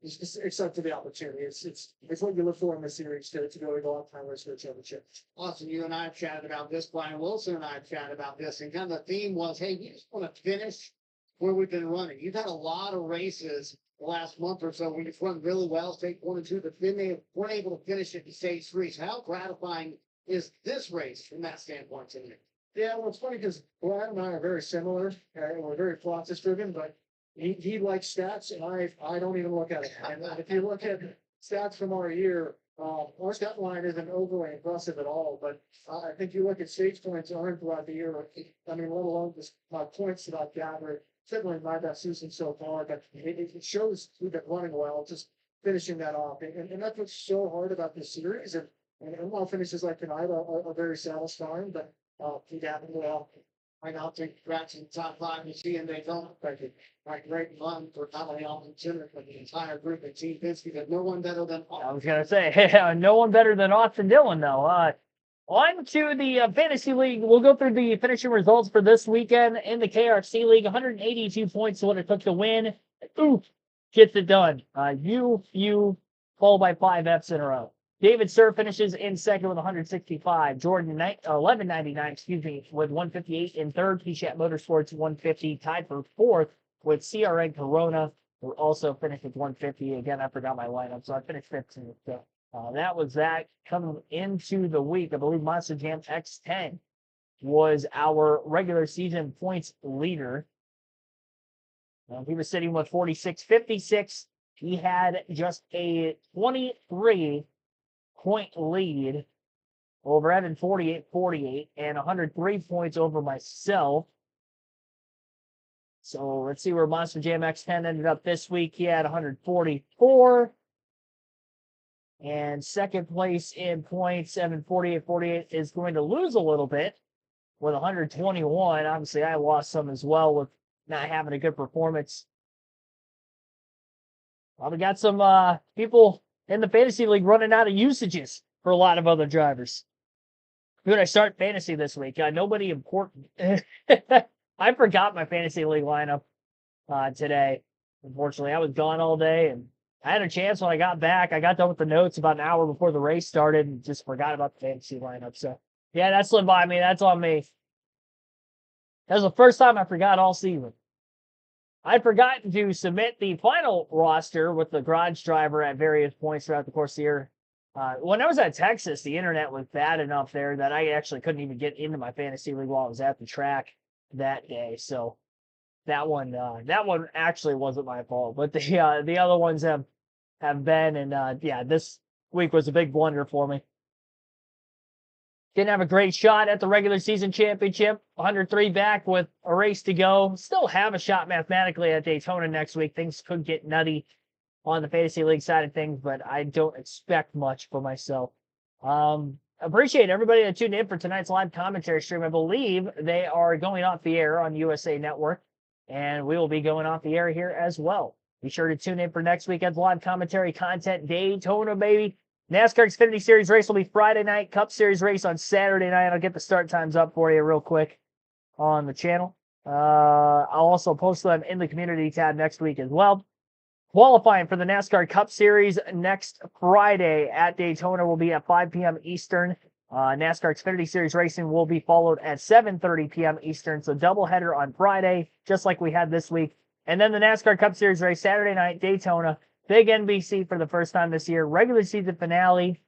it's excited for the opportunity. It's what you look for in the series to go to go out time race for a championship. Austin, you and I have chatted about this. Brian Wilson and I have chatted about this, and kind of the theme was, hey, we just want to finish where we've been running. You've had a lot of races the last month or so where you've run really well, stage 1 and 2, but then they weren't able to finish it in stage 3. So how gratifying is this race from that standpoint to you? Yeah, well, it's funny because Brian and I are very similar. We're very process driven, but he likes stats, and I don't even look at it. And if you look at stats from our year, our stat line isn't overly impressive at all. But I think you look at stage points earned throughout the year. I mean, let alone just points that I've gathered. Certainly my best season so far, but it shows we've been running well. Just finishing that off, and that's what's so hard about this series. And while finishes like tonight are very satisfying, but keep happening well. I know to congrats in the top 5 you see, and they don't expect it. Like great run for not only Alvin Chinner, but the entire group at Team Penske. There's no one better than I was going to say, no one better than Austin Dillon, though. On to the Fantasy League. We'll go through the finishing results for this weekend in the KRC League. 182 points is what it took to win. Oof, gets it done. You, followed by 5 Fs in a row. David Sir finishes in second with 165. Jordan 1199, with 158 in third. P-Chat Motorsports 150, tied for fourth with CRN Corona, who also finished with 150. Again, I forgot my lineup, so I finished 15th. So, that was that coming into the week. I believe Monster Jam X10 was our regular season points leader. He was sitting with 46-56. He had just a 23-point lead over Evan, 48-48, and 103 points over myself. So let's see where Monster Jam X10 ended up this week. He had 144. And second place in points, Evan, 48-48, is going to lose a little bit with 121. Obviously, I lost some as well with not having a good performance. Well, we got some people in the fantasy league running out of usages for a lot of other drivers. Who did I start fantasy this week? Nobody important. I forgot my fantasy league lineup today. Unfortunately, I was gone all day, and I had a chance when I got back. I got done with the notes about an hour before the race started and just forgot about the fantasy lineup. So, yeah, that slid by me. That's on me. That was the first time I forgot all season. I'd forgotten to submit the final roster with the garage driver at various points throughout the course of the year. When I was at Texas, the internet was bad enough there that I actually couldn't even get into my fantasy league while I was at the track that day. So that one actually wasn't my fault, but the other ones have been, and yeah, this week was a big blunder for me. Didn't have a great shot at the regular season championship. 103 back with a race to go. Still have a shot mathematically at Daytona next week. Things could get nutty on the fantasy league side of things, but I don't expect much for myself. Appreciate everybody that tuned in for tonight's live commentary stream. I believe they are going off the air on USA Network, and we will be going off the air here as well. Be sure to tune in for next weekend's live commentary content. Daytona, baby. NASCAR Xfinity Series race will be Friday night. Cup Series race on Saturday night. I'll get the start times up for you real quick on the channel. I'll also post them in the community tab next week as well. Qualifying for the NASCAR Cup Series next Friday at Daytona will be at 5 p.m. Eastern. NASCAR Xfinity Series racing will be followed at 7:30 p.m. Eastern. So doubleheader on Friday, just like we had this week. And then the NASCAR Cup Series race Saturday night, Daytona. Big NBC for the first time this year. Regular season finale,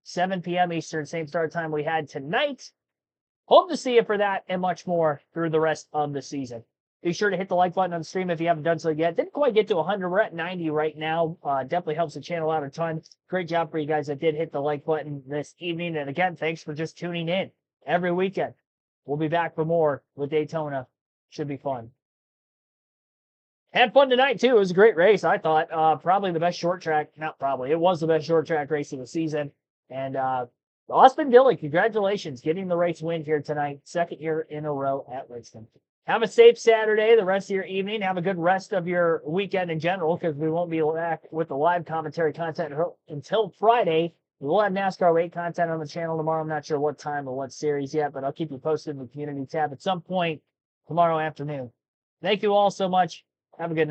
7 p.m. Eastern. Same start time we had tonight. Hope to see you for that and much more through the rest of the season. Be sure to hit the like button on the stream if you haven't done so yet. Didn't quite get to 100. We're at 90 right now. Definitely helps the channel out a ton. Great job for you guys that did hit the like button this evening. And again, thanks for just tuning in every weekend. We'll be back for more with Daytona. Should be fun. Had fun tonight, too. It was a great race, I thought. Probably the best short track. Not probably. It was the best short track race of the season. And Austin Dilley, congratulations. Getting the race win here tonight. Second year in a row at Richmond. Have a safe Saturday, the rest of your evening. Have a good rest of your weekend in general, because we won't be back with the live commentary content until Friday. We will have NASCAR 8 content on the channel tomorrow. I'm not sure what time or what series yet, but I'll keep you posted in the community tab at some point tomorrow afternoon. Thank you all so much. Have a good night.